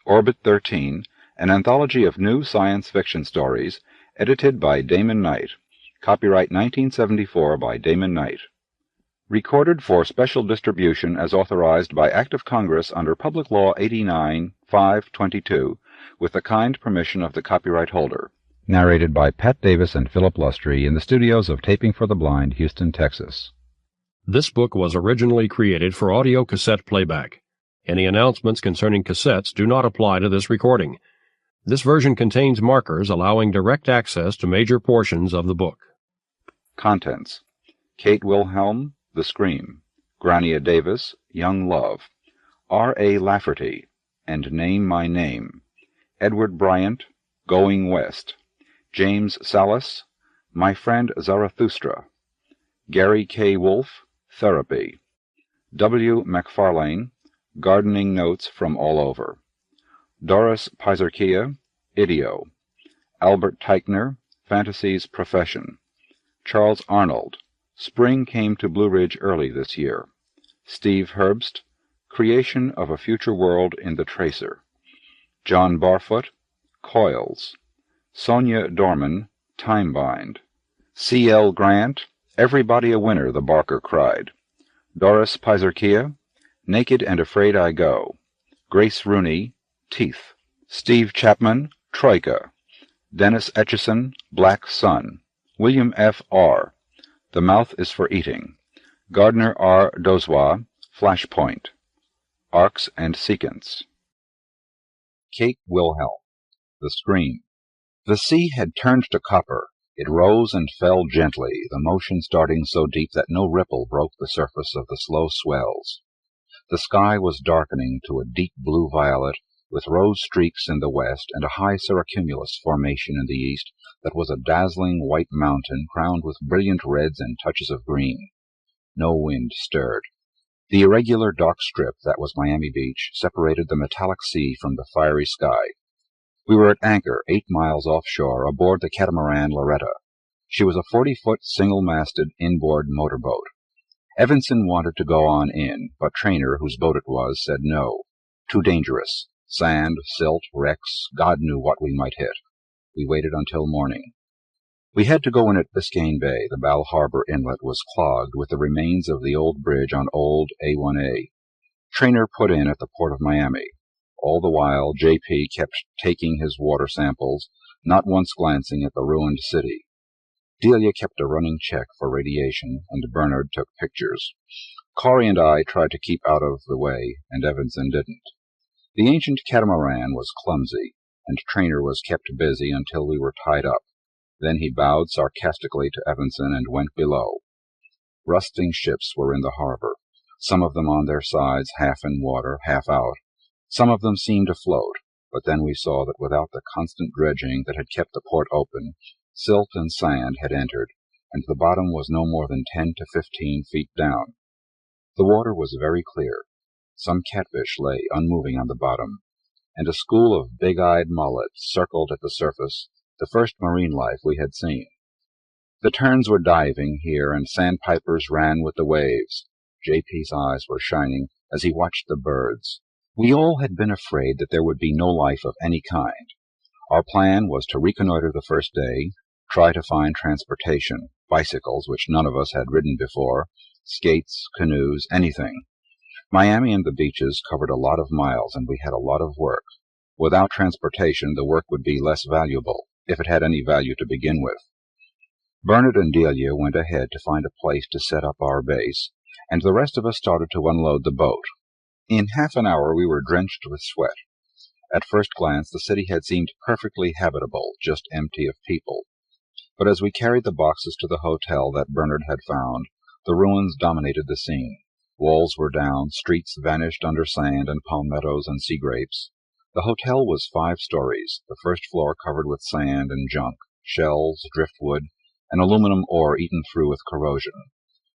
Orbit 13, an anthology of new science fiction stories, edited by Damon Knight. Copyright 1974 by Damon Knight. Recorded for special distribution as authorized by Act of Congress under Public Law 89-522, with the kind permission of the copyright holder. Narrated by Pat Davis and Philip Lustri in the studios of Taping for the Blind, Houston, Texas. This book was originally created for audio cassette playback. Any announcements concerning cassettes do not apply to this recording. This version contains markers allowing direct access to major portions of the book. Contents: Kate Wilhelm, The Scream; Grania Davis, Young Love; R.A. Lafferty, and Name My Name; Edward Bryant, Going West; James Sallis, My Friend Zarathustra; Gary K. Wolfe, Therapy; W. Macfarlane, Gardening Notes from All Over; Doris Piserchia, Idio; Albert Teichner, Fantasy's Profession; Charles Arnold, Spring Came to Blue Ridge Early This Year; Steve Herbst, Creation of a Future World in the Tracer; John Barfoot, Coils; Sonya Dorman, Timebind; C.L. Grant, Everybody a Winner, the Barker Cried; Doris Piserchia, Naked and Afraid I Go; Grace Rooney, Teeth; Steve Chapman, Troika; Dennis Etchison, Black Sun; William F. R., The Mouth is for Eating; Gardner R. Dozois, Flashpoint; Arcs and Sequence. Kate Wilhelm, The Scream. The sea had turned to copper. It rose and fell gently, the motion starting so deep that no ripple broke the surface of the slow swells. The sky was darkening to a deep blue-violet, with rose streaks in the west and a high cirrocumulus formation in the east that was a dazzling white mountain crowned with brilliant reds and touches of green. No wind stirred. The irregular dark strip that was Miami Beach separated the metallic sea from the fiery sky. We were at anchor 8 miles offshore aboard the catamaran Loretta. She was a 40-foot single-masted inboard motorboat. Evanson wanted to go on in, but Trainer, whose boat it was, said no. Too dangerous. Sand, silt, wrecks, God knew what we might hit. We waited until morning. We had to go in at Biscayne Bay. The Bal Harbor inlet was clogged with the remains of the old bridge on old A1A. Trainer put in at the port of Miami. All the while, J.P. kept taking his water samples, not once glancing at the ruined city. Delia kept a running check for radiation, and Bernard took pictures. Corey and I tried to keep out of the way, and Evanson didn't. The ancient catamaran was clumsy, and Trainer was kept busy until we were tied up. Then he bowed sarcastically to Evanson and went below. Rusting ships were in the harbor, some of them on their sides half in water, half out. Some of them seemed afloat, but then we saw that without the constant dredging that had kept the port open, silt and sand had entered, and the bottom was no more than 10 to 15 feet down. The water was very clear. Some catfish lay unmoving on the bottom, and a school of big-eyed mullet circled at the surface, the first marine life we had seen. The terns were diving here, and sandpipers ran with the waves. J.P.'s eyes were shining as he watched the birds. We all had been afraid that there would be no life of any kind. Our plan was to reconnoiter the first day, try to find transportation, bicycles, which none of us had ridden before, skates, canoes, anything. Miami and the beaches covered a lot of miles, and we had a lot of work. Without transportation, the work would be less valuable, if it had any value to begin with. Bernard and Delia went ahead to find a place to set up our base, and the rest of us started to unload the boat. In half an hour we were drenched with sweat. At first glance the city had seemed perfectly habitable, just empty of people. But as we carried the boxes to the hotel that Bernard had found, the ruins dominated the scene. Walls were down, streets vanished under sand and palmettos and sea grapes. The hotel was 5 stories, the first floor covered with sand and junk, shells, driftwood, and aluminum ore eaten through with corrosion.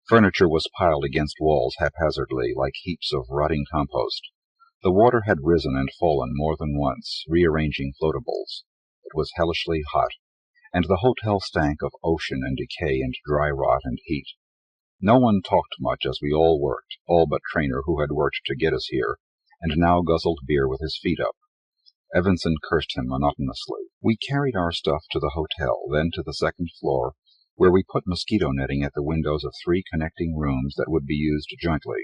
Furniture was piled against walls haphazardly, like heaps of rotting compost. The water had risen and fallen more than once, rearranging floatables. It was hellishly hot, and the hotel stank of ocean and decay and dry rot and heat. No one talked much as we all worked, all but Trainer, who had worked to get us here, and now guzzled beer with his feet up. Evanson cursed him monotonously. We carried our stuff to the hotel, then to the second floor, where we put mosquito netting at the windows of 3 connecting rooms that would be used jointly.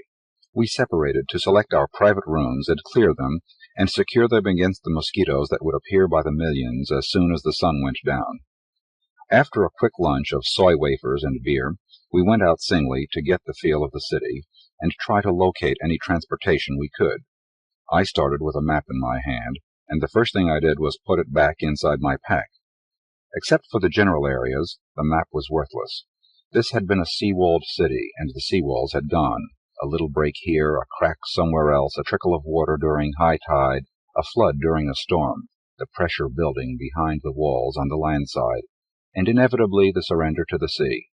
We separated to select our private rooms and clear them and secure them against the mosquitoes that would appear by the millions as soon as the sun went down. After a quick lunch of soy wafers and beer, we went out singly to get the feel of the city and try to locate any transportation we could. I started with a map in my hand, and the first thing I did was put it back inside my pack. Except for the general areas, the map was worthless. This had been a sea-walled city, and the sea-walls had gone. A little break here, a crack somewhere else, a trickle of water during high tide, a flood during a storm, the pressure building behind the walls on the land side, and inevitably the surrender to the sea.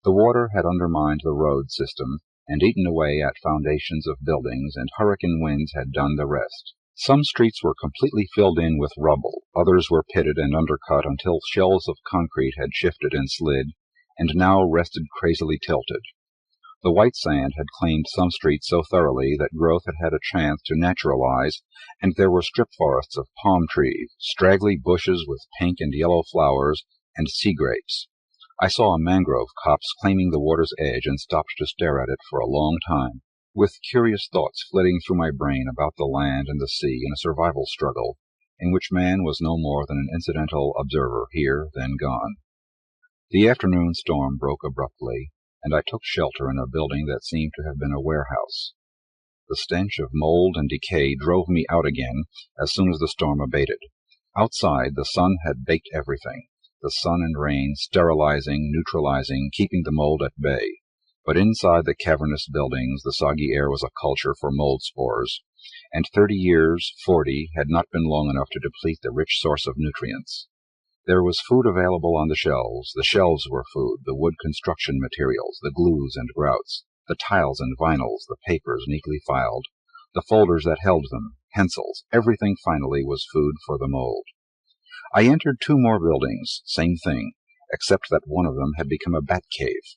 The water had undermined the road system and eaten away at foundations of buildings, and hurricane winds had done the rest. Some streets were completely filled in with rubble, others were pitted and undercut until shells of concrete had shifted and slid, and now rested crazily tilted. The white sand had claimed some streets so thoroughly that growth had had a chance to naturalize, and there were strip forests of palm trees, straggly bushes with pink and yellow flowers, and sea grapes. I saw a mangrove copse claiming the water's edge and stopped to stare at it for a long time, with curious thoughts flitting through my brain about the land and the sea in a survival struggle, in which man was no more than an incidental observer here, then gone. The afternoon storm broke abruptly, and I took shelter in a building that seemed to have been a warehouse. The stench of mold and decay drove me out again as soon as the storm abated. Outside, the sun had baked everything, the sun and rain sterilizing, neutralizing, keeping the mold at bay. But inside the cavernous buildings, the soggy air was a culture for mold spores, and 30 years, 40, had not been long enough to deplete the rich source of nutrients. There was food available on the shelves were food, the wood construction materials, the glues and grouts, the tiles and vinyls, the papers neatly filed, the folders that held them, pencils, everything finally was food for the mold. I entered 2 more buildings, same thing, except that one of them had become a bat cave.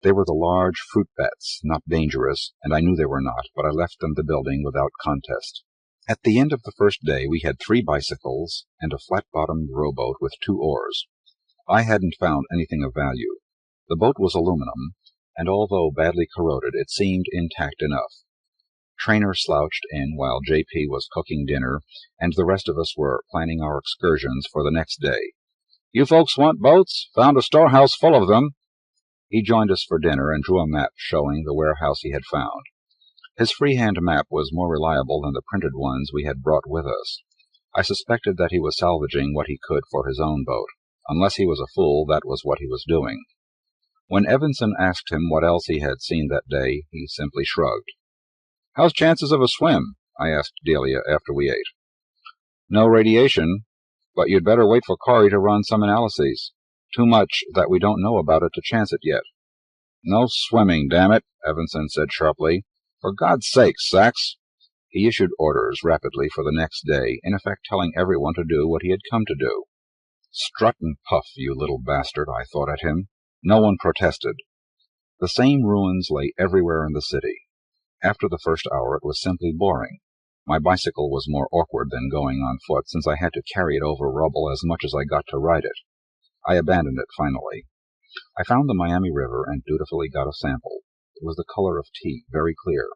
They were the large fruit bats, not dangerous, and I knew they were not, but I left them the building without contest. At the end of the first day we had 3 bicycles and a flat-bottomed rowboat with 2 oars. I hadn't found anything of value. The boat was aluminum, and although badly corroded, it seemed intact enough. Trainer slouched in while J.P. was cooking dinner, and the rest of us were planning our excursions for the next day. "You folks want boats? Found a storehouse full of them." He joined us for dinner and drew a map showing the warehouse he had found. His freehand map was more reliable than the printed ones we had brought with us. I suspected that he was salvaging what he could for his own boat. Unless he was a fool, that was what he was doing. When Evanson asked him what else he had seen that day, he simply shrugged. "How's chances of a swim?" I asked Delia after we ate. "No radiation, but you'd better wait for Corey to run some analyses. Too much that we don't know about it to chance it yet." "No swimming, damn it," Evanson said sharply. "For God's sake, Sachs." He issued orders rapidly for the next day, in effect telling everyone to do what he had come to do. "Strut and puff, you little bastard," I thought at him. No one protested. The same ruins lay everywhere in the city. After the first hour it was simply boring. My bicycle was more awkward than going on foot, since I had to carry it over rubble as much as I got to ride it. I abandoned it finally. I found the Miami River and dutifully got a sample. It was the color of tea, very clear.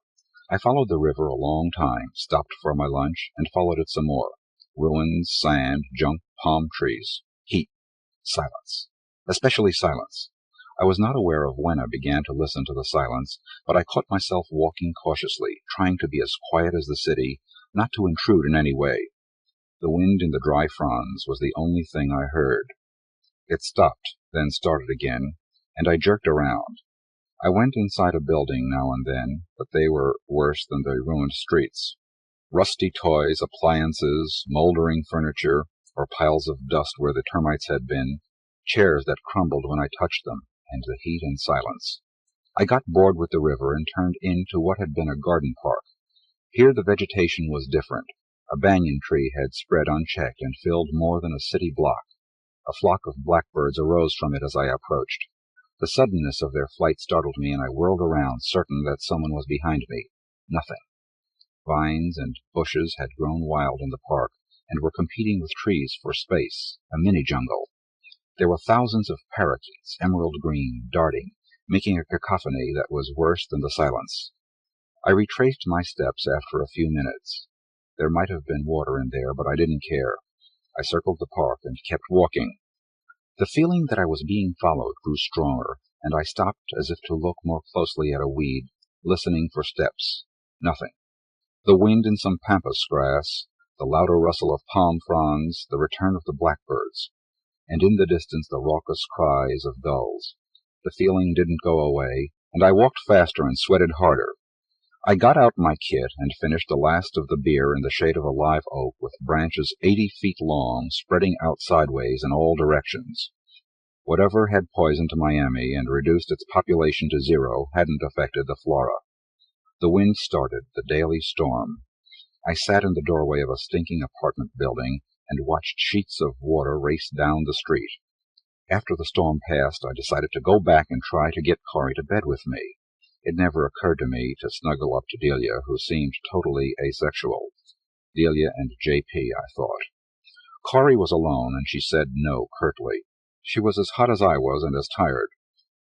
I followed the river a long time, stopped for my lunch, and followed it some more. Ruins, sand, junk, palm trees, heat, silence. Especially silence. I was not aware of when I began to listen to the silence, but I caught myself walking cautiously, trying to be as quiet as the city, not to intrude in any way. The wind in the dry fronds was the only thing I heard. It stopped, then started again, and I jerked around. I went inside a building now and then, but they were worse than the ruined streets. Rusty toys, appliances, moldering furniture, or piles of dust where the termites had been, chairs that crumbled when I touched them, and the heat and silence. I got bored with the river and turned into what had been a garden park. Here the vegetation was different. A banyan tree had spread unchecked and filled more than a city block. A flock of blackbirds arose from it as I approached. The suddenness of their flight startled me, and I whirled around, certain that someone was behind me. Nothing. Vines and bushes had grown wild in the park, and were competing with trees for space, a mini-jungle. There were thousands of parakeets, emerald green, darting, making a cacophony that was worse than the silence. I retraced my steps after a few minutes. There might have been water in there, but I didn't care. I circled the park and kept walking. The feeling that I was being followed grew stronger, and I stopped as if to look more closely at a weed, listening for steps. Nothing. The wind in some pampas grass, the louder rustle of palm fronds, the return of the blackbirds, and in the distance the raucous cries of gulls. The feeling didn't go away, and I walked faster and sweated harder. I got out my kit and finished the last of the beer in the shade of a live oak with branches 80 feet long, spreading out sideways in all directions. Whatever had poisoned Miami and reduced its population to zero hadn't affected the flora. The wind started, the daily storm. I sat in the doorway of a stinking apartment building and watched sheets of water race down the street. After the storm passed, I decided to go back and try to get Corey to bed with me. It never occurred to me to snuggle up to Delia, who seemed totally asexual. Delia and J.P., I thought. Corey was alone, and she said no curtly. She was as hot as I was and as tired,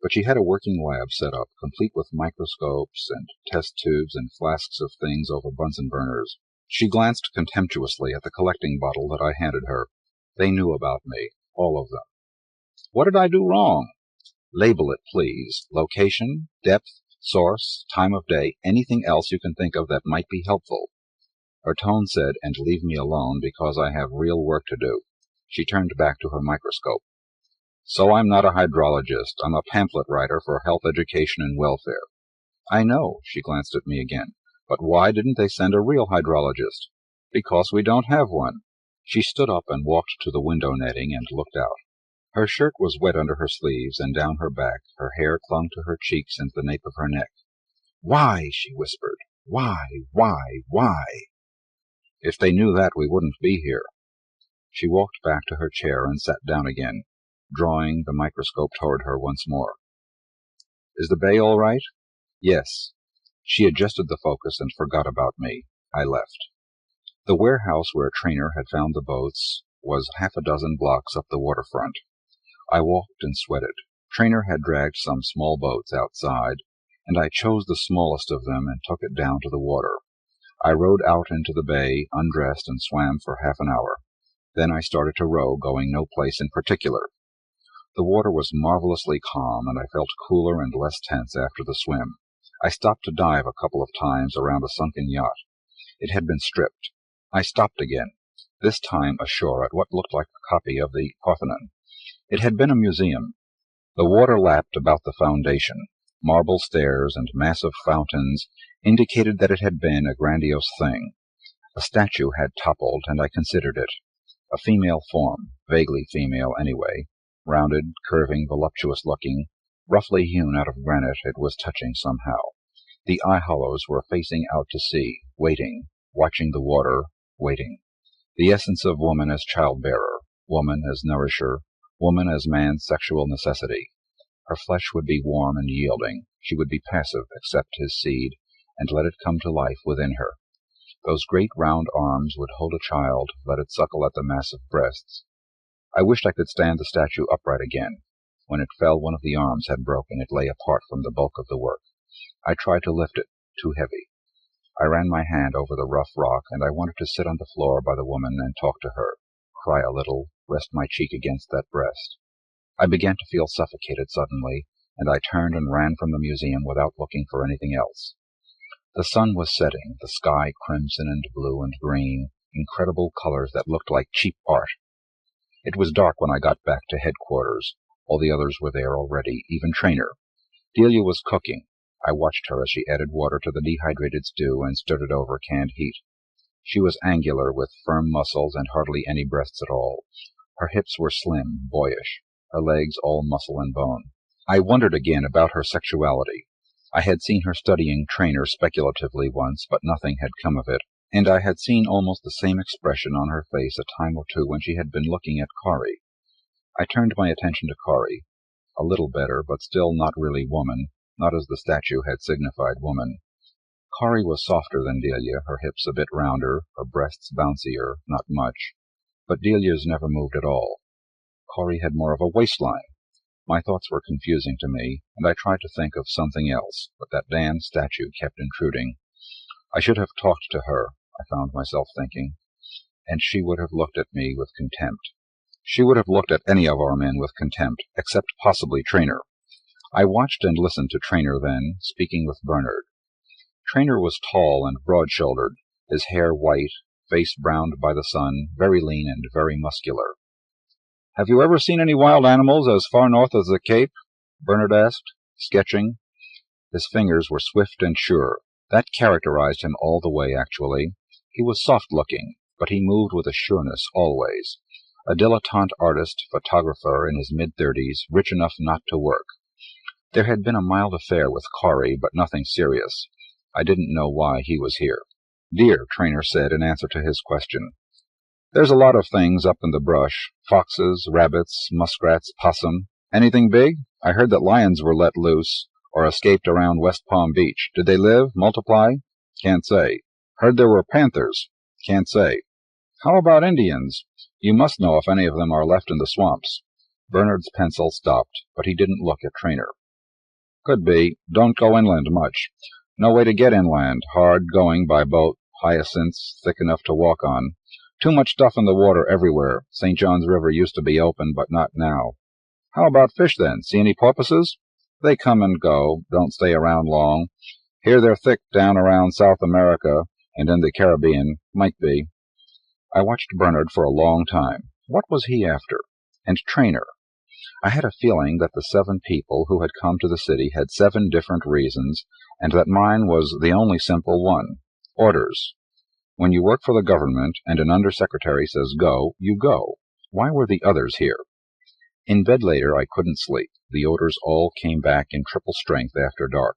but she had a working lab set up, complete with microscopes and test tubes and flasks of things over Bunsen burners. She glanced contemptuously at the collecting bottle that I handed her. They knew about me, all of them. What did I do wrong? Label it, please. Location, depth, source, time of day, anything else you can think of that might be helpful. Her tone said, and leave me alone because I have real work to do. She turned back to her microscope. So I'm not a hydrologist. I'm a pamphlet writer for health education and welfare. I know, she glanced at me again. But why didn't they send a real hydrologist? Because we don't have one. She stood up and walked to the window netting and looked out. Her shirt was wet under her sleeves and down her back. Her hair clung to her cheeks and the nape of her neck. Why? She whispered. Why? If they knew that, we wouldn't be here. She walked back to her chair and sat down again, drawing the microscope toward her once more. Is the bay all right? Yes. She adjusted the focus and forgot about me. I left. The warehouse where Trainer had found the boats was half a dozen blocks up the waterfront. I walked and sweated. Trainer had dragged some small boats outside, and I chose the smallest of them and took it down to the water. I rowed out into the bay, undressed, and swam for half an hour. Then I started to row, going no place in particular. The water was marvelously calm, and I felt cooler and less tense after the swim. I stopped to dive a couple of times around a sunken yacht. It had been stripped. I stopped again, this time ashore at what looked like a copy of the Parthenon. It had been a museum. The water lapped about the foundation. Marble stairs and massive fountains indicated that it had been a grandiose thing. A statue had toppled, and I considered it. A female form, vaguely female anyway, rounded, curving, voluptuous-looking, roughly hewn out of granite, it was touching somehow. The eye hollows were facing out to sea, waiting, watching the water, waiting. The essence of woman as childbearer, woman as nourisher, woman as man's sexual necessity. Her flesh would be warm and yielding. She would be passive, accept his seed, and let it come to life within her. Those great round arms would hold a child, let it suckle at the massive breasts. I wished I could stand the statue upright again. When it fell, one of the arms had broken. It lay apart from the bulk of the work. I tried to lift it, too heavy. I ran my hand over the rough rock, and I wanted to sit on the floor by the woman and talk to her, cry a little, rest my cheek against that breast. I began to feel suffocated suddenly, and I turned and ran from the museum without looking for anything else. The sun was setting, the sky crimson and blue and green, incredible colors that looked like cheap art. It was dark when I got back to headquarters. All the others were there already, even Trainer. Delia was cooking. I watched her as she added water to the dehydrated stew and stirred it over canned heat. She was angular, with firm muscles and hardly any breasts at all. Her hips were slim, boyish, her legs all muscle and bone. I wondered again about her sexuality. I had seen her studying Trainer speculatively once, but nothing had come of it, and I had seen almost the same expression on her face a time or two when she had been looking at Corey. I turned my attention to Corey. A little better, but still not really woman, not as the statue had signified woman. Corey was softer than Delia, her hips a bit rounder, her breasts bouncier, not much, but Delia's never moved at all. Corey had more of a waistline. My thoughts were confusing to me, and I tried to think of something else, but that damned statue kept intruding. I should have talked to her, I found myself thinking, and she would have looked at me with contempt. She would have looked at any of our men with contempt, except possibly Trainer. I watched and listened to Trainer then, speaking with Bernard. Trainer was tall and broad-shouldered, his hair white, face browned by the sun, very lean and very muscular. "Have you ever seen any wild animals as far north as the Cape?" Bernard asked, sketching. His fingers were swift and sure. That characterized him all the way, actually. He was soft-looking, but he moved with a sureness always. A dilettante artist, photographer in his mid-30s, rich enough not to work. There had been a mild affair with Corey, but nothing serious. I didn't know why he was here. "Deer," Trainer said in answer to his question. "There's a lot of things up in the brush. Foxes, rabbits, muskrats, possum. Anything big? I heard that lions were let loose, or escaped around West Palm Beach. Did they live, multiply? Can't say. Heard there were panthers. Can't say. How about Indians? You must know if any of them are left in the swamps." Bernard's pencil stopped, but he didn't look at Trainer. "Could be. Don't go inland much. No way to get inland. Hard going by boat. Hyacinths thick enough to walk on. Too much stuff in the water everywhere. St. John's River used to be open, but not now." "How about fish, then? See any porpoises?" "They come and go. Don't stay around long. Hear they're thick down around South America and in the Caribbean. Might be." I watched Bernard for a long time. What was he after? And Trainer. I had a feeling that the 7 people who had come to the city had 7 different reasons, and that mine was the only simple one. Orders. When you work for the government and an undersecretary says go, you go. Why were the others here? In bed later I couldn't sleep. The odors all came back in triple strength after dark.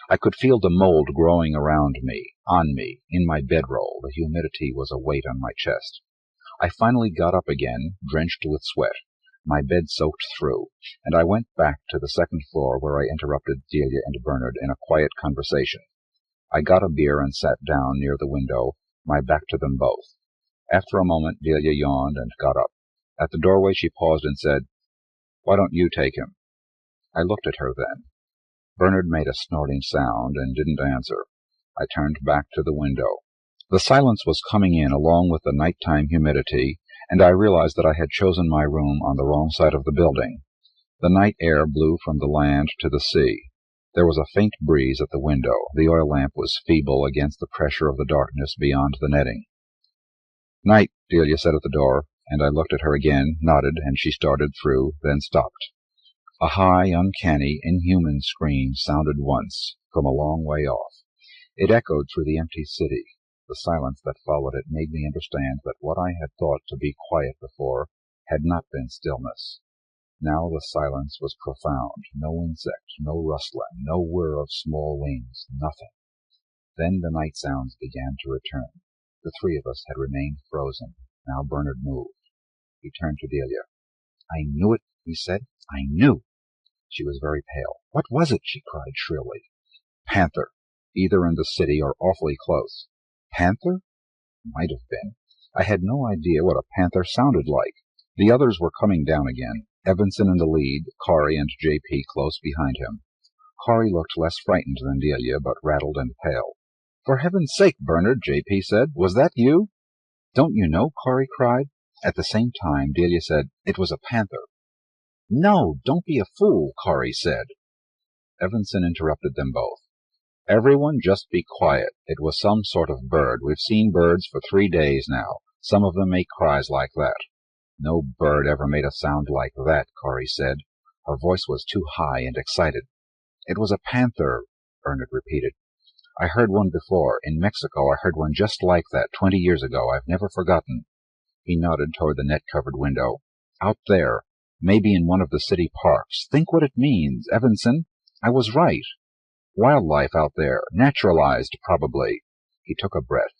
I could feel the mold growing around me, on me, in my bedroll. The humidity was a weight on my chest. I finally got up again, drenched with sweat, my bed soaked through, and I went back to the second floor where I interrupted Delia and Bernard in a quiet conversation. I got a beer and sat down near the window, my back to them both. After a moment Delia yawned and got up. At the doorway she paused and said, "Why don't you take him?" I looked at her then. Bernard made a snorting sound and didn't answer. I turned back to the window. The silence was coming in along with the nighttime humidity, and I realized that I had chosen my room on the wrong side of the building. The night air blew from the land to the sea. There was a faint breeze at the window. The oil lamp was feeble against the pressure of the darkness beyond the netting. "Night," Delia said at the door, and I looked at her again, nodded, and she started through, then stopped. A high, uncanny, inhuman scream sounded once, from a long way off. It echoed through the empty city. The silence that followed it made me understand that what I had thought to be quiet before had not been stillness. Now the silence was profound, no insect, no rustling, no whir of small wings, nothing. Then the night sounds began to return. The 3 of us had remained frozen. Now Bernard moved. He turned to Delia. "I knew it," he said. "I knew." She was very pale. "What was it?" she cried shrilly. "Panther. Either in the city or awfully close." "Panther?" Might have been. I had no idea what a panther sounded like. The others were coming down again. Evanson in the lead, Corey and J.P. close behind him. Corey looked less frightened than Delia, but rattled and pale. "For heaven's sake, Bernard," J.P. said. "Was that you?" "Don't you know?" Corey cried. At the same time, Delia said, "It was a panther." "No, don't be a fool," Corey said. Evanson interrupted them both. "Everyone just be quiet. It was some sort of bird. We've seen birds for 3 days now. Some of them make cries like that." "No bird ever made a sound like that," Corey said. Her voice was too high and excited. "It was a panther," Bernard repeated. "I heard one before. In Mexico I heard one just like that 20 years ago. I've never forgotten." He nodded toward the net-covered window. "Out there. Maybe in one of the city parks. Think what it means. Evanson, I was right. Wildlife out there. Naturalized, probably." He took a breath.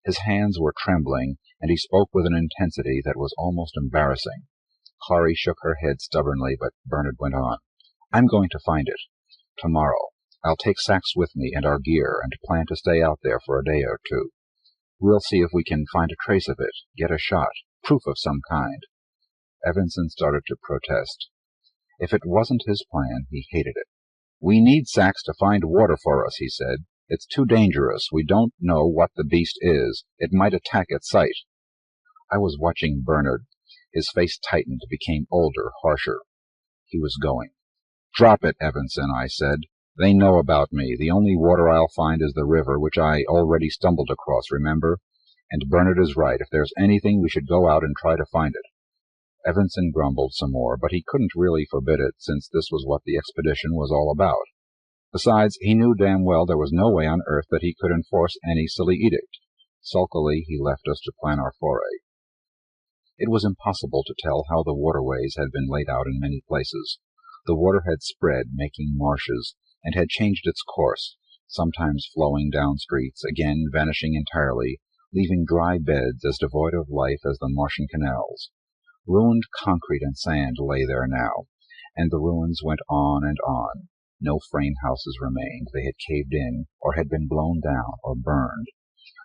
His hands were trembling, and he spoke with an intensity that was almost embarrassing. Corey shook her head stubbornly, but Bernard went on. "I'm going to find it. Tomorrow. I'll take Sachs with me and our gear, and plan to stay out there for a day or 2. We'll see if we can find a trace of it, get a shot. proof of some kind. Evanson started to protest. If it wasn't his plan, he hated it. "We need Sachs to find water for us," he said. "It's too dangerous. We don't know what the beast is. It might attack at sight." I was watching Bernard. His face tightened, became older, harsher. He was going. "Drop it, Evanson," I said. "They know about me. The only water I'll find is the river, which I already stumbled across, remember? And Bernard is right. If there's anything, we should go out and try to find it." Evanson grumbled some more, but he couldn't really forbid it, since this was what the expedition was all about. Besides, he knew damn well there was no way on earth that he could enforce any silly edict. Sulkily, he left us to plan our foray. It was impossible to tell how the waterways had been laid out in many places. The water had spread, making marshes, and had changed its course, sometimes flowing down streets, again vanishing entirely, leaving dry beds as devoid of life as the Martian canals. Ruined concrete and sand lay there now, and the ruins went on and on. No frame houses remained. They had caved in, or had been blown down, or burned.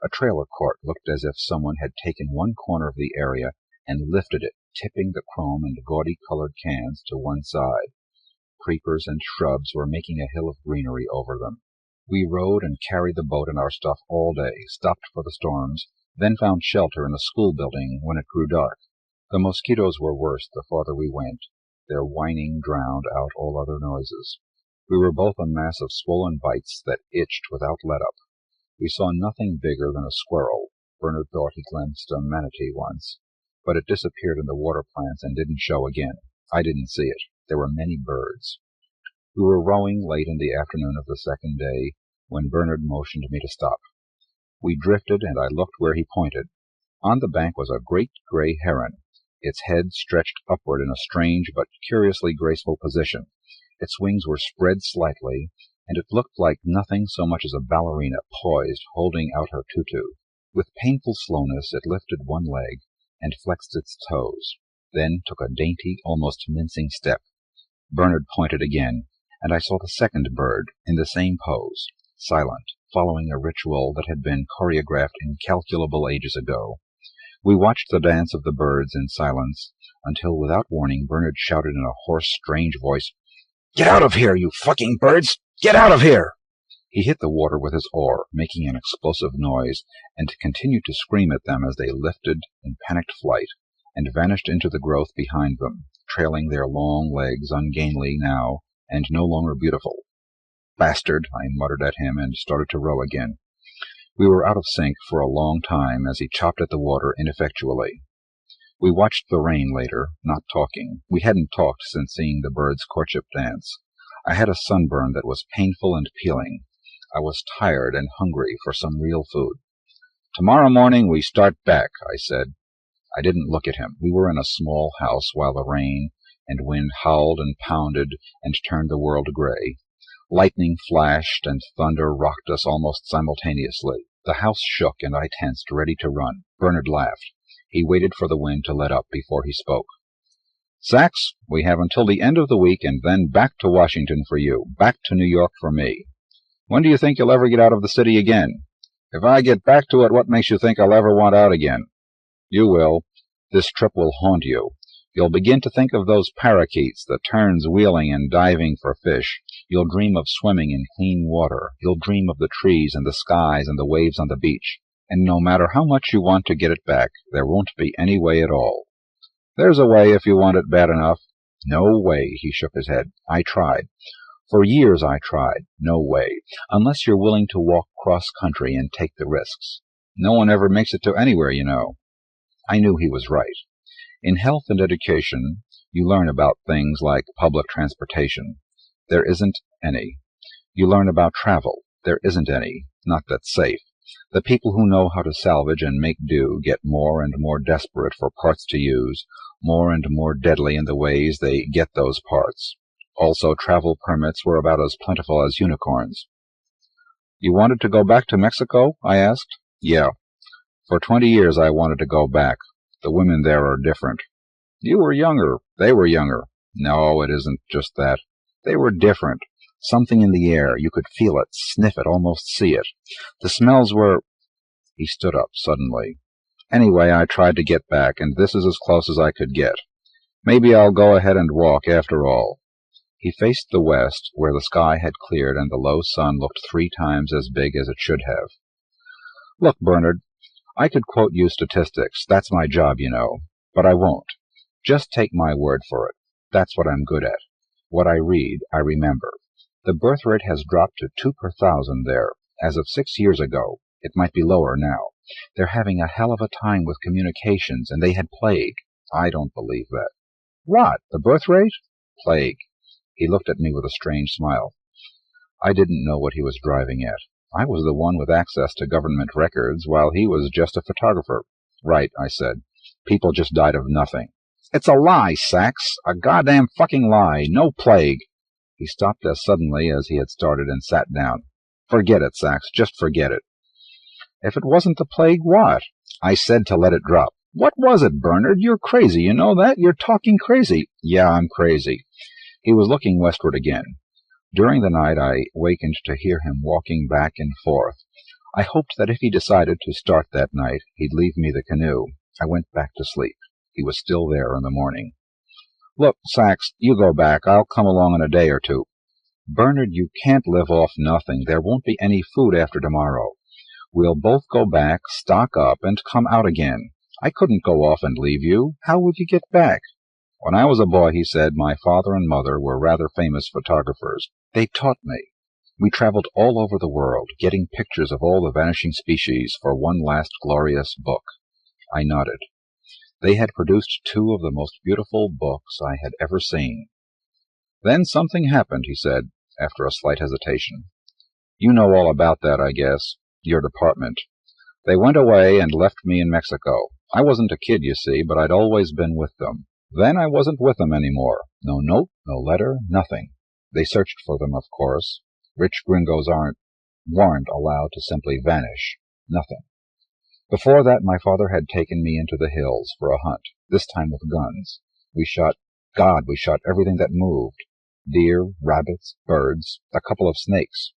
A trailer court looked as if someone had taken one corner of the area and lifted it, tipping the chrome and gaudy-colored cans to one side. Creepers and shrubs were making a hill of greenery over them. We rowed and carried the boat and our stuff all day, stopped for the storms, then found shelter in a school building when it grew dark. The mosquitoes were worse the farther we went. Their whining drowned out all other noises. We were both a mass of swollen bites that itched without let-up. We saw nothing bigger than a squirrel. Bernard thought he glimpsed a manatee once, but it disappeared in the water plants and didn't show again. I didn't see it. There were many birds. We were rowing late in the afternoon of the second day when Bernard motioned me to stop. We drifted, and I looked where he pointed. On the bank was a great gray heron. Its head stretched upward in a strange but curiously graceful position. Its wings were spread slightly, and it looked like nothing so much as a ballerina poised, holding out her tutu. With painful slowness it lifted one leg and flexed its toes, then took a dainty, almost mincing step. Bernard pointed again, and I saw the second bird in the same pose, silent, following a ritual that had been choreographed incalculable ages ago. We watched the dance of the birds in silence, until without warning Bernard shouted in a hoarse, strange voice, "Get out of here, you fucking birds! Get out of here!" He hit the water with his oar, making an explosive noise, and continued to scream at them as they lifted in panicked flight, and vanished into the growth behind them, trailing their long legs, ungainly now, and no longer beautiful. "Bastard!" I muttered at him, and started to row again. We were out of sync for a long time as he chopped at the water ineffectually. We watched the rain later, not talking. We hadn't talked since seeing the birds' courtship dance. I had a sunburn that was painful and peeling. I was tired and hungry for some real food. "Tomorrow morning we start back," I said. I didn't look at him. We were in a small house while the rain and wind howled and pounded and turned the world gray. Lightning flashed and thunder rocked us almost simultaneously. The house shook and I tensed, ready to run. Bernard laughed. He waited for the wind to let up before he spoke. "Sachs, we have until the end of the week and then back to Washington for you, back to New York for me. When do you think you'll ever get out of the city again? If I get back to it, what makes you think I'll ever want out again? You will. This trip will haunt you. You'll begin to think of those parakeets, the terns wheeling and diving for fish. You'll dream of swimming in clean water. You'll dream of the trees and the skies and the waves on the beach. And no matter how much you want to get it back, there won't be any way at all. There's a way if you want it bad enough." "No way," he shook his head. "I tried. For years I tried. No way. Unless you're willing to walk cross-country and take the risks. No one ever makes it to anywhere, you know." I knew he was right. In health and education, you learn about things like public transportation. There isn't any. You learn about travel. There isn't any. Not that's safe. The people who know how to salvage and make do get more and more desperate for parts to use, more and more deadly in the ways they get those parts. Also, travel permits were about as plentiful as unicorns. "You wanted to go back to Mexico?" I asked. "Yeah. For 20 years I wanted to go back. The women there are different." "You were younger. They were younger." "No, it isn't just that. They were different. Something in the air. You could feel it, sniff it, almost see it. The smells were—" He stood up suddenly. Anyway, I tried to get back, and this is as close as I could get. Maybe I'll go ahead and walk after all." He faced the west, where the sky had cleared and the low sun looked 3 times as big as it should have. "Look, Bernard, I could quote you statistics. That's my job, you know. But I won't. Just take my word for it. That's what I'm good at. What I read, I remember. The birth rate has dropped to 2 per 1,000 there, as of 6 years ago. It might be lower now. They're having a hell of a time with communications, and they had plague. I don't believe that." "What? The birth rate?" "Plague." He looked at me with a strange smile. I didn't know what he was driving at. I was the one with access to government records, while he was just a photographer. "Right," I said. "People just died of nothing." "It's a lie, Sachs. A goddamn fucking lie. No plague." He stopped as suddenly as he had started and sat down. "Forget it, Sachs. Just forget it." "If it wasn't the plague, what?" "I said to let it drop." "What was it, Bernard? You're crazy, you know that? You're talking crazy." "Yeah, I'm crazy." He was looking westward again. During the night I wakened to hear him walking back and forth. I hoped that if he decided to start that night, he'd leave me the canoe. I went back to sleep. He was still there in the morning. "Look, Sachs, you go back. I'll come along in a day or 2. "Bernard, you can't live off nothing. There won't be any food after tomorrow. We'll both go back, stock up, and come out again. I couldn't go off and leave you. How would you get back?" "When I was a boy," he said, "my father and mother were rather famous photographers. They taught me. We traveled all over the world, getting pictures of all the vanishing species for one last glorious book." I nodded. They had produced 2 of the most beautiful books I had ever seen. "Then something happened," he said, after a slight hesitation. "You know all about that, I guess. Your department. They went away and left me in Mexico. I wasn't a kid, you see, but I'd always been with them. Then I wasn't with them any more. No note, no letter, nothing. They searched for them, of course. Rich gringos weren't allowed to simply vanish. Nothing. Before that, my father had taken me into the hills for a hunt, this time with guns. We shot everything that moved. Deer, rabbits, birds, a couple of snakes.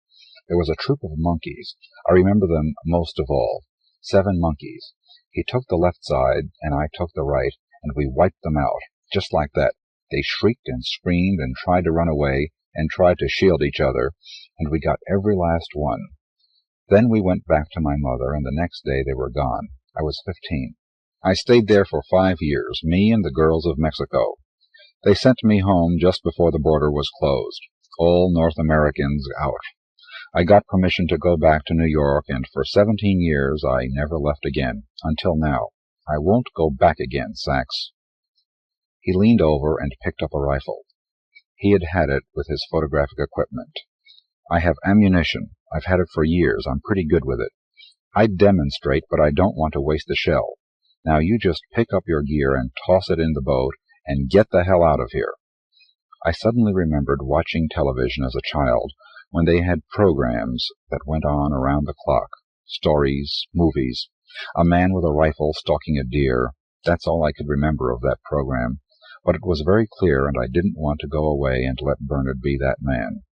There was a troop of monkeys. I remember them most of all. 7 monkeys. He took the left side, and I took the right, and we wiped them out, just like that. They shrieked and screamed and tried to run away and tried to shield each other, and we got every last one. Then we went back to my mother, and the next day they were gone. I was 15. I stayed there for 5 years, me and the girls of Mexico. They sent me home just before the border was closed. All North Americans out. I got permission to go back to New York, and for 17 years I never left again, until now. I won't go back again, Sachs. He leaned over and picked up a rifle. He had it with his photographic equipment. "I have ammunition. I've had it for years. I'm pretty good with it. I'd demonstrate, but I don't want to waste the shell. Now you just pick up your gear and toss it in the boat and get the hell out of here." I suddenly remembered watching television as a child, when they had programs that went on around the clock. Stories, movies. A man with a rifle stalking a deer. That's all I could remember of that program. But it was very clear, and I didn't want to go away and let Bernard be that man.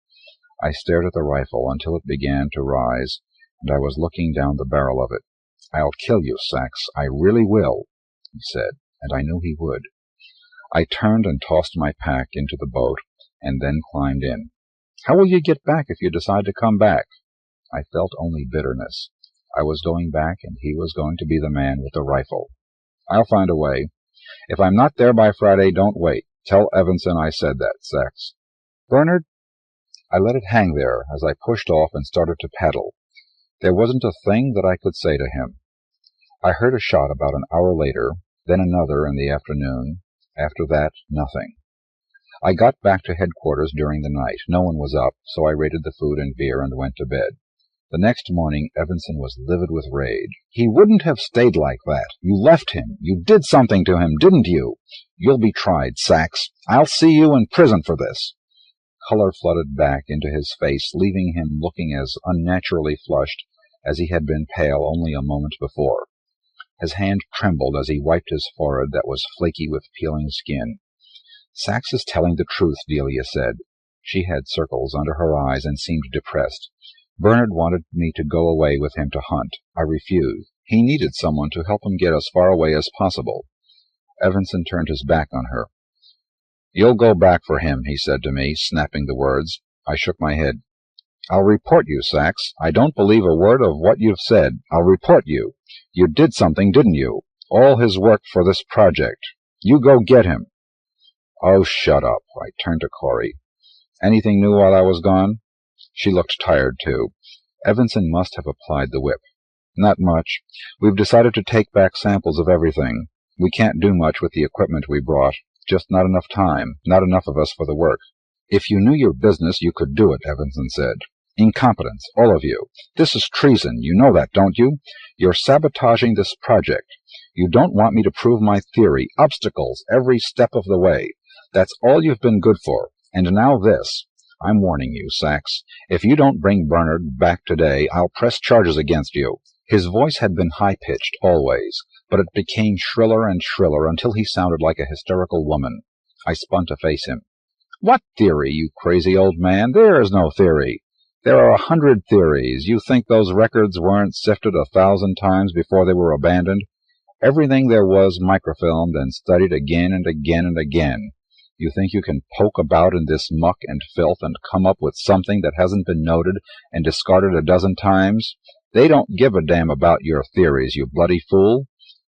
I stared at the rifle until it began to rise, and I was looking down the barrel of it. "I'll kill you, Sachs. I really will," he said, and I knew he would. I turned and tossed my pack into the boat, and then climbed in. "How will you get back if you decide to come back?" I felt only bitterness. I was going back, and he was going to be the man with the rifle. "I'll find a way. If I'm not there by Friday, don't wait. Tell Evanson I said that, Sachs." "Bernard?" I let it hang there as I pushed off and started to paddle. There wasn't a thing that I could say to him. I heard a shot about an hour later, then another in the afternoon. After that, nothing. I got back to headquarters during the night. No one was up, so I raided the food and beer and went to bed. The next morning, Evanson was livid with rage. "He wouldn't have stayed like that. You left him. You did something to him, didn't you? You'll be tried, Sachs. I'll see you in prison for this." Color flooded back into his face, leaving him looking as unnaturally flushed as he had been pale only a moment before. His hand trembled as he wiped his forehead that was flaky with peeling skin. "Sachs is telling the truth," Delia said. She had circles under her eyes and seemed depressed. "Bernard wanted me to go away with him to hunt. I refused. He needed someone to help him get as far away as possible. Evanson turned his back on her. "You'll go back for him," he said to me, snapping the words. I shook my head. "I'll report you, Sachs. I don't believe a word of what you've said. I'll report you. You did something, didn't you? All his work for this project. You go get him." "Oh, shut up." I turned to Corey. "Anything new while I was gone?" She looked tired, too. Evanson must have applied the whip. "Not much. We've decided to take back samples of everything. We can't do much with the equipment we brought. Just not enough time. Not enough of us for the work." "If you knew your business, you could do it," Evanson said. "Incompetence, all of you. This is treason. You know that, don't you? You're sabotaging this project. You don't want me to prove my theory. Obstacles every step of the way. That's all you've been good for. And now this. I'm warning you, Sachs. If you don't bring Bernard back today, I'll press charges against you." His voice had been high-pitched always, but it became shriller and shriller until he sounded like a hysterical woman. I spun to face him. "What theory, you crazy old man? There is no theory. There are 100 theories. You think those records weren't sifted 1,000 times before they were abandoned? Everything there was microfilmed and studied again and again and again. You think you can poke about in this muck and filth and come up with something that hasn't been noted and discarded a dozen times? They don't give a damn about your theories, you bloody fool.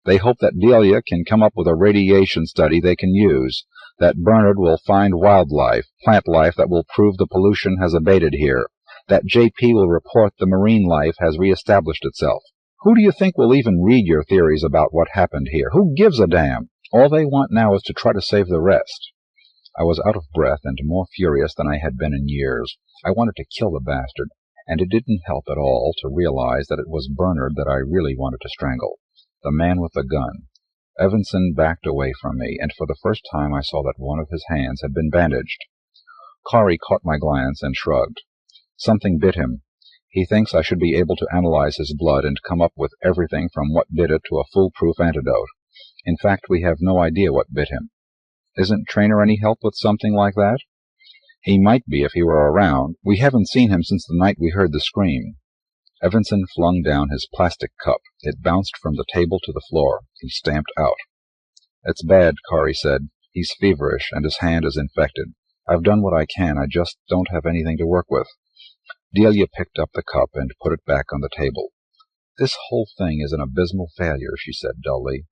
They hope that Delia can come up with a radiation study they can use, that Bernard will find wildlife, plant life that will prove the pollution has abated here, that JP will report the marine life has reestablished itself. Who do you think will even read your theories about what happened here? Who gives a damn? All they want now is to try to save the rest." I was out of breath and more furious than I had been in years. I wanted to kill the bastard, and it didn't help at all to realize that it was Bernard that I really wanted to strangle, the man with the gun. Evanson backed away from me, and for the first time I saw that one of his hands had been bandaged. Corey caught my glance and shrugged. "Something bit him. He thinks I should be able to analyze his blood and come up with everything from what did it to a foolproof antidote. In fact, we have no idea what bit him. Isn't Trainer any help with something like that?" "He might be if he were around. We haven't seen him since the night we heard the scream." Evanson flung down his plastic cup. It bounced from the table to the floor. He stamped out. "It's bad," Corey said. "He's feverish, and his hand is infected. I've done what I can. I just don't have anything to work with." Delia picked up the cup and put it back on the table. "This whole thing is an abysmal failure," she said dully.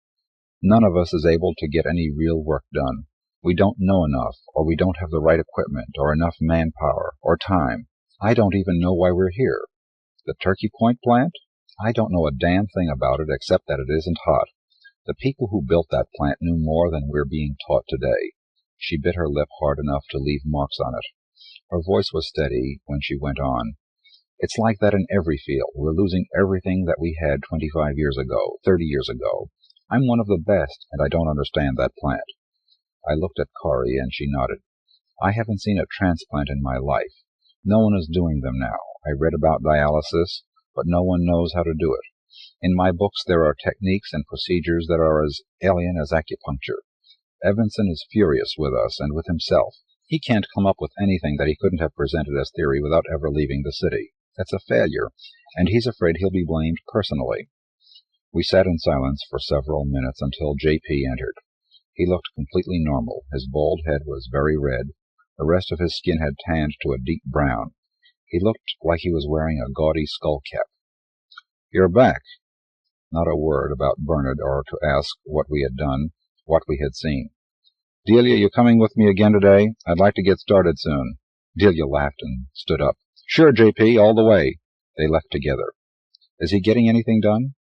"None of us is able to get any real work done. We don't know enough, or we don't have the right equipment, or enough manpower, or time. I don't even know why we're here. The Turkey Point plant? I don't know a damn thing about it except that it isn't hot. The people who built that plant knew more than we're being taught today." She bit her lip hard enough to leave marks on it. Her voice was steady when she went on. "It's like that in every field. We're losing everything that we had 25 years ago, 30 years ago. I'm one of the best, and I don't understand that plant." I looked at Corey, and she nodded. "I haven't seen a transplant in my life. No one is doing them now. I read about dialysis, but no one knows how to do it. In my books there are techniques and procedures that are as alien as acupuncture. Evanson is furious with us and with himself. He can't come up with anything that he couldn't have presented as theory without ever leaving the city. That's a failure, and he's afraid he'll be blamed personally." We sat in silence for several minutes until JP entered. He looked completely normal. His bald head was very red. The rest of his skin had tanned to a deep brown. He looked like he was wearing a gaudy skull cap. "You're back." Not a word about Bernard or to ask what we had done, what we had seen. "Delia, you coming with me again today? I'd like to get started soon." Delia laughed and stood up. "Sure, JP, all the way." They left together. "Is he getting anything done?"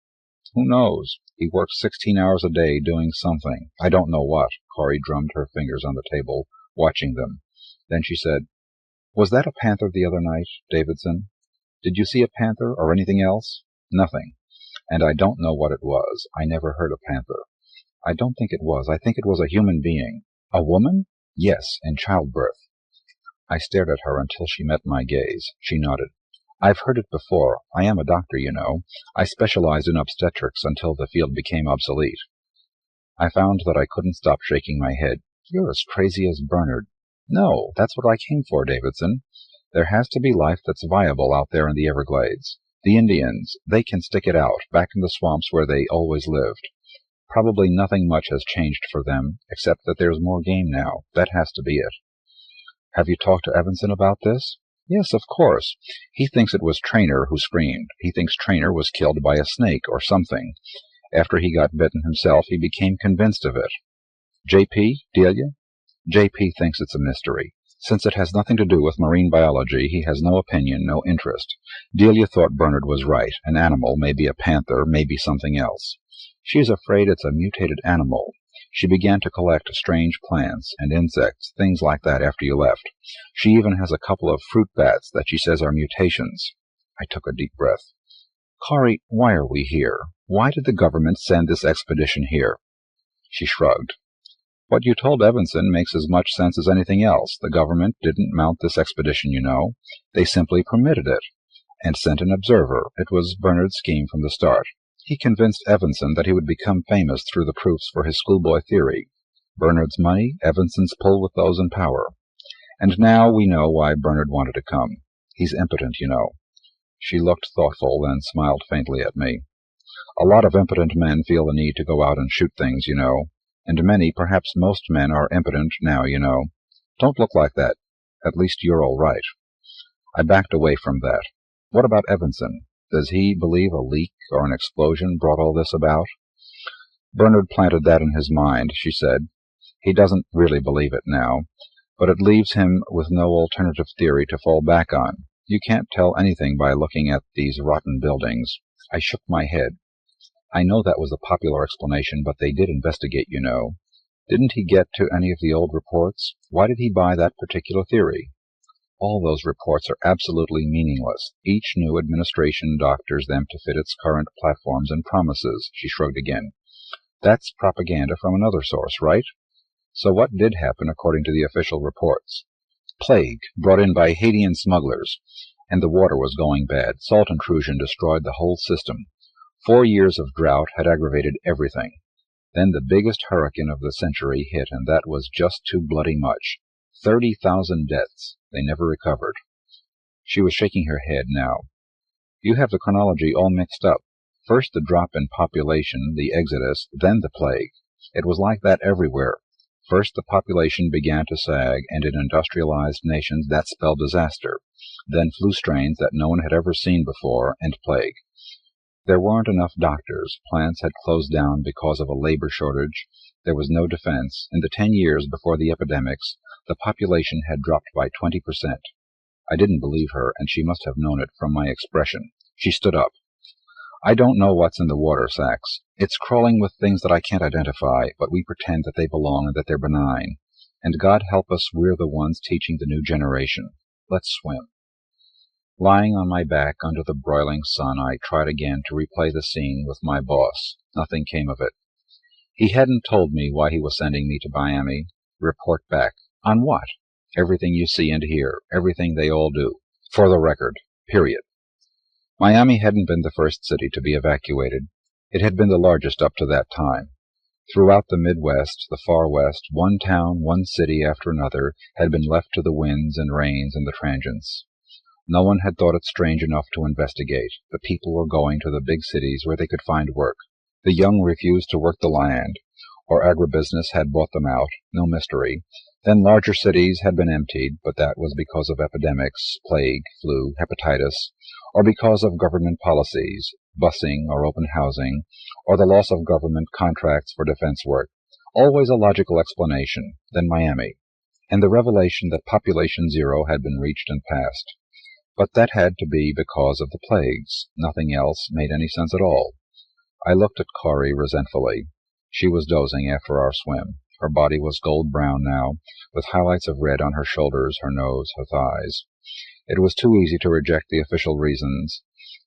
"Who knows? He works 16 hours a day doing something. I don't know what." Corey drummed her fingers on the table, watching them. Then she said, "Was that a panther the other night, Davidson? Did you see a panther or anything else?" "Nothing. And I don't know what it was. I never heard a panther." "I don't think it was. I think it was a human being." "A woman?" "Yes, in childbirth." I stared at her until she met my gaze. She nodded. "I've heard it before. I am a doctor, you know. I specialized in obstetrics until the field became obsolete." I found that I couldn't stop shaking my head. "You're as crazy as Bernard." "No, that's what I came for, Davidson. There has to be life that's viable out there in the Everglades. The Indians, they can stick it out, back in the swamps where they always lived. Probably nothing much has changed for them, except that there's more game now. That has to be it. Have you talked to Evanson about this? Yes, of course. He thinks it was Trainer who screamed. He thinks Trainer was killed by a snake or something. After he got bitten himself, he became convinced of it. J.P., Delia? J.P. thinks it's a mystery. Since it has nothing to do with marine biology, he has no opinion, no interest. Delia thought Bernard was right. An animal, maybe a panther, maybe something else. She is afraid it's a mutated animal. She began to collect strange plants and insects, things like that after you left. She even has a couple of fruit bats that she says are mutations. I took a deep breath. Corey, why are we here? Why did the government send this expedition here? She shrugged. What you told Evanson makes as much sense as anything else. The government didn't mount this expedition, you know. They simply permitted it, and sent an observer. It was Bernard's scheme from the start. He convinced Evanson that he would become famous through the proofs for his schoolboy theory. Bernard's money, Evanson's pull with those in power. And now we know why Bernard wanted to come. He's impotent, you know. She looked thoughtful, then smiled faintly at me. A lot of impotent men feel the need to go out and shoot things, you know. And many, perhaps most men, are impotent now, you know. Don't look like that. At least you're all right. I backed away from that. What about Evanson? Does he believe a leak or an explosion brought all this about? Bernard planted that in his mind, she said. He doesn't really believe it now, but it leaves him with no alternative theory to fall back on. You can't tell anything by looking at these rotten buildings. I shook my head. I know that was a popular explanation, but they did investigate, you know. Didn't he get to any of the old reports? Why did he buy that particular theory? All those reports are absolutely meaningless. Each new administration doctors them to fit its current platforms and promises. She shrugged again. That's propaganda from another source, right? So what did happen according to the official reports? Plague, brought in by Haitian smugglers. And the water was going bad. Salt intrusion destroyed the whole system. 4 years of drought had aggravated everything. Then the biggest hurricane of the century hit, and that was just too bloody much. 30,000 deaths. They never recovered. She was shaking her head now. You have the chronology all mixed up. First the drop in population, the exodus, then the plague. It was like that everywhere. First the population began to sag, and in industrialized nations that spelled disaster. Then flu strains that no one had ever seen before, and plague. There weren't enough doctors. Plants had closed down because of a labor shortage. There was no defense. In the 10 years before the epidemics, the population had dropped by 20%. I didn't believe her, and she must have known it from my expression. She stood up. I don't know what's in the water, Sachs. It's crawling with things that I can't identify, but we pretend that they belong and that they're benign. And God help us, we're the ones teaching the new generation. Let's swim. Lying on my back under the broiling sun, I tried again to replay the scene with my boss. Nothing came of it. He hadn't told me why he was sending me to Miami. Report back. On what? Everything you see and hear. Everything they all do. For the record. Period. Miami hadn't been the first city to be evacuated. It had been the largest up to that time. Throughout the Midwest, the Far West, one town, one city after another had been left to the winds and rains and the transients. No one had thought it strange enough to investigate. The people were going to the big cities where they could find work. The young refused to work the land, or agribusiness had bought them out. No mystery. Then larger cities had been emptied, but that was because of epidemics, plague, flu, hepatitis, or because of government policies, busing or open housing, or the loss of government contracts for defense work. Always a logical explanation. Then Miami, and the revelation that population zero had been reached and passed. But that had to be because of the plagues. Nothing else made any sense at all. I looked at Corey resentfully. She was dozing after our swim. Her body was gold-brown now, with highlights of red on her shoulders, her nose, her thighs. It was too easy to reject the official reasons,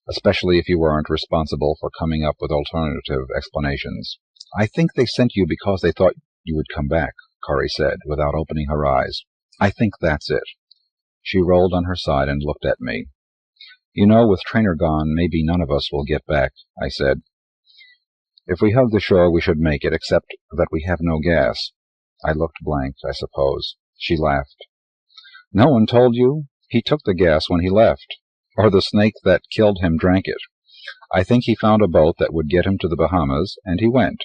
especially if you weren't responsible for coming up with alternative explanations. I think they sent you because they thought you would come back, Corey said, without opening her eyes. I think that's it. She rolled on her side and looked at me. You know, with Trainer gone, maybe none of us will get back, I said. If we hug the shore, we should make it, except that we have no gas. I looked blank, I suppose. She laughed. No one told you? He took the gas when he left. Or the snake that killed him drank it. I think he found a boat that would get him to the Bahamas, and he went.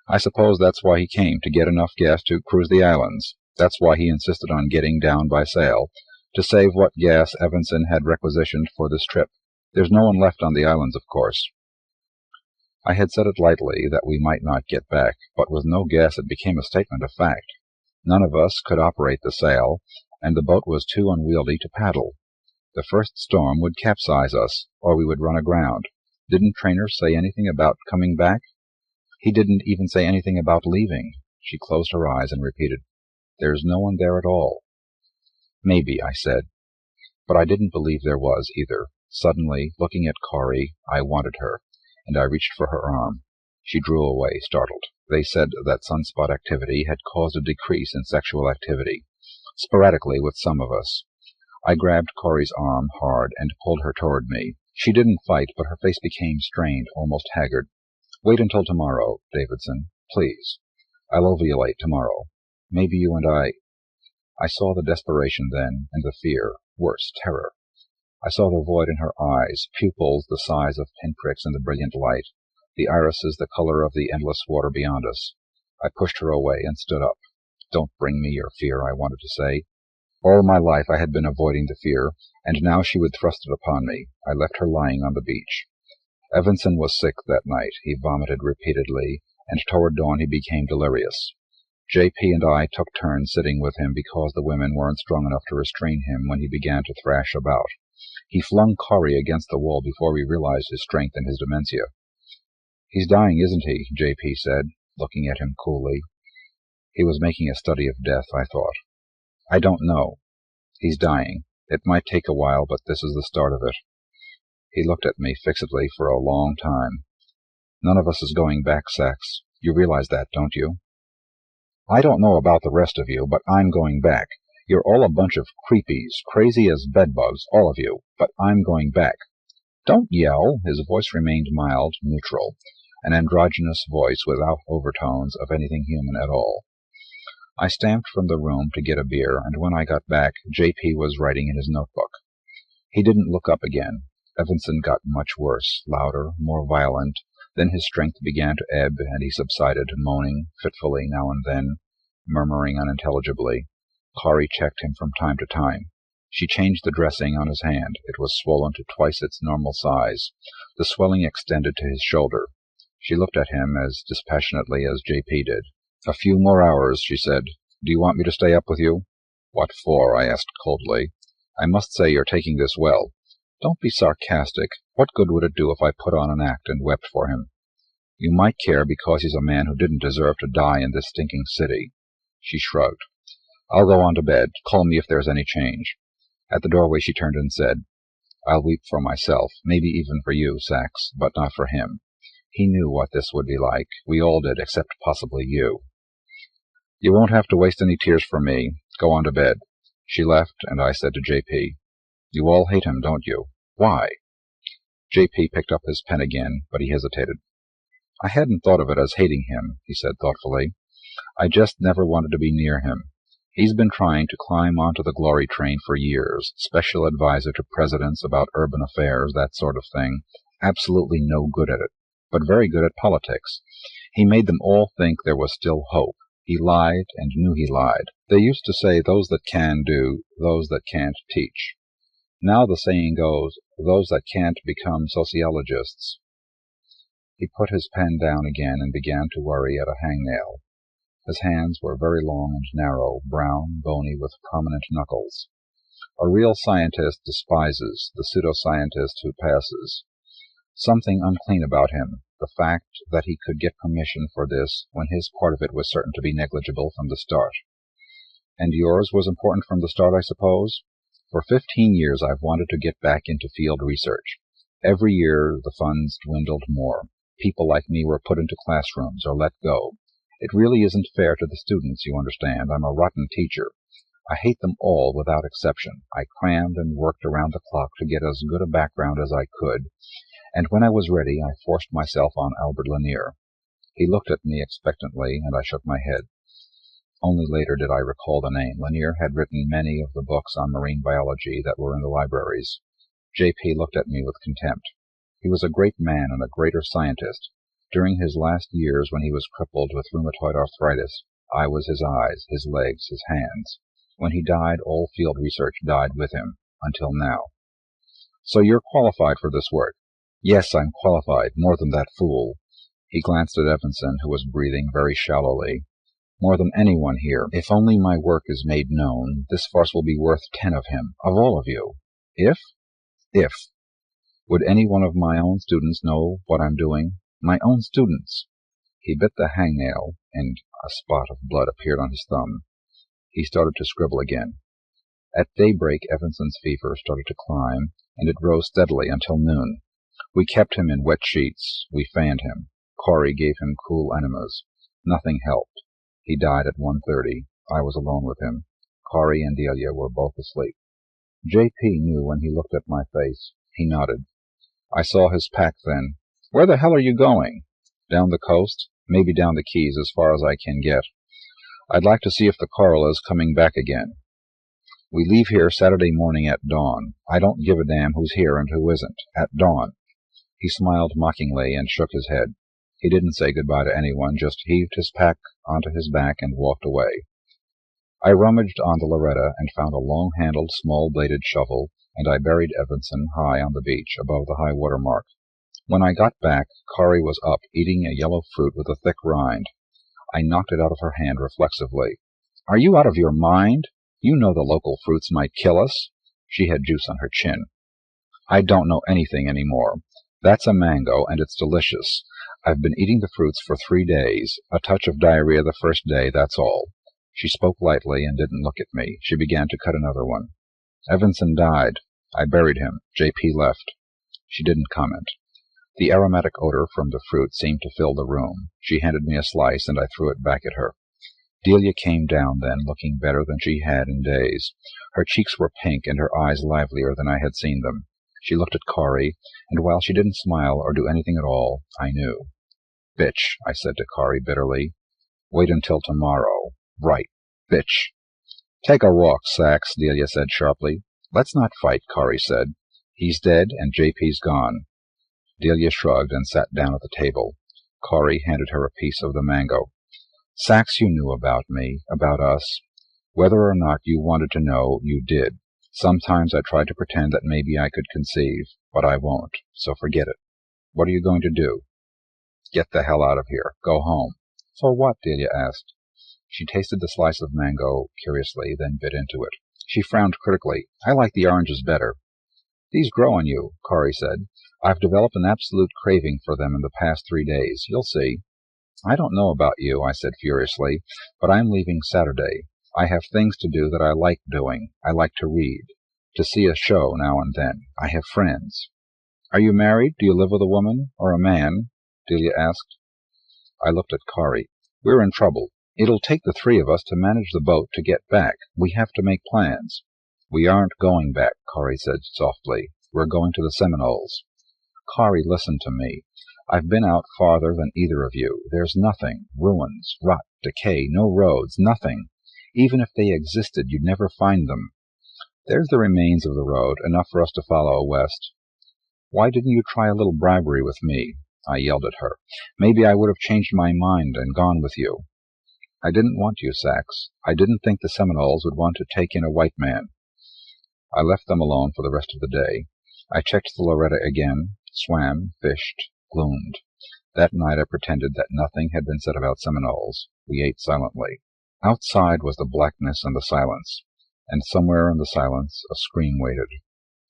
I suppose that's why he came, to get enough gas to cruise the islands. That's why he insisted on getting down by sail, to save what gas Evanson had requisitioned for this trip. There's no one left on the islands, of course. I had said it lightly, that we might not get back, but with no gas it became a statement of fact. None of us could operate the sail, and the boat was too unwieldy to paddle. The first storm would capsize us, or we would run aground. Didn't Traynor say anything about coming back? He didn't even say anything about leaving. She closed her eyes and repeated, "There's no one there at all." "Maybe," I said. But I didn't believe there was, either. Suddenly, looking at Corrie, I wanted her, and I reached for her arm. She drew away, startled. They said that sunspot activity had caused a decrease in sexual activity, sporadically with some of us. I grabbed Corrie's arm hard and pulled her toward me. She didn't fight, but her face became strained, almost haggard. "Wait until tomorrow, Davidson, please. I'll ovulate tomorrow. Maybe you and I saw the desperation then, and the fear, worse, terror. I saw the void in her eyes, pupils the size of pinpricks in the brilliant light, the irises the color of the endless water beyond us. I pushed her away and stood up. "Don't bring me your fear," I wanted to say. All my life I had been avoiding the fear, and now she would thrust it upon me. I left her lying on the beach. Evanson was sick that night. He vomited repeatedly, and toward dawn he became delirious. J.P. and I took turns sitting with him because the women weren't strong enough to restrain him when he began to thrash about. He flung Corrie against the wall before we realized his strength and his dementia. "He's dying, isn't he?" J.P. said, looking at him coolly. He was making a study of death, I thought. "I don't know. He's dying. It might take a while, but this is the start of it." He looked at me fixedly for a long time. "None of us is going back, Sax. You realize that, don't you?" "I don't know about the rest of you, but I'm going back. You're all a bunch of creepies, crazy as bedbugs, all of you, but I'm going back." "Don't yell." His voice remained mild, neutral, an androgynous voice without overtones of anything human at all. I stamped from the room to get a beer, and when I got back, J.P. was writing in his notebook. He didn't look up again. Evanson got much worse, louder, more violent. Then his strength began to ebb, and he subsided, moaning fitfully now and then, murmuring unintelligibly. Corrie checked him from time to time. She changed the dressing on his hand. It was swollen to twice its normal size. The swelling extended to his shoulder. She looked at him as dispassionately as J.P. did. "A few more hours," she said. "Do you want me to stay up with you?" "What for?" I asked coldly. "I must say you're taking this well." "Don't be sarcastic. What good would it do if I put on an act and wept for him?" "You might care because he's a man who didn't deserve to die in this stinking city." She shrugged. "I'll go on to bed. Call me if there's any change." At the doorway she turned and said, "I'll weep for myself, maybe even for you, Sax, but not for him. He knew what this would be like. We all did, except possibly you." "You won't have to waste any tears for me. Go on to bed." She left, and I said to J.P., "You all hate him, don't you? Why?" J.P. picked up his pen again, but he hesitated. "I hadn't thought of it as hating him," he said thoughtfully. "I just never wanted to be near him. He's been trying to climb onto the glory train for years, special advisor to presidents about urban affairs, that sort of thing. Absolutely no good at it, but very good at politics. He made them all think there was still hope. He lied and knew he lied. They used to say those that can do, those that can't teach. Now the saying goes, those that can't become sociologists." He put his pen down again and began to worry at a hangnail. His hands were very long and narrow, brown, bony, with prominent knuckles. A real scientist despises the pseudoscientist who passes. Something unclean about him, the fact that he could get permission for this when his part of it was certain to be negligible from the start. "And yours was important from the start, I suppose?" "For 15 years I've wanted to get back into field research. Every year the funds dwindled more. People like me were put into classrooms or let go. It really isn't fair to the students, you understand. I'm a rotten teacher. I hate them all without exception. I crammed and worked around the clock to get as good a background as I could, and when I was ready I forced myself on Albert Lanier." He looked at me expectantly, and I shook my head. Only later did I recall the name. Lanier had written many of the books on marine biology that were in the libraries. J.P. looked at me with contempt. He was a great man and a greater scientist. During his last years, when he was crippled with rheumatoid arthritis, I was his eyes, his legs, his hands. When he died, all field research died with him, until now. So you're qualified for this work? Yes, I'm qualified, more than that fool. He glanced at Evanson, who was breathing very shallowly. More than anyone here. If only my work is made known, this farce will be worth 10 of him, of all of you. If? Would any one of my own students know what I'm doing? My own students! He bit the hangnail, and a spot of blood appeared on his thumb. He started to scribble again. At daybreak, Evanson's fever started to climb, and it rose steadily until noon. We kept him in wet sheets. We fanned him. Corey gave him cool enemas. Nothing helped. He died at 1:30. I was alone with him. Corey and Delia were both asleep. J.P. knew when he looked at my face. He nodded. I saw his pack then. Where the hell are you going? Down the coast? Maybe down the Keys, as far as I can get. I'd like to see if the coral is coming back again. We leave here Saturday morning at dawn. I don't give a damn who's here and who isn't. At dawn. He smiled mockingly and shook his head. He didn't say goodbye to anyone, just heaved his pack onto his back and walked away. I rummaged on the Loretta and found a long-handled, small-bladed shovel, and I buried Evanson high on the beach, above the high-water mark. When I got back, Corey was up, eating a yellow fruit with a thick rind. I knocked it out of her hand reflexively. Are you out of your mind? You know the local fruits might kill us. She had juice on her chin. I don't know anything any more. That's a mango, and it's delicious. I've been eating the fruits for 3 days. A touch of diarrhea the first day, that's all. She spoke lightly and didn't look at me. She began to cut another one. Evanson died. I buried him. J.P. left. She didn't comment. The aromatic odor from the fruit seemed to fill the room. She handed me a slice, and I threw it back at her. Delia came down then, looking better than she had in days. Her cheeks were pink and her eyes livelier than I had seen them. She looked at Corey, and while she didn't smile or do anything at all, I knew. Bitch, I said to Corey bitterly. Wait until tomorrow. Right. Bitch. Take a walk, Sachs, Delia said sharply. Let's not fight, Corey said. He's dead, and J.P.'s gone. Delia shrugged and sat down at the table. Corey handed her a piece of the mango. Sachs, you knew about me, about us. Whether or not you wanted to know, you did. Sometimes I tried to pretend that maybe I could conceive, but I won't, so forget it. What are you going to do? Get the hell out of here. Go home. For what? Delia asked. She tasted the slice of mango curiously, then bit into it. She frowned critically. I like the oranges better. These grow on you, Corey said. I've developed an absolute craving for them in the past 3 days. You'll see. I don't know about you, I said furiously, but I'm leaving Saturday. I have things to do that I like doing. I like to read, to see a show now and then. I have friends. Are you married? Do you live with a woman? Or a man? Delia asked. I looked at Corey. We're in trouble. It'll take the 3 of us to manage the boat to get back. We have to make plans. We aren't going back, Corey said softly. We're going to the Seminoles. Corey, listen to me. I've been out farther than either of you. There's nothing. Ruins, rot, decay, no roads, nothing. Even if they existed, you'd never find them. There's the remains of the road, enough for us to follow west. Why didn't you try a little bribery with me? I yelled at her. Maybe I would have changed my mind and gone with you. I didn't want you, Sachs. I didn't think the Seminoles would want to take in a white man. I left them alone for the rest of the day. I checked the Loretta again, swam, fished, gloomed. That night I pretended that nothing had been said about Seminoles. We ate silently. Outside was the blackness and the silence, and somewhere in the silence a scream waited.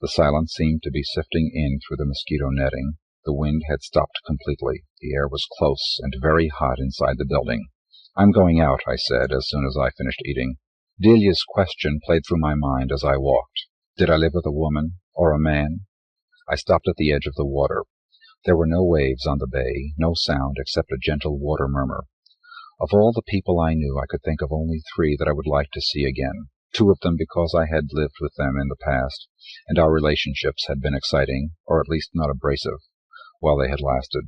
The silence seemed to be sifting in through the mosquito netting. The wind had stopped completely. The air was close and very hot inside the building. I'm going out, I said, as soon as I finished eating. Delia's question played through my mind as I walked. Did I live with a woman or a man? I stopped at the edge of the water. There were no waves on the bay, no sound except a gentle water murmur. Of all the people I knew, I could think of only 3 that I would like to see again. 2 of them because I had lived with them in the past, and our relationships had been exciting, or at least not abrasive, while they had lasted.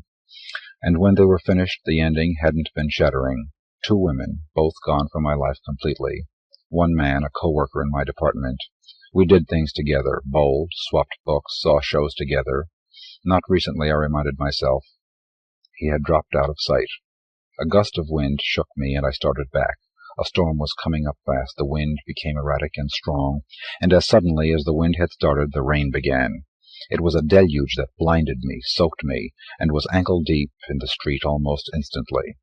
And when they were finished, the ending hadn't been shattering. 2 women, both gone from my life completely. 1 man, a co-worker in my department. We did things together, bowled, swapped books, saw shows together. Not recently, I reminded myself. He had dropped out of sight. A gust of wind shook me, and I started back. A storm was coming up fast. The wind became erratic and strong, and as suddenly as the wind had started, the rain began. It was a deluge that blinded me, soaked me, and was ankle-deep in the street almost instantly.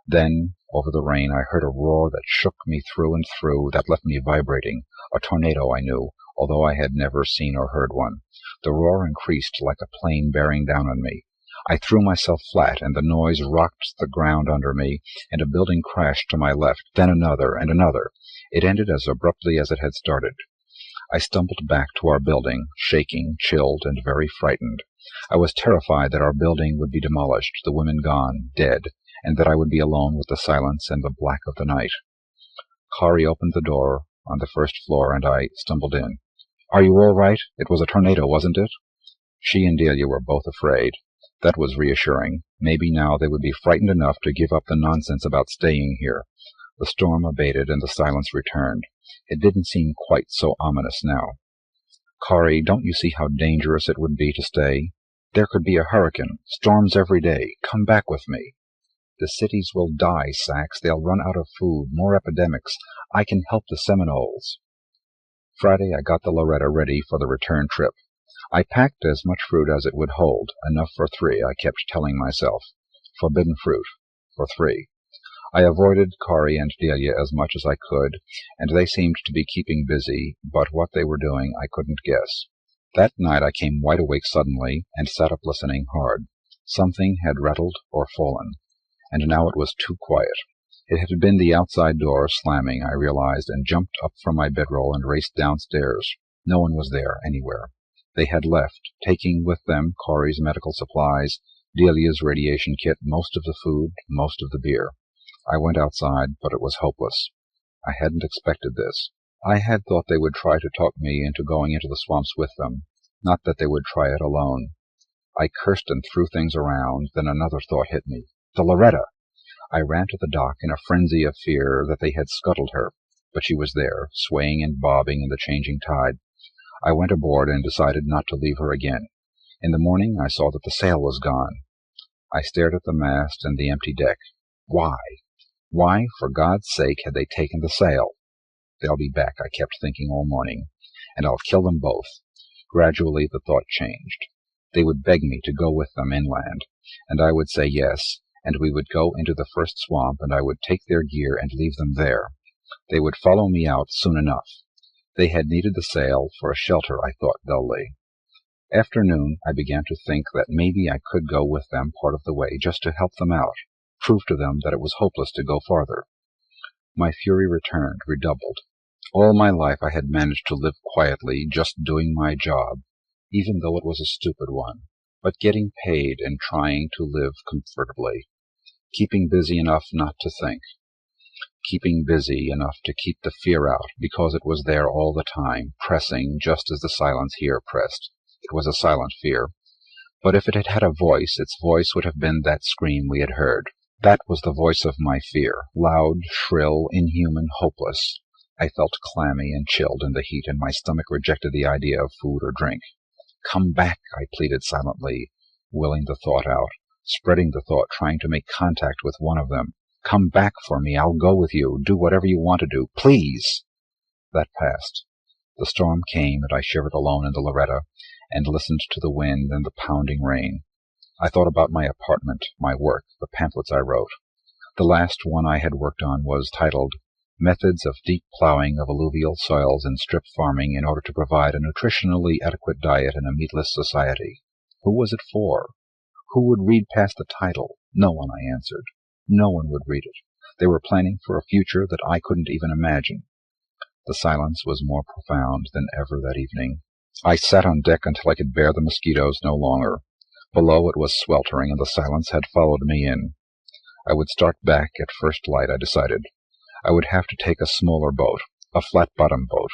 Then, over the rain, I heard a roar that shook me through and through, that left me vibrating. A tornado, I knew, although I had never seen or heard one. The roar increased like a plane bearing down on me. I threw myself flat, and the noise rocked the ground under me, and a building crashed to my left, then another, and another. It ended as abruptly as it had started. I stumbled back to our building, shaking, chilled, and very frightened. I was terrified that our building would be demolished, the women gone, dead, and that I would be alone with the silence and the black of the night. Kari opened the door on the first floor, and I stumbled in. "Are you all right? It was a tornado, wasn't it?" She and Delia were both afraid. That was reassuring. Maybe now they would be frightened enough to give up the nonsense about staying here. The storm abated, and the silence returned. It didn't seem quite so ominous now. "Kari, don't you see how dangerous it would be to stay? There could be a hurricane, storms every day. Come back with me." "The cities will die, Sax. They'll run out of food, more epidemics. I can help the Seminoles." Friday I got the Loretta ready for the return trip. I packed as much fruit as it would hold, enough for 3, I kept telling myself. Forbidden fruit, for 3. I avoided Kari and Delia as much as I could, and they seemed to be keeping busy, but what they were doing I couldn't guess. That night I came wide awake suddenly, and sat up listening hard. Something had rattled or fallen, and now it was too quiet. It had been the outside door slamming, I realized, and jumped up from my bedroll and raced downstairs. No one was there, anywhere. They had left, taking with them Kari's medical supplies, Delia's radiation kit, most of the food, most of the beer. I went outside, but it was hopeless. I hadn't expected this. I had thought they would try to talk me into going into the swamps with them, not that they would try it alone. I cursed and threw things around, then another thought hit me. The Loretta! I ran to the dock in a frenzy of fear that they had scuttled her, but she was there, swaying and bobbing in the changing tide. I went aboard and decided not to leave her again. In the morning I saw that the sail was gone. I stared at the mast and the empty deck. Why? Why, for God's sake, had they taken the sail? They'll be back, I kept thinking all morning, and I'll kill them both. Gradually the thought changed. They would beg me to go with them inland, and I would say yes, and we would go into the first swamp, and I would take their gear and leave them there. They would follow me out soon enough. They had needed the sail for a shelter, I thought dully. After noon, I began to think that maybe I could go with them part of the way just to help them out, prove to them that it was hopeless to go farther. My fury returned, redoubled. All my life I had managed to live quietly, just doing my job, even though it was a stupid one, but getting paid and trying to live comfortably, keeping busy enough not to think. Keeping busy enough to keep the fear out, because it was there all the time, pressing just as the silence here pressed. It was a silent fear. But if it had had a voice, its voice would have been that scream we had heard. That was the voice of my fear, loud, shrill, inhuman, hopeless. I felt clammy and chilled in the heat, and my stomach rejected the idea of food or drink. "Come back," I pleaded silently, willing the thought out, spreading the thought, trying to make contact with one of them. "Come back for me. I'll go with you. Do whatever you want to do. Please!" That passed. The storm came, and I shivered alone in the Loretta, and listened to the wind and the pounding rain. I thought about my apartment, my work, the pamphlets I wrote. The last one I had worked on was titled Methods of Deep Plowing of Alluvial Soils in Strip Farming in Order to Provide a Nutritionally Adequate Diet in a Meatless Society. Who was it for? Who would read past the title? No one, I answered. No one would read it. They were planning for a future that I couldn't even imagine. The silence was more profound than ever that evening. I sat on deck until I could bear the mosquitoes no longer. Below it was sweltering, and the silence had followed me in. I would start back at first light, I decided. I would have to take a smaller boat, a flat-bottom boat.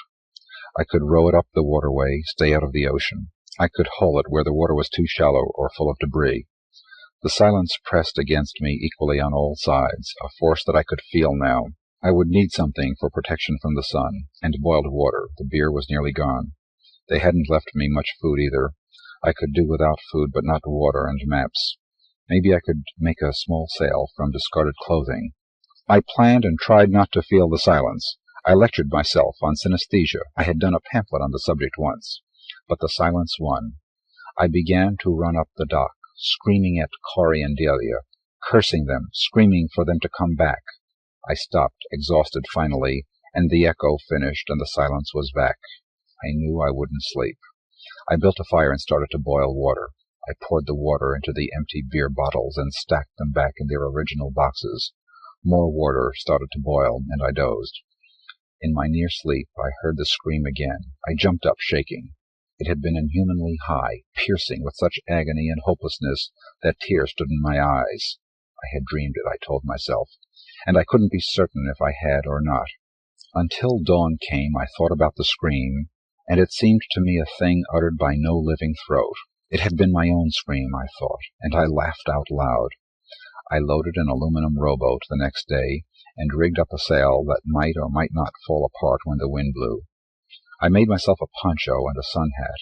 I could row it up the waterway, stay out of the ocean. I could hull it where the water was too shallow or full of debris. The silence pressed against me equally on all sides, a force that I could feel now. I would need something for protection from the sun, and boiled water. The beer was nearly gone. They hadn't left me much food either. I could do without food, but not water and maps. Maybe I could make a small sale from discarded clothing. I planned and tried not to feel the silence. I lectured myself on synesthesia. I had done a pamphlet on the subject once. But the silence won. I began to run up the dock, screaming at Corey and Delia, cursing them, screaming for them to come back. I stopped, exhausted finally, and the echo finished and the silence was back. I knew I wouldn't sleep. I built a fire and started to boil water. I poured the water into the empty beer bottles and stacked them back in their original boxes. More water started to boil, and I dozed. In my near sleep, I heard the scream again. I jumped up, shaking. It had been inhumanly high, piercing with such agony and hopelessness that tears stood in my eyes. I had dreamed it, I told myself, and I couldn't be certain if I had or not. Until dawn came, I thought about the scream, and it seemed to me a thing uttered by no living throat. It had been my own scream, I thought, and I laughed out loud. I loaded an aluminum rowboat the next day and rigged up a sail that might or might not fall apart when the wind blew. I made myself a poncho and a sun hat,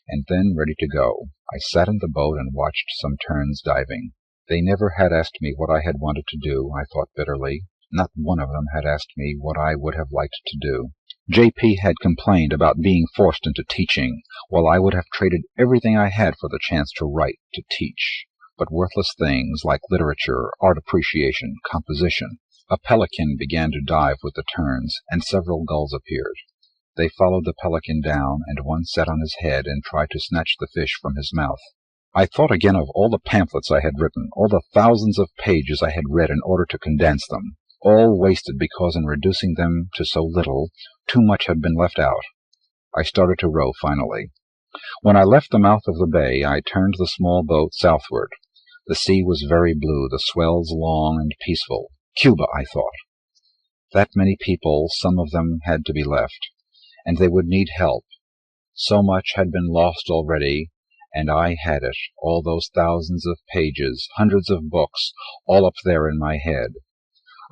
and then, ready to go, I sat in the boat and watched some turns diving. They never had asked me what I had wanted to do, I thought bitterly. Not one of them had asked me what I would have liked to do. J.P. had complained about being forced into teaching, while I would have traded everything I had for the chance to write, to teach. But worthless things like literature, art appreciation, composition. A pelican began to dive with the turns, and several gulls appeared. They followed the pelican down, and one sat on his head and tried to snatch the fish from his mouth. I thought again of all the pamphlets I had written, all the thousands of pages I had read in order to condense them, all wasted because in reducing them to so little, too much had been left out. I started to row finally. When I left the mouth of the bay, I turned the small boat southward. The sea was very blue, the swells long and peaceful. Cuba, I thought. That many people, some of them had to be left, and they would need help. So much had been lost already, and I had it, all those thousands of pages, hundreds of books, all up there in my head.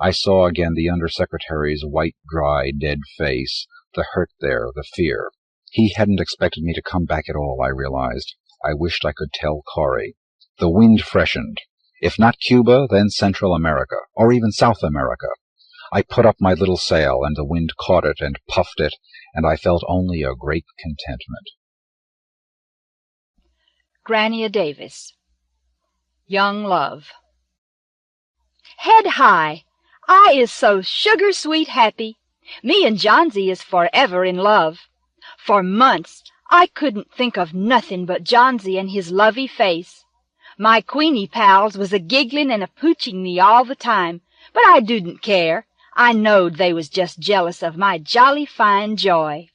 I saw again the Undersecretary's white, dry, dead face, the hurt there, the fear. He hadn't expected me to come back at all, I realized. I wished I could tell Corey. The wind freshened. If not Cuba, then Central America, or even South America. I put up my little sail, and the wind caught it and puffed it, and I felt only a great contentment. Grania Davis. Young Love. Head high. I is so sugar-sweet happy. Me and Johnsy is forever in love. For months I couldn't think of nothing but Johnsy and his lovey face. My Queenie pals was a-giggling and a-pooching me all the time, but I didn't care. I knowed they was just jealous of my jolly fine joy.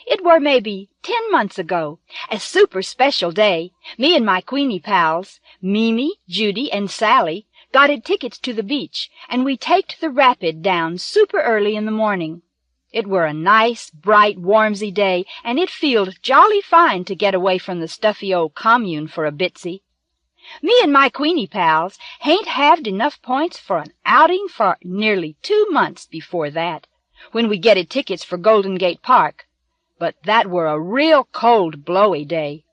It were maybe 10 months ago, a super special day. Me and my Queenie pals, Mimi, Judy, and Sally, gotted tickets to the beach, and we taked the rapid down super early in the morning. It were a nice, bright, warmsy day, and it feeled jolly fine to get away from the stuffy old commune for a bitsy. Me and my Queenie pals hain't haved enough points for an outing for nearly 2 months before that, when we getted tickets for Golden Gate Park. But that were a real cold, blowy day.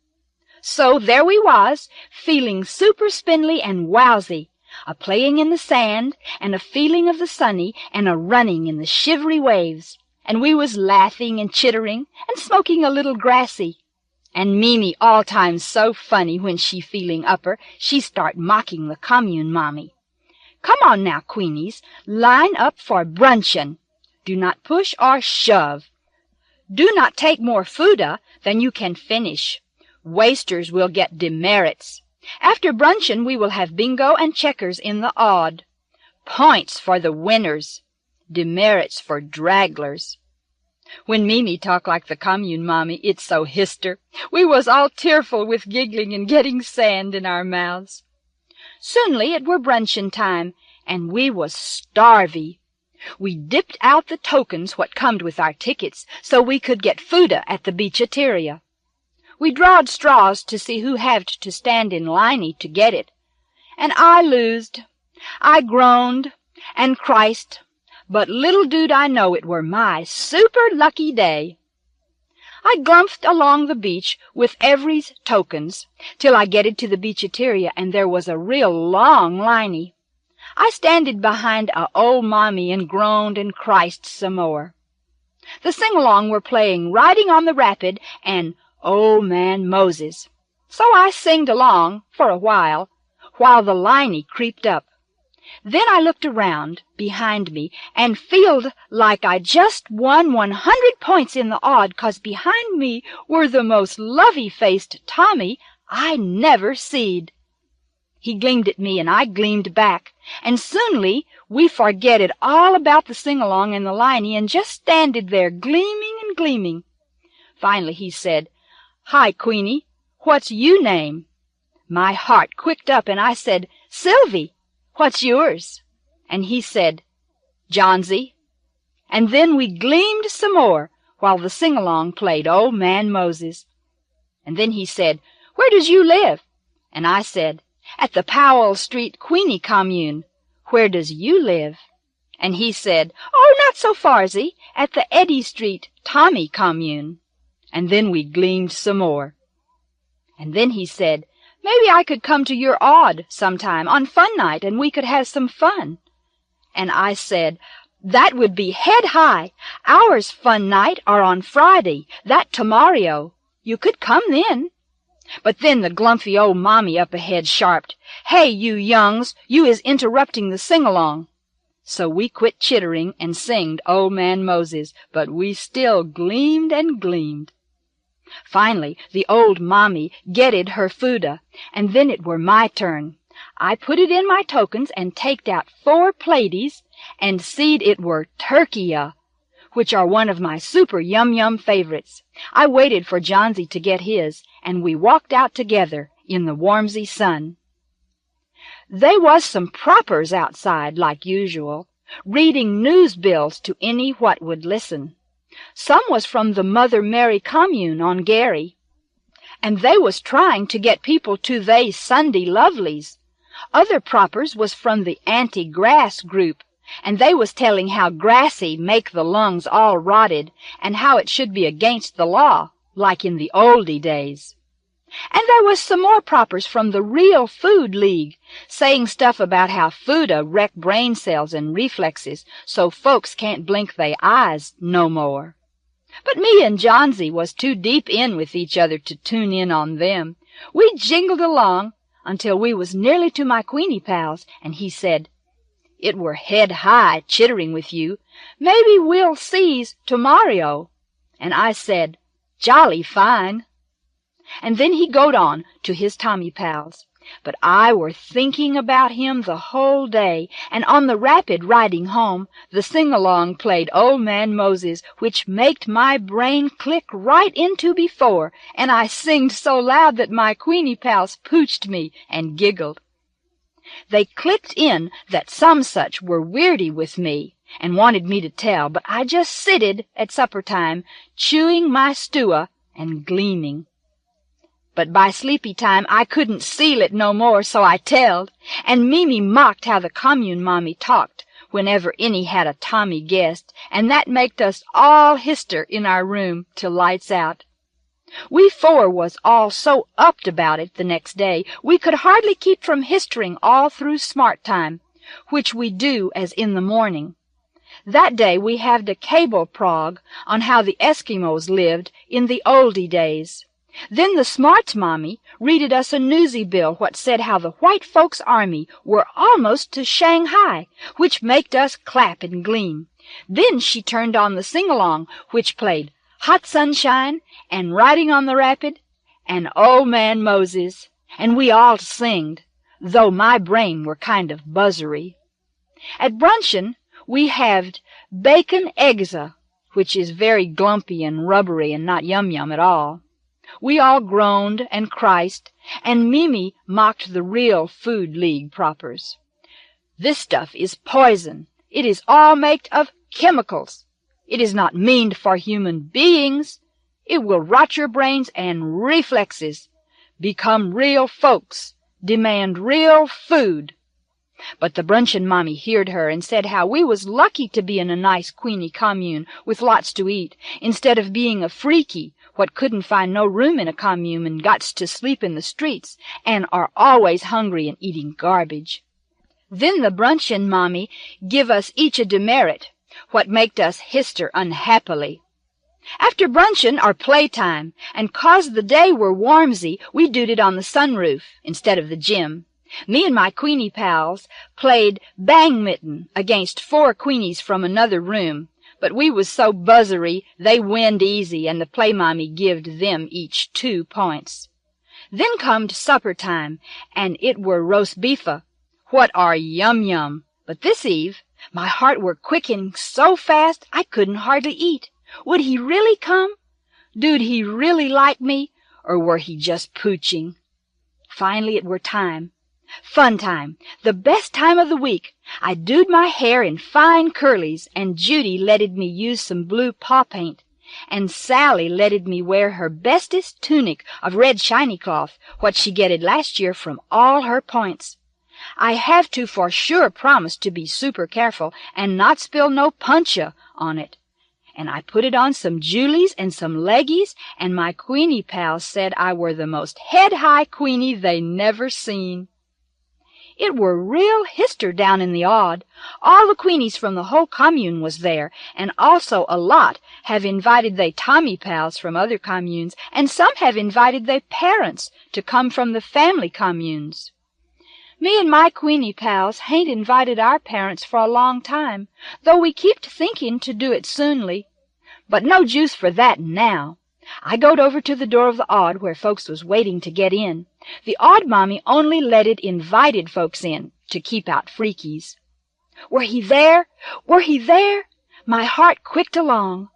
So there we was, feeling super spindly and wowsy, a-playing in the sand, and a feeling of the sunny, and a-running in the shivery waves. And we was laughing and chittering, and smoking a little grassy. And Mimi all times so funny when she feeling upper, she start mocking the commune mommy. Come on now, Queenies, line up for brunchin'. Do not push or shove. Do not take more fooda than you can finish. Wasters will get demerits. After brunchin' we will have bingo and checkers in the odd. Points for the winners. Demerits for dragglers. When Mimi talk like the commune mommy, it's so hister. We was all tearful with giggling and getting sand in our mouths. Soonly it were brunchin' time, and we was starvy. We dipped out the tokens what comed with our tickets, so we could get fooda at the beachateria. We drawed straws to see who haved to stand in liney to get it, and I losed. I groaned, and Christ, but little dood I know it were my super lucky day. I glumped along the beach with every's tokens, till I getted to the beacheteria, and there was a real long liney. I standed behind a old mommy and groaned and chrised some more. The sing-along were playing Riding on the Rapid and Old Man Moses. So I singed along for a while the liney creeped up. Then I looked around behind me and feeled like I just won 100 points in the odd, 'cause behind me were the most lovey-faced Tommy I never seed. He gleamed at me and I gleamed back, and soonly we forgetted all about the sing-along and the liney and just standed there gleaming and gleaming. Finally he said, "Hi, Queenie, what's you name?" My heart quicked up and I said, "Sylvie, what's yours?" And he said, "Johnsy." And then we gleamed some more while the sing-along played Old Man Moses. And then he said, "Where does you live?" And I said, "At the Powell Street Queenie Commune. Where does you live?" And he said, "Oh, not so farsy, at the Eddy Street Tommy Commune." And then we gleamed some more. And then he said, "Maybe I could come to your odd sometime on fun night, and we could have some fun." And I said, "That would be head high. Ours fun night are on Friday, that tomorrow. You could come then." But then the glumpy old mommy up ahead sharped, "Hey, you youngs, you is interrupting the sing-along." So we quit chittering and singed Old Man Moses, but we still gleamed and gleamed. Finally, the old mommy getted her fooda, and then it were my turn. I put it in my tokens and taked out 4 platies, and seed it were turkeya, which are one of my super yum-yum favorites. I waited for Johnsy to get his, and we walked out together in the warmsy sun. They was some propers outside, like usual, reading news bills to any what would listen. Some was from the Mother Mary Commune on Gary, and they was trying to get people to they Sunday lovelies. Other propers was from the anti-grass group, and they was telling how grassy make the lungs all rotted, and how it should be against the law, like in the oldie days. And there was some more propers from the Real Food League, saying stuff about how food'a wreck brain cells and reflexes, so folks can't blink they eyes no more. But me and Johnsy was too deep in with each other to tune in on them. We jingled along until we was nearly to my Queenie pals, and he said, "It were head high chittering with you. Maybe we'll see's tomorrow." And I said, "Jolly fine." And then he goed on to his Tommy pals. But I were thinking about him the whole day, and on the rapid riding home, the sing-along played Old Man Moses, which maked my brain click right into before, and I singed so loud that my Queenie pals pooched me and giggled. They clicked in that some such were weirdy with me, and wanted me to tell, but I just sitted at supper time, chewing my stewa and gleaming. But by sleepy time I couldn't seal it no more, so I telled, and Mimi mocked how the commune mommy talked whenever any had a Tommy guest, and that maked us all hister in our room till lights out. We 4 was all so upped about it the next day, we could hardly keep from histering all through smart time, which we do as in the morning. That day we haved a cable prog on how the Eskimos lived in the oldie days. Then the smarts mommy readed us a newsy bill what said how the white folks' army were almost to Shanghai, which maked us clap and gleam. Then she turned on the sing-along, which played Hot Sunshine and Riding on the Rapid and Old Man Moses, and we all singed, though my brain were kind of buzzery. At brunchin' we haved bacon eggsa, which is very glumpy and rubbery and not yum-yum at all. We all groaned and chrised, and Mimi mocked the Real Food League propers. "This stuff is poison. It is all made of chemicals. It is not meaned for human beings. It will rot your brains and reflexes. Become real folks. Demand real food." But the Brunchin mommy heard her and said how we was lucky to be in a nice queeny commune with lots to eat, instead of being a freaky what couldn't find no room in a commune and gots to sleep in the streets and are always hungry and eating garbage. Then the Brunchin mommy give us each a demerit, what maked us hister unhappily. After brunchin' or playtime, and 'cause the day were warmsy, we doed it on the sunroof instead of the gym. Me and my queenie pals played bang mitten against 4 queenies from another room, but we was so buzzery they winned easy, and the play mommy gived them each 2 points. Then comed supper time, and it were roast beefa, what are yum-yum. But this eve, my heart were quicking so fast I couldn't hardly eat. Would he really come? Dood he really like me, or were he just pooching? Finally it were time. Fun time, the best time of the week. I doed my hair in fine curlies, and Judy letted me use some blue paw paint, and Sally letted me wear her bestest tunic of red shiny cloth, what she getted last year from all her points. I have to for sure promise to be super careful and not spill no puncha on it. And I put it on some julies and some leggies, and my queenie pals said I were the most head-high queenie they never seen. It were real hister down in the odd. All the queenies from the whole commune was there, and also a lot have invited they Tommy pals from other communes, and some have invited they parents to come from the family communes. Me and my queenie pals hain't invited our parents for a long time, though we keeped thinking to do it soonly. But no juice for that now. I goed over to the door of the odd where folks was waiting to get in. The odd mommy only let it invited folks in to keep out freakies. Were he there? Were he there? My heart quicked along.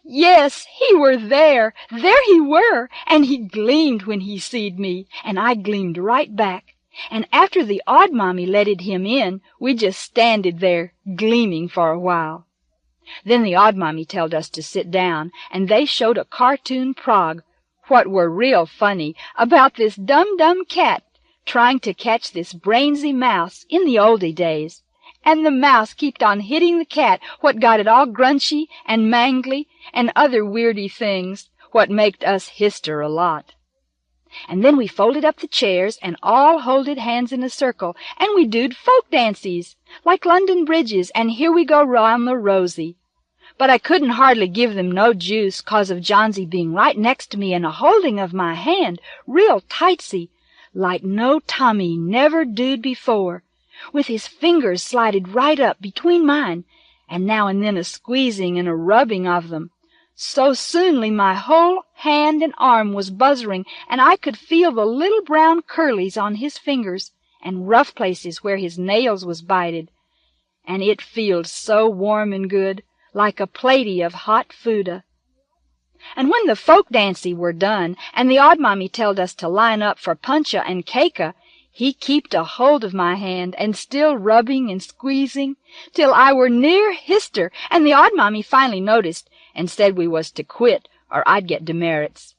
Yes, he were there. There he were, and he gleamed when he seed me, and I gleamed right back. And after the odd mommy letted him in, we just standed there, gleaming for a while. Then the odd mommy telled us to sit down, and they showed a cartoon prog, what were real funny, about this dum-dum cat trying to catch this brainsy mouse in the oldie days. And the mouse kept on hitting the cat, what got it all grunchy and mangly and other weirdy things, what maked us hister a lot. And then we folded up the chairs and all holded hands in a circle, and we doed folk dances, like London bridges, and here we go round the rosy. But I couldn't hardly give them no juice, 'cause of Johnsy being right next to me and a holding of my hand, real tightsy, like no Tommy never doed before, with his fingers slided right up between mine, and now and then a squeezing and a rubbing of them. So soonly my whole hand and arm was buzzering, and I could feel the little brown curlies on his fingers, and rough places where his nails was bited. And it feeled so warm and good, like a platey of hot fooda. And when the folk dancy were done, and the odd mommy telled us to line up for puncha and caca, he keeped a hold of my hand, and still rubbing and squeezing, till I were near hister, and the odd mommy finally noticed, and said we was to quit, or I'd get demerits.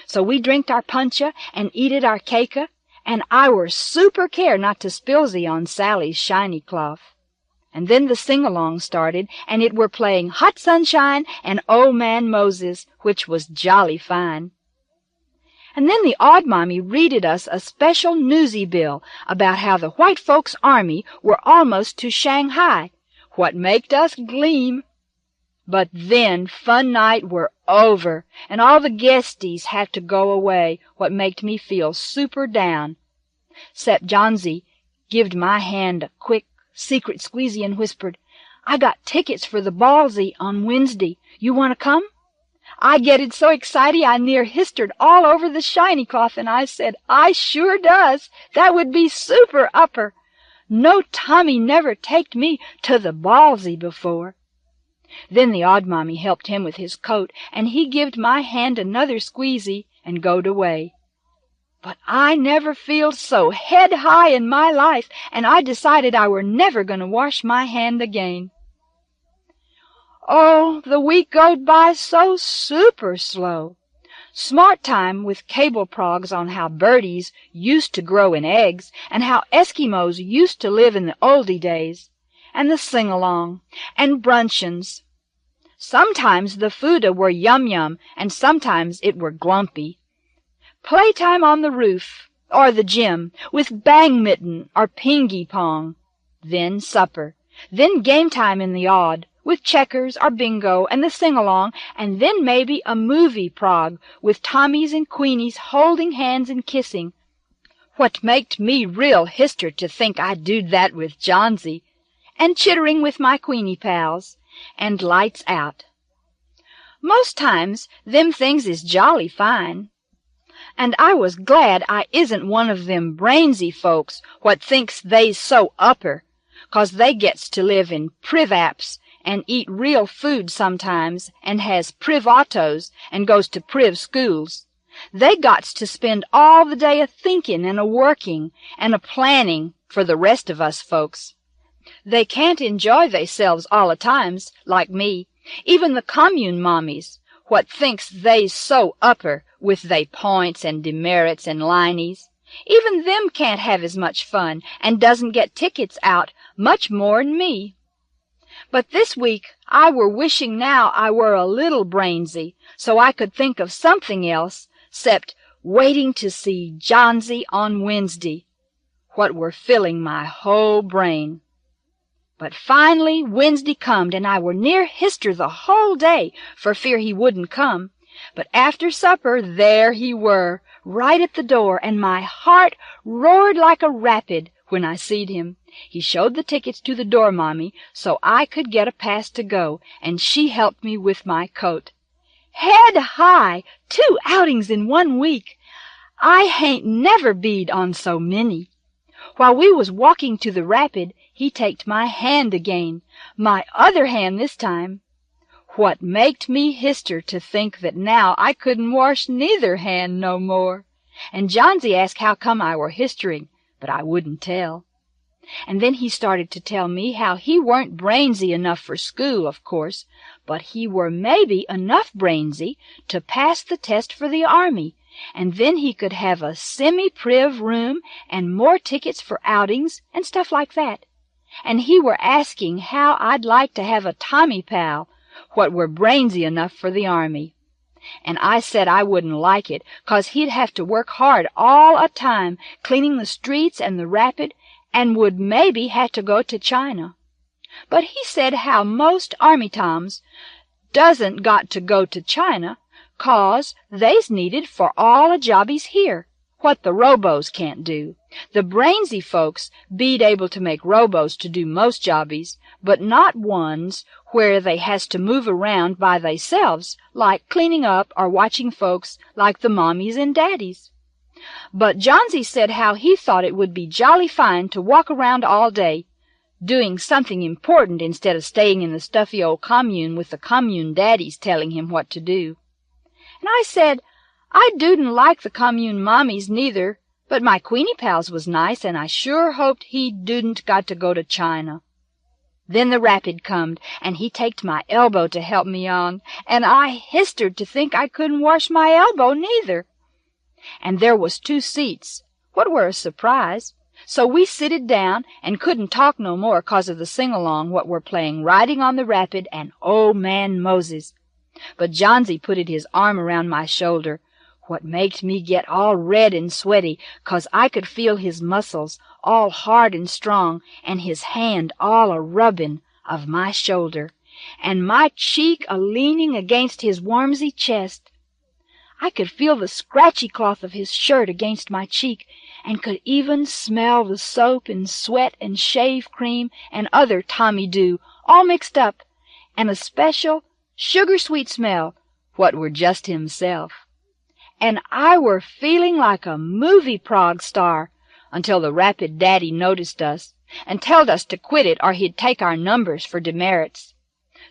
So we drinked our puncha and eated our caca, and I were super care not to spillsy on Sally's shiny cloth. And then the sing-along started, and it were playing Hot Sunshine and Old Man Moses, which was jolly fine. And then the odd mommy readed us a special newsy bill about how the white folks' army were almost to Shanghai, what maked us gleam. But then fun night were over, and all the guesties had to go away, what maked me feel super down. 'Cept Johnsy gived my hand a quick, secret squeezy and whispered, "I got tickets for the ballsy on Wednesday. You want to come?" I getted so excited I near histered all over the shiny cloth, and I said, "I sure does. That would be super upper. No Tommy never taked me to the ballsy before." Then the odd mommy helped him with his coat, and he gived my hand another squeezy and goed away. But I never feeled so head high in my life, and I decided I were never going to wash my hand again. Oh, the week goed by so super slow. Smart time with cable progs on how birdies used to grow in eggs, and how Eskimos used to live in the oldie days, and the sing-along, and bruncheons. Sometimes the fooda were yum-yum, and sometimes it were glumpy. Playtime on the roof, or the gym, with bang-mitten or pingy-pong. Then supper. Then game time in the odd, with checkers or bingo and the sing-along, and then maybe a movie prog, with Tommies and Queenies holding hands and kissing. What maked me real hister to think I doed that with Johnsy, and chittering with my Queenie pals, and lights out. Most times them things is jolly fine, and I was glad I isn't one of them brainsy folks what thinks they's so upper, 'cause they gets to live in privaps and eat real food sometimes, and has priv autos and goes to priv schools. They gots to spend all the day a-thinking and a-working and a-planning for the rest of us folks. They can't enjoy theyselves all a-times, like me, even the commune mommies, what thinks they's so upper with they points and demerits and linies. Even them can't have as much fun, and doesn't get tickets out much more'n me. But this week I were wishing now I were a little brainsy, so I could think of something else, 'cept waiting to see Johnsy on Wednesday, what were filling my whole brain. But finally Wednesday comed, and I were near hister the whole day for fear he wouldn't come. But after supper there he were, right at the door, and my heart roared like a rapid when I seed him. He showed the tickets to the dormammy so I could get a pass to go, and she helped me with my coat. Head high, 2 outings in 1 week. I hain't never beed on so many. While we was walking to the rapid, he taked my hand again, my other hand this time. What maked me hister to think that now I couldn't wash neither hand no more. And Johnsy asked how come I were histering, but I wouldn't tell. And then he started to tell me how he weren't brainsy enough for school, of course, but he were maybe enough brainsy to pass the test for the army, and then he could have a semi-priv room and more tickets for outings and stuff like that. And he were asking how I'd like to have a Tommy pal what were brainsy enough for the army. And I said I wouldn't like it, 'cause he'd have to work hard all a time cleaning the streets and the rapid, and would maybe have to go to China. But he said how most army toms doesn't got to go to China, 'cause they's needed for all a jobbies here, what the robos can't do. The brainsy folks beed able to make robos to do most jobbies, but not ones where they has to move around by theyselves, like cleaning up or watching folks like the mommies and daddies. But Johnsy said how he thought it would be jolly fine to walk around all day, doing something important instead of staying in the stuffy old commune with the commune daddies telling him what to do. And I said I didn't like the commune mommies neither, but my Queenie pals was nice, and I sure hoped he didn't got to go to China. Then the rapid comed, and he taked my elbow to help me on, and I histered to think I couldn't wash my elbow neither. And there was 2 seats, what were a surprise, so we sitted down and couldn't talk no more 'cause of the sing-along what were playing Riding on the Rapid and Old Man Moses. But Johnsy putted his arm around my shoulder, what maked me get all red and sweaty, 'cause I could feel his muscles all hard and strong, and his hand all a-rubbing of my shoulder, and my cheek a-leaning against his warmsy chest. I could feel the scratchy cloth of his shirt against my cheek, and could even smell the soap and sweat and shave cream and other Tommy-do all mixed up, and a special sugar-sweet smell, what were just himself. And I were feeling like a movie prog star until the rapid daddy noticed us and telled us to quit it or he'd take our numbers for demerits.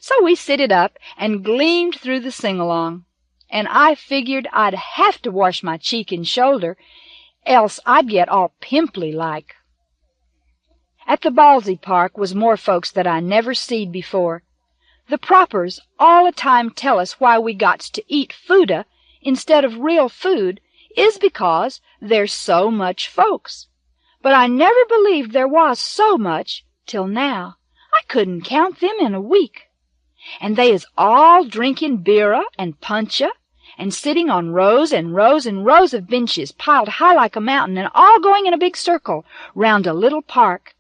So we sitted up and gleamed through the sing-along, and I figured I'd have to wash my cheek and shoulder, else I'd get all pimply like. At the Ballsy Park was more folks that I never seed before. The propers all the time tell us why we gots to eat fooda instead of real food is because there's so much folks. But I never believed there was so much till now. I couldn't count them in a week. And they is all drinking beera and puncha, and sitting on rows and rows and rows of benches piled high like a mountain, and all going in a big circle round a little park.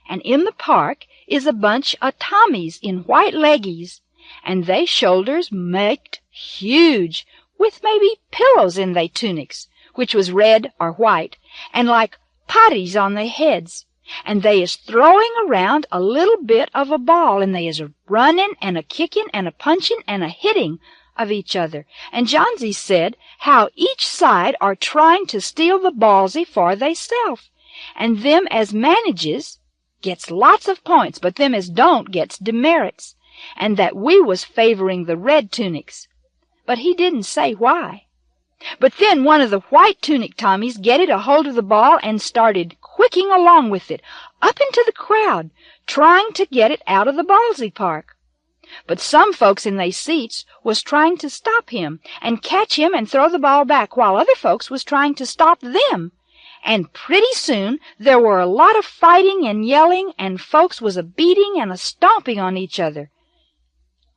And in the park is a bunch of Tommies in white leggies, and they shoulders maked huge, with maybe pillows in they tunics, which was red or white, and like potties on their heads. And they is throwing around a little bit of a ball, and they is a running and a kicking and a punching and a hitting of each other. And Johnsy said how each side are trying to steal the ballsy for theyself, and them as manages gets lots of points, but them as don't gets demerits, and that we was favoring the red tunics. But he didn't say why. But then one of the white tunic Tommies getted a hold of the ball and started quicking along with it up into the crowd, trying to get it out of the ballsy park. But some folks in they seats was trying to stop him and catch him and throw the ball back, while other folks was trying to stop them. And pretty soon there were a lot of fighting and yelling, and folks was a-beating and a-stomping on each other.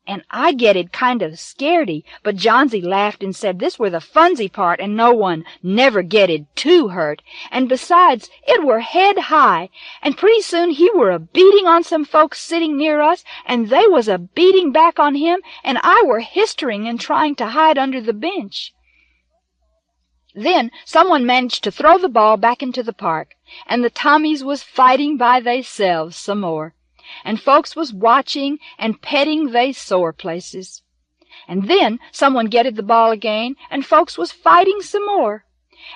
And I getted kind of scaredy, but Johnsy laughed and said this were the funsy part, and no one never getted too hurt. And besides, it were head high, and pretty soon he were a-beating on some folks sitting near us, and they was a-beating back on him, and I were histering and trying to hide under the bench. Then someone managed to throw the ball back into the park, and the Tommies was fighting by theyselves some more, and folks was watching and petting they sore places. And then someone getted the ball again, and folks was fighting some more.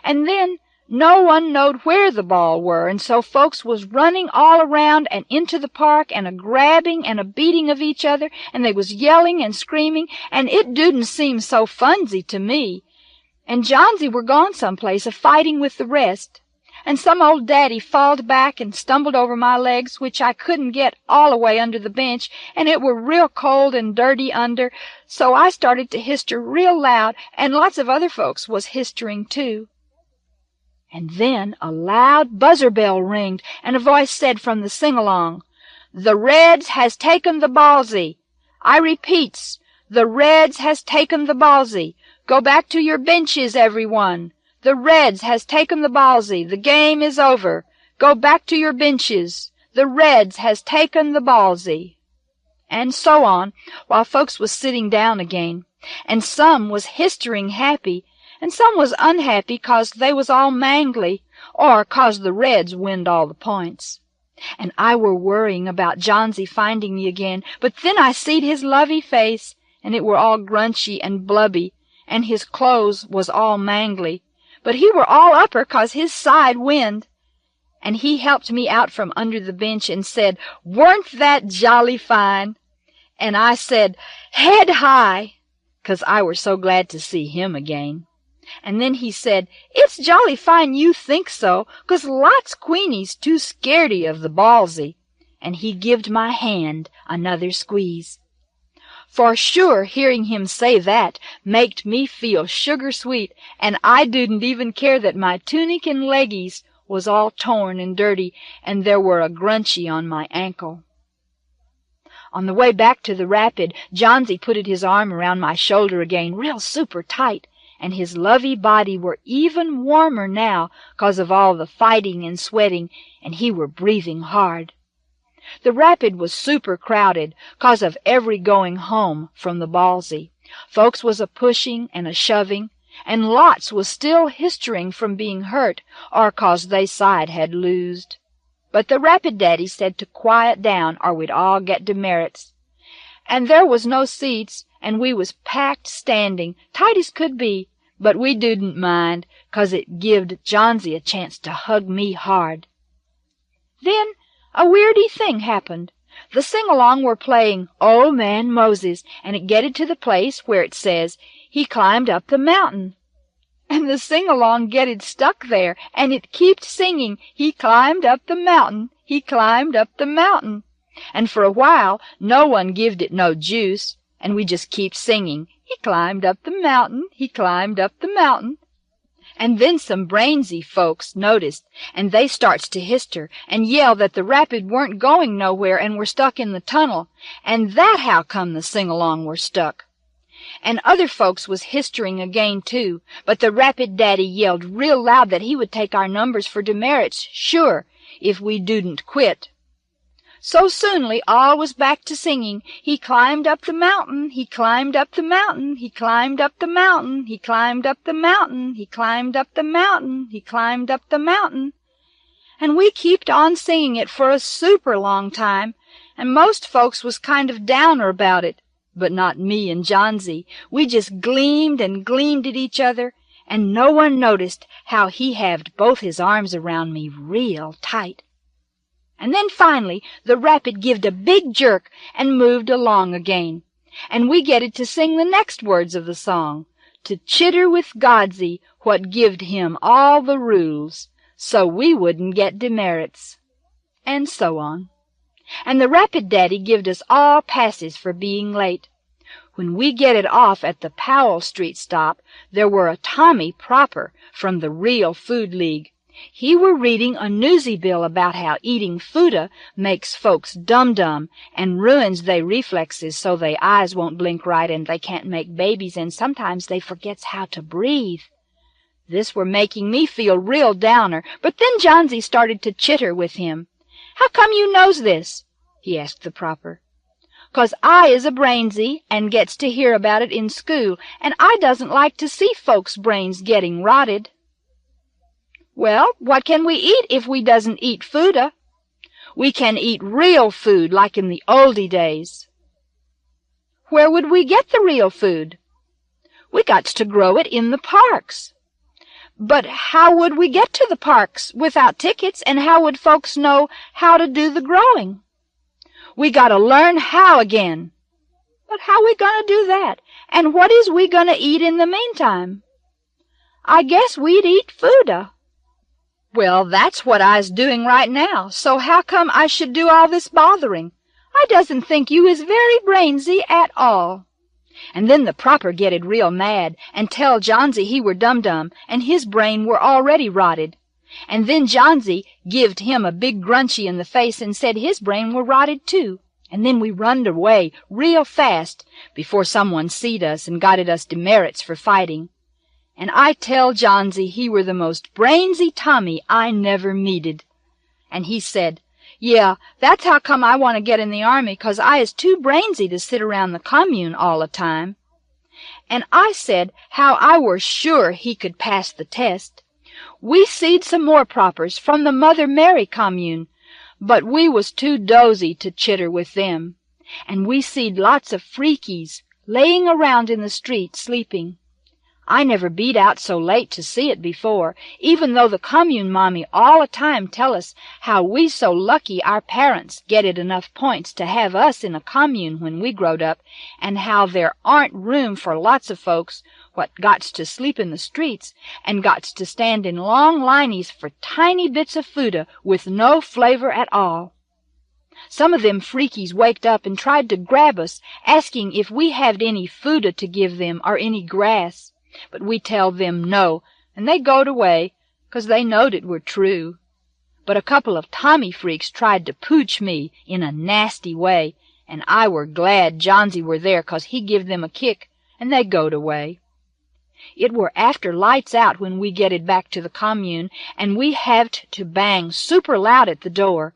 And then no one knowed where the ball were, and so folks was running all around and into the park, and a-grabbing and a-beating of each other, and they was yelling and screaming, and it didn't seem so funsy to me. And Johnsy were gone someplace a-fighting with the rest. And some old daddy falled back and stumbled over my legs, which I couldn't get all the way under the bench, and it were real cold and dirty under, so I started to hister real loud, and lots of other folks was histering too. And then a loud buzzer bell ringed, and a voice said from the sing-along, "The Reds has taken the ballsy. I repeats, the Reds has taken the ballsy. Go back to your benches, everyone. The Reds has taken the ballsy. The game is over. Go back to your benches. The Reds has taken the ballsy." And so on, while folks was sitting down again, and some was histering happy, and some was unhappy 'cause they was all mangly, or 'cause the Reds winned all the points. And I were worrying about Johnsy finding me again, but then I seed his lovey face, and it were all grunchy and blubby, and his clothes was all mangly, but he were all upper 'cause his side wind. And he helped me out from under the bench and said, "Weren't that jolly fine?" And I said, "Head high," 'cause I were so glad to see him again. And then he said, "It's jolly fine you think so, 'cause lots queenies too scaredy of the ballsy." And he gived my hand another squeeze. For sure, hearing him say that maked me feel sugar-sweet, and I didn't even care that my tunic and leggies was all torn and dirty, and there were a grunchy on my ankle. On the way back to the rapid, Johnsy putted his arm around my shoulder again, real super tight, and his lovey body were even warmer now 'cause of all the fighting and sweating, and he were breathing hard. The rapid was super crowded 'cause of every going home from the ballsy. Folks was a-pushing and a-shoving, and lots was still histering from being hurt or 'cause they side had loosed. But the rapid daddy said to quiet down or we'd all get demerits. And there was no seats, and we was packed standing, tight as could be, but we didn't mind 'cause it gived Johnsy a chance to hug me hard. Then a weirdy thing happened. The sing-along were playing Old Man Moses, and it getted to the place where it says, "He climbed up the mountain." And the sing-along getted stuck there, and it kept singing, "He climbed up the mountain, he climbed up the mountain." And for a while no one gived it no juice, and we just keep singing, "He climbed up the mountain, he climbed up the mountain." And then some brainsy folks noticed, and they starts to hister and yell that the rapid weren't going nowhere and were stuck in the tunnel, and that how come the sing-along were stuck. And other folks was histering again, too, but the rapid daddy yelled real loud that he would take our numbers for demerits, sure, if we didn't quit. So soonly all was back to singing, "He climbed up the mountain, he climbed up the mountain, he climbed up the mountain, he climbed up the mountain, he climbed up the mountain, he climbed up the mountain." And we kept on singing it for a super long time, and most folks was kind of downer about it, but not me and Johnsy. We just gleamed and gleamed at each other, and no one noticed how he haved both his arms around me real tight. And then finally the rapid gived a big jerk and moved along again, and we getted to sing the next words of the song, "To chitter with Godsey, what gived him all the rules, so we wouldn't get demerits," and so on. And the rapid daddy gived us all passes for being late. When we getted off at the Powell Street stop, there were a Tommy proper from the Real Food League. He were reading a newsy bill about how eating Fuda makes folks dum-dum and ruins they reflexes so they eyes won't blink right and they can't make babies and sometimes they forgets how to breathe. This were making me feel real downer, but then Johnsy started to chitter with him. "How come you knows this?" he asked the proper. "'Cause I is a brainsy and gets to hear about it in school, and I doesn't like to see folks' brains getting rotted." "Well, what can we eat if we doesn't eat Fuda?" "We can eat real food like in the oldie days." "Where would we get the real food?" "We gots to grow it in the parks." "But how would we get to the parks without tickets, and how would folks know how to do the growing?" "We gotta learn how again." "But how we gonna do that? And what is we gonna eat in the meantime?" "I guess we'd eat Fuda." "Well, that's what I's doing right now, so how come I should do all this bothering? I doesn't think you is very brainsy at all." And then the proper getted real mad, and tell Johnsy he were dum-dum, and his brain were already rotted. And then Johnsy gived him a big grunchy in the face and said his brain were rotted too. And then we runned away real fast before someone seed us and got at us demerits for fighting. And I tell Johnsy he were the most brainsy Tommy I never meeted. And he said, "Yeah, that's how come I want to get in the army, 'cause I is too brainsy to sit around the commune all the time." And I said how I were sure he could pass the test. We seed some more propers from the Mother Mary commune, but we was too dozy to chitter with them. And we seed lots of freakies laying around in the street sleeping. I never beat out so late to see it before, even though the commune mommy all the time tell us how we so lucky our parents getted enough points to have us in a commune when we growed up, and how there aren't room for lots of folks what gots to sleep in the streets and gots to stand in long linies for tiny bits of Fuda with no flavor at all. Some of them freakies waked up and tried to grab us, asking if we had any Fuda to give them or any grass. But we tell them no, and they goed away, 'cause they knowed it were true. But a couple of Tommy freaks tried to pooch me in a nasty way, and I were glad Johnsy were there, 'cause he give them a kick, and they goed away. It were after lights out when we getted back to the commune, and we haved to bang super loud at the door.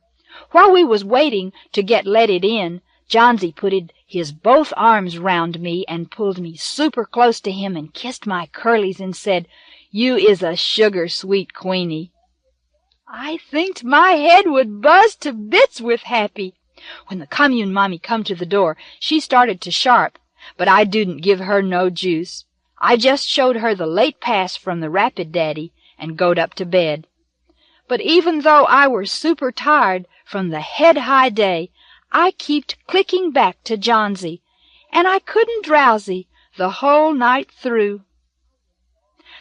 While we was waiting to get letted in, Johnsy putted his both arms round me and pulled me super close to him and kissed my curlies and said, "You is a sugar-sweet queenie." I thinked my head would buzz to bits with happy. When the commune mommy come to the door, she started to sharp, but I didn't give her no juice. I just showed her the late pass from the rapid daddy and goed up to bed. But even though I were super tired from the head-high day, I kept clicking back to Johnsy, and I couldn't drowsy the whole night through.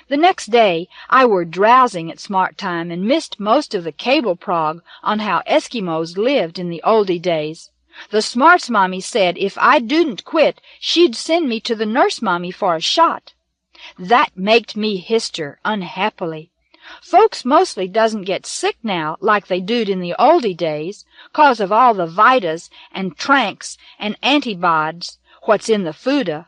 The next day I were drowsing at smart time and missed most of the cable prog on how Eskimos lived in the oldie days. The smarts mommy said if I didn't quit, she'd send me to the nurse mommy for a shot. That maked me hister unhappily. Folks mostly doesn't get sick now like they doed in the oldie days, 'cause of all the vitas and tranks and antibods what's in the fooda.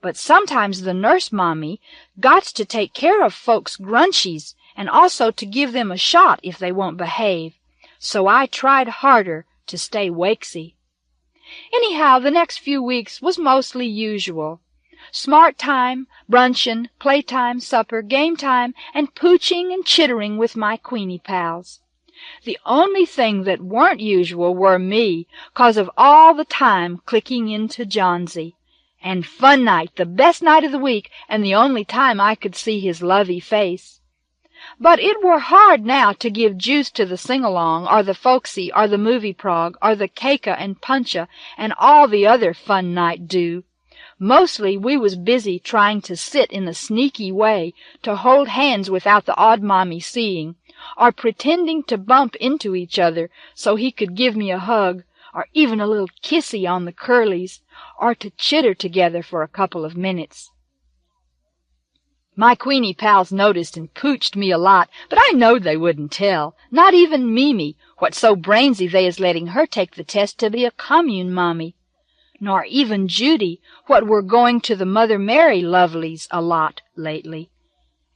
But sometimes the nurse mommy gots to take care of folks' grunchies and also to give them a shot if they won't behave. So I tried harder to stay wakesy. Anyhow, the next few weeks was mostly usual. Smart time, brunchin', playtime, supper, game time, and pooching and chittering with my Queenie pals. The only thing that weren't usual were me, 'cause of all the time clicking into Johnsy. And fun night, the best night of the week, and the only time I could see his lovey face. But it were hard now to give juice to the sing-along, or the folksy, or the movie prog, or the caka and puncha, and all the other fun night do. Mostly we was busy trying to sit in a sneaky way, to hold hands without the odd mommy seeing, or pretending to bump into each other so he could give me a hug, or even a little kissy on the curlies, or to chitter together for a couple of minutes. My Queenie pals noticed and pooched me a lot, but I knowed they wouldn't tell, not even Mimi, what's so brainsy they is letting her take the test to be a commune mommy, nor even Judy, what were going to the Mother Mary lovelies a lot lately,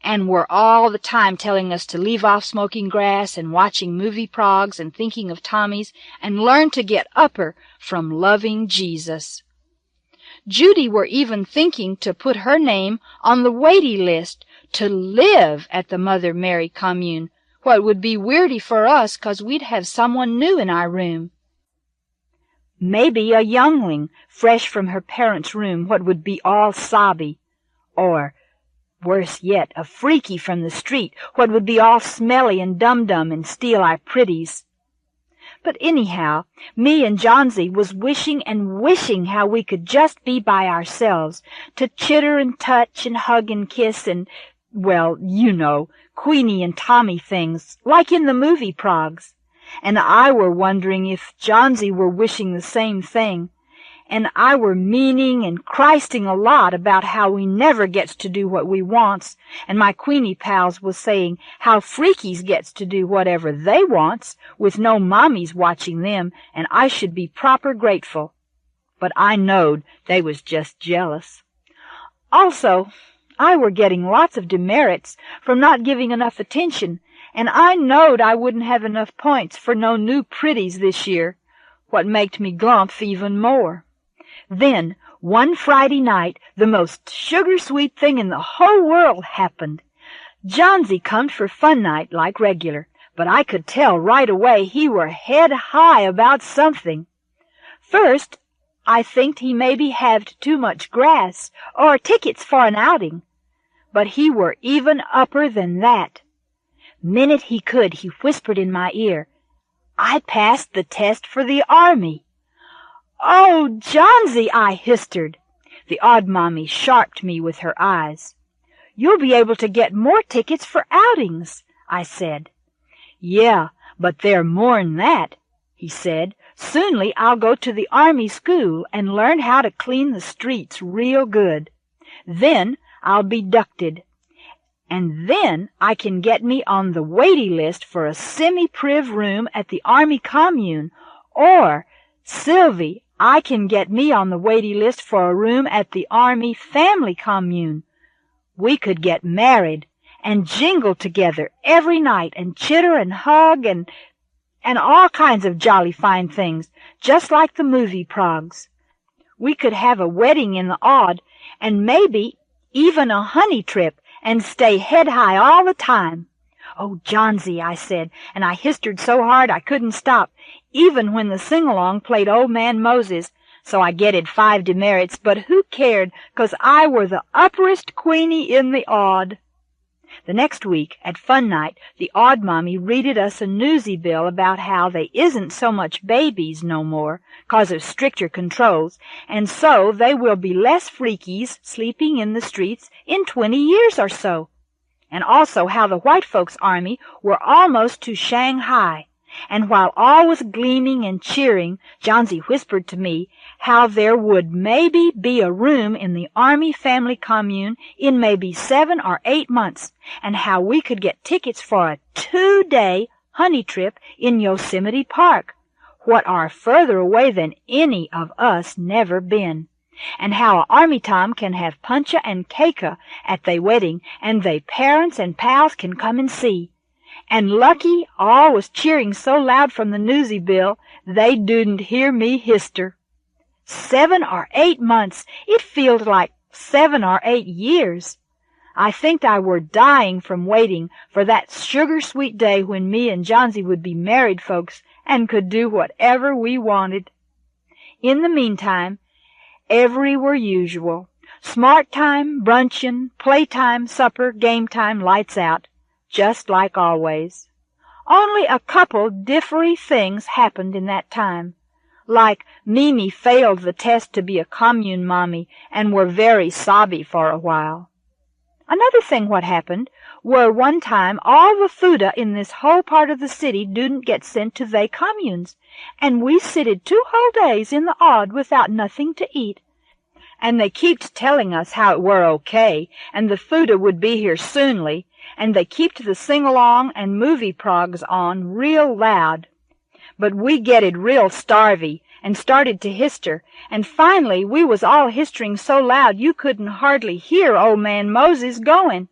and were all the time telling us to leave off smoking grass and watching movie progs and thinking of Tommies and learn to get upper from loving Jesus. Judy were even thinking to put her name on the waity list to live at the Mother Mary commune, what would be weirdy for us 'cause we'd have someone new in our room. Maybe a youngling fresh from her parents' room what would be all sobby, or, worse yet, a freaky from the street what would be all smelly and dum-dum and steal our pretties. But anyhow, me and Johnsy was wishing and wishing how we could just be by ourselves, to chitter and touch and hug and kiss and, well, you know, Queenie and Tommy things, like in the movie progs. And I were wondering if Johnsy were wishing the same thing, and I were meaning and Christing a lot about how we never gets to do what we wants, and my Queenie pals was saying how freakies gets to do whatever they wants, with no mommies watching them, and I should be proper grateful. But I knowed they was just jealous. Also, I were getting lots of demerits from not giving enough attention, and I knowed I wouldn't have enough points for no new pretties this year, what maked me glump even more. Then, one Friday night, the most sugar-sweet thing in the whole world happened. Johnsy come for fun night like regular, but I could tell right away he were head high about something. First, I thinked he maybe haved too much grass, or tickets for an outing. But he were even upper than that. Minute he could, he whispered in my ear, "I passed the test for the army." "Oh, Johnsy," I histered. The odd mommy sharped me with her eyes. "You'll be able to get more tickets for outings," I said. "Yeah, but they're more'n that," he said. "Soonly I'll go to the army school and learn how to clean the streets real good. Then I'll be ducted. And then I can get me on the waity list for a semi-priv room at the Army Commune, or, Sylvie, I can get me on the waity list for a room at the Army Family Commune. We could get married and jingle together every night and chitter and hug and all kinds of jolly fine things, just like the movie progs. We could have a wedding in the odd, and maybe even a honey trip, and stay head high all the time. Oh, Johnsy, I said, and I histered so hard I couldn't stop, even when the sing-along played Old Man Moses, so I getted 5 demerits, but who cared, 'cause I were the upperest Queenie in the odd. The next week, at fun night, the odd mommy readed us a newsy bill about how they isn't so much babies no more, 'cause of stricter controls, and so they will be less freakies sleeping in the streets in 20 years or so, and also how the white folks' army were almost to Shanghai, And while all was gleaming and cheering, Johnsy whispered to me how there would maybe be a room in the Army Family Commune in maybe 7 or 8 months, and how we could get tickets for a 2-day honey trip in Yosemite Park, what are further away than any of us never been, and how a Army Tom can have puncha and caka at they wedding, and they parents and pals can come and see. And lucky all was cheering so loud from the newsy bill, they didn't hear me hister. 7 or 8 months, it feels like 7 or 8 years. I think I were dying from waiting for that sugar-sweet day when me and Johnsy would be married folks and could do whatever we wanted. In the meantime, every were usual. Smart time, brunchin', playtime, supper, game time, lights out. Just like always. Only a couple differy things happened in that time. Like Mimi failed the test to be a commune mommy and were very sobby for a while. Another thing what happened were one time all the fooda in this whole part of the city didn't get sent to they communes, and we sitted 2 whole days in the odd without nothing to eat. And they kept telling us how it were okay, and the fooda would be here soonly, and they kept the sing-along and movie progs on real loud. But we getted real starvy and started to hister, and finally we was all histering so loud you couldn't hardly hear old man Moses going.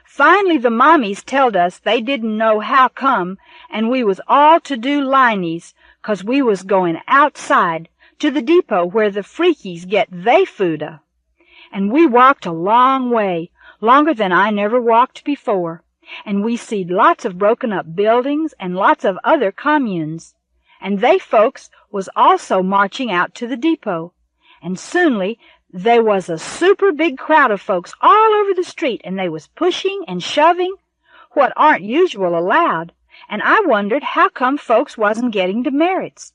Finally the mommies telled us they didn't know how come, and we was all to do linies, 'cause we was going outside to the depot where the freakies get they fooda. And we walked a long way, longer than I never walked before, and we seed lots of broken-up buildings and lots of other communes, and they folks was also marching out to the depot, and soonly they was a super big crowd of folks all over the street, and they was pushing and shoving, what aren't usual allowed, and I wondered how come folks wasn't getting demerits.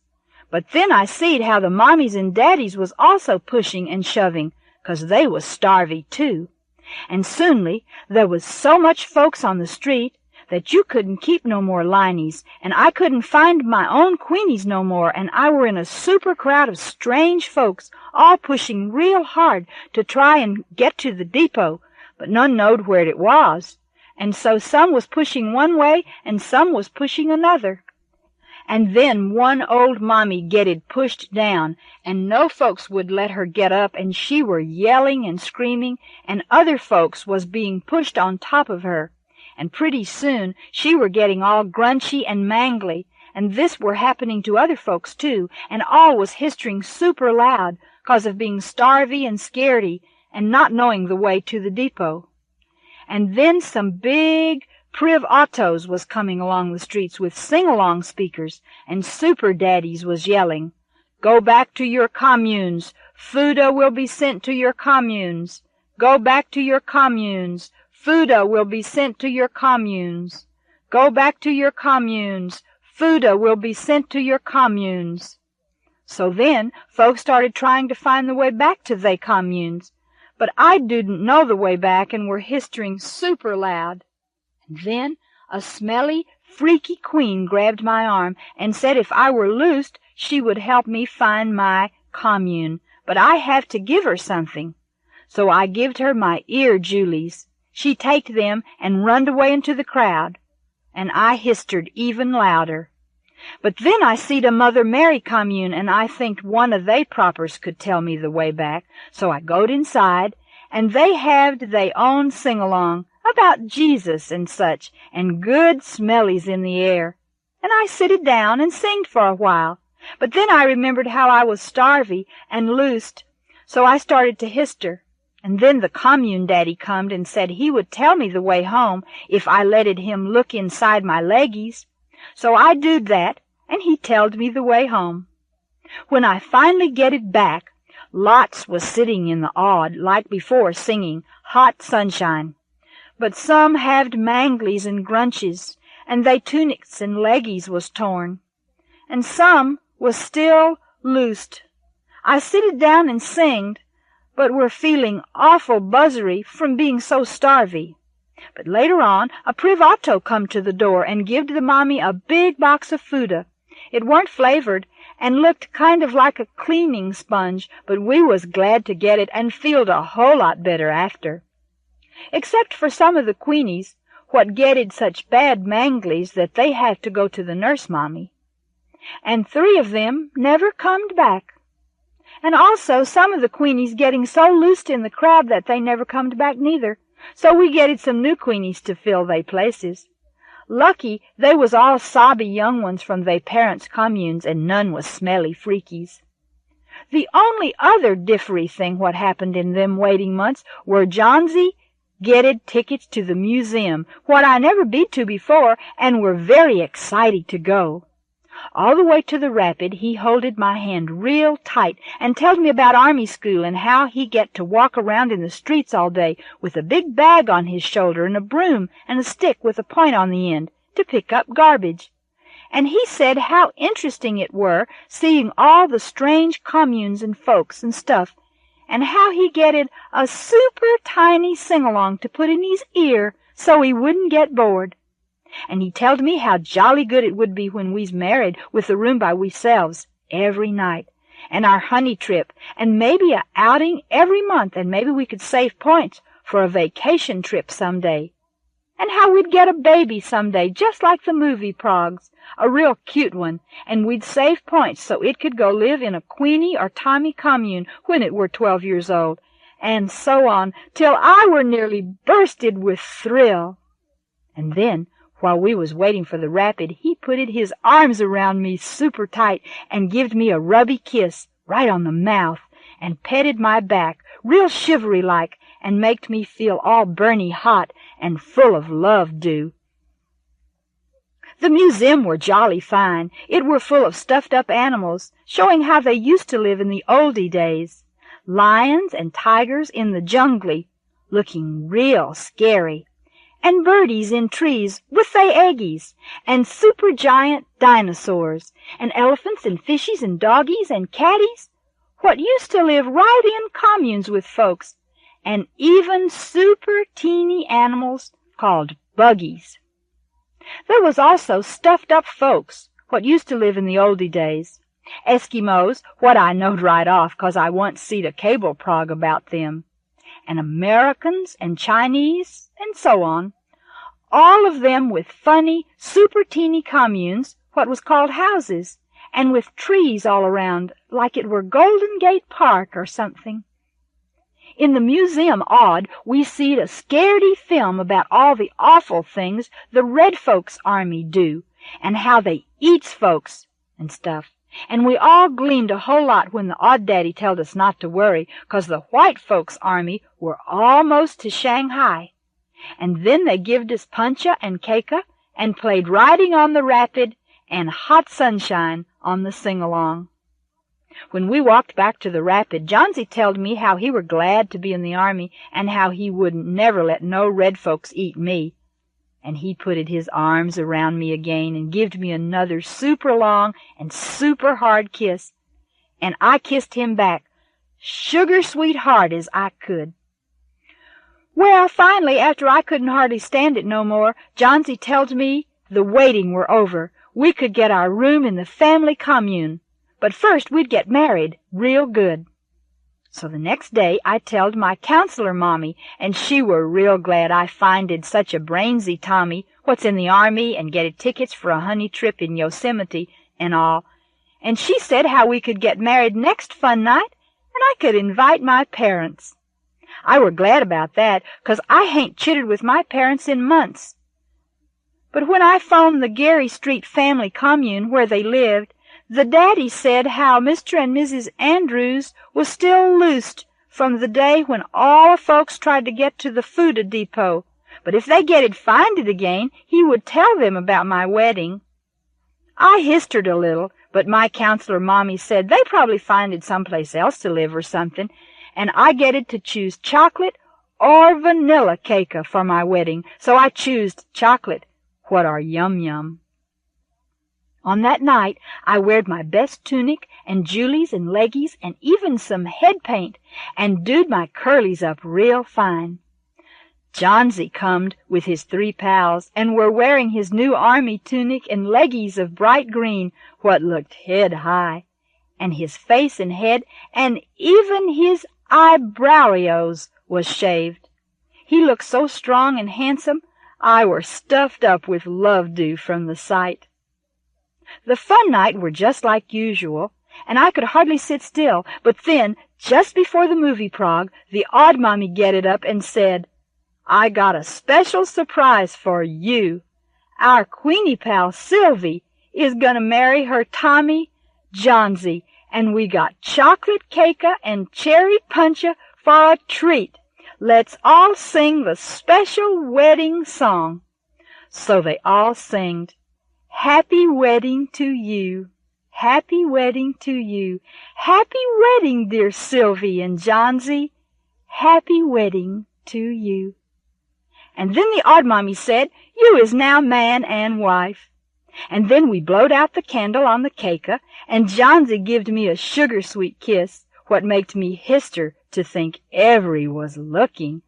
But then I seed how the mommies and daddies was also pushing and shoving, 'cause they was starvy too. And soonly there was so much folks on the street that you couldn't keep no more linies, and I couldn't find my own queenies no more, and I were in a super crowd of strange folks, all pushing real hard to try and get to the depot, but none knowed where it was, and so some was pushing one way and some was pushing another. And then one old mommy getted pushed down, and no folks would let her get up, and she were yelling and screaming, and other folks was being pushed on top of her, and pretty soon she were getting all grunchy and mangly, and this were happening to other folks too, and all was histering super loud, 'cause of being starvy and scaredy, and not knowing the way to the depot. And then some big priv autos was coming along the streets with sing-along speakers, and super daddies was yelling, "Go back to your communes. Fooda will be sent to your communes. Go back to your communes. Fooda will be sent to your communes. Go back to your communes. Fooda will be sent to your communes." So then folks started trying to find the way back to they communes, but I didn't know the way back and were histering super loud. Then a smelly, freaky queen grabbed my arm and said if I were loosed, she would help me find my commune, but I have to give her something. So I gived her my ear julies. She taked them and runned away into the crowd, and I histered even louder. But then I seed a Mother Mary commune, and I thinked one of they propers could tell me the way back, so I goed inside, and they haved they own sing-along about Jesus and such, and good smellies in the air. And I sitted down and singed for a while, but then I remembered how I was starvy and loosed, so I started to hister. And then the commune daddy comed and said he would tell me the way home if I letted him look inside my leggies. So I doed that, and he telled me the way home. When I finally getted back, lots was sitting in the odd, like before, singing Hot Sunshine. But some haved manglies and grunches, and they tunics and leggies was torn, and some was still loosed. I sitted down and singed, but were feeling awful buzzery from being so starvy. But later on, a privato come to the door and gived the mommy a big box of fooda. It weren't flavored, and looked kind of like a cleaning sponge, but we was glad to get it and feeled a whole lot better after. Except for some of the queenies, what getted such bad manglies that they had to go to the nurse mommy. And 3 of them never comed back. And also some of the queenies getting so loosed in the crowd that they never comed back neither, so we getted some new queenies to fill they places. Lucky they was all sobby young ones from they parents' communes, and none was smelly freakies. The only other differy thing what happened in them waiting months were Johnsy getted tickets to the museum, what I never been to before, and were very excited to go. All the way to the rapid he holded my hand real tight and told me about army school and how he get to walk around in the streets all day with a big bag on his shoulder and a broom and a stick with a point on the end to pick up garbage. And he said how interesting it were seeing all the strange communes and folks and stuff, and how he getted a super tiny sing-along to put in his ear so he wouldn't get bored. And he told me how jolly good it would be when we's married with the room by weselves every night, and our honey trip, and maybe a outing every month, and maybe we could save points for a vacation trip some day, and how we'd get a baby some day just like the movie progs, a real cute one, and we'd save points so it could go live in a Queenie or Tommy commune when it were 12 years old, and so on, till I were nearly bursted with thrill. And then, while we was waiting for the rapid, he putted his arms around me super tight and gived me a rubby kiss right on the mouth and petted my back real shivery-like and maked me feel all burny hot and full of love dew. The museum were jolly fine. It were full of stuffed-up animals, showing how they used to live in the oldie days. Lions and tigers in the jungly, looking real scary, and birdies in trees with they eggies, and supergiant dinosaurs, and elephants and fishies and doggies and catties, what used to live right in communes with folks, and even super teeny animals called buggies. There was also stuffed-up folks, what used to live in the oldie days. Eskimos, what I knowed right off, 'cause I once seed a cable prog about them, and Americans and Chinese, and so on. All of them with funny, super-teeny communes, what was called houses, and with trees all around, like it were Golden Gate Park or something. In the museum odd, we seed a scaredy film about all the awful things the red folks' army do, and how they eats folks and stuff. And we all gleamed a whole lot when the odd daddy told us not to worry, 'cause the white folks' army were almost to Shanghai. And then they gived us puncha and cake and played riding on the rapid and hot sunshine on the sing-along. When we walked back to the rapid, Johnsy told me how he were glad to be in the army and how he wouldn't never let no red folks eat me. And he putted his arms around me again and gived me another super long and super hard kiss, and I kissed him back, sugar sweet hard as I could. Well, finally, after I couldn't hardly stand it no more, Johnsy told me the waiting were over. We could get our room in the family commune, but first we'd get married real good. So the next day I telled my counselor mommy, and she were real glad I finded such a brainsy Tommy what's in the army and getted tickets for a honey trip in Yosemite and all. And she said how we could get married next fun night, and I could invite my parents. I were glad about that, 'cause I hain't chittered with my parents in months. But when I phoned the Gary Street family commune where they lived, the daddy said how Mr. and Mrs. Andrews was still loosed from the day when all folks tried to get to the Fuda depot, but if they getted finded again, he would tell them about my wedding. I histered a little, but my counselor mommy said they probably finded someplace else to live or something, and I getted to choose chocolate or vanilla cake for my wedding, so I choosed chocolate, what are yum-yum. On that night I weared my best tunic and julies and leggies and even some head paint and doed my curlies up real fine. Johnsy comed with his 3 pals, and were wearing his new army tunic and leggies of bright green, what looked head high, and his face and head, and even his eyebrowios was shaved. He looked so strong and handsome, I were stuffed up with love-dew from the sight. The fun night were just like usual, and I could hardly sit still, but then, just before the movie prog, the odd mommy getted up and said, "I got a special surprise for you. Our Queenie pal Sylvie is gonna marry her Tommy Johnsy, and we got chocolate cakea and cherry puncha for a treat. Let's all sing the special wedding song." So they all singed, "Happy wedding to you, happy wedding to you, happy wedding, dear Sylvie and Johnsy, happy wedding to you." And then the odd mommy said, "You is now man and wife." And then we blowed out the candle on the cakea, and Johnsy gived me a sugar-sweet kiss, what maked me hister to think every was looking.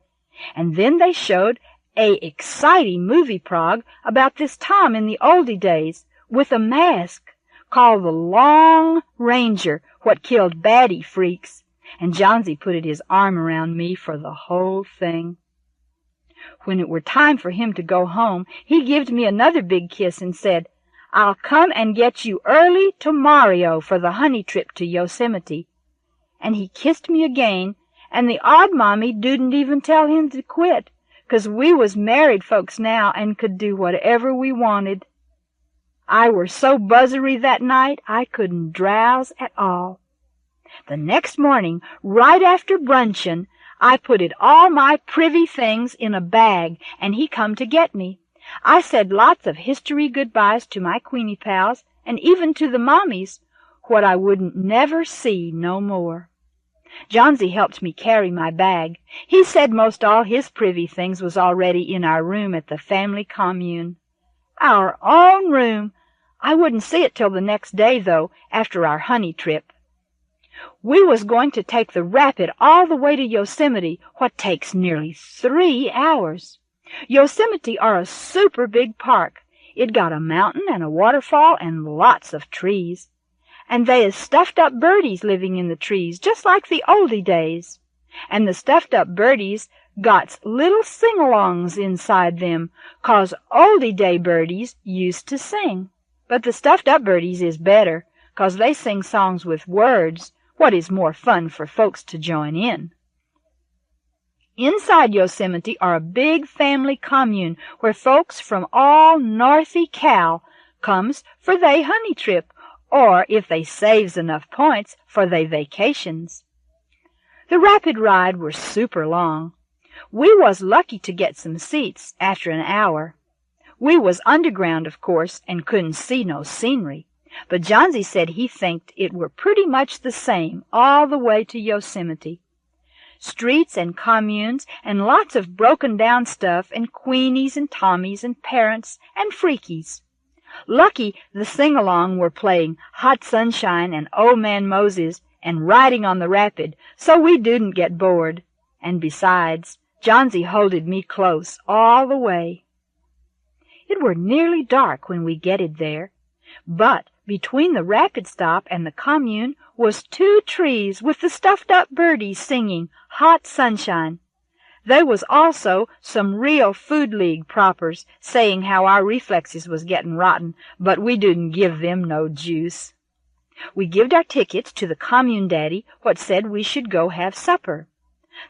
And then they showed a exciting movie prog about this Tom in the oldie days, with a mask, called the Long Ranger, what killed baddie freaks, and Johnsy putted his arm around me for the whole thing. When it were time for him to go home, he gived me another big kiss and said, "I'll come and get you early tomorrow for the honey trip to Yosemite." And he kissed me again, and the odd mommy didn't even tell him to quit, 'cause we was married folks now and could do whatever we wanted. I were so buzzery that night I couldn't drowse at all. The next morning, right after brunchin', I put it all my privy things in a bag, and he come to get me. I said lots of history goodbyes to my Queenie pals, and even to the mommies, what I wouldn't never see no more. Johnsy helped me carry my bag. He said most all his privy things was already in our room at the family commune. Our own room! I wouldn't see it till the next day, though, after our honey trip. We was going to take the rapid all the way to Yosemite, what takes nearly 3 hours. Yosemite are a super big park. It got a mountain and a waterfall and lots of trees. And they is stuffed-up birdies living in the trees, just like the oldie days. And the stuffed-up birdies got little sing-alongs inside them, 'cause oldie-day birdies used to sing. But the stuffed-up birdies is better, 'cause they sing songs with words, what is more fun for folks to join in. Inside Yosemite are a big family commune where folks from all Northy Cal comes for they honey trip, or if they saves enough points for they vacations. The rapid ride were super long. We was lucky to get some seats after an hour. We was underground, of course, and couldn't see no scenery, but Johnsy said he thinked it were pretty much the same all the way to Yosemite. Streets and communes and lots of broken-down stuff and Queenies and Tommies and parents and freakies. Lucky the sing-along were playing Hot Sunshine and Old Man Moses and Riding on the Rapid, so we didn't get bored. And besides, Johnsy holded me close all the way. It were nearly dark when we getted there, but between the rapid stop and the commune was 2 trees with the stuffed-up birdies singing Hot Sunshine. They was also some real Food League propers saying how our reflexes was getting rotten, but we didn't give them no juice. We gived our tickets to the commune daddy, what said we should go have supper.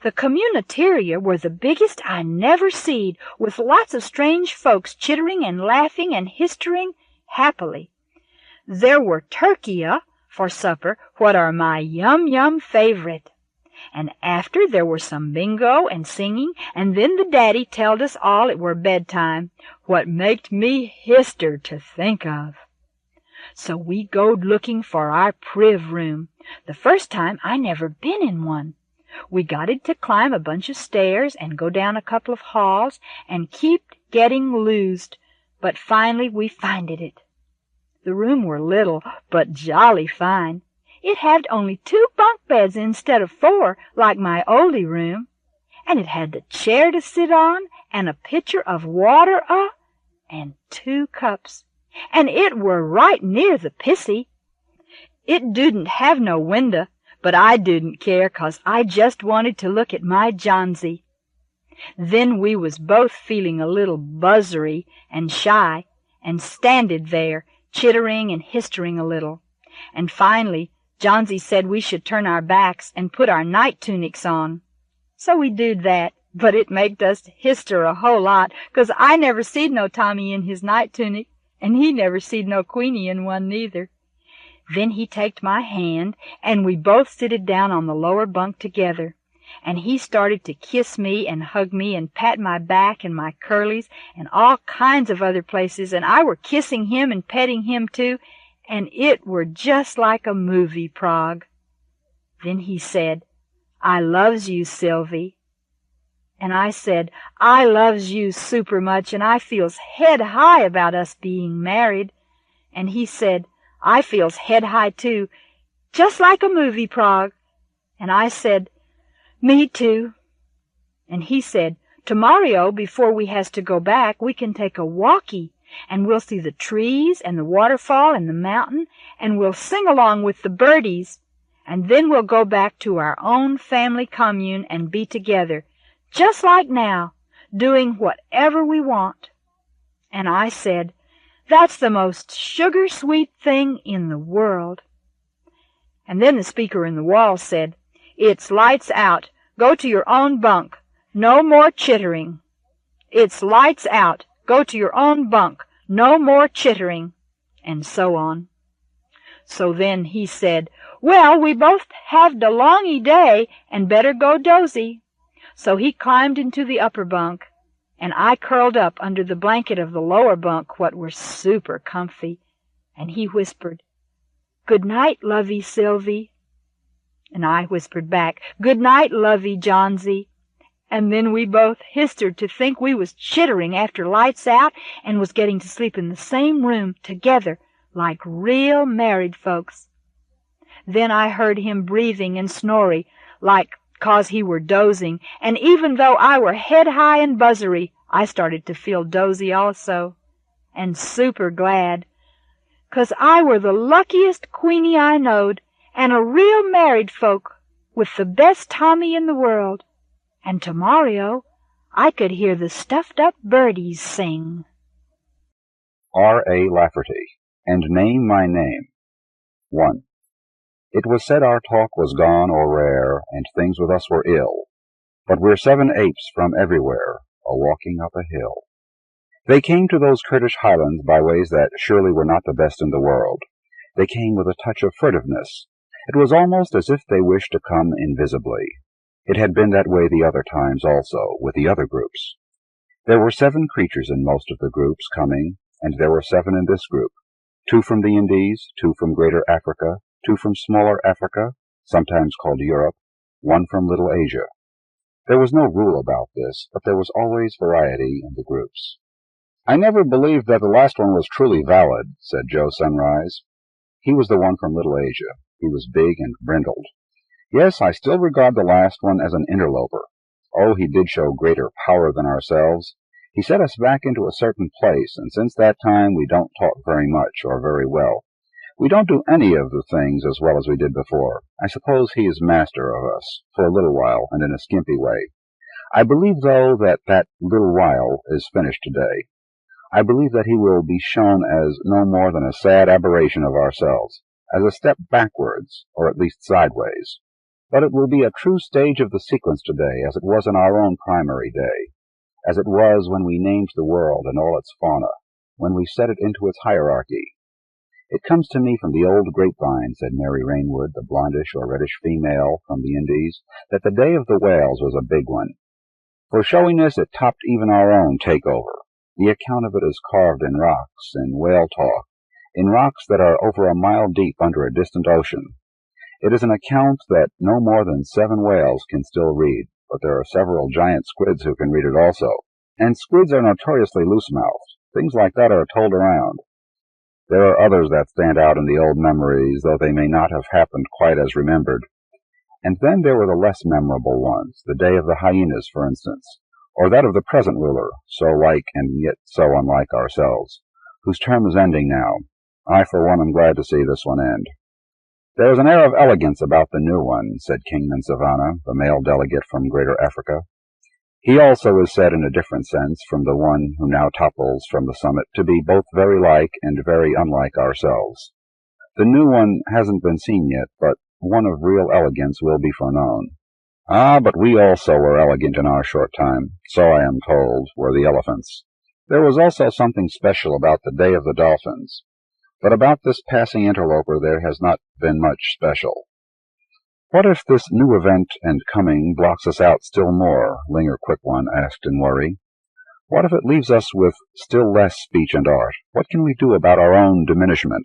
The communitaria were the biggest I never seed, with lots of strange folks chittering and laughing and histering happily. There were turkeya for supper, what are my yum-yum favorite. And after there were some bingo and singing, and then the daddy telled us all it were bedtime, what maked me hister to think of. So we goed looking for our priv room. The first time I never been in one. We gotted to climb a bunch of stairs and go down a couple of halls and keep getting loosed, but finally we finded it. The room were little, but jolly fine. It had only 2 bunk beds instead of 4, like my oldie room. and it had the chair to sit on, and a pitcher of water, and 2 cups, and it were right near the pissy. It didn't have no window, but I didn't care, 'cause I just wanted to look at my Johnsy. Then we was both feeling a little buzzery and shy, and standed there, chittering and histering a little. And finally, Johnsy said we should turn our backs and put our night tunics on. So we did that, but it maked us hister a whole lot, 'cause I never seed no Tommy in his night tunic, and he never seed no Queenie in one neither. Then he taked my hand, and we both sitted down on the lower bunk together, and he started to kiss me and hug me and pat my back and my curlies and all kinds of other places, and I were kissing him and petting him too, and it were just like a movie, Prague. Then he said, "I loves you, Sylvie." And I said, "I loves you super much, and I feels head high about us being married." And he said, "I feels head high too, just like a movie, Prague." And I said, "Me too." And he said, "Tomorrow, before we has to go back, we can take a walkie, and we'll see the trees and the waterfall and the mountain, and we'll sing along with the birdies, and then we'll go back to our own family commune and be together, just like now, doing whatever we want." And I said, "That's the most sugar-sweet thing in the world." And then the speaker in the wall said, "It's lights out. Go to your own bunk. No more chittering. It's lights out. Go to your own bunk. No more chittering." And so on. So then he said, "Well, we both haved a longy day, and better go dozy." So he climbed into the upper bunk, and I curled up under the blanket of the lower bunk, what were super comfy, and he whispered, "Good night, lovey Sylvie." And I whispered back, "Good night, lovey Johnsy." And then we both histered to think we was chittering after lights out and was getting to sleep in the same room together like real married folks. Then I heard him breathing and snoring like 'cause he were dozing, and even though I were head high and buzzery, I started to feel dozy also, and super glad, 'cause I were the luckiest Queenie I knowed, and a real married folk with the best Tommy in the world, and tomorrow I could hear the stuffed-up birdies sing. R.A. Lafferty, and Name My Name. 1. It was said our talk was gone or rare, and things with us were ill, but we're 7 apes from everywhere, a-walking up a hill. They came to those Kurdish highlands by ways that surely were not the best in the world. They came with a touch of furtiveness. It was almost as if they wished to come invisibly. It had been that way the other times also, with the other groups. There were 7 creatures in most of the groups coming, and there were 7 in this group. 2 from the Indies, 2 from Greater Africa, 2 from Smaller Africa, sometimes called Europe, 1 from Little Asia. There was no rule about this, but there was always variety in the groups. "I never believed that the last one was truly valid," said Joe Sunrise. He was the one from Little Asia. He was big and brindled. "Yes, I still regard the last one as an interloper. Oh, he did show greater power than ourselves. He set us back into a certain place, and since that time we don't talk very much or very well. We don't do any of the things as well as we did before. I suppose he is master of us, for a little while, and in a skimpy way. I believe, though, that little while is finished today. I believe that he will be shown as no more than a sad aberration of ourselves, as a step backwards, or at least sideways. But it will be a true stage of the sequence today, as it was in our own primary day, as it was when we named the world and all its fauna, when we set it into its hierarchy. It comes to me from the old grapevine," said Mary Rainwood, the blondish or reddish female from the Indies, "that the day of the whales was a big one. For showiness it topped even our own takeover. The account of it is carved in rocks, in whale talk, in rocks that are over a mile deep under a distant ocean. It is an account that no more than 7 whales can still read, but there are several giant squids who can read it also. And squids are notoriously loose-mouthed. Things like that are told around. There are others that stand out in the old memories, though they may not have happened quite as remembered. And then there were the less memorable ones, the day of the hyenas, for instance, or that of the present ruler, so like and yet so unlike ourselves, whose term is ending now. I, for one, am glad to see this one end. There is an air of elegance about the new one, said Kingman Savannah, the male delegate from Greater Africa. He also is said in a different sense from the one who now topples from the summit to be both very like and very unlike ourselves. The new one hasn't been seen yet, but one of real elegance will be foreknown. Ah, but we also were elegant in our short time, so I am told, were the elephants. There was also something special about the Day of the Dolphins, but about this passing interloper there has not been much special. What if this new event and coming blocks us out still more? Linger Quick One asked in worry. What if it leaves us with still less speech and art? What can we do about our own diminishment?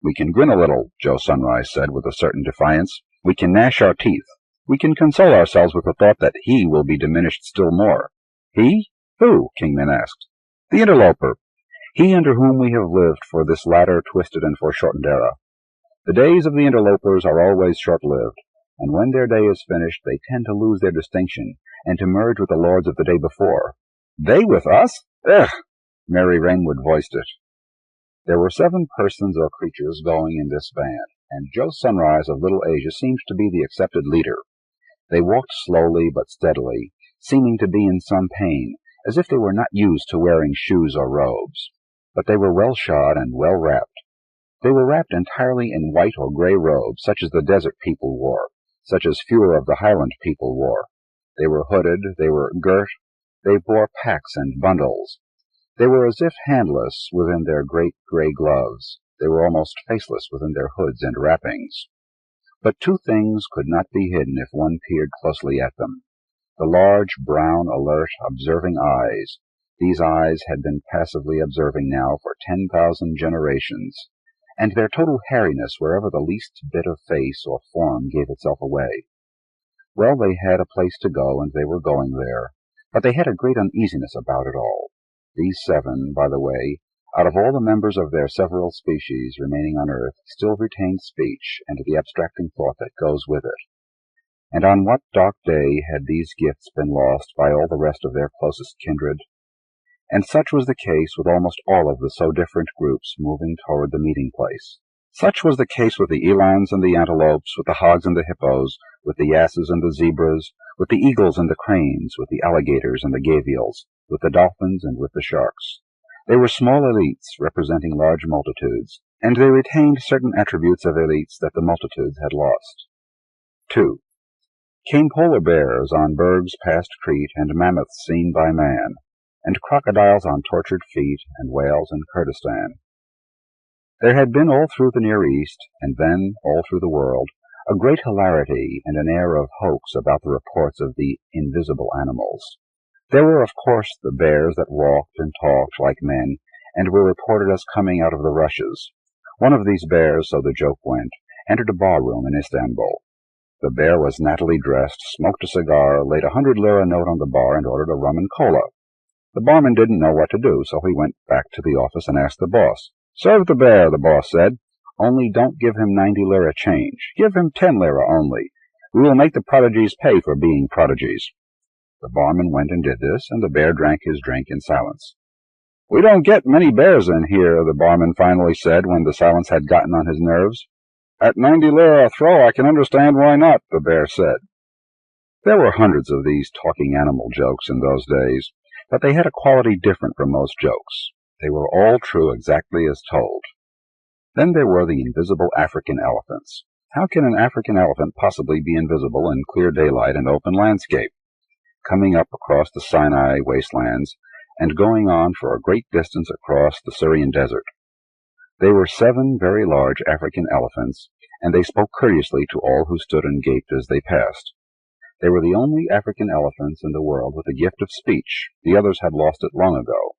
We can grin a little, Joe Sunrise said with a certain defiance. We can gnash our teeth. We can console ourselves with the thought that he will be diminished still more. He? Who? Kingman asked. The interloper. He under whom we have lived for this latter twisted and foreshortened era. The days of the interlopers are always short-lived, and when their day is finished they tend to lose their distinction and to merge with the lords of the day before. They with us? Ugh! Mary Rainwood voiced it. There were 7 persons or creatures going in this band, and Joe Sunrise of Little Asia seemed to be the accepted leader. They walked slowly but steadily, seeming to be in some pain, as if they were not used to wearing shoes or robes. But they were well shod and well wrapped. They were wrapped entirely in white or gray robes, such as the desert people wore, such as fewer of the highland people wore. They were hooded, they were girt, they bore packs and bundles. They were as if handless within their great gray gloves. They were almost faceless within their hoods and wrappings. But 2 things could not be hidden if one peered closely at them. The large, brown, alert, observing eyes. These eyes had been passively observing now for 10,000 generations, and their total hairiness wherever the least bit of face or form gave itself away. Well, they had a place to go, and they were going there, but they had a great uneasiness about it all. These 7, by the way, out of all the members of their several species remaining on earth, still retained speech and the abstracting thought that goes with it. And on what dark day had these gifts been lost by all the rest of their closest kindred? And such was the case with almost all of the so different groups moving toward the meeting place. Such was the case with the elands and the antelopes, with the hogs and the hippos, with the asses and the zebras, with the eagles and the cranes, with the alligators and the gavials, with the dolphins and with the sharks. They were small elites representing large multitudes, and they retained certain attributes of elites that the multitudes had lost. 2. Came polar bears on bergs past Crete, and mammoths seen by man, and crocodiles on tortured feet, and whales in Kurdistan. There had been all through the Near East, and then all through the world, a great hilarity and an air of hoax about the reports of the invisible animals. There were, of course, the bears that walked and talked like men, and were reported as coming out of the rushes. One of these bears, so the joke went, entered a bar-room in Istanbul. The bear was nattily dressed, smoked a cigar, laid 100-lira note on the bar, and ordered a rum and cola. The barman didn't know what to do, so he went back to the office and asked the boss. "Serve the bear," the boss said. "Only don't give him 90-lira change. Give him 10-lira only. We will make the prodigies pay for being prodigies." The barman went and did this, and the bear drank his drink in silence. "We don't get many bears in here," the barman finally said when the silence had gotten on his nerves. "At 90-lira a throw, I can understand why not," the bear said. There were hundreds of these talking animal jokes in those days, but they had a quality different from most jokes. They were all true exactly as told. Then there were the invisible African elephants. How can an African elephant possibly be invisible in clear daylight and open landscape? Coming up across the Sinai wastelands, and going on for a great distance across the Syrian desert. They were 7 very large African elephants, and they spoke courteously to all who stood and gaped as they passed. They were the only African elephants in the world with the gift of speech. The others had lost it long ago.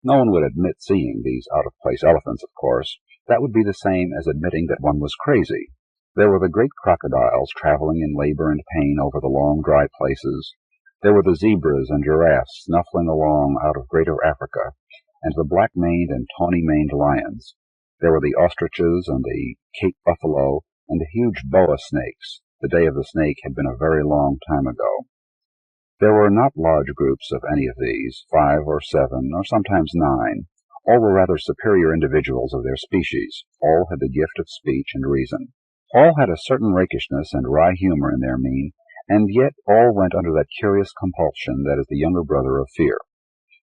No one would admit seeing these out-of-place elephants, of course. That would be the same as admitting that one was crazy. There were the great crocodiles traveling in labor and pain over the long, dry places. There were the zebras and giraffes snuffling along out of Greater Africa, and the black-maned and tawny-maned lions. There were the ostriches and the Cape buffalo and the huge boa snakes, The day of the snake had been a very long time ago. There were not large groups of any of these, 5 or 7, or sometimes 9. All were rather superior individuals of their species. All had the gift of speech and reason. All had a certain rakishness and wry humor in their mien, and yet all went under that curious compulsion that is the younger brother of fear.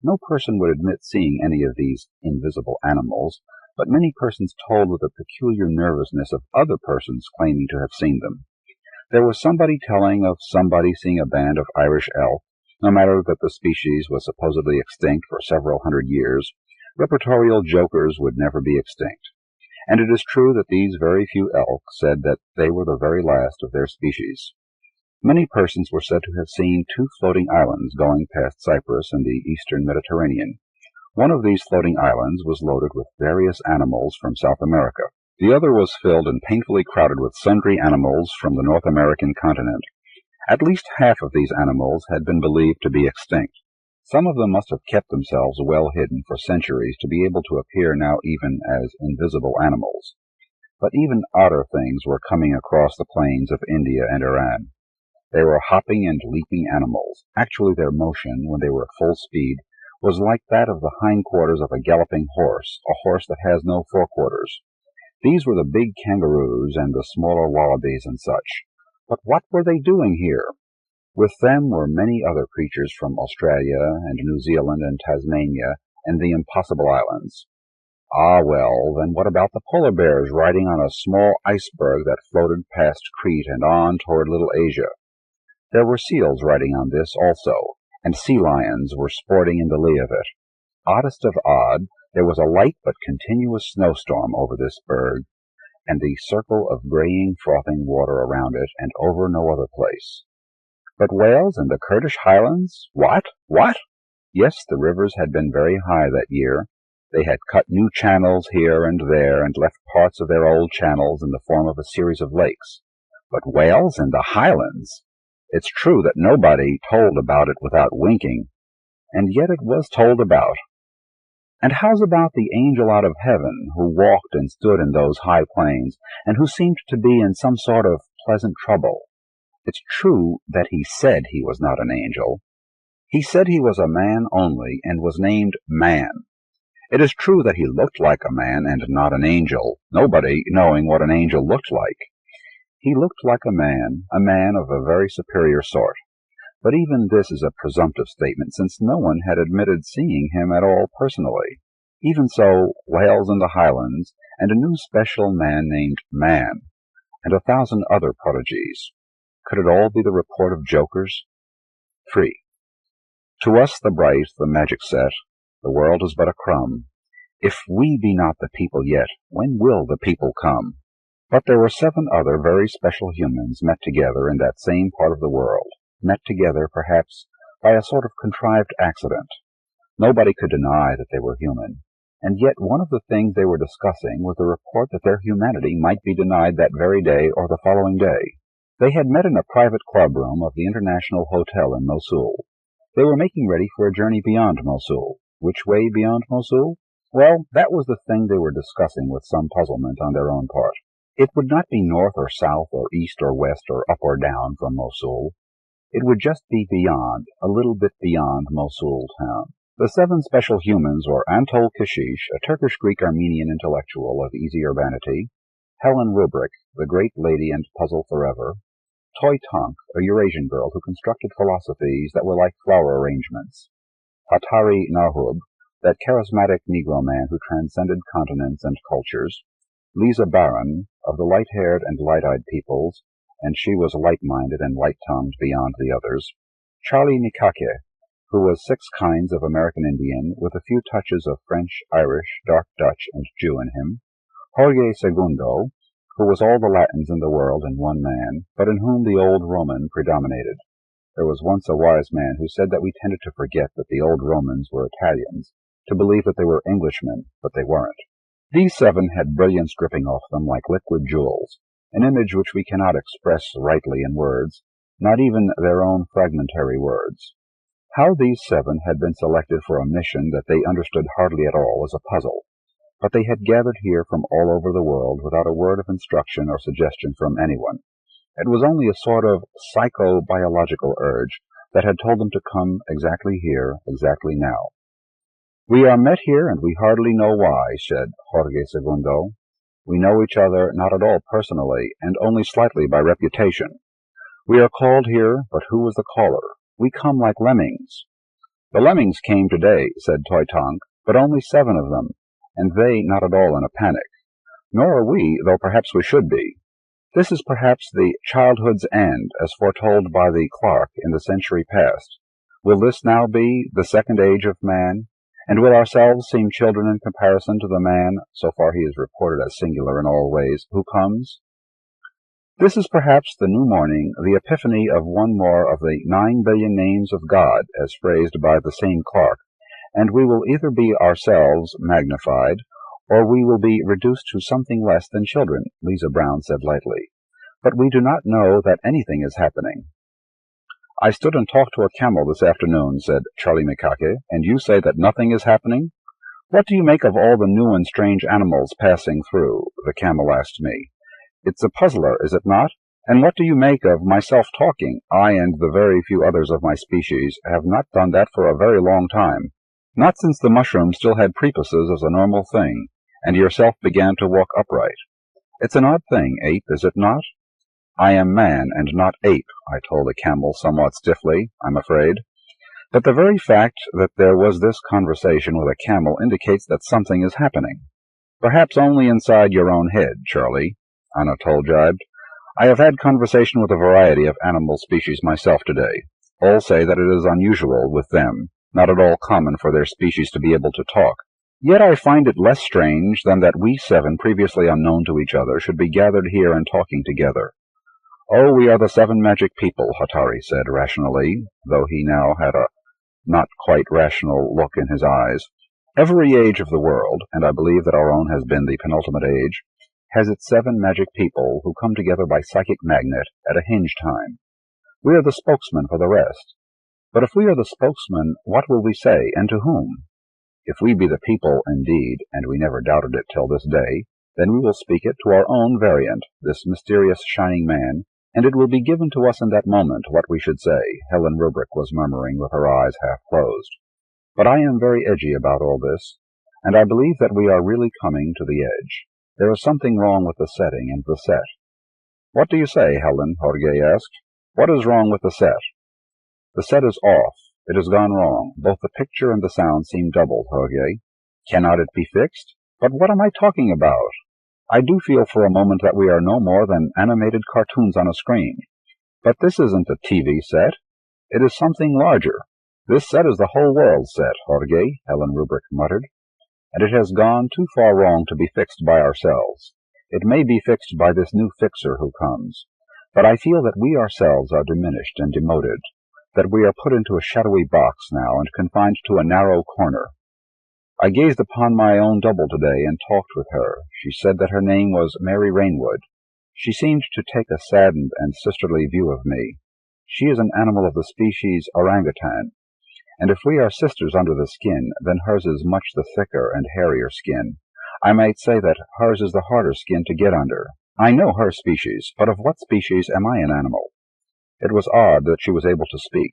No person would admit seeing any of these invisible animals, but many persons told with a peculiar nervousness of other persons claiming to have seen them. There was somebody telling of somebody seeing a band of Irish elk. No matter that the species was supposedly extinct for several hundred years, repertorial jokers would never be extinct. And it is true that these very few elk said that they were the very last of their species. Many persons were said to have seen 2 floating islands going past Cyprus in the eastern Mediterranean. One of these floating islands was loaded with various animals from South America. The other was filled and painfully crowded with sundry animals from the North American continent. At least half of these animals had been believed to be extinct. Some of them must have kept themselves well hidden for centuries to be able to appear now even as invisible animals. But even odder things were coming across the plains of India and Iran. They were hopping and leaping animals. Actually, their motion, when they were at full speed, was like that of the hindquarters of a galloping horse, a horse that has no forequarters. These were the big kangaroos and the smaller wallabies and such. But what were they doing here? With them were many other creatures from Australia and New Zealand and Tasmania and the Impossible Islands. Ah, well, then what about the polar bears riding on a small iceberg that floated past Crete and on toward Little Asia? There were seals riding on this also, and sea lions were sporting in the lee of it. Oddest of odd, there was a light but continuous snowstorm over this berg, and the circle of graying, frothing water around it, and over no other place. But Wales and the Kurdish Highlands? What? What? Yes, the rivers had been very high that year. They had cut new channels here and there, and left parts of their old channels in the form of a series of lakes. But Wales and the Highlands? It's true that nobody told about it without winking, and yet it was told about. And how's about the angel out of heaven who walked and stood in those high plains, and who seemed to be in some sort of pleasant trouble? It's true that he said he was not an angel. He said he was a man only, and was named Man. It is true that he looked like a man and not an angel, nobody knowing what an angel looked like. He looked like a man of a very superior sort. But even this is a presumptive statement, since no one had admitted seeing him at all personally. Even so, Wales and the Highlands, and a new special man named Man, and 1,000 other prodigies. Could it all be the report of jokers? 3. To us the bright, the magic set, the world is but a crumb. If we be not the people yet, when will the people come? But there were 7 other very special humans met together in that same part of the world, met together, perhaps, by a sort of contrived accident. Nobody could deny that they were human, and yet one of the things they were discussing was the report that their humanity might be denied that very day or the following day. They had met in a private clubroom of the International Hotel in Mosul. They were making ready for a journey beyond Mosul. Which way beyond Mosul? Well, that was the thing they were discussing with some puzzlement on their own part. It would not be north or south or east or west or up or down from Mosul. It would just be beyond, a little bit beyond Mosul town. The 7 special humans were Antol Kashish, a Turkish-Greek-Armenian intellectual of easy urbanity, Helen Rubrick, the great lady and puzzle forever, Toy Tonk, a Eurasian girl who constructed philosophies that were like flower arrangements, Atari Nahub, that charismatic Negro man who transcended continents and cultures, Lisa Barron, of the light-haired and light-eyed peoples, and she was light-minded and light-tongued beyond the others, Charlie Nikake, who was 6 kinds of American Indian, with a few touches of French, Irish, dark Dutch, and Jew in him, Jorge Segundo, who was all the Latins in the world in one man, but in whom the old Roman predominated. There was once a wise man who said that we tended to forget that the old Romans were Italians, to believe that they were Englishmen, but they weren't. These 7 had brilliance dripping off them like liquid jewels, an image which we cannot express rightly in words, not even their own fragmentary words. How these 7 had been selected for a mission that they understood hardly at all was a puzzle, but they had gathered here from all over the world without a word of instruction or suggestion from anyone. It was only a sort of psycho-biological urge that had told them to come exactly here, exactly now. "We are met here, and we hardly know why," said Jorge Segundo. "We know each other not at all personally, and only slightly by reputation. We are called here, but who is the caller? We come like lemmings." "The lemmings came today," said Toitonk, "but only 7 of them, and they not at all in a panic. Nor are we, though perhaps we should be. This is perhaps the childhood's end, as foretold by the clerk in the century past. Will this now be the second age of man? And will ourselves seem children in comparison to the man, so far he is reported as singular in all ways, who comes? This is perhaps the new morning, the epiphany of one more of the 9 billion names of God, as phrased by the same clerk, and we will either be ourselves magnified, or we will be reduced to something less than children," Lisa Brown said lightly. "But we do not know that anything is happening." "I stood and talked to a camel this afternoon," said Charlie Mikake, "and you say that nothing is happening? What do you make of all the new and strange animals passing through?" the camel asked me. "It's a puzzler, is it not? And what do you make of myself talking? I and the very few others of my species have not done that for a very long time. Not since the mushroom still had prepuces as a normal thing, and yourself began to walk upright. It's an odd thing, ape, is it not?" "I am man and not ape," I told the camel somewhat stiffly, I'm afraid. But the very fact that there was this conversation with a camel indicates that something is happening. "Perhaps only inside your own head, Charlie," Anatole jibed. "I have had conversation with a variety of animal species myself today. All say that it is unusual with them, not at all common for their species to be able to talk. Yet I find it less strange than that we 7, previously unknown to each other, should be gathered here and talking together." "Oh, we are the 7 magic people," Hatari said rationally, though he now had a not quite rational look in his eyes. "Every age of the world, and I believe that our own has been the penultimate age, has its 7 magic people who come together by psychic magnet at a hinge time. We are the spokesman for the rest. But if we are the spokesman, what will we say, and to whom? If we be the people, indeed, and we never doubted it till this day, then we will speak it to our own variant, this mysterious shining man, and it will be given to us in that moment what we should say," Helen Rubrick was murmuring with her eyes half closed. "But I am very edgy about all this, and I believe that we are really coming to the edge. There is something wrong with the setting and the set." "What do you say, Helen?" Jorge asked. "What is wrong with the set?" "The set is off. It has gone wrong. Both the picture and the sound seem doubled, Jorge." "Cannot it be fixed?" "But what am I talking about? I do feel for a moment that we are no more than animated cartoons on a screen. But this isn't a TV set. It is something larger. This set is the whole world set, Jorge," Helen Rubrick muttered. "And it has gone too far wrong to be fixed by ourselves. It may be fixed by this new fixer who comes. But I feel that we ourselves are diminished and demoted, that we are put into a shadowy box now and confined to a narrow corner. I gazed upon my own double today and talked with her. She said that her name was Mary Rainwood. She seemed to take a saddened and sisterly view of me. She is an animal of the species orangutan, and if we are sisters under the skin, then hers is much the thicker and hairier skin. I might say that hers is the harder skin to get under. I know her species, but of what species am I an animal?" It was odd that she was able to speak.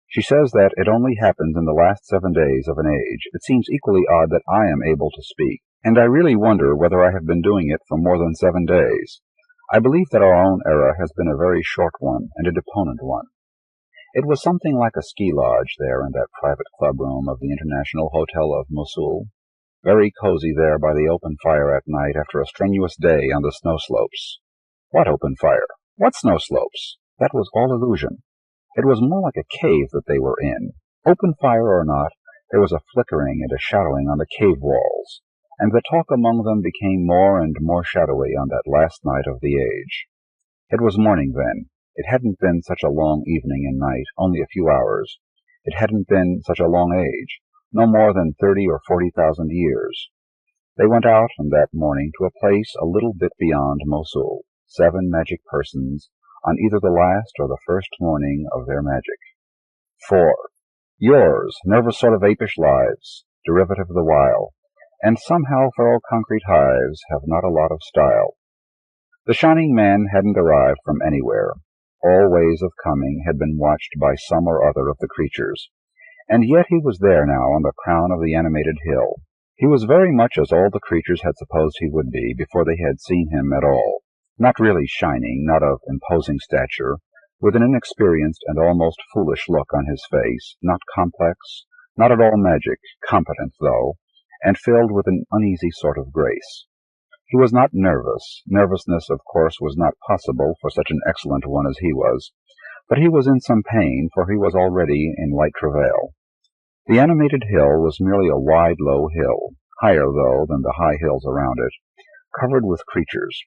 "She says that it only happens in the last 7 days of an age. It seems equally odd that I am able to speak, and I really wonder whether I have been doing it for more than 7 days. I believe that our own era has been a very short one, and a deponent one." It was something like a ski lodge there in that private club room of the International Hotel of Mosul. Very cozy there by the open fire at night after a strenuous day on the snow slopes. What open fire? What snow slopes? That was all illusion. It was more like a cave that they were in. Open fire or not, there was a flickering and a shadowing on the cave walls, and the talk among them became more and more shadowy on that last night of the age. It was morning then. It hadn't been such a long evening and night, only a few hours. It hadn't been such a long age, no more than 30 or 40,000 years. They went out on that morning to a place a little bit beyond Mosul, 7 magic persons, on either the last or the first morning of their magic. 4. Yours, nervous sort of apish lives, derivative the while, and somehow feral concrete hives have not a lot of style. The shining man hadn't arrived from anywhere. All ways of coming had been watched by some or other of the creatures. And yet he was there now on the crown of the animated hill. He was very much as all the creatures had supposed he would be before they had seen him at all. Not really shining, not of imposing stature, with an inexperienced and almost foolish look on his face, not complex, not at all magic, competent though, and filled with an uneasy sort of grace. He was not nervous. Nervousness, of course, was not possible for such an excellent one as he was, but he was in some pain, for he was already in light travail. The animated hill was merely a wide, low hill, higher, though, than the high hills around it, covered with creatures.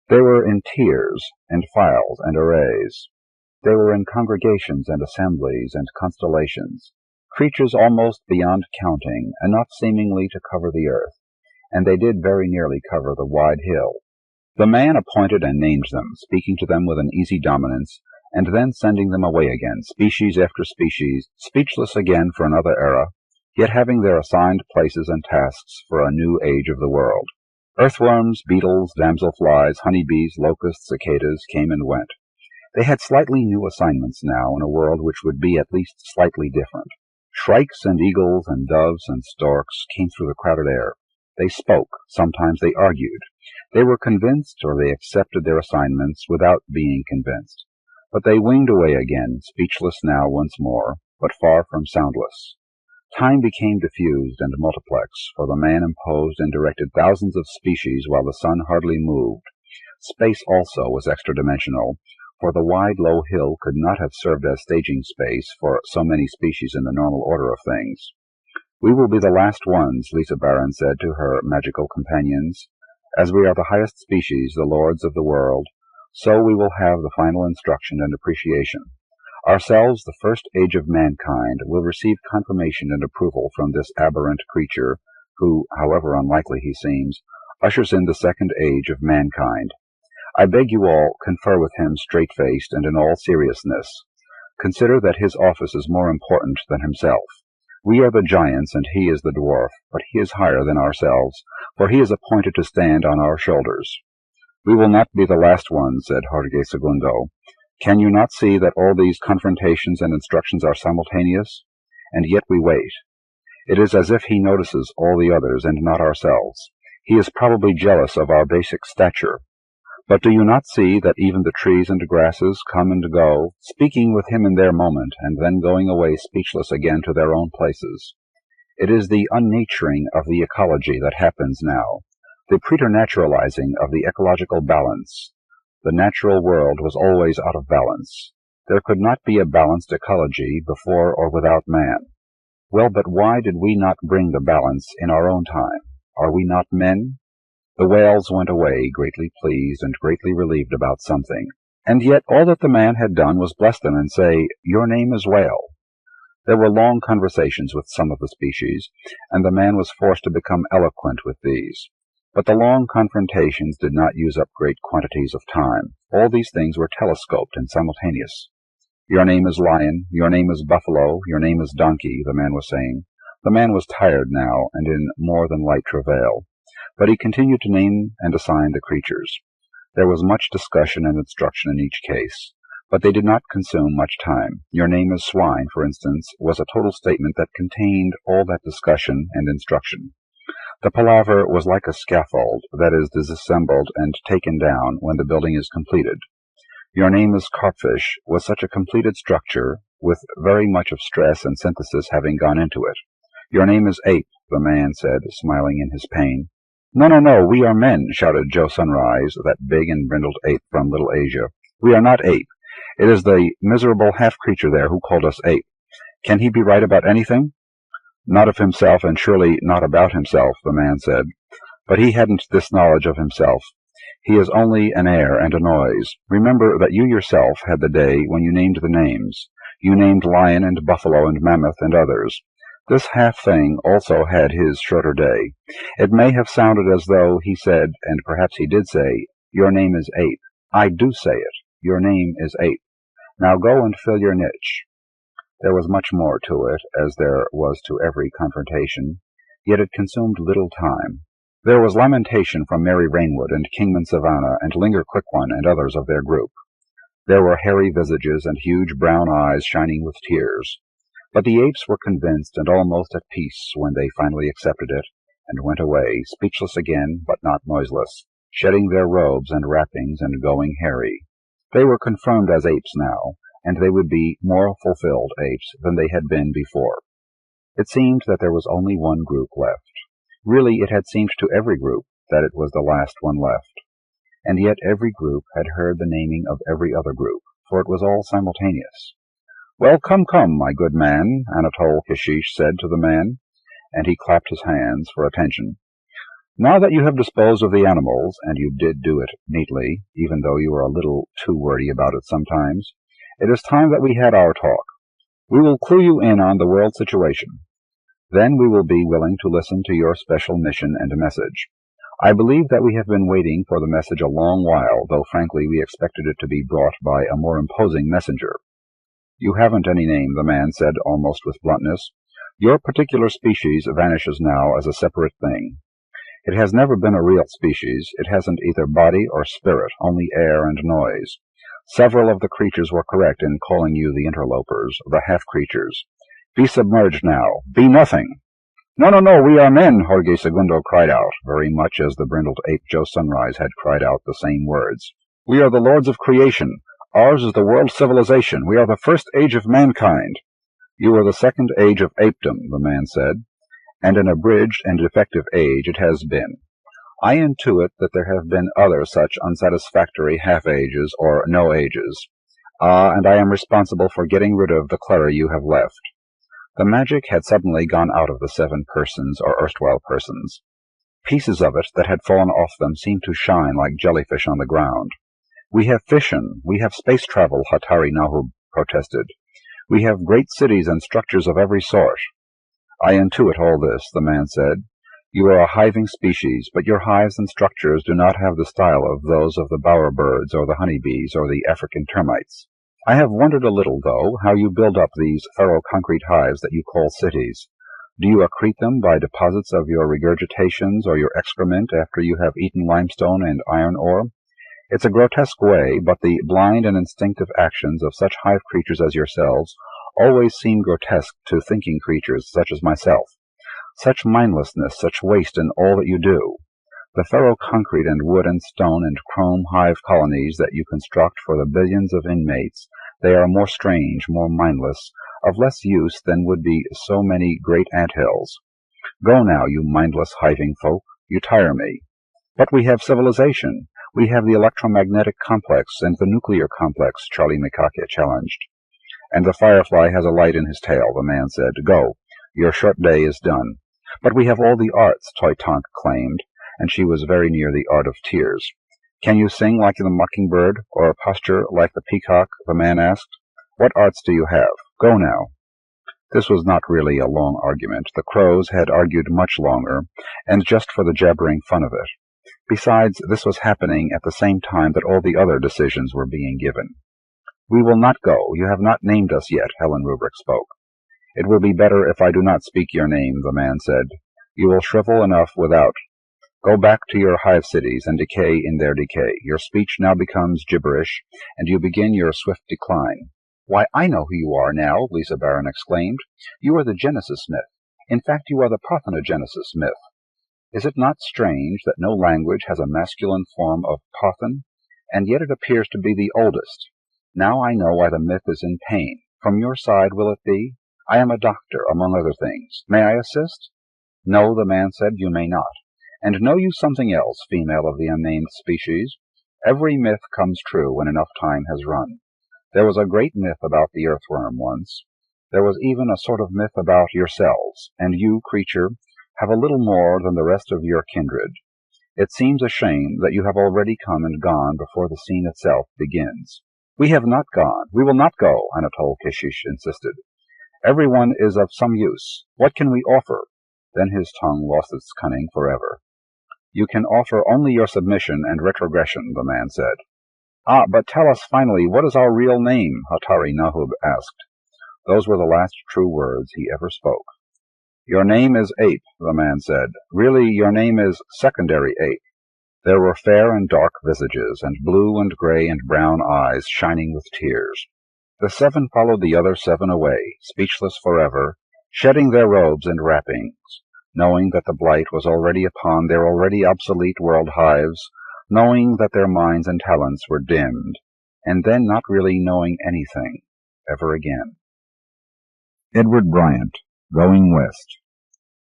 They were in tiers, and files, and arrays. They were in congregations and assemblies and constellations, creatures almost beyond counting, enough seemingly to cover the earth, and they did very nearly cover the wide hill. The man appointed and named them, speaking to them with an easy dominance, and then sending them away again, species after species, speechless again for another era, yet having their assigned places and tasks for a new age of the world. Earthworms, beetles, damselflies, honeybees, locusts, cicadas came and went. They had slightly new assignments now in a world which would be at least slightly different. Shrikes and eagles and doves and storks came through the crowded air. They spoke, sometimes they argued. They were convinced or they accepted their assignments without being convinced. But they winged away again, speechless now once more, but far from soundless. Time became diffused and multiplex, for the man imposed and directed thousands of species while the sun hardly moved. Space also was extra-dimensional, for the wide low hill could not have served as staging space for so many species in the normal order of things. "We will be the last ones," Lisa Baron said to her magical companions. "As we are the highest species, the lords of the world, so we will have the final instruction and appreciation. Ourselves, the first age of mankind, will receive confirmation and approval from this aberrant creature, who, however unlikely he seems, ushers in the second age of mankind. I beg you all, confer with him straight-faced and in all seriousness. Consider that his office is more important than himself. We are the giants and he is the dwarf, but he is higher than ourselves, for he is appointed to stand on our shoulders." "We will not be the last ones," said Jorge Segundo. "Can you not see that all these confrontations and instructions are simultaneous? And yet we wait. It is as if he notices all the others and not ourselves. He is probably jealous of our basic stature. But do you not see that even the trees and grasses come and go, speaking with him in their moment, and then going away speechless again to their own places? It is the unnaturing of the ecology that happens now, the preternaturalizing of the ecological balance. The natural world was always out of balance. There could not be a balanced ecology before or without man. Well, but why did we not bring the balance in our own time? Are we not men?" The whales went away, greatly pleased and greatly relieved about something. And yet all that the man had done was bless them and say, "Your name is Whale." There were long conversations with some of the species, and the man was forced to become eloquent with these. But the long confrontations did not use up great quantities of time. All these things were telescoped and simultaneous. "Your name is Lion, your name is Buffalo, your name is Donkey," the man was saying. The man was tired now, and in more than light travail, but he continued to name and assign the creatures. There was much discussion and instruction in each case, but they did not consume much time. "Your name is Swine," for instance, was a total statement that contained all that discussion and instruction. The palaver was like a scaffold that is disassembled and taken down when the building is completed. "Your name is Carpfish" was such a completed structure, with very much of stress and synthesis having gone into it. "Your name is Ape," the man said, smiling in his pain. "No, no, no, we are men," shouted Joe Sunrise, that big and brindled ape from Little Asia. "We are not ape. It is the miserable half-creature there who called us ape. Can he be right about anything?" "Not of himself, and surely not about himself," the man said. "But he hadn't this knowledge of himself. He is only an air and a noise. Remember that you yourself had the day when you named the names. You named Lion and Buffalo and Mammoth and others. This half-thing also had his shorter day. It may have sounded as though he said, and perhaps he did say, 'Your name is Ape.' I do say it. Your name is Ape. Now go and fill your niche." There was much more to it, as there was to every confrontation, yet it consumed little time. There was lamentation from Mary Rainwood and Kingman Savannah and Linger Quickone and others of their group. There were hairy visages and huge brown eyes shining with tears. But the apes were convinced and almost at peace when they finally accepted it, and went away, speechless again, but not noiseless, shedding their robes and wrappings and going hairy. They were confirmed as apes now, and they would be more fulfilled apes than they had been before. It seemed that there was only one group left. Really, it had seemed to every group that it was the last one left. And yet every group had heard the naming of every other group, for it was all simultaneous. "Well, come, my good man," Anatole Keshish said to the man, and he clapped his hands for attention. "Now that you have disposed of the animals, and you did do it neatly, even though you were a little too wordy about it sometimes, it is time that we had our talk. We will clue you in on the world situation. Then we will be willing to listen to your special mission and message. I believe that we have been waiting for the message a long while, though frankly we expected it to be brought by a more imposing messenger." "You haven't any name," the man said almost with bluntness. "Your particular species vanishes now as a separate thing. It has never been a real species. It hasn't either body or spirit, only air and noise. Several of the creatures were correct in calling you the interlopers, the half-creatures. Be submerged now. Be nothing." No, we are men," Jorge Segundo cried out, very much as the brindled ape Joe Sunrise had cried out the same words. "We are the lords of creation. Ours is the world civilization. We are the first age of mankind." "You are the second age of apedom," the man said, "and an abridged and defective age it has been. I intuit that there have been other such unsatisfactory half-ages or no ages. And I am responsible for getting rid of the clutter you have left." The magic had suddenly gone out of the 7 persons or erstwhile persons. Pieces of it that had fallen off them seemed to shine like jellyfish on the ground. "We have fission, we have space travel," Hatari Nahub protested. "We have great cities and structures of every sort." "I intuit all this," the man said. "You are a hiving species, but your hives and structures do not have the style of those of the bowerbirds or the honeybees or the African termites. I have wondered a little, though, how you build up these ferro-concrete hives that you call cities. Do you accrete them by deposits of your regurgitations or your excrement after you have eaten limestone and iron ore? It's a grotesque way, but the blind and instinctive actions of such hive creatures as yourselves always seem grotesque to thinking creatures such as myself. Such mindlessness, such waste in all that you do. The ferro-concrete and wood and stone and chrome hive colonies that you construct for the billions of inmates, they are more strange, more mindless, of less use than would be so many great ant-hills. Go now, you mindless hiving folk. You tire me. But we have civilization. We have the electromagnetic complex and the nuclear complex, Charlie Mikake challenged. And the firefly has a light in his tail, the man said. Go. Your short day is done. But we have all the arts, Toitonk claimed, and she was very near the art of tears. Can you sing like the mockingbird, or posture like the peacock? The man asked. What arts do you have? Go now. This was not really a long argument. The crows had argued much longer, and just for the jabbering fun of it. Besides, this was happening at the same time that all the other decisions were being given. We will not go. You have not named us yet, Helen Rubrick spoke. It will be better if I do not speak your name, the man said. You will shrivel enough without. Go back to your hive cities and decay in their decay. Your speech now becomes gibberish, and you begin your swift decline. Why, I know who you are now, Lisa Barron exclaimed. You are the Genesis myth. In fact, you are the Parthenogenesis myth. Is it not strange that no language has a masculine form of Parthen, and yet it appears to be the oldest? Now I know why the myth is in pain. From your side, will it be? I am a doctor, among other things. May I assist? No, the man said, you may not. And know you something else, female of the unnamed species. Every myth comes true when enough time has run. There was a great myth about the earthworm once. There was even a sort of myth about yourselves, and you, creature, have a little more than the rest of your kindred. It seems a shame that you have already come and gone before the scene itself begins. We have not gone. We will not go, Anatole Keshish insisted. Everyone is of some use. What can we offer? Then his tongue lost its cunning forever. You can offer only your submission and retrogression, the man said. Ah, but tell us finally, what is our real name? Hatari Nahub asked. Those were the last true words he ever spoke. "Your name is Ape," the man said. "Really, your name is Secondary Ape." There were fair and dark visages, and blue and gray and brown eyes shining with tears. The 7 followed the other 7 away, speechless forever, shedding their robes and wrappings, knowing that the blight was already upon their already obsolete world hives, knowing that their minds and talents were dimmed, and then not really knowing anything ever again. Edward Bryant, Going West.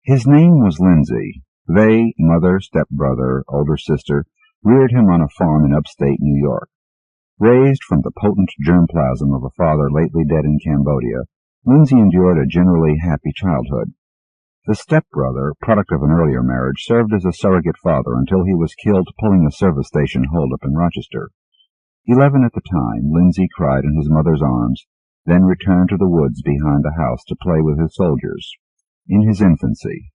His name was Lindsay. They, mother, stepbrother, older sister, reared him on a farm in upstate New York. Raised from the potent germplasm of a father lately dead in Cambodia, Lindsay endured a generally happy childhood. The stepbrother, product of an earlier marriage, served as a surrogate father until he was killed pulling a service station holdup in Rochester. 11 at the time, Lindsay cried in his mother's arms, then returned to the woods behind the house to play with his soldiers. In his infancy,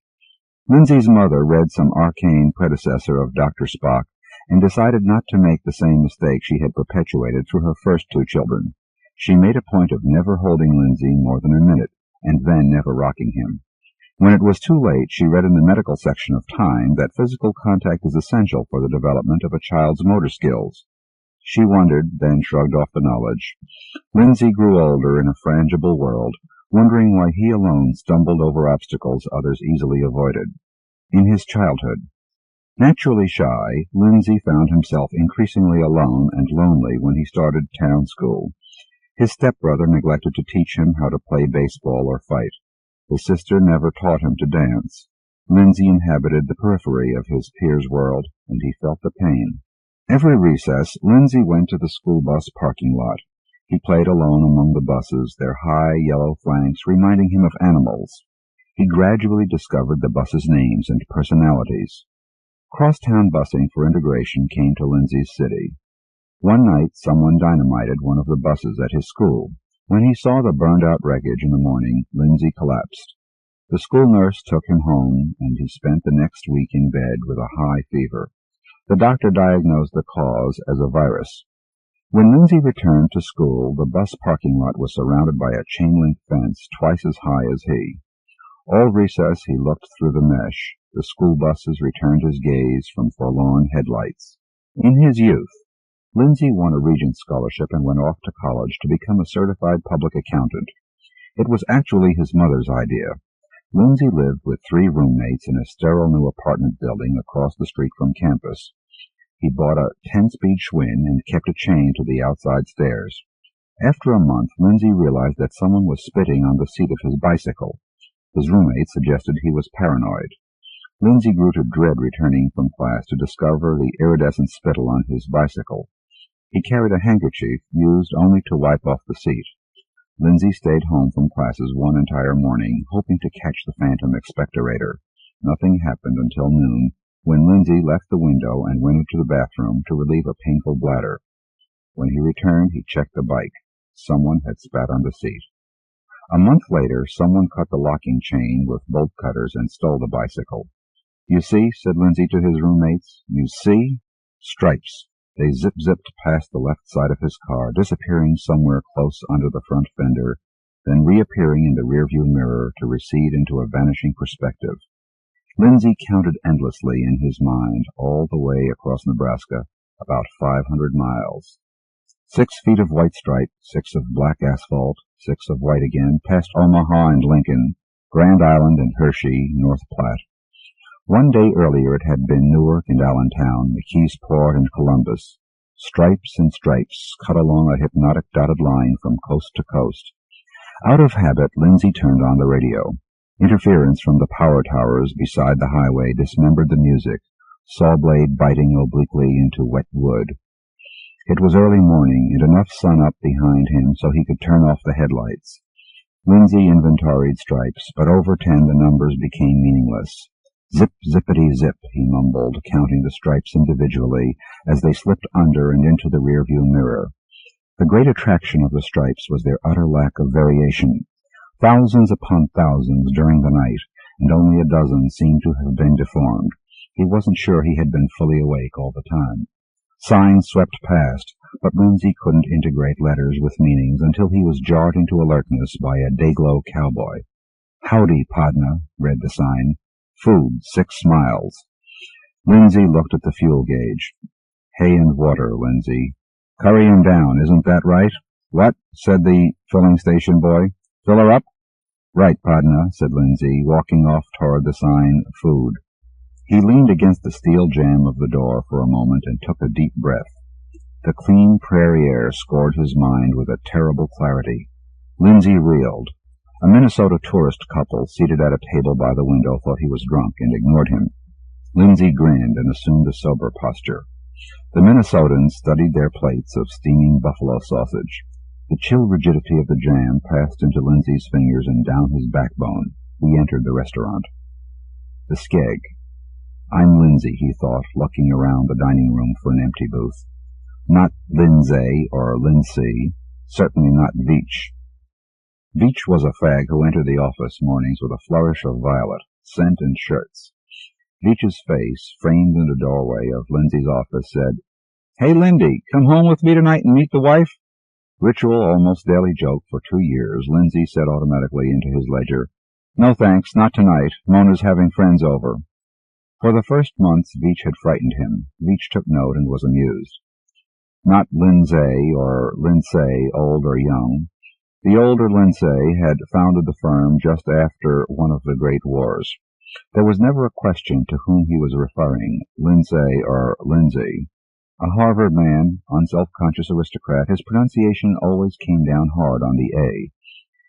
Lindsay's mother read some arcane predecessor of Dr. Spock and decided not to make the same mistake she had perpetuated through her first 2 children. She made a point of never holding Lindsay more than a minute, and then never rocking him. When it was too late, she read in the medical section of Time that physical contact is essential for the development of a child's motor skills. She wondered, then shrugged off the knowledge. Lindsay grew older in a frangible world, wondering why he alone stumbled over obstacles others easily avoided. In his childhood, naturally shy, Lindsay found himself increasingly alone and lonely when he started town school. His stepbrother neglected to teach him how to play baseball or fight. His sister never taught him to dance. Lindsay inhabited the periphery of his peers' world, and he felt the pain. Every recess, Lindsay went to the school bus parking lot. He played alone among the buses, their high yellow flanks reminding him of animals. He gradually discovered the buses' names and personalities. Crosstown busing for integration came to Lindsay's city. One night someone dynamited one of the buses at his school. When he saw the burned-out wreckage in the morning, Lindsay collapsed. The school nurse took him home, and he spent the next week in bed with a high fever. The doctor diagnosed the cause as a virus. When Lindsay returned to school, the bus parking lot was surrounded by a chain-link fence twice as high as he. All recess he looked through the mesh. The school buses returned his gaze from forlorn headlights. In his youth, Lindsay won a Regents scholarship and went off to college to become a certified public accountant. It was actually his mother's idea. Lindsay lived with 3 roommates in a sterile new apartment building across the street from campus. He bought a 10-speed Schwinn and kept a chain to the outside stairs. After a month, Lindsay realized that someone was spitting on the seat of his bicycle. His roommate suggested he was paranoid. Lindsay grew to dread returning from class to discover the iridescent spittle on his bicycle. He carried a handkerchief used only to wipe off the seat. Lindsay stayed home from classes one entire morning, hoping to catch the phantom expectorator. Nothing happened until noon, when Lindsay left the window and went into the bathroom to relieve a painful bladder. When he returned, he checked the bike. Someone had spat on the seat. A month later, someone cut the locking chain with bolt cutters and stole the bicycle. "You see," said Lindsay to his roommates, "you see? Stripes." They zip-zipped past the left side of his car, disappearing somewhere close under the front fender, then reappearing in the rearview mirror to recede into a vanishing perspective. Lindsay counted endlessly in his mind all the way across Nebraska, about 500 miles. 6 feet of white stripe, 6 of black asphalt, 6 of white again, past Omaha and Lincoln, Grand Island and Hershey, North Platte. One day earlier it had been Newark and Allentown, McKeesport and Columbus. Stripes and stripes cut along a hypnotic dotted line from coast to coast. Out of habit, Lindsay turned on the radio. Interference from the power towers beside the highway dismembered the music, saw blade biting obliquely into wet wood. It was early morning, and enough sun up behind him so he could turn off the headlights. Lindsay inventoried stripes, but over 10 the numbers became meaningless. Zip, zippity, zip, he mumbled, counting the stripes individually as they slipped under and into the rearview mirror. The great attraction of the stripes was their utter lack of variation. Thousands upon thousands during the night, and only a dozen seemed to have been deformed. He wasn't sure he had been fully awake all the time. Signs swept past, but Lindsay couldn't integrate letters with meanings until he was jarred into alertness by a day-glow cowboy. Howdy, Podna, read the sign. Food, 6 miles. Lindsay looked at the fuel gauge. Hay and water, Lindsay. Curry 'em down, isn't that right? What? Said the filling station boy. Fill her up? Right, Podna, said Lindsay, walking off toward the sign, food. He leaned against the steel jamb of the door for a moment and took a deep breath. The clean prairie air scored his mind with a terrible clarity. Lindsay reeled. A Minnesota tourist couple seated at a table by the window thought he was drunk and ignored him. Lindsay grinned and assumed a sober posture. The Minnesotans studied their plates of steaming buffalo sausage. The chill rigidity of the jam passed into Lindsay's fingers and down his backbone. He entered the restaurant. The skeg. I'm Lindsay, he thought, looking around the dining room for an empty booth. Not Lindsay or Lindsay, certainly not Veach. Veach was a fag who entered the office mornings with a flourish of violet, scent, and shirts. Veach's face, framed in the doorway of Lindsay's office, said, Hey, Lindy, come home with me tonight and meet the wife? Ritual, almost daily joke for 2 years, Lindsay said automatically into his ledger, No thanks, not tonight. Mona's having friends over. For the first months Veach had frightened him. Veach took note and was amused. Not Lindsay or Lindsay, old or young. The older Lindsay had founded the firm just after one of the great wars. There was never a question to whom he was referring, Lindsay or Lindsay. A Harvard man, unself-conscious aristocrat, his pronunciation always came down hard on the A.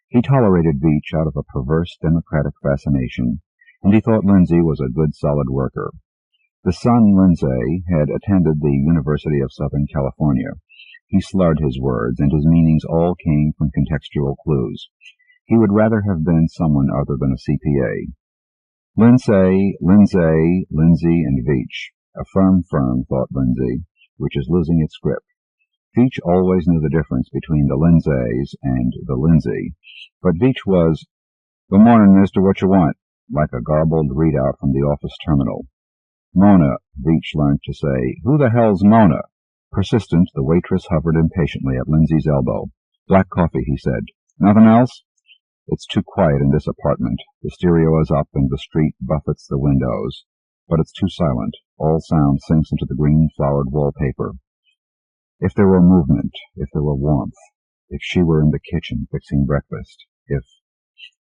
He tolerated Veach out of a perverse democratic fascination, and he thought Lindsay was a good solid worker. The son, Lindsay, had attended the University of Southern California. He slurred his words, and his meanings all came from contextual clues. He would rather have been someone other than a CPA. Lindsay, Lindsay, Lindsay, and Veach. A firm, thought Lindsay, which is losing its grip. Veach always knew the difference between the Lindsays and the Lindsay, but Veach was, Good morning, mister, what you want? Like a garbled readout from the office terminal. Mona, Veach learned to say. Who the hell's Mona? Persistent, the waitress hovered impatiently at Lindsay's elbow. Black coffee, he said. Nothing else? It's too quiet in this apartment. The stereo is up and the street buffets the windows. But it's too silent. All sound sinks into the green-flowered wallpaper. If there were movement, if there were warmth, if she were in the kitchen fixing breakfast, if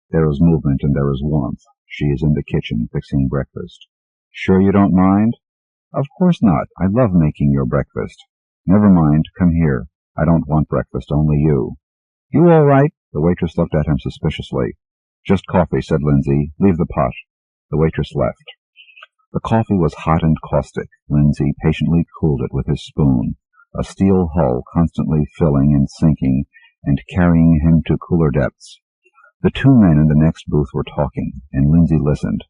there is movement and there is warmth, she is in the kitchen fixing breakfast. Sure you don't mind? Of course not. I love making your breakfast. Never mind. Come here. I don't want breakfast, only you. You all right? The waitress looked at him suspiciously. Just coffee, said Lindsay. Leave the pot. The waitress left. The coffee was hot and caustic. Lindsay patiently cooled it with his spoon, a steel hull constantly filling and sinking and carrying him to cooler depths. The 2 men in the next booth were talking, and Lindsay listened.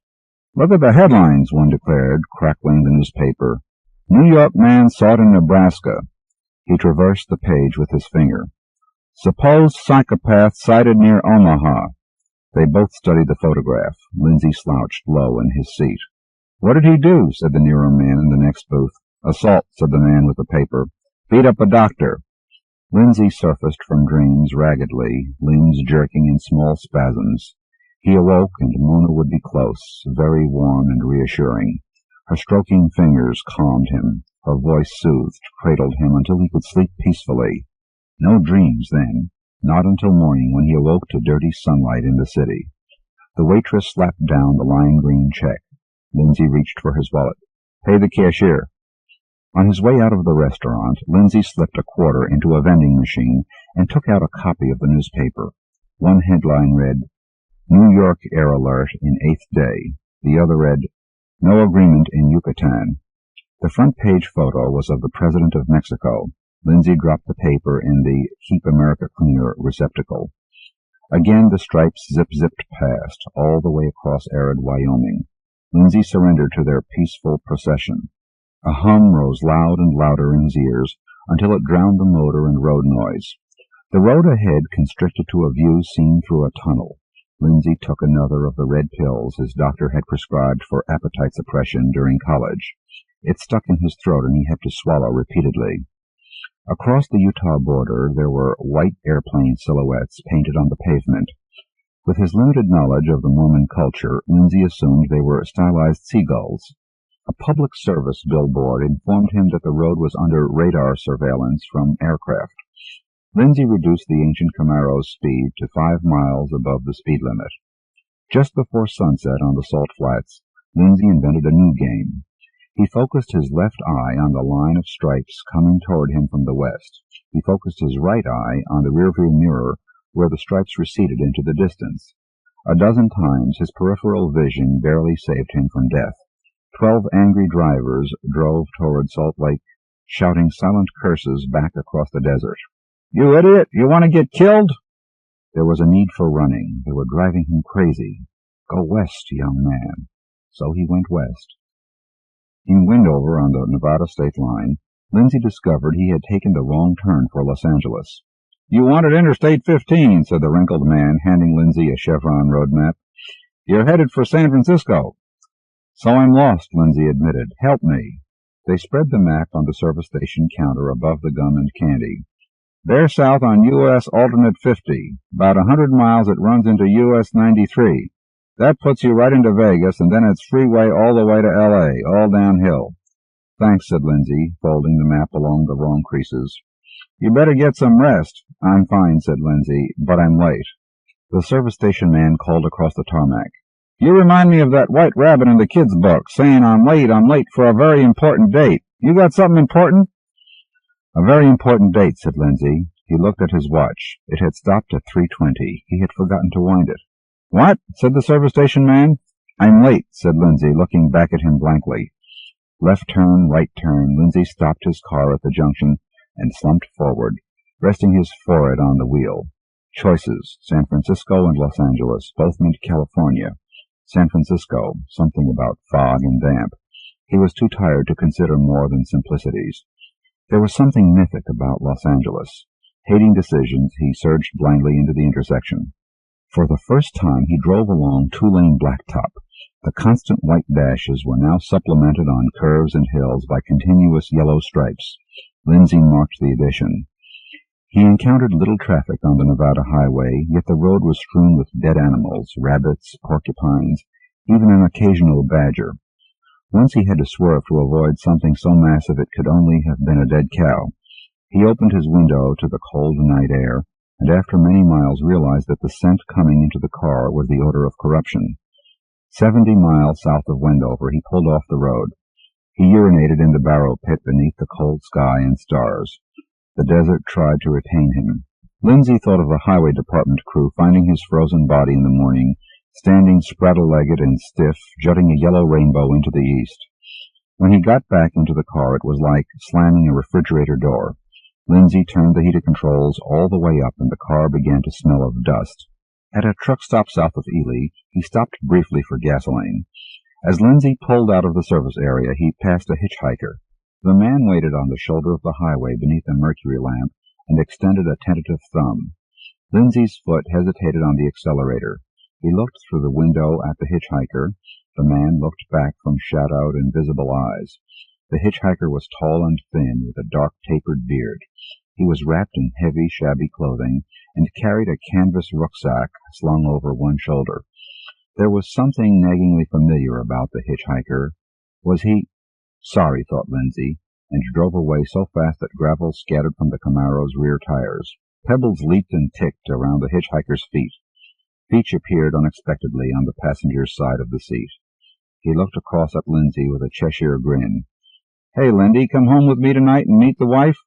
Look at the headlines, one declared, crackling the newspaper. New York man sought in Nebraska. He traversed the page with his finger. Supposed psychopath sighted near Omaha. They both studied the photograph. Lindsay slouched low in his seat. What did he do? Said the nearer man in the next booth. Assault, said the man with the paper. Beat up a doctor. Lindsay surfaced from dreams raggedly, limbs jerking in small spasms. He awoke, and Mona would be close, very warm and reassuring. Her stroking fingers calmed him. Her voice soothed, cradled him until he could sleep peacefully. No dreams then, not until morning when he awoke to dirty sunlight in the city. The waitress slapped down the lime green check. Lindsay reached for his wallet. Pay the cashier. On his way out of the restaurant, Lindsay slipped a quarter into a vending machine and took out a copy of the newspaper. One headline read, New York air alert in 8th day. The other read, No agreement in Yucatan. The front page photo was of the President of Mexico. Lindsay dropped the paper in the Keep America Cleaner receptacle. Again the stripes zip-zipped past, all the way across arid Wyoming. Lindsay surrendered to their peaceful procession. A hum rose loud and louder in his ears until it drowned the motor and road noise. The road ahead constricted to a view seen through a tunnel. Lindsay took another of the red pills his doctor had prescribed for appetite suppression during college. It stuck in his throat and he had to swallow repeatedly. Across the Utah border there were white airplane silhouettes painted on the pavement. With his limited knowledge of the Mormon culture, Lindsay assumed they were stylized seagulls. A public service billboard informed him that the road was under radar surveillance from aircraft. Lindsay reduced the ancient Camaro's speed to 5 miles above the speed limit. Just before sunset on the Salt Flats, Lindsay invented a new game. He focused his left eye on the line of stripes coming toward him from the west. He focused his right eye on the rearview mirror where the stripes receded into the distance. A dozen times his peripheral vision barely saved him from death. 12 angry drivers drove toward Salt Lake, shouting silent curses back across the desert. "You idiot! You want to get killed?" There was a need for running. They were driving him crazy. "Go west, young man." So he went west. In Windover on the Nevada state line, Lindsay discovered he had taken the wrong turn for Los Angeles. "You wanted Interstate 15, said the wrinkled man, handing Lindsay a chevron road map. "You're headed for San Francisco." "So I'm lost," Lindsay admitted. "Help me." They spread the map on the service station counter above the gum and candy. "They're south on U.S. Alternate 50. About 100 miles it runs into U.S. 93. That puts you right into Vegas, and then it's freeway all the way to L.A., all downhill." "Thanks," said Lindsay, folding the map along the wrong creases. "You better get some rest." "I'm fine," said Lindsay, "but I'm late." The service station man called across the tarmac. "You remind me of that white rabbit in the kids' book, saying I'm late for a very important date. You got something important?" "A very important date," said Lindsay. He looked at his watch. It had stopped at 3:20. He had forgotten to wind it. "What?" said the service station man. "I'm late," said Lindsay, looking back at him blankly. Left turn, right turn. Lindsay stopped his car at the junction and slumped forward, resting his forehead on the wheel. Choices, San Francisco and Los Angeles, both meant California. San Francisco, something about fog and damp. He was too tired to consider more than simplicities. There was something mythic about Los Angeles. Hating decisions, he surged blindly into the intersection. For the first time he drove along two-lane blacktop. The constant white dashes were now supplemented on curves and hills by continuous yellow stripes. Lindsay marked the addition. He encountered little traffic on the Nevada highway, yet the road was strewn with dead animals, rabbits, porcupines, even an occasional badger. Once he had to swerve to avoid something so massive it could only have been a dead cow. He opened his window to the cold night air, and after many miles realized that the scent coming into the car was the odor of corruption. 70 miles south of Wendover, he pulled off the road. He urinated in the barrow pit beneath the cold sky and stars. The desert tried to retain him. Lindsay thought of the highway department crew finding his frozen body in the morning, standing spraddle-legged and stiff, jutting a yellow rainbow into the east. When he got back into the car, it was like slamming a refrigerator door. Lindsay turned the heater controls all the way up, and the car began to smell of dust. At a truck stop south of Ely, he stopped briefly for gasoline. As Lindsay pulled out of the service area, he passed a hitchhiker. The man waited on the shoulder of the highway beneath a mercury lamp and extended a tentative thumb. Lindsay's foot hesitated on the accelerator. He looked through the window at the hitchhiker. The man looked back from shadowed, invisible eyes. The hitchhiker was tall and thin, with a dark, tapered beard. He was wrapped in heavy, shabby clothing, and carried a canvas rucksack slung over one shoulder. There was something naggingly familiar about the hitchhiker. Was he— Sorry, thought Lindsay, and drove away so fast that gravel scattered from the Camaro's rear tires. Pebbles leaped and ticked around the hitchhiker's feet. Beach appeared unexpectedly on the passenger's side of the seat. He looked across at Lindsay with a Cheshire grin. "Hey, Lindy, come home with me tonight and meet the wife?"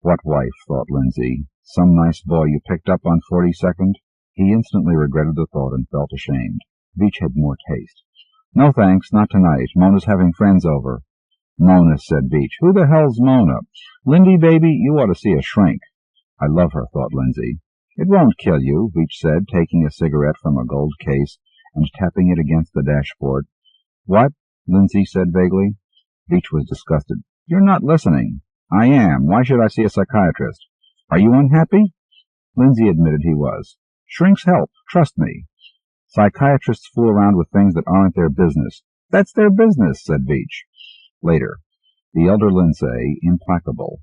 What wife, thought Lindsay. Some nice boy you picked up on 42nd? He instantly regretted the thought and felt ashamed. Beach had more taste. "No thanks, not tonight. Mona's having friends over." "Mona," said Beach. "Who the hell's Mona? Lindy, baby, you ought to see a shrink." "I love her," thought Lindsay. "It won't kill you," Beach said, taking a cigarette from a gold case and tapping it against the dashboard. "What?" Lindsay said vaguely. Beach was disgusted. "You're not listening." "I am. Why should I see a psychiatrist?" "Are you unhappy?" Lindsay admitted he was. "Shrinks help. Trust me." "Psychiatrists fool around with things that aren't their business." "That's their business," said Beach. Later. The elder Lindsay, implacable.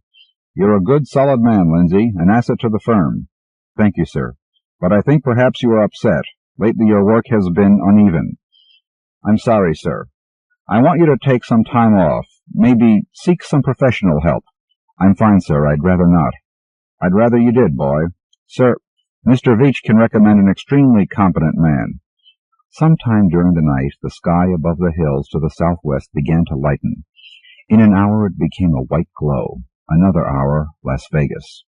"You're a good, solid man, Lindsay. An asset to the firm." "Thank you, sir. but I think perhaps you are upset. Lately your work has been uneven. I'm sorry, sir. I want you to take some time off. Maybe seek some professional help. I'm fine, sir. I'd rather not. I'd rather you did, boy. Sir, Mr. Veitch can recommend an extremely competent man. Sometime during the night, the sky above the hills to the southwest began to lighten. In an hour it became a white glow. Another hour, Las Vegas.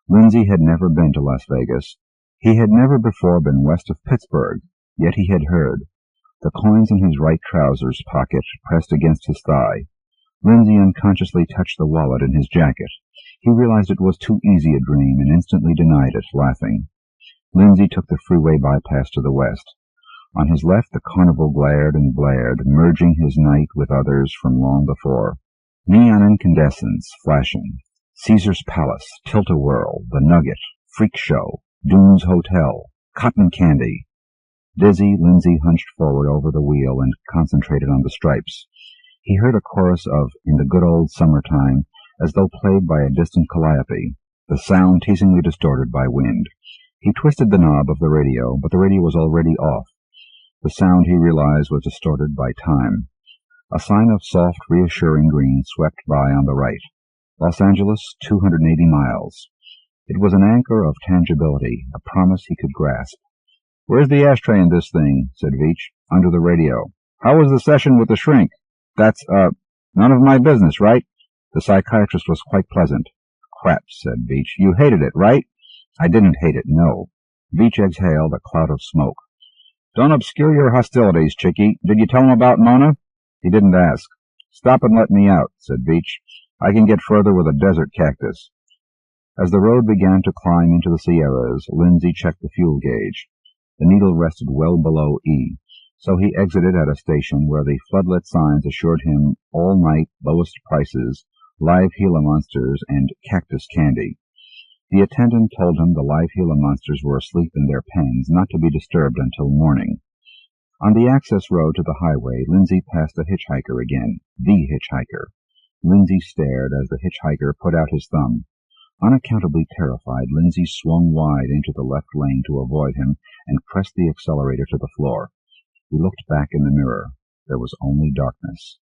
Lindsay had never been to Las Vegas. He had never before been west of Pittsburgh, yet he had heard. The coins in his right trousers pocket pressed against his thigh. Lindsay unconsciously touched the wallet in his jacket. He realized it was too easy a dream and instantly denied it, laughing. Lindsay took the freeway bypass to the west. On his left the carnival glared and blared, merging his night with others from long before. Neon incandescents flashing. Caesar's Palace, Tilt-A-Whirl, The Nugget, Freak Show, Dunes Hotel, Cotton Candy. Dizzy, Lindsay hunched forward over the wheel and concentrated on the stripes. He heard a chorus of In the Good Old Summertime, as though played by a distant calliope, the sound teasingly distorted by wind. He twisted the knob of the radio, but the radio was already off. The sound, he realized, was distorted by time. A sign of soft, reassuring green swept by on the right. Los Angeles, 280 miles. It was an anchor of tangibility, a promise he could grasp. "Where's the ashtray in this thing?" said Veitch. "Under the radio." "How was the session with the shrink?" "That's, none of my business, right?" The psychiatrist was quite pleasant. "Crap," said Veitch. "You hated it, right?" "I didn't hate it, no." Veitch exhaled a cloud of smoke. "Don't obscure your hostilities, Chickie. Did you tell him about Mona?" He didn't ask. "Stop and let me out," said Veitch. "I can get further with a desert cactus." As the road began to climb into the Sierras, Lindsay checked the fuel gauge. The needle rested well below E, so he exited at a station where the floodlit signs assured him all-night lowest prices, live Gila monsters, and cactus candy. The attendant told him the live Gila monsters were asleep in their pens, not to be disturbed until morning. On the access road to the highway, Lindsay passed a hitchhiker again, the hitchhiker. Lindsay stared as the hitchhiker put out his thumb. Unaccountably terrified, Lindsay swung wide into the left lane to avoid him and pressed the accelerator to the floor. He looked back in the mirror. There was only darkness.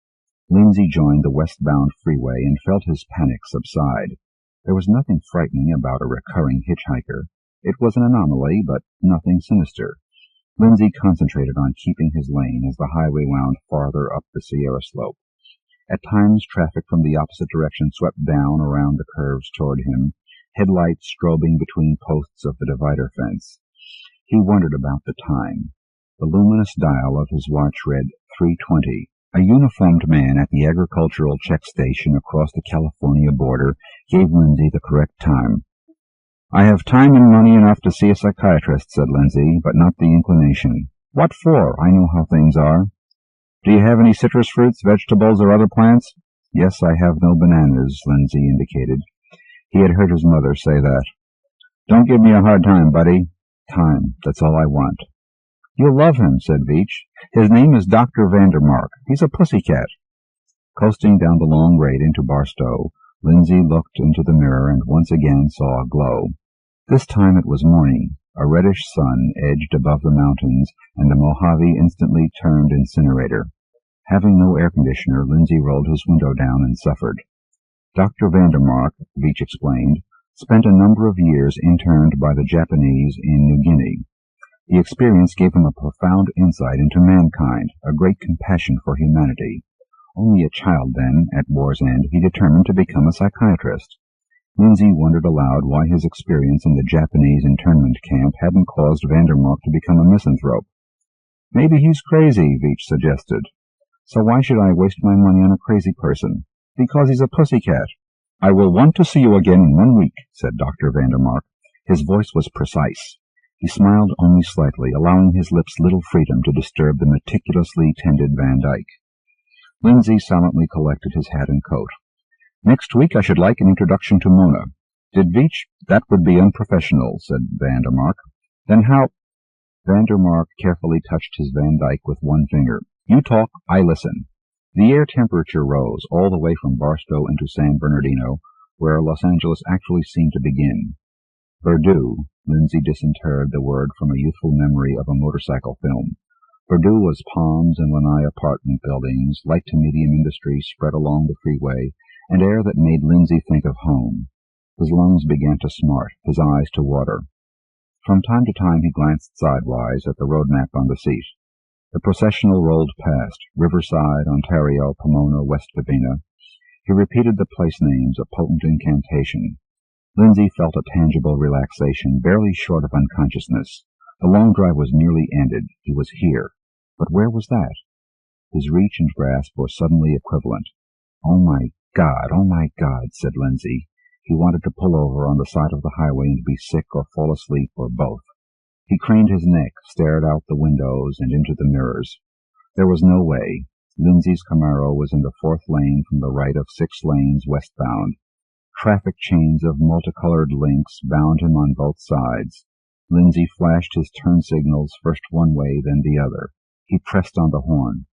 Lindsay joined the westbound freeway and felt his panic subside. There was nothing frightening about a recurring hitchhiker. It was an anomaly, but nothing sinister. Lindsay concentrated on keeping his lane as the highway wound farther up the Sierra slope. At times traffic from the opposite direction swept down around the curves toward him, headlights strobing between posts of the divider fence. He wondered about the time. The luminous dial of his watch read 3:20. A uniformed man at the agricultural check station across the California border gave Lindsay the correct time. "I have time and money enough to see a psychiatrist," said Lindsay, "but not the inclination." "What for? I know how things are." "Do you have any citrus fruits, vegetables, or other plants?" "Yes, I have no bananas," Lindsay indicated. He had heard his mother say that. "Don't give me a hard time, buddy." "Time, that's all I want." "You'll love him," said Veitch. "His name is Dr. Vandermark. He's a pussycat." Coasting down the long grade into Barstow, Lindsay looked into the mirror and once again saw a glow. This time it was morning. A reddish sun edged above the mountains, and the Mojave instantly turned incinerator. Having no air conditioner, Lindsay rolled his window down and suffered. Dr. Vandermark, Veitch explained, spent a number of years interned by the Japanese in New Guinea. The experience gave him a profound insight into mankind, a great compassion for humanity. Only a child then, at war's end, he determined to become a psychiatrist. Lindsay wondered aloud why his experience in the Japanese internment camp hadn't caused Vandermark to become a misanthrope. "Maybe he's crazy," Veitch suggested. "So why should I waste my money on a crazy person?" "Because he's a pussycat." "I will want to see you again in 1 week," said Dr. Vandermark. His voice was precise. He smiled only slightly, allowing his lips little freedom to disturb the meticulously tended Van Dyke. Lindsay silently collected his hat and coat. "Next week I should like an introduction to Mona." "Did Veitch?" "That would be unprofessional," said Vandermark. "Then how—" Vandermark carefully touched his Van Dyke with one finger. "You talk, I listen." The air temperature rose all the way from Barstow into San Bernardino, where Los Angeles actually seemed to begin. Purdue. Lindsay disinterred the word from a youthful memory of a motorcycle film. Purdue was palms and lanai apartment buildings, light to medium industry spread along the freeway, and air that made Lindsay think of home. His lungs began to smart, his eyes to water. From time to time he glanced sidewise at the road map on the seat. The processional rolled past, Riverside, Ontario, Pomona, West Covina. He repeated the place names, a potent incantation. Lindsay felt a tangible relaxation, barely short of unconsciousness. The long drive was nearly ended. He was here. But where was that? His reach and grasp were suddenly equivalent. Oh, my God, said Lindsay. He wanted to pull over on the side of the highway and be sick or fall asleep or both. He craned his neck, stared out the windows and into the mirrors. There was no way. Lindsay's Camaro was in the fourth lane from the right of 6 lanes westbound. Traffic chains of multicolored links bound him on both sides. Lindsay flashed his turn signals first one way, then the other. He pressed on the horn.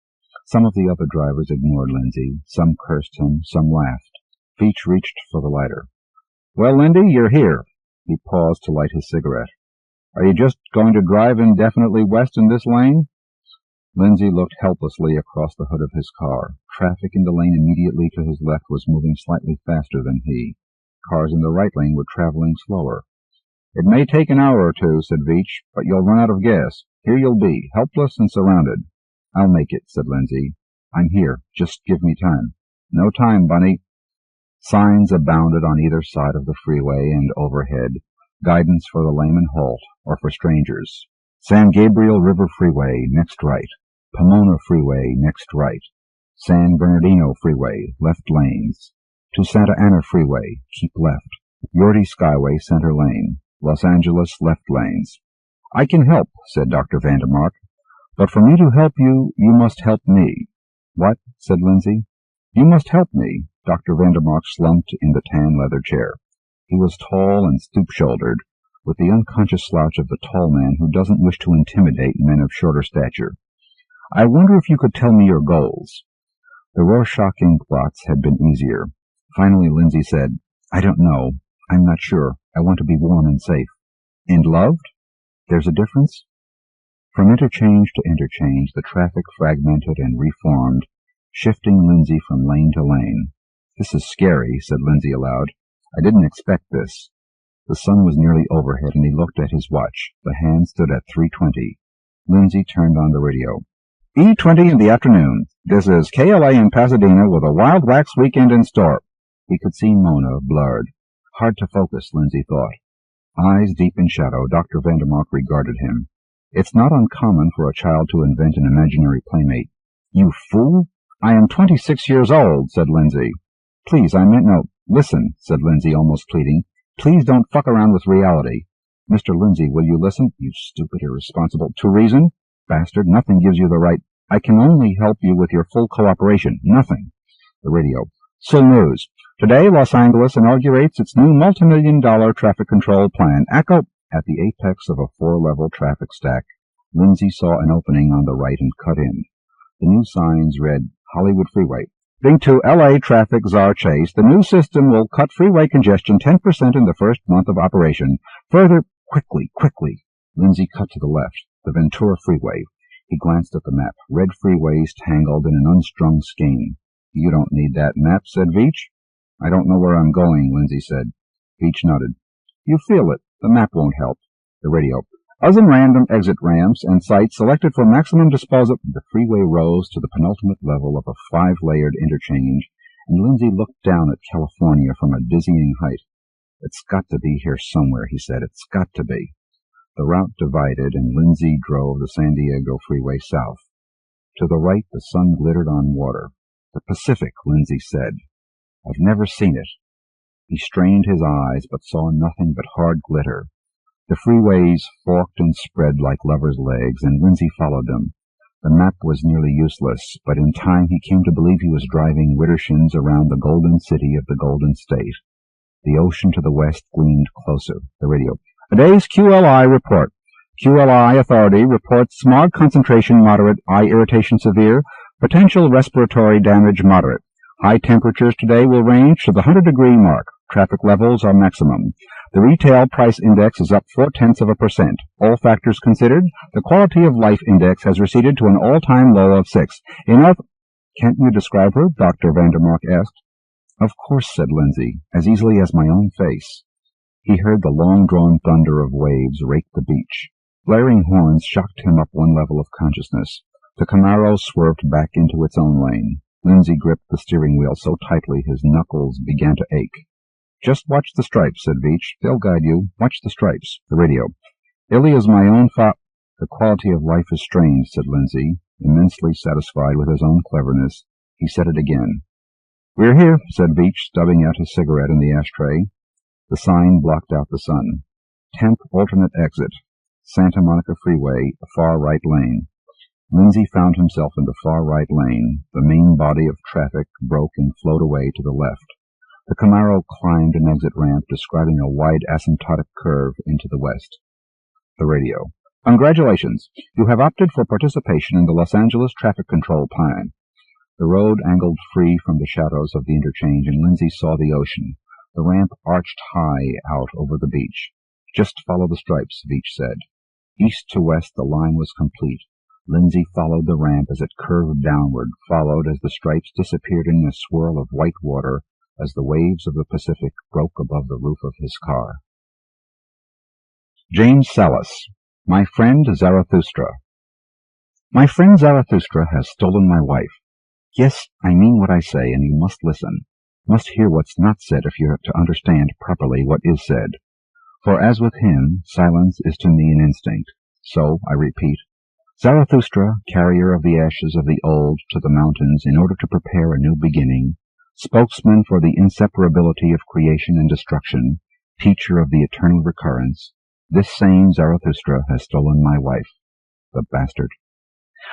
Some of the other drivers ignored Lindsay. Some cursed him, some laughed. Veach reached for the lighter. "Well, Lindy, you're here." He paused to light his cigarette. "Are you just going to drive indefinitely west in this lane?" Lindsay looked helplessly across the hood of his car. Traffic in the lane immediately to his left was moving slightly faster than he. Cars in the right lane were traveling slower. "It may take an hour or two," said Veach, "but you'll run out of gas. Here you'll be, helpless and surrounded." "I'll make it," said Lindsay. "I'm here. Just give me time." "No time, Bunny." Signs abounded on either side of the freeway and overhead. Guidance for the lame and halt, or for strangers. San Gabriel River Freeway, next right. Pomona Freeway, next right. San Bernardino Freeway, left lanes. To Santa Ana Freeway, keep left. Yorty Skyway, center lane. Los Angeles, left lanes. "I can help," said Dr. Vandermark. "But for me to help you, you must help me." "What?" said Lindsay. "You must help me." Dr. Vandermark slumped in the tan leather chair. He was tall and stoop-shouldered, with the unconscious slouch of the tall man who doesn't wish to intimidate men of shorter stature. "I wonder if you could tell me your goals." The Rorschach ink blots had been easier. Finally Lindsay said, "I don't know. I'm not sure. I want to be warm and safe." "And loved? There's a difference?" From interchange to interchange the traffic fragmented and reformed, shifting Lindsay from lane to lane. "This is scary," said Lindsay aloud. "I didn't expect this." The sun was nearly overhead, and he looked at his watch. The hand stood at 3:20. Lindsay turned on the radio. "E20 in the afternoon. This is KLA in Pasadena with a Wild Wax weekend in store." He could see Mona, blurred. Hard to focus, Lindsay thought. Eyes deep in shadow, Dr. Vandermark regarded him. "It's not uncommon for a child to invent an imaginary playmate." "You fool! I am 26 years old," said Lindsay. "Please, I meant no—" "Listen," said Lindsay, almost pleading. "Please don't fuck around with reality." "Mr. Lindsay, will you listen?" "You stupid, irresponsible—" "To reason?" "Bastard, nothing gives you the right—" "I can only help you with your full cooperation. Nothing." The radio. "Sul News. Today, Los Angeles inaugurates its new multi-million-dollar traffic control plan. Echo—" At the apex of a 4-level traffic stack, Lindsay saw an opening on the right and cut in. The new signs read, Hollywood Freeway. "According to L.A. Traffic Czar Chase, the new system will cut freeway congestion 10% in the first month of operation. Further—" "Quickly, quickly!" Lindsay cut to the left, the Ventura Freeway. He glanced at the map. Red freeways tangled in an unstrung skein. "You don't need that map," said Veach. "I don't know where I'm going," Lindsay said. Veach nodded. "You feel it. The map won't help." The radio. "Dozen random exit ramps and sites selected for maximum disposal—" The freeway rose to the penultimate level of a 5-layered interchange, and Lindsay looked down at California from a dizzying height. "It's got to be here somewhere," he said. "It's got to be." The route divided, and Lindsay drove the San Diego Freeway south. To the right the sun glittered on water. "The Pacific," Lindsay said. "I've never seen it." He strained his eyes, but saw nothing but hard glitter. The freeways forked and spread like lovers' legs, and Lindsay followed them. The map was nearly useless, but in time he came to believe he was driving widdershins around the golden city of the Golden State. The ocean to the west gleamed closer. The radio. "A day's QLI report. QLI Authority reports smog concentration moderate, eye irritation severe, potential respiratory damage moderate. High temperatures today will range to the 100-degree mark. Traffic levels are maximum. The retail price index is up 0.4%. All factors considered, the quality of life index has receded to an all-time low of 6. Enough. Can't you describe her? Dr. Vandermark asked. Of course, said Lindsay, as easily as my own face. He heard the long-drawn thunder of waves rake the beach. Blaring horns shocked him up one level of consciousness. The Camaro swerved back into its own lane. Lindsay gripped the steering wheel so tightly his knuckles began to ache. Just watch the stripes, said Veach. They'll guide you. Watch the stripes. The radio. Ilya's my own The quality of life is strange, said Lindsay, immensely satisfied with his own cleverness. He said it again. We're here, said Veach, stubbing out his cigarette in the ashtray. The sign blocked out the sun. 10th alternate exit. Santa Monica Freeway, far right lane. Lindsay found himself in the far right lane. The main body of traffic broke and flowed away to the left. The Camaro climbed an exit ramp describing a wide asymptotic curve into the west. The radio. Congratulations! You have opted for participation in the Los Angeles Traffic Control Plan. The road angled free from the shadows of the interchange, and Lindsay saw the ocean. The ramp arched high out over the beach. Just follow the stripes, Veach said. East to west the line was complete. Lindsay followed the ramp as it curved downward, followed as the stripes disappeared in a swirl of white water as the waves of the Pacific broke above the roof of his car. James Sallis. My friend Zarathustra. My friend Zarathustra has stolen my wife. Yes, I mean what I say, and you must listen. Must hear what's not said if you're to understand properly what is said. For as with him, silence is to me an instinct. So, I repeat, Zarathustra, carrier of the ashes of the old to the mountains in order to prepare a new beginning, spokesman for the inseparability of creation and destruction, teacher of the eternal recurrence, this same Zarathustra has stolen my wife. The bastard.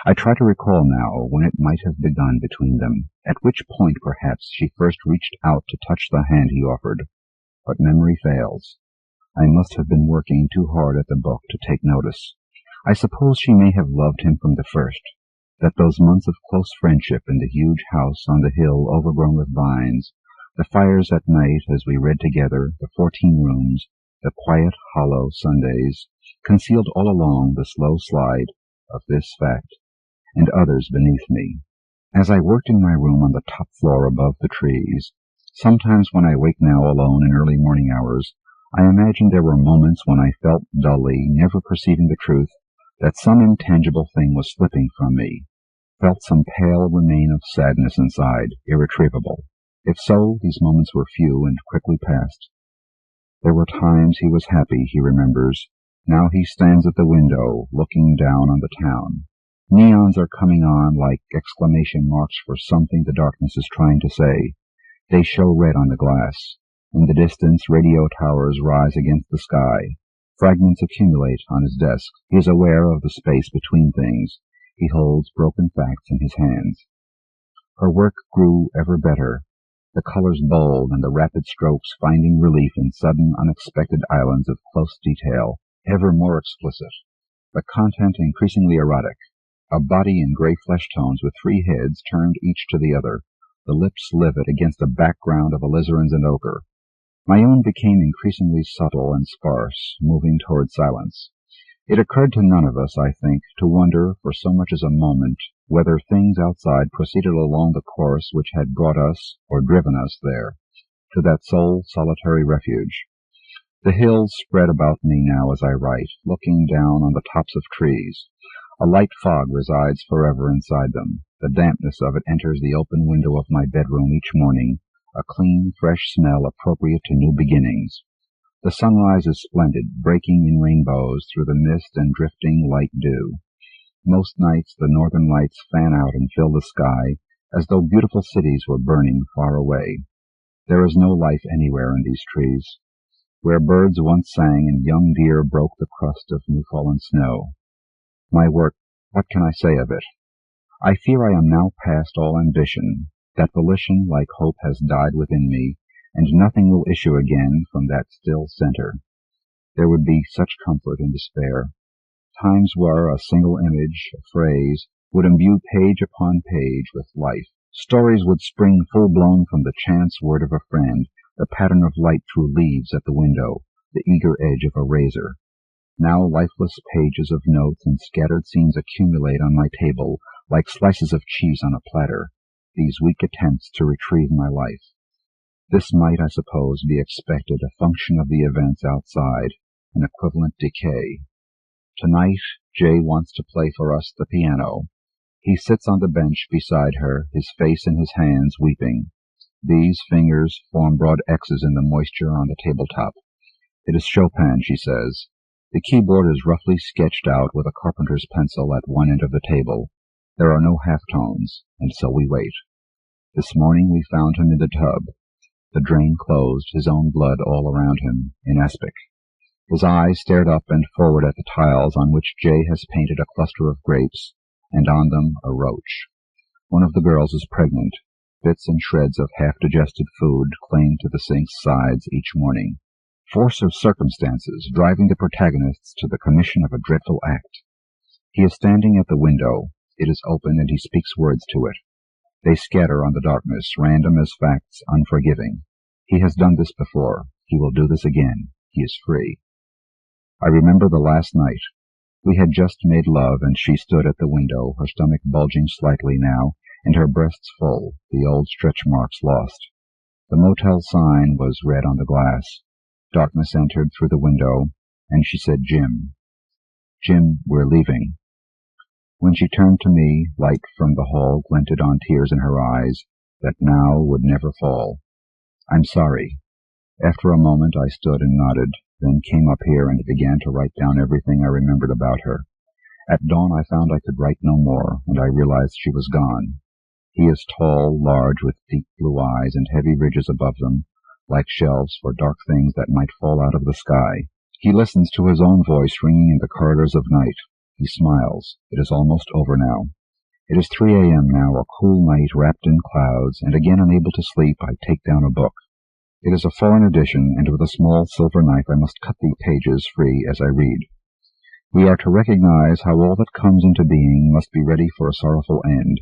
I try to recall now when it might have begun between them, at which point perhaps she first reached out to touch the hand he offered. But memory fails. I must have been working too hard at the book to take notice. I suppose she may have loved him from the first, that those months of close friendship in the huge house on the hill overgrown with vines, the fires at night as we read together, the 14 rooms, the quiet, hollow Sundays, concealed all along the slow slide of this fact, and others beneath me. As I worked in my room on the top floor above the trees, sometimes when I wake now alone in early morning hours, I imagine there were moments when I felt dully, never perceiving the truth, that some intangible thing was slipping from me, felt some pale remain of sadness inside, irretrievable. If so, these moments were few and quickly passed. There were times he was happy, he remembers. Now he stands at the window, looking down on the town. Neons are coming on like exclamation marks for something the darkness is trying to say. They show red on the glass. In the distance, radio towers rise against the sky. Fragments accumulate on his desk. He is aware of the space between things. He holds broken facts in his hands. Her work grew ever better, the colors bold and the rapid strokes finding relief in sudden, unexpected islands of close detail, ever more explicit. The content increasingly erotic. A body in gray flesh tones with 3 heads turned each to the other, the lips livid against a background of alizarans and ochre. My own became increasingly subtle and sparse, moving toward silence. It occurred to none of us, I think, to wonder for so much as a moment whether things outside proceeded along the course which had brought us, or driven us there, to that sole solitary refuge. The hills spread about me now as I write, looking down on the tops of trees. A light fog resides forever inside them. The dampness of it enters the open window of my bedroom each morning, a clean, fresh smell appropriate to new beginnings. The sunrise is splendid, breaking in rainbows through the mist and drifting light dew. Most nights the northern lights fan out and fill the sky, as though beautiful cities were burning far away. There is no life anywhere in these trees. Where birds once sang and young deer broke the crust of new-fallen snow. My work, what can I say of it? I fear I am now past all ambition. That volition, like hope, has died within me, and nothing will issue again from that still center. There would be such comfort in despair. Times where a single image, a phrase, would imbue page upon page with life. Stories would spring full-blown from the chance word of a friend, the pattern of light through leaves at the window, the eager edge of a razor. Now lifeless pages of notes and scattered scenes accumulate on my table like slices of cheese on a platter, these weak attempts to retrieve my life. This might, I suppose, be expected, a function of the events outside, an equivalent decay. Tonight, Jay wants to play for us the piano. He sits on the bench beside her, his face in his hands, weeping. These fingers form broad X's in the moisture on the tabletop. It is Chopin, she says. The keyboard is roughly sketched out with a carpenter's pencil at one end of the table. There are no halftones, and so we wait. This morning we found him in the tub. The drain closed, his own blood all around him, in aspic. His eyes stared up and forward at the tiles on which Jay has painted a cluster of grapes, and on them a roach. One of the girls is pregnant. Bits and shreds of half-digested food cling to the sink's sides each morning. Force of circumstances driving the protagonists to the commission of a dreadful act. He is standing at the window. It is open, and he speaks words to it. They scatter on the darkness, random as facts, unforgiving. He has done this before. He will do this again. He is free. I remember the last night. We had just made love, and she stood at the window, her stomach bulging slightly now, and her breasts full, the old stretch marks lost. The motel sign was red on the glass. Darkness entered through the window, and she said, "Jim. Jim, we're leaving." When she turned to me, light from the hall glinted on tears in her eyes that now would never fall. "I'm sorry." After a moment I stood and nodded, then came up here and began to write down everything I remembered about her. At dawn I found I could write no more, and I realized she was gone. He is tall, large, with deep blue eyes and heavy ridges above them, like shelves for dark things that might fall out of the sky. He listens to his own voice ringing in the corridors of night. He smiles. It is almost over now. It is 3 a.m. now, a cool night wrapped in clouds, and again unable to sleep, I take down a book. It is a foreign edition, and with a small silver knife I must cut the pages free as I read. We are to recognize how all that comes into being must be ready for a sorrowful end.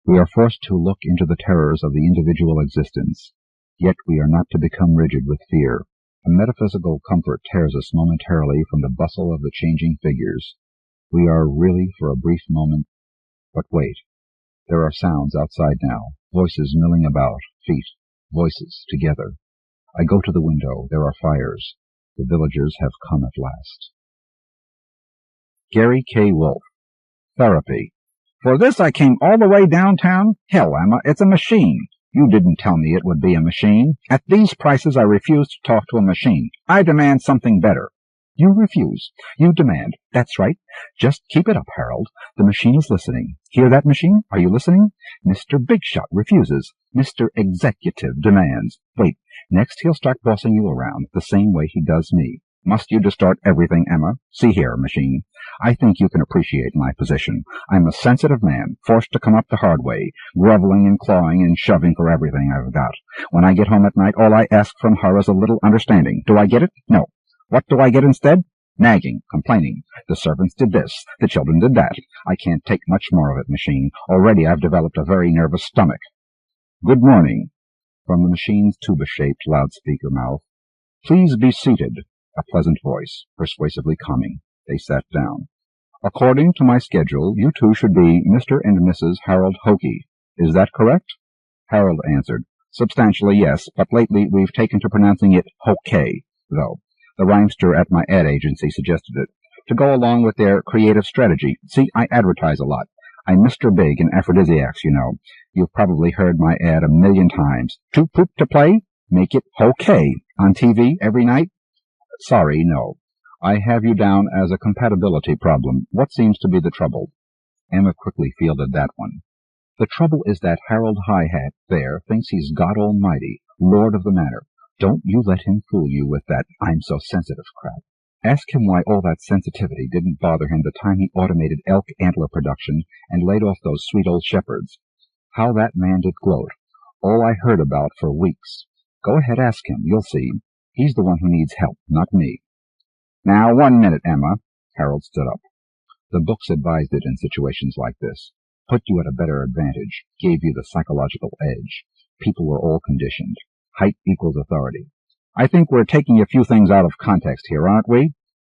We are forced to look into the terrors of the individual existence. Yet we are not to become rigid with fear. A metaphysical comfort tears us momentarily from the bustle of the changing figures. We are really for a brief moment. But wait. There are sounds outside now, voices milling about, feet, voices, together. I go to the window. There are fires. The villagers have come at last. Gary K. Wolfe. Therapy. For this I came all the way downtown? Hell, Emma, it's a machine. You didn't tell me it would be a machine. At these prices I refuse to talk to a machine. I demand something better. You refuse. You demand. That's right. Just keep it up, Harold. The machine is listening. Hear that, machine? Are you listening? Mr. Big Shot refuses. Mr. Executive demands. Wait. Next he'll start bossing you around, the same way he does me. Must you distort everything, Emma? See here, machine. I think you can appreciate my position. I'm a sensitive man, forced to come up the hard way, groveling and clawing and shoving for everything I've got. When I get home at night, all I ask from her is a little understanding. Do I get it? No. What do I get instead? Nagging, complaining. The servants did this. The children did that. I can't take much more of it, machine. Already I've developed a very nervous stomach. Good morning. From the machine's tuba-shaped loudspeaker mouth. Please be seated. A pleasant voice, persuasively calming. They sat down. According to my schedule, you two should be Mr. and Mrs. Harold Hokie. Is that correct? Harold answered. Substantially, yes, but lately we've taken to pronouncing it Hokay, though. The rhymester at my ad agency suggested it, to go along with their creative strategy. See, I advertise a lot. I'm Mr. Big in aphrodisiacs, you know. You've probably heard my ad 1,000,000 times. To poop to play? Make it Hokay. On TV every night? Sorry, no. I have you down as a compatibility problem. What seems to be the trouble? Emma quickly fielded that one. The trouble is that Harold High-Hat there thinks he's God Almighty, Lord of the Manor. Don't you let him fool you with that I'm so sensitive crap. Ask him why all that sensitivity didn't bother him the time he automated elk antler production and laid off those sweet old shepherds. How that man did gloat. All I heard about for weeks. Go ahead, ask him. You'll see. He's the one who needs help, not me. Now, 1 minute, Emma. Harold stood up. The books advised it in situations like this. Put you at a better advantage. Gave you the psychological edge. People were all conditioned. Height equals authority. I think we're taking a few things out of context here, aren't we?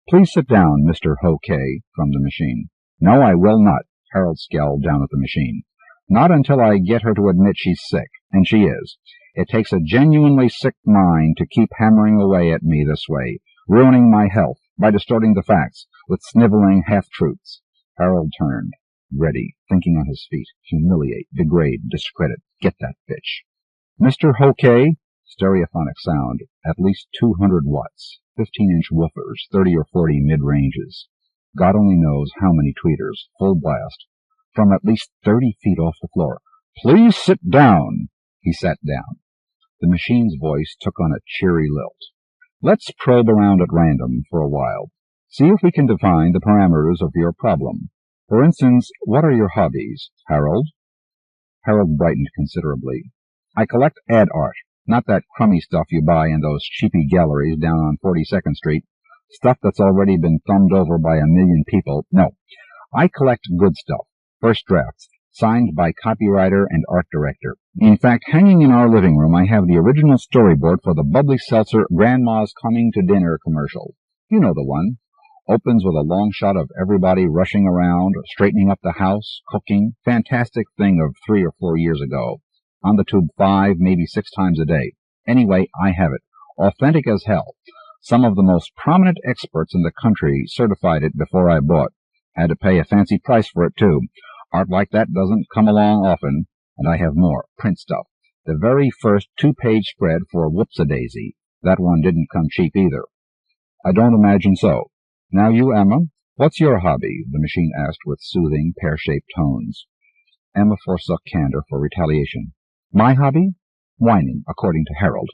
Please sit down, Mr. Ho-K, from the machine. No, I will not, Harold scowled down at the machine. Not until I get her to admit she's sick, and she is. It takes a genuinely sick mind to keep hammering away at me this way, ruining my health by distorting the facts with sniveling half-truths. Harold turned, ready, thinking on his feet. Humiliate, degrade, discredit. Get that bitch. Mr. Ho-K, stereophonic sound, at least 200 watts, 15-inch woofers, 30 or 40 mid-ranges. God only knows how many tweeters, full blast, from at least 30 feet off the floor. Please sit down. He sat down. The machine's voice took on a cheery lilt. Let's probe around at random for a while. See if we can define the parameters of your problem. For instance, what are your hobbies, Harold? Harold brightened considerably. I collect ad art, not that crummy stuff you buy in those cheapy galleries down on 42nd Street, stuff that's already been thumbed over by a million people. No, I collect good stuff, first drafts, signed by copywriter and art director. In fact, hanging in our living room, I have the original storyboard for the bubbly seltzer Grandma's Coming to Dinner commercial. You know the one. Opens with a long shot of everybody rushing around, straightening up the house, cooking. Fantastic thing of 3 or 4 years ago. On the tube 5, maybe 6 times a day. Anyway, I have it. Authentic as hell. Some of the most prominent experts in the country certified it before I bought. Had to pay a fancy price for it, too. Art like that doesn't come along often, and I have more, print stuff. The very first 2-page spread for Whoops-a-Daisy. That one didn't come cheap either. I don't imagine so. Now you, Emma, what's your hobby? The machine asked with soothing, pear-shaped tones. Emma forsook candor for retaliation. My hobby? Whining, according to Harold.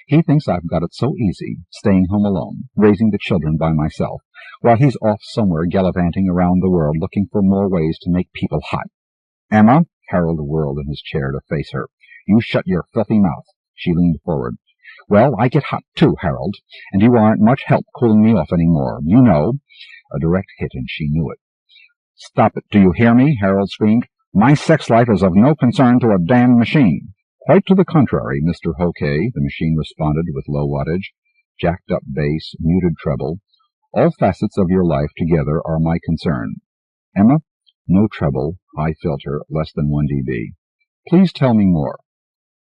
He thinks I've got it so easy, staying home alone, raising the children by myself, while he's off somewhere gallivanting around the world looking for more ways to make people hot. Emma, Harold whirled in his chair to face her. You shut your filthy mouth. She leaned forward. Well, I get hot too, Harold, and you aren't much help cooling me off any more. You know. A direct hit, and she knew it. Stop it, do you hear me? Harold screamed. My sex life is of no concern to a damn machine. Quite to the contrary, Mr. Ho-K, the machine responded with low wattage, jacked up bass, muted treble. All facets of your life together are my concern. Emma, no treble, high filter, less than 1 dB. Please tell me more.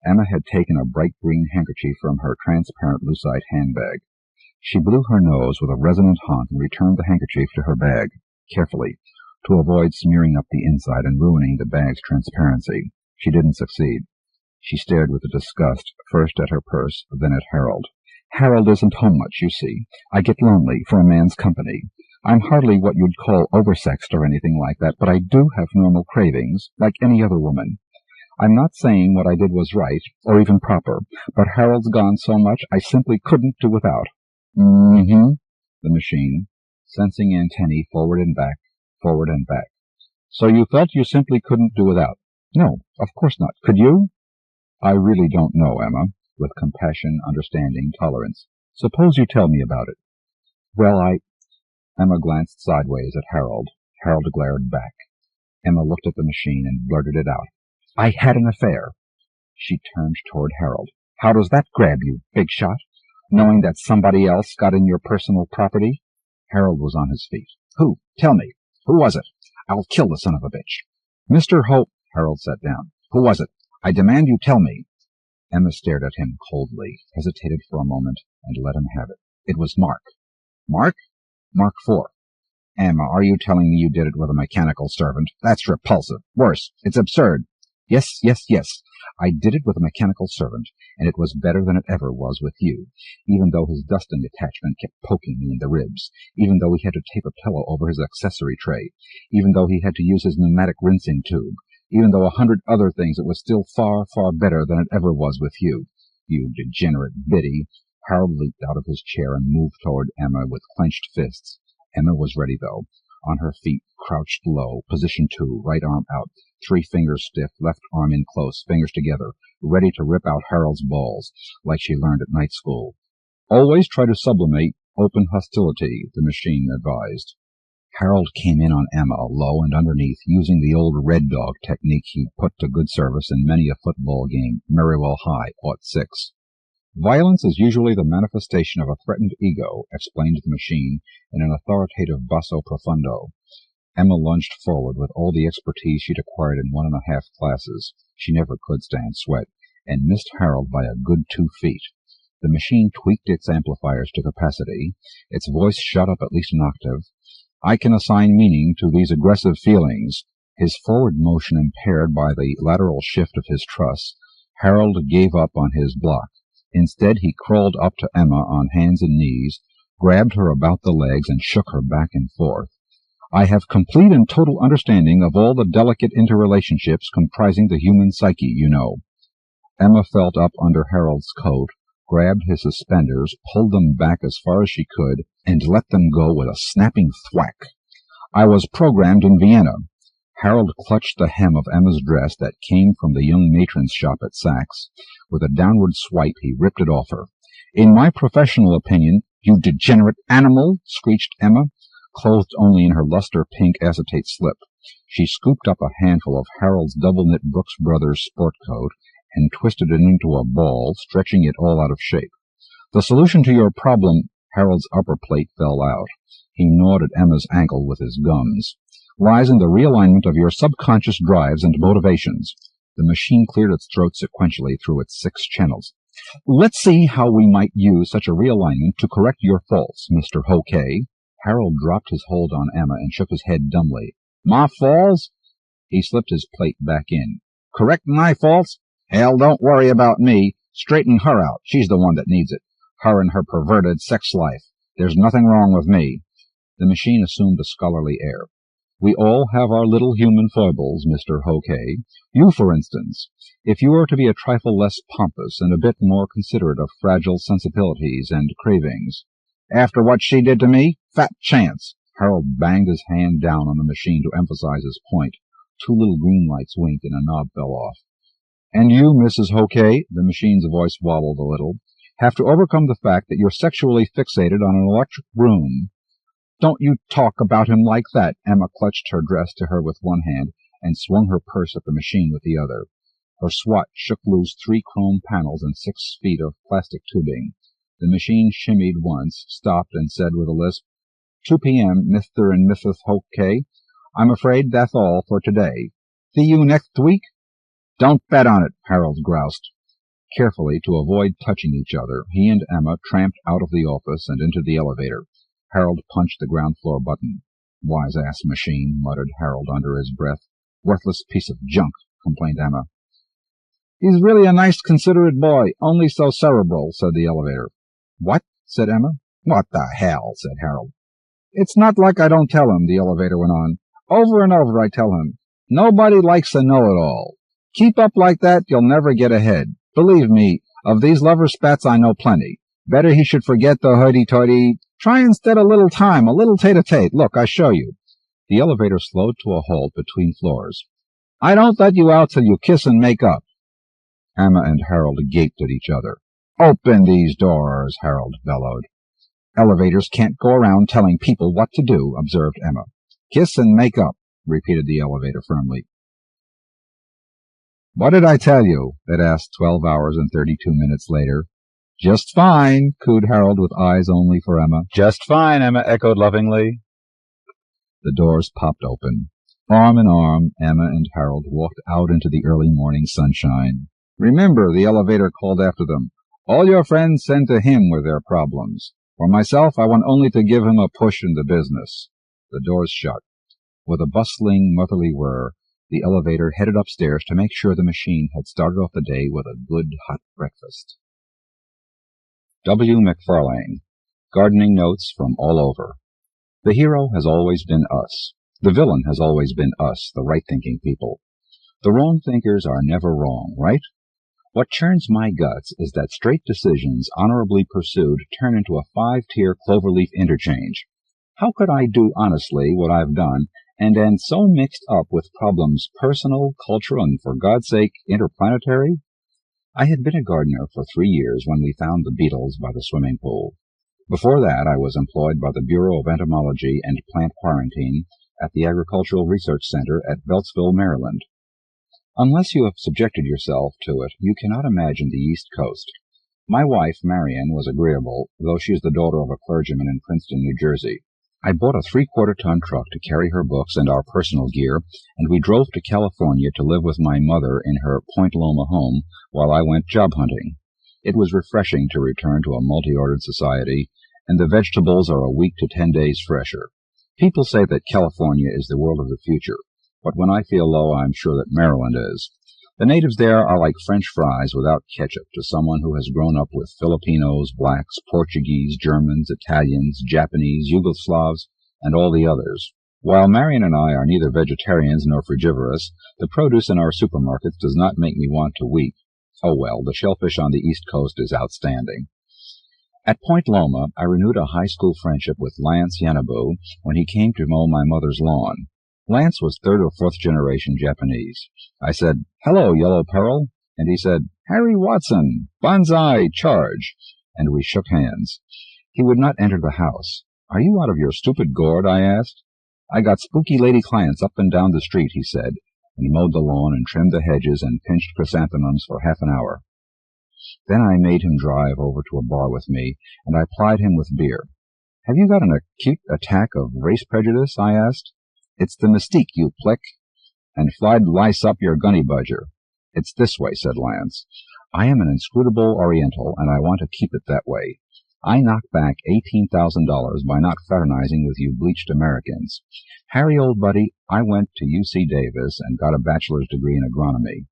Emma had taken a bright green handkerchief from her transparent lucite handbag. She blew her nose with a resonant honk and returned the handkerchief to her bag, carefully, to avoid smearing up the inside and ruining the bag's transparency. She didn't succeed. She stared with disgust, first at her purse, then at Harold. Harold isn't home much, you see. I get lonely for a man's company. I'm hardly what you'd call oversexed or anything like that, but I do have normal cravings, like any other woman. I'm not saying what I did was right, or even proper, but Harold's gone so much I simply couldn't do without. The machine, sensing antennae forward and back, forward and back. So you felt you simply couldn't do without? No, of course not. Could you? I really don't know, Emma, with compassion, understanding, tolerance. Suppose you tell me about it. Well, Emma glanced sideways at Harold. Harold glared back. Emma looked at the machine and blurted it out. I had an affair. She turned toward Harold. How does that grab you, big shot? Knowing that somebody else got in your personal property? Harold was on his feet. Who? Tell me. Who was it? I'll kill the son of a bitch. Mr. Hope. Harold sat down. Who was it? I demand you tell me. Emma stared at him coldly, hesitated for a moment, and let him have it. It was Mark. Mark? Mark IV. Emma, are you telling me you did it with a mechanical servant? That's repulsive. Worse. It's absurd. Yes. I did it with a mechanical servant, and it was better than it ever was with you, even though his dusting attachment kept poking me in the ribs, even though he had to tape a pillow over his accessory tray, even though he had to use his pneumatic rinsing tube, even though 100 other things, it was still far, far better than it ever was with you. You degenerate biddy. Harold leaped out of his chair and moved toward Emma with clenched fists. Emma was ready, though. On her feet, crouched low, position 2, right arm out, 3 fingers stiff, left arm in close, fingers together, ready to rip out Harold's balls, like she learned at night school. Always try to sublimate open hostility, the machine advised. Harold came in on Emma, low and underneath, using the old red dog technique he'd put to good service in many a football game, Merrywell High, '06. Violence is usually the manifestation of a threatened ego, explained the machine in an authoritative basso profundo. Emma lunged forward with all the expertise she'd acquired in 1.5 classes. She never could stand sweat, and missed Harold by a good 2 feet. The machine tweaked its amplifiers to capacity. Its voice shot up at least an octave. I can assign meaning to these aggressive feelings. His forward motion impaired by the lateral shift of his truss, Harold gave up on his block. Instead, he crawled up to Emma on hands and knees, grabbed her about the legs, and shook her back and forth. I have complete and total understanding of all the delicate interrelationships comprising the human psyche, you know. Emma felt up under Harold's coat, grabbed his suspenders, pulled them back as far as she could, and let them go with a snapping thwack. I was programmed in Vienna. Harold clutched the hem of Emma's dress that came from the young matron's shop at Saks. With a downward swipe, he ripped it off her. In my professional opinion, you degenerate animal, screeched Emma, clothed only in her luster-pink acetate slip. She scooped up a handful of Harold's double-knit Brooks Brothers sport coat and twisted it into a ball, stretching it all out of shape. The solution to your problem, Harold's upper plate fell out. He gnawed at Emma's ankle with his gums. Lies in the realignment of your subconscious drives and motivations. The machine cleared its throat sequentially through its 6 channels. Let's see how we might use such a realignment to correct your faults, Mr. Hokay. Harold dropped his hold on Emma and shook his head dumbly. My faults? He slipped his plate back in. Correct my faults? Hell, don't worry about me. Straighten her out. She's the one that needs it. Her and her perverted sex life. There's nothing wrong with me. The machine assumed a scholarly air. We all have our little human foibles, Mr. Hokay. You, for instance. If you were to be a trifle less pompous and a bit more considerate of fragile sensibilities and cravings. After what she did to me? Fat chance. Harold banged his hand down on the machine to emphasize his point. 2 little green lights winked and a knob fell off. And you, Mrs. Hokay, the machine's voice wobbled a little, have to overcome the fact that you're sexually fixated on an electric broom. Don't you talk about him like that. Emma clutched her dress to her with one hand and swung her purse at the machine with the other. Her swat shook loose 3 chrome panels and 6 feet of plastic tubing. The machine shimmied once, stopped, and said with a lisp, 2 p.m., Mr. and Mrs. Hokay. I'm afraid that's all for today. See you next week? Don't bet on it, Harold groused. Carefully, to avoid touching each other, he and Emma tramped out of the office and into the elevator. Harold punched the ground floor button. Wise-ass machine, muttered Harold under his breath. Worthless piece of junk, complained Emma. He's really a nice, considerate boy, only so cerebral, said the elevator. What? Said Emma. What the hell? Said Harold. It's not like I don't tell him, the elevator went on. Over and over I tell him. Nobody likes a know-it-all. Keep up like that, you'll never get ahead. Believe me, of these lover spats I know plenty. Better he should forget the hoity-toity. Try instead a little time, a little tete-a-tete. Look, I show you. The elevator slowed to a halt between floors. I don't let you out till you kiss and make up. Emma and Harold gaped at each other. Open these doors, Harold bellowed. Elevators can't go around telling people what to do, observed Emma. Kiss and make up, repeated the elevator firmly. What did I tell you? It asked 12 hours and 32 minutes later. Just fine, cooed Harold with eyes only for Emma. Just fine, Emma echoed lovingly. The doors popped open. Arm in arm, Emma and Harold walked out into the early morning sunshine. Remember, the elevator called after them, all your friends send to him with their problems. For myself, I want only to give him a push in the business. The doors shut. With a bustling, motherly whir, the elevator headed upstairs to make sure the machine had started off the day with a good hot breakfast. W. Macfarlane. Gardening Notes from All Over. The hero has always been us. The villain has always been us, the right-thinking people. The wrong thinkers are never wrong, right? What churns my guts is that straight decisions, honorably pursued, turn into a 5-tier cloverleaf interchange. How could I do honestly what I've done, and end so mixed up with problems personal, cultural, and, for God's sake, interplanetary? I had been a gardener for 3 years when we found the beetles by the swimming pool. Before that, I was employed by the Bureau of Entomology and Plant Quarantine at the Agricultural Research Center at Beltsville, Maryland. Unless you have subjected yourself to it, you cannot imagine the East Coast. My wife, Marion, was agreeable, though she is the daughter of a clergyman in Princeton, New Jersey. I bought a 3/4-ton truck to carry her books and our personal gear, and we drove to California to live with my mother in her Point Loma home while I went job hunting. It was refreshing to return to a multi-ordered society, and the vegetables are a week to 10 days fresher. People say that California is the world of the future, but when I feel low, I'm sure that Maryland is. The natives there are like French fries without ketchup to someone who has grown up with Filipinos, blacks, Portuguese, Germans, Italians, Japanese, Yugoslavs, and all the others. While Marion and I are neither vegetarians nor frugivorous, the produce in our supermarkets does not make me want to weep. Oh well, the shellfish on the East Coast is outstanding. At Point Loma, I renewed a high school friendship with Lance Yanabu when he came to mow my mother's lawn. Lance was 3rd or 4th generation Japanese. I said, "Hello, Yellow Peril," and he said, "Harry Watson, banzai, charge," and we shook hands. He would not enter the house. "Are you out of your stupid gourd?" I asked. "I got spooky lady clients up and down the street," he said, and he mowed the lawn and trimmed the hedges and pinched chrysanthemums for half an hour. Then I made him drive over to a bar with me, and I plied him with beer. "Have you got an acute attack of race prejudice?" I asked. "It's the mystique, you plick, and fly'd lice up your gunny budger." "It's this way," said Lance. "I am an inscrutable Oriental, and I want to keep it that way. I knocked back $18,000 by not fraternizing with you bleached Americans. Harry, old buddy, I went to UC Davis and got a bachelor's degree in agronomy.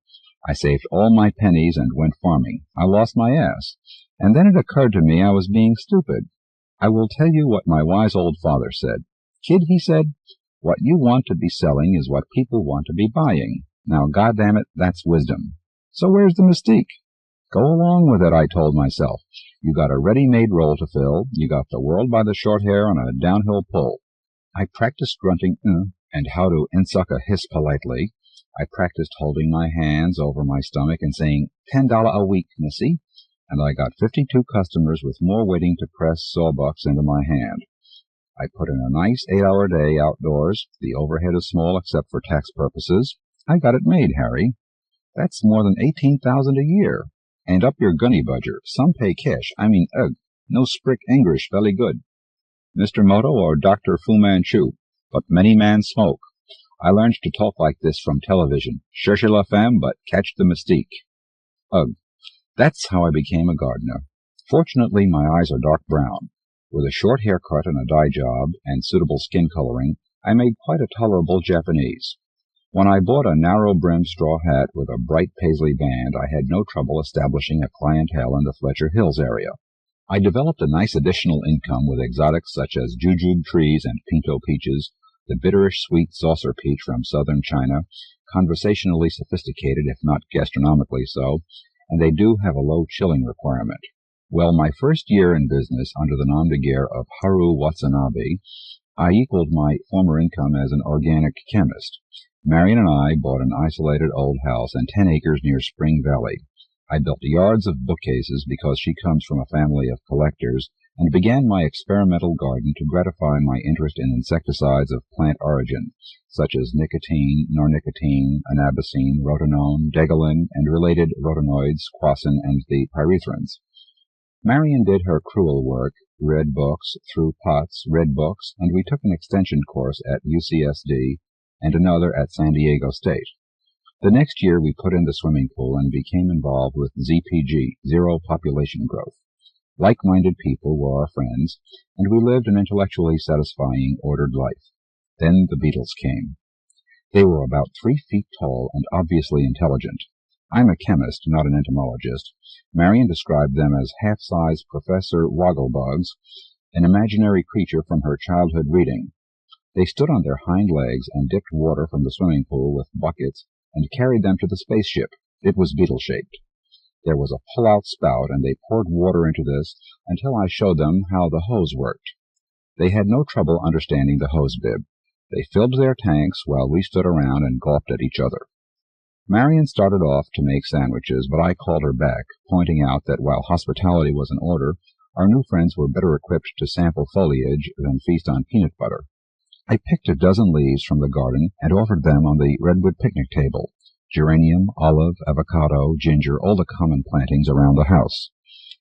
I saved all my pennies and went farming. I lost my ass. And then it occurred to me I was being stupid. I will tell you what my wise old father said. 'Kid,' he said, 'what you want to be selling is what people want to be buying. Now, goddamn it, that's wisdom. So where's the mystique?' Go along with it, I told myself. You got a ready-made role to fill. You got the world by the short hair on a downhill pull." I practiced grunting and how to insuck a hiss politely. I practiced holding my hands over my stomach and saying, $10 a week, missy, and I got 52 customers with more waiting to press sawbucks into my hand. I put in a nice 8-hour day outdoors. The overhead is small except for tax purposes. I got it made, Harry. That's more than $18,000 a year. And up your gunny budger. Some pay cash. I mean, no sprick English, velly good. Mr. Moto or Dr. Fu Manchu, but many man smoke. I learned to talk like this from television. Cherchez la femme, but catch the mystique. Ugh. That's how I became a gardener. Fortunately, my eyes are dark brown. With a short haircut and a dye job and suitable skin coloring, I made quite a tolerable Japanese. When I bought a narrow-brimmed straw hat with a bright paisley band, I had no trouble establishing a clientele in the Fletcher Hills area. I developed a nice additional income with exotics such as jujube trees and pinto peaches, the bitterish sweet saucer peach from southern China, conversationally sophisticated if not gastronomically so, and they do have a low chilling requirement. Well, my first year in business under the nom de guerre of Haru Watanabe, I equaled my former income as an organic chemist. Marion and I bought an isolated old house and 10 acres near Spring Valley. I built yards of bookcases because she comes from a family of collectors, and began my experimental garden to gratify my interest in insecticides of plant origin, such as nicotine, nornicotine, anabasine, rotenone, degalin, and related rotenoids, quasin, and the pyrethrins. Marion did her crewel work, read books, threw pots, read books, and we took an extension course at UCSD and another at San Diego State. The next year we put in the swimming pool and became involved with ZPG, Zero Population Growth. Like-minded people were our friends, and we lived an intellectually satisfying, ordered life. Then the Beatles came. They were about 3 feet tall and obviously intelligent. I'm a chemist, not an entomologist. Marion described them as half-size Professor Wogglebugs, an imaginary creature from her childhood reading. They stood on their hind legs and dipped water from the swimming pool with buckets and carried them to the spaceship. It was beetle-shaped. There was a pull-out spout, and they poured water into this until I showed them how the hose worked. They had no trouble understanding the hose bib. They filled their tanks while we stood around and gawped at each other. Marion started off to make sandwiches, but I called her back, pointing out that while hospitality was in order, our new friends were better equipped to sample foliage than feast on peanut butter. I picked a dozen leaves from the garden and offered them on the redwood picnic table. Geranium, olive, avocado, ginger, all the common plantings around the house.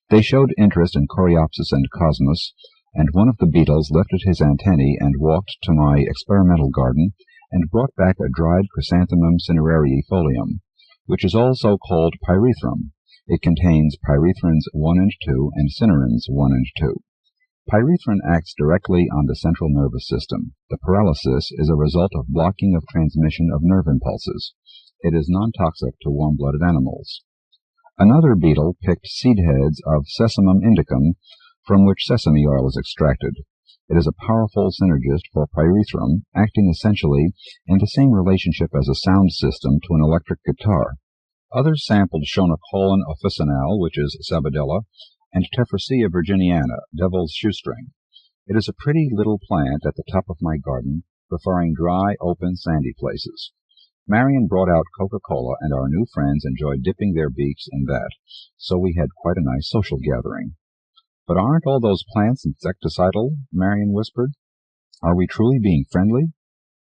They showed interest in Coreopsis and Cosmos, and one of the beetles lifted his antennae and walked to my experimental garden and brought back a dried Chrysanthemum cinerariifolium, which is also called pyrethrum. It contains pyrethrins 1 and 2 and cinerins 1 and 2. Pyrethrin acts directly on the central nervous system. The paralysis is a result of blocking of transmission of nerve impulses. It is non-toxic to warm-blooded animals. Another beetle picked seed heads of Sesamum indicum, from which sesame oil is extracted. It is a powerful synergist for pyrethrum, acting essentially in the same relationship as a sound system to an electric guitar. Others sampled Schoenocolon officinale, which is Sabadella, and Tephrosia virginiana, devil's shoestring. It is a pretty little plant at the top of my garden, preferring dry, open, sandy places. Marion brought out Coca-Cola, and our new friends enjoyed dipping their beaks in that, so we had quite a nice social gathering. "But aren't all those plants insecticidal?" Marion whispered. "Are we truly being friendly?"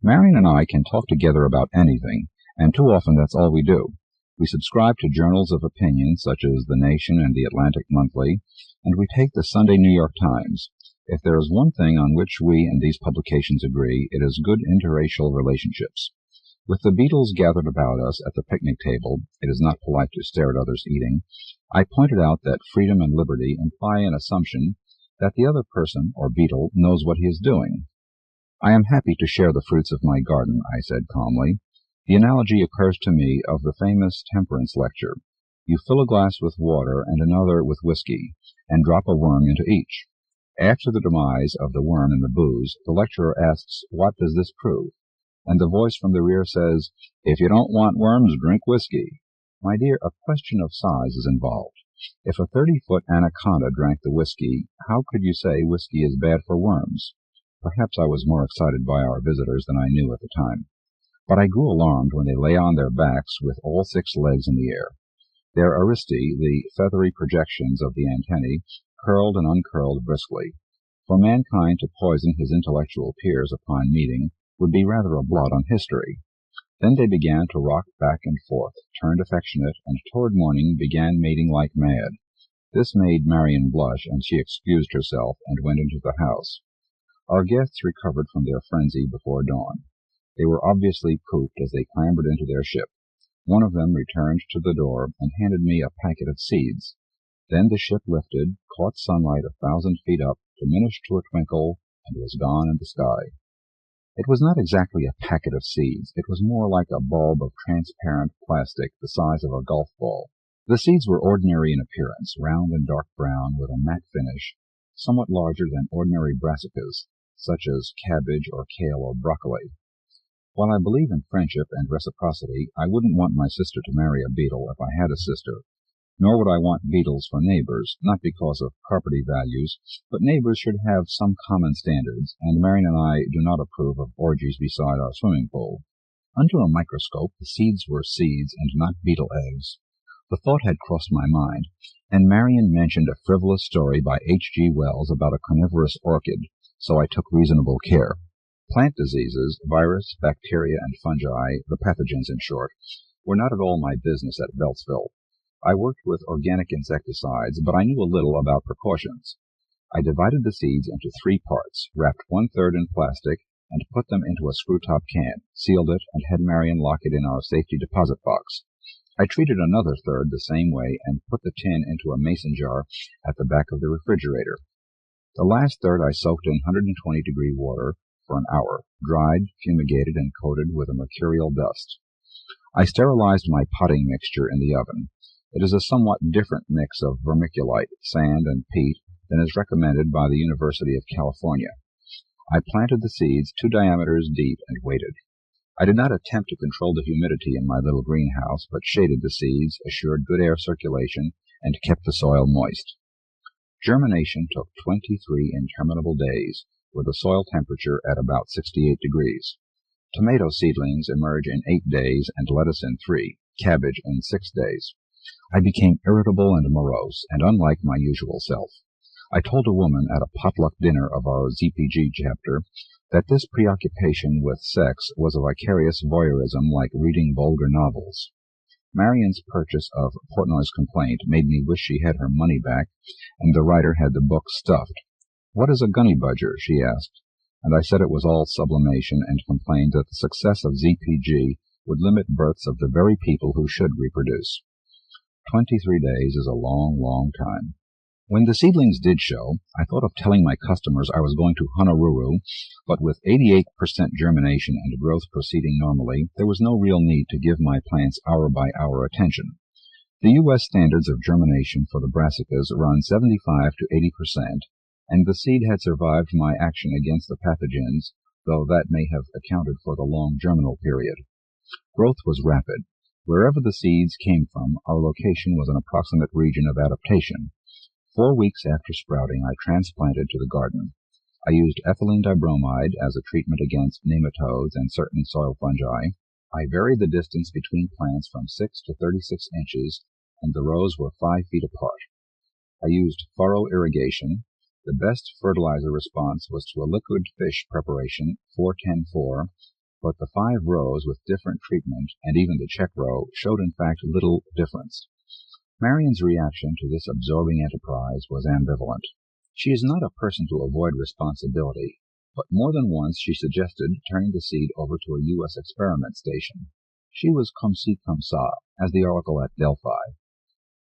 Marion and I can talk together about anything, and too often that's all we do. We subscribe to journals of opinion such as The Nation and The Atlantic Monthly, and we take the Sunday New York Times. If there is one thing on which we and these publications agree, it is good interracial relationships. With the beetles gathered about us at the picnic table, it is not polite to stare at others eating, I pointed out that freedom and liberty imply an assumption that the other person, or beetle, knows what he is doing. "I am happy to share the fruits of my garden," I said calmly. The analogy occurs to me of the famous temperance lecture. You fill a glass with water and another with whiskey, and drop a worm into each. After the demise of the worm in the booze, the lecturer asks, "What does this prove?" And the voice from the rear says, "If you don't want worms, drink whiskey." My dear, a question of size is involved. If a 30-foot anaconda drank the whiskey, how could you say whiskey is bad for worms? Perhaps I was more excited by our visitors than I knew at the time. But I grew alarmed when they lay on their backs with all 6 legs in the air. Their aristae, the feathery projections of the antennae, curled and uncurled briskly. For mankind to poison his intellectual peers upon meeting would be rather a blot on history. Then they began to rock back and forth, turned affectionate, and toward morning began mating like mad. This made Marion blush, and she excused herself and went into the house. Our guests recovered from their frenzy before dawn. They were obviously pooped as they clambered into their ship. One of them returned to the door and handed me a packet of seeds. Then the ship lifted, caught sunlight 1,000 feet up, diminished to a twinkle, and was gone in the sky. It was not exactly a packet of seeds. It was more like a bulb of transparent plastic the size of a golf ball. The seeds were ordinary in appearance, round and dark brown with a matte finish, somewhat larger than ordinary brassicas, such as cabbage or kale or broccoli. While I believe in friendship and reciprocity, I wouldn't want my sister to marry a beetle if I had a sister. Nor would I want beetles for neighbors, not because of property values, but neighbors should have some common standards, and Marion and I do not approve of orgies beside our swimming pool. Under a microscope, the seeds were seeds and not beetle eggs. The thought had crossed my mind, and Marion mentioned a frivolous story by H.G. Wells about a carnivorous orchid, so I took reasonable care. Plant diseases, virus, bacteria, and fungi, the pathogens in short, were not at all my business at Beltsville. I worked with organic insecticides, but I knew a little about precautions. I divided the seeds into 3 parts, wrapped 1/3 in plastic, and put them into a screw-top can, sealed it, and had Marion lock it in our safety deposit box. I treated another third the same way and put the tin into a mason jar at the back of the refrigerator. The last third I soaked in 120-degree water for an hour, dried, fumigated, and coated with a mercurial dust. I sterilized my potting mixture in the oven. It is a somewhat different mix of vermiculite, sand, and peat than is recommended by the University of California. I planted the seeds 2 diameters deep and waited. I did not attempt to control the humidity in my little greenhouse, but shaded the seeds, assured good air circulation, and kept the soil moist. Germination took 23 interminable days, with the soil temperature at about 68 degrees. Tomato seedlings emerge in 8 days and lettuce in 3, cabbage in 6 days. I became irritable and morose, and unlike my usual self. I told a woman at a potluck dinner of our ZPG chapter that this preoccupation with sex was a vicarious voyeurism like reading vulgar novels. Marian's purchase of Portnoy's complaint made me wish she had her money back, and the writer had the book stuffed. "What is a gunny budger?" she asked, and I said it was all sublimation, and complained that the success of ZPG would limit births of the very people who should reproduce. 23 days is a long, long time. When the seedlings did show, I thought of telling my customers I was going to Honolulu, but with 88% germination and growth proceeding normally, there was no real need to give my plants hour-by-hour attention. The U.S. standards of germination for the brassicas run 75 to 80%, and the seed had survived my action against the pathogens, though that may have accounted for the long germinal period. Growth was rapid. Wherever the seeds came from, our location was an approximate region of adaptation. 4 weeks after sprouting, I transplanted to the garden. I used ethylene dibromide as a treatment against nematodes and certain soil fungi. I varied the distance between plants from 6 to 36 inches, and the rows were 5 feet apart. I used furrow irrigation. The best fertilizer response was to a liquid fish preparation, 4-10-4, but the 5 rows with different treatment, and even the check row, showed in fact little difference. Marian's reaction to this absorbing enterprise was ambivalent. She is not a person to avoid responsibility, but more than once she suggested turning the seed over to a U.S. experiment station. She was comme ci comme ça, as the oracle at Delphi,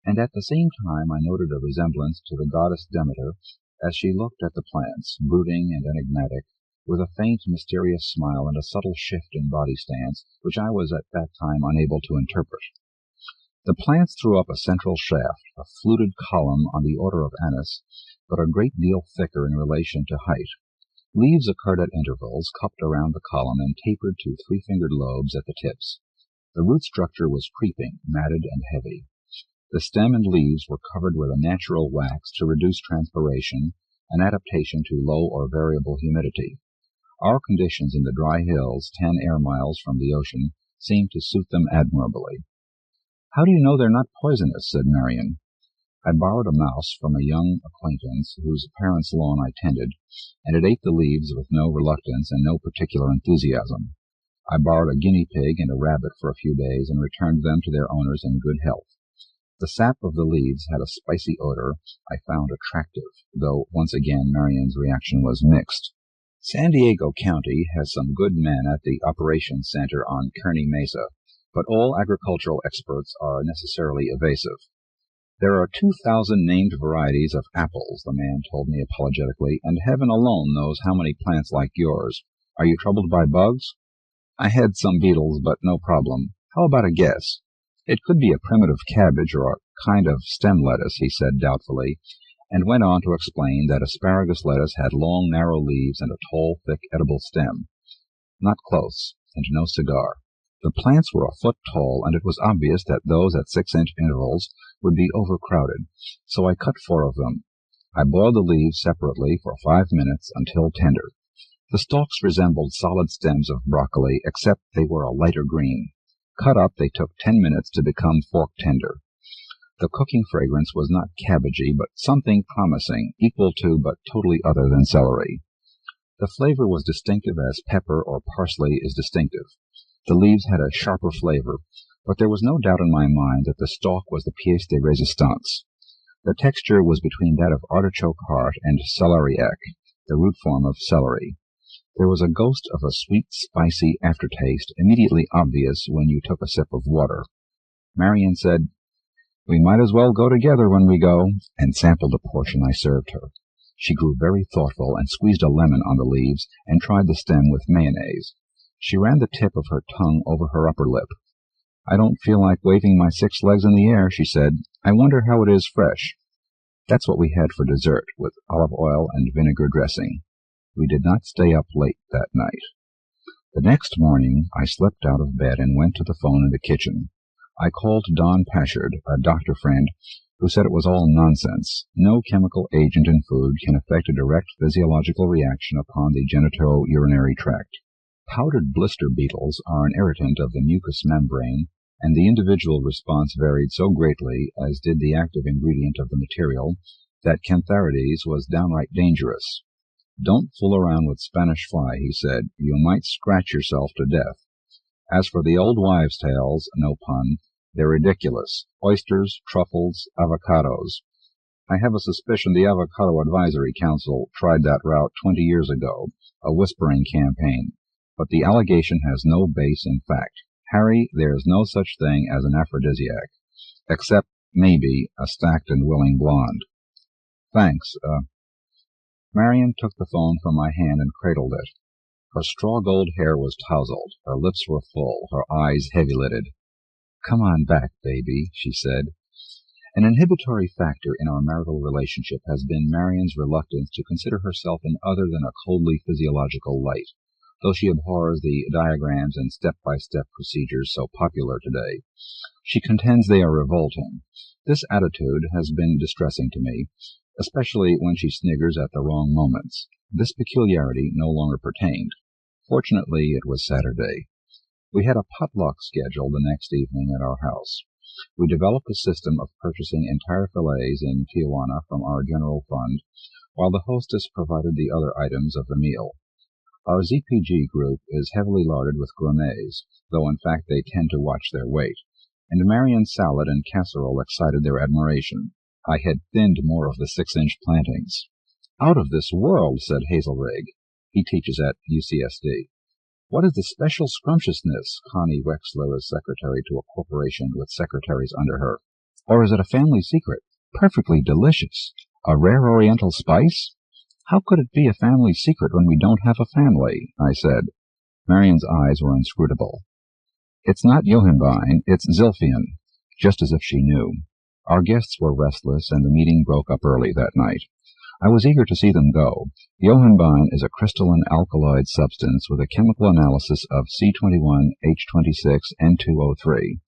and at the same time I noted a resemblance to the goddess Demeter as she looked at the plants, brooding and enigmatic, with a faint, mysterious smile and a subtle shift in body stance, which I was at that time unable to interpret. The plants threw up a central shaft, a fluted column on the order of Anis, but a great deal thicker in relation to height. Leaves occurred at intervals, cupped around the column and tapered to 3-fingered lobes at the tips. The root structure was creeping, matted and heavy. The stem and leaves were covered with a natural wax to reduce transpiration, an adaptation to low or variable humidity. Our conditions in the dry hills, 10 air miles from the ocean, seemed to suit them admirably. "How do you know they're not poisonous?" said Marian. I borrowed a mouse from a young acquaintance whose parents' lawn I tended, and it ate the leaves with no reluctance and no particular enthusiasm. I borrowed a guinea pig and a rabbit for a few days and returned them to their owners in good health. The sap of the leaves had a spicy odor I found attractive, though once again Marian's reaction was mixed. San Diego County has some good men at the operations center on Kearney Mesa, but all agricultural experts are necessarily evasive. "There are 2,000 named varieties of apples," the man told me apologetically, "and heaven alone knows how many plants like yours. Are you troubled by bugs?" "I had some beetles, but no problem. How about a guess?" "It could be a primitive cabbage or a kind of stem lettuce," he said doubtfully, and went on to explain that asparagus lettuce had long, narrow leaves and a tall, thick, edible stem. Not close, and no cigar. The plants were a foot tall, and it was obvious that those at 6-inch intervals would be overcrowded, so I cut 4 of them. I boiled the leaves separately for 5 minutes until tender. The stalks resembled solid stems of broccoli, except they were a lighter green. Cut up, they took 10 minutes to become fork tender. The cooking fragrance was not cabbagey, but something promising, equal to but totally other than celery. The flavor was distinctive as pepper or parsley is distinctive. The leaves had a sharper flavor, but there was no doubt in my mind that the stalk was the pièce de résistance. The texture was between that of artichoke heart and celeriac, the root form of celery. There was a ghost of a sweet, spicy aftertaste immediately obvious when you took a sip of water. Marian said, "We might as well go together when we go," and sampled a portion I served her. She grew very thoughtful and squeezed a lemon on the leaves and tried the stem with mayonnaise. She ran the tip of her tongue over her upper lip. "I don't feel like waving my 6 legs in the air," she said. "I wonder how it is fresh." That's what we had for dessert, with olive oil and vinegar dressing. We did not stay up late that night. The next morning I slipped out of bed and went to the phone in the kitchen. I called Don Pashard, a doctor friend, who said it was all nonsense. No chemical agent in food can effect a direct physiological reaction upon the genito-urinary tract. Powdered blister beetles are an irritant of the mucous membrane, and the individual response varied so greatly, as did the active ingredient of the material, that cantharides was downright dangerous. "Don't fool around with Spanish fly," he said. "You might scratch yourself to death. As for the old wives' tales, no pun, They're ridiculous. Oysters, truffles, avocados. I have a suspicion the Avocado Advisory Council tried that route 20 years ago, a whispering campaign. But the allegation has no base in fact. Harry, there is no such thing as an aphrodisiac, except, maybe, a stacked and willing blonde. Thanks, Marion took the phone from my hand and cradled it. Her straw-gold hair was tousled, her lips were full, her eyes heavy-lidded. "Come on back, baby," she said. An inhibitory factor in our marital relationship has been Marion's reluctance to consider herself in other than a coldly physiological light, though she abhors the diagrams and step-by-step procedures so popular today. She contends they are revolting. This attitude has been distressing to me, especially when she sniggers at the wrong moments. This peculiarity no longer pertained. Fortunately, it was Saturday. We had a potluck scheduled the next evening at our house. We developed a system of purchasing entire fillets in Tijuana from our general fund, while the hostess provided the other items of the meal. Our ZPG group is heavily larded with gourmets, though in fact they tend to watch their weight, and Marion's salad and casserole excited their admiration. I had thinned more of the 6-inch plantings. "Out of this world," said Hazelrig. He teaches at UCSD. "What is the special scrumptiousness?" Connie Wexler is secretary to a corporation with secretaries under her. "Or is it a family secret? Perfectly delicious. A rare Oriental spice?" "How could it be a family secret when we don't have a family?" I said. Marion's eyes were inscrutable. "It's not Johanbein, it's Zilphian," just as if she knew. Our guests were restless, and the meeting broke up early that night. I was eager to see them go. Johanbein is a crystalline alkaloid substance with a chemical analysis of C21, H26, N2O3.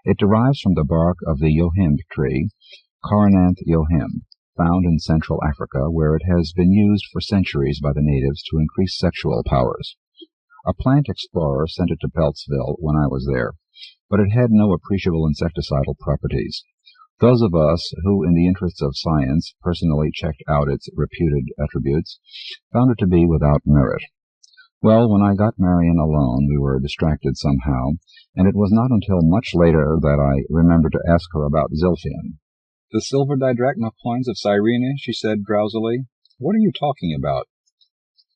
It derives from the bark of the yohimbe tree, Coronanth yohimbe, found in Central Africa, where it has been used for centuries by the natives to increase sexual powers. A plant explorer sent it to Peltzville when I was there, but it had no appreciable insecticidal properties. Those of us who, in the interests of science, personally checked out its reputed attributes, found it to be without merit. Well, when I got Marion alone, we were distracted somehow, and it was not until much later that I remembered to ask her about Zilphian. "The silver didrachma coins of Cyrene," she said drowsily. "What are you talking about?"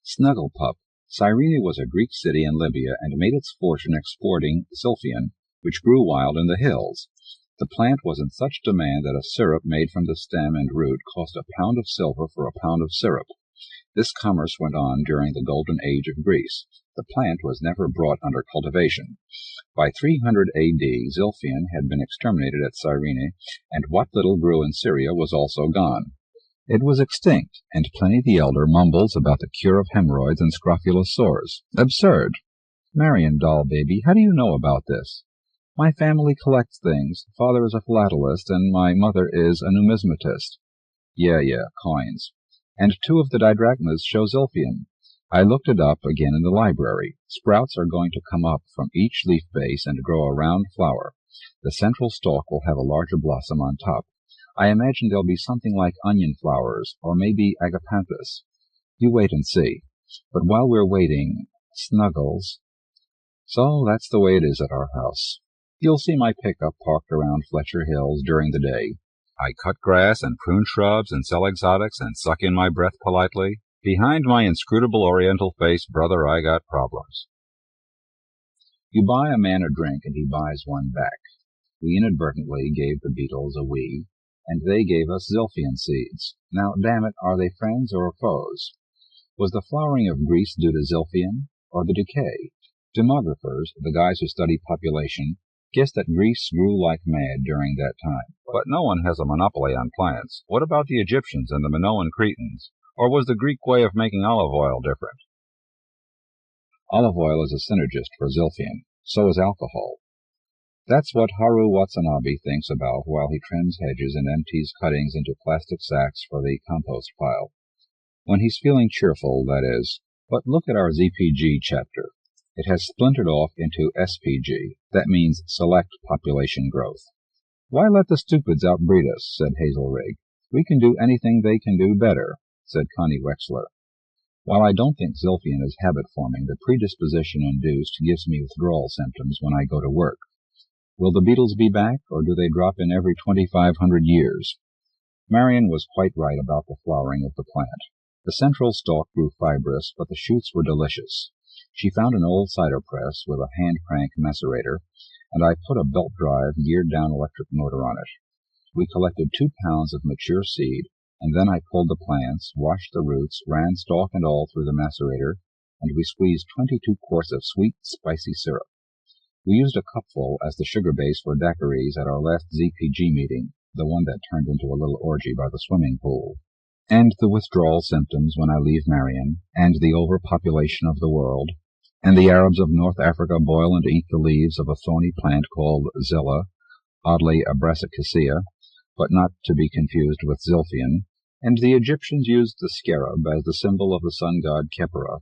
"Snuggle pup. Cyrene was a Greek city in Libya and made its fortune exporting Zilphian, which grew wild in the hills. The plant was in such demand that a syrup made from the stem and root cost a pound of silver for a pound of syrup. This commerce went on during the golden age of Greece. The plant was never brought under cultivation. By 300 A.D., Zilphian had been exterminated at Cyrene, and what little grew in Syria was also gone. It was extinct, and Pliny the Elder mumbles about the cure of hemorrhoids and scrofulous sores. Absurd! Marion, doll baby, how do you know about this? My family collects things. Father is a philatelist, and my mother is a numismatist. Yeah, coins. And 2 of the didrachmas show Zilphian. I looked it up again in the library. Sprouts are going to come up from each leaf base and grow a round flower. The central stalk will have a larger blossom on top. I imagine there'll be something like onion flowers, or maybe agapanthus. You wait and see. But while we're waiting, Snuggles. So that's the way it is at our house. You'll see my pickup parked around Fletcher Hills during the day. I cut grass and prune shrubs and sell exotics and suck in my breath politely. Behind my inscrutable Oriental face, brother, I got problems. You buy a man a drink and he buys one back. We inadvertently gave the beetles a wee, and they gave us Zilphian seeds. Now, damn it, are they friends or foes? Was the flowering of Greece due to Zilphian, or the decay? Demographers, the guys who study population, guess that Greece grew like mad during that time. But no one has a monopoly on plants. What about the Egyptians and the Minoan Cretans? Or was the Greek way of making olive oil different? Olive oil is a synergist for Zilphian. So is alcohol. That's what Haru Watanabe thinks about while he trims hedges and empties cuttings into plastic sacks for the compost pile. When he's feeling cheerful, that is. But look at our ZPG chapter. It has splintered off into SPG. That means Select Population Growth. "Why let the stupids outbreed us?" said Hazelrig. "We can do anything they can do better," said Connie Wexler. While I don't think Zilphian is habit-forming, the predisposition induced gives me withdrawal symptoms when I go to work. Will the beetles be back, or do they drop in every 2,500 years? Marion was quite right about the flowering of the plant. The central stalk grew fibrous, but the shoots were delicious. She found an old cider press with a hand-crank macerator, and I put a belt drive geared-down electric motor on it. We collected 2 pounds of mature seed, and then I pulled the plants, washed the roots, ran stalk and all through the macerator, and we squeezed 22 quarts of sweet, spicy syrup. We used a cupful as the sugar base for daiquiris at our last ZPG meeting, the one that turned into a little orgy by the swimming pool. And the withdrawal symptoms when I leave Marion, and the overpopulation of the world, and the Arabs of North Africa boil and eat the leaves of a thorny plant called zilla, oddly a brassicacea, but not to be confused with zilphian, and the Egyptians used the scarab as the symbol of the sun god Khepera,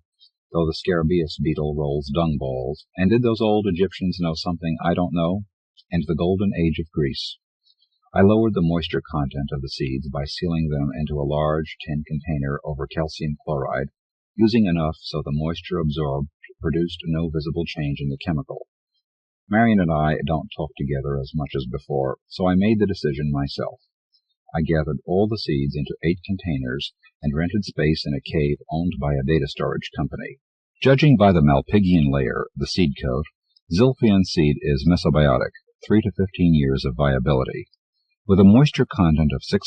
though the scarabaeus beetle rolls dung balls, and did those old Egyptians know something I don't know? And the golden age of Greece. I lowered the moisture content of the seeds by sealing them into a large tin container over calcium chloride, using enough so the moisture absorbed produced no visible change in the chemical. Marion and I don't talk together as much as before, so I made the decision myself. I gathered all the seeds into 8 containers and rented space in a cave owned by a data storage company. Judging by the Malpighian layer, the seed coat, zilphian seed is mesobiotic, 3 to 15 years of viability. With a moisture content of 6%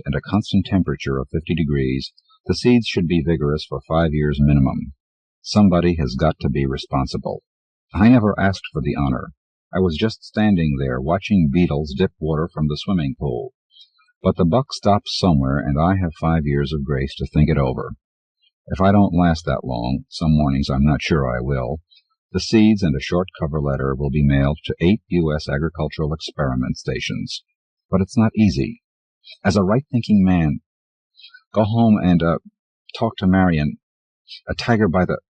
and a constant temperature of 50 degrees, the seeds should be vigorous for 5 years minimum. Somebody has got to be responsible. I never asked for the honor. I was just standing there watching beetles dip water from the swimming pool. But the buck stops somewhere, and I have 5 years of grace to think it over. If I don't last that long, some mornings I'm not sure I will, the seeds and a short cover letter will be mailed to 8 U.S. agricultural experiment stations. But it's not easy. As a right-thinking man, go home and, talk to Marion, a tiger by the...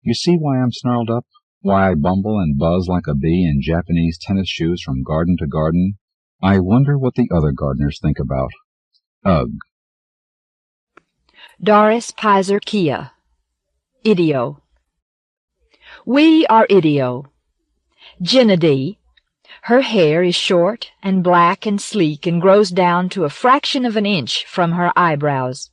You see why I'm snarled up? Why I bumble and buzz like a bee in Japanese tennis shoes from garden to garden? I wonder what the other gardeners think about. Ugh. Doris Piserchia, Idio. We are Idio. Gennady. Her hair is short and black and sleek and grows down to a fraction of an inch from her eyebrows.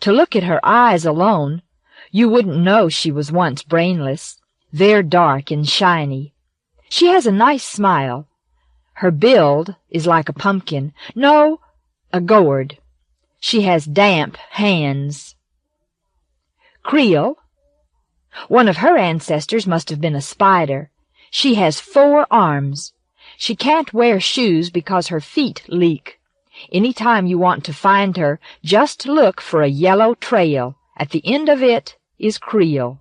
To look at her eyes alone, you wouldn't know she was once brainless. They're dark and shiny. She has a nice smile. Her build is like a pumpkin. No, a gourd. She has damp hands. Creole. One of her ancestors must have been a spider. She has 4 arms. She can't wear shoes because her feet leak. Any time you want to find her, just look for a yellow trail. At the end of it is Creole.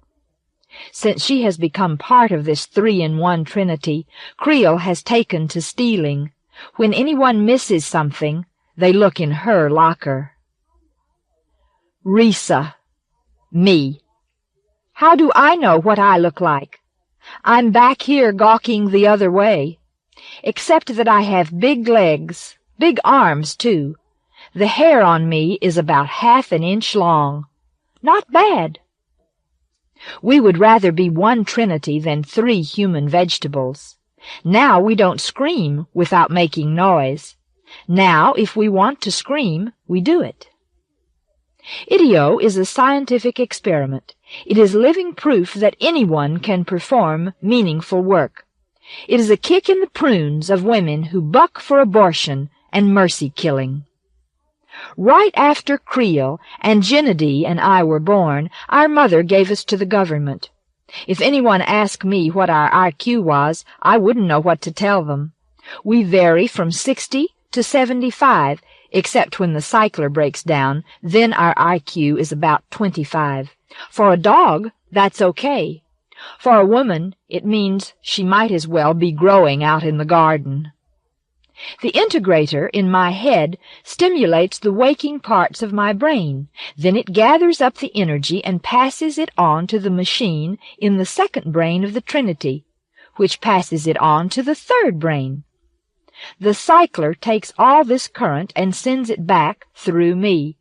Since she has become part of this 3-in-1 trinity, Creole has taken to stealing. When anyone misses something, they look in her locker. Risa. Me. How do I know what I look like? I'm back here gawking the other way. Except that I have big legs, big arms, too. The hair on me is about ½ an inch long. Not bad. We would rather be 1 trinity than 3 human vegetables. Now we don't scream without making noise. Now, if we want to scream, we do it. Idio is a scientific experiment. It is living proof that anyone can perform meaningful work. It is a kick in the prunes of women who buck for abortion and mercy-killing. Right after Creole and Gennady and I were born, our mother gave us to the government. If anyone asked me what our IQ was, I wouldn't know what to tell them. We vary from 60 to 75, except when the cycler breaks down, then our IQ is about 25. For a dog, that's okay. For a woman, it means she might as well be growing out in the garden. The integrator in my head stimulates the waking parts of my brain. Then it gathers up the energy and passes it on to the machine in the second brain of the Trinity, which passes it on to the third brain. The cycler takes all this current and sends it back through me.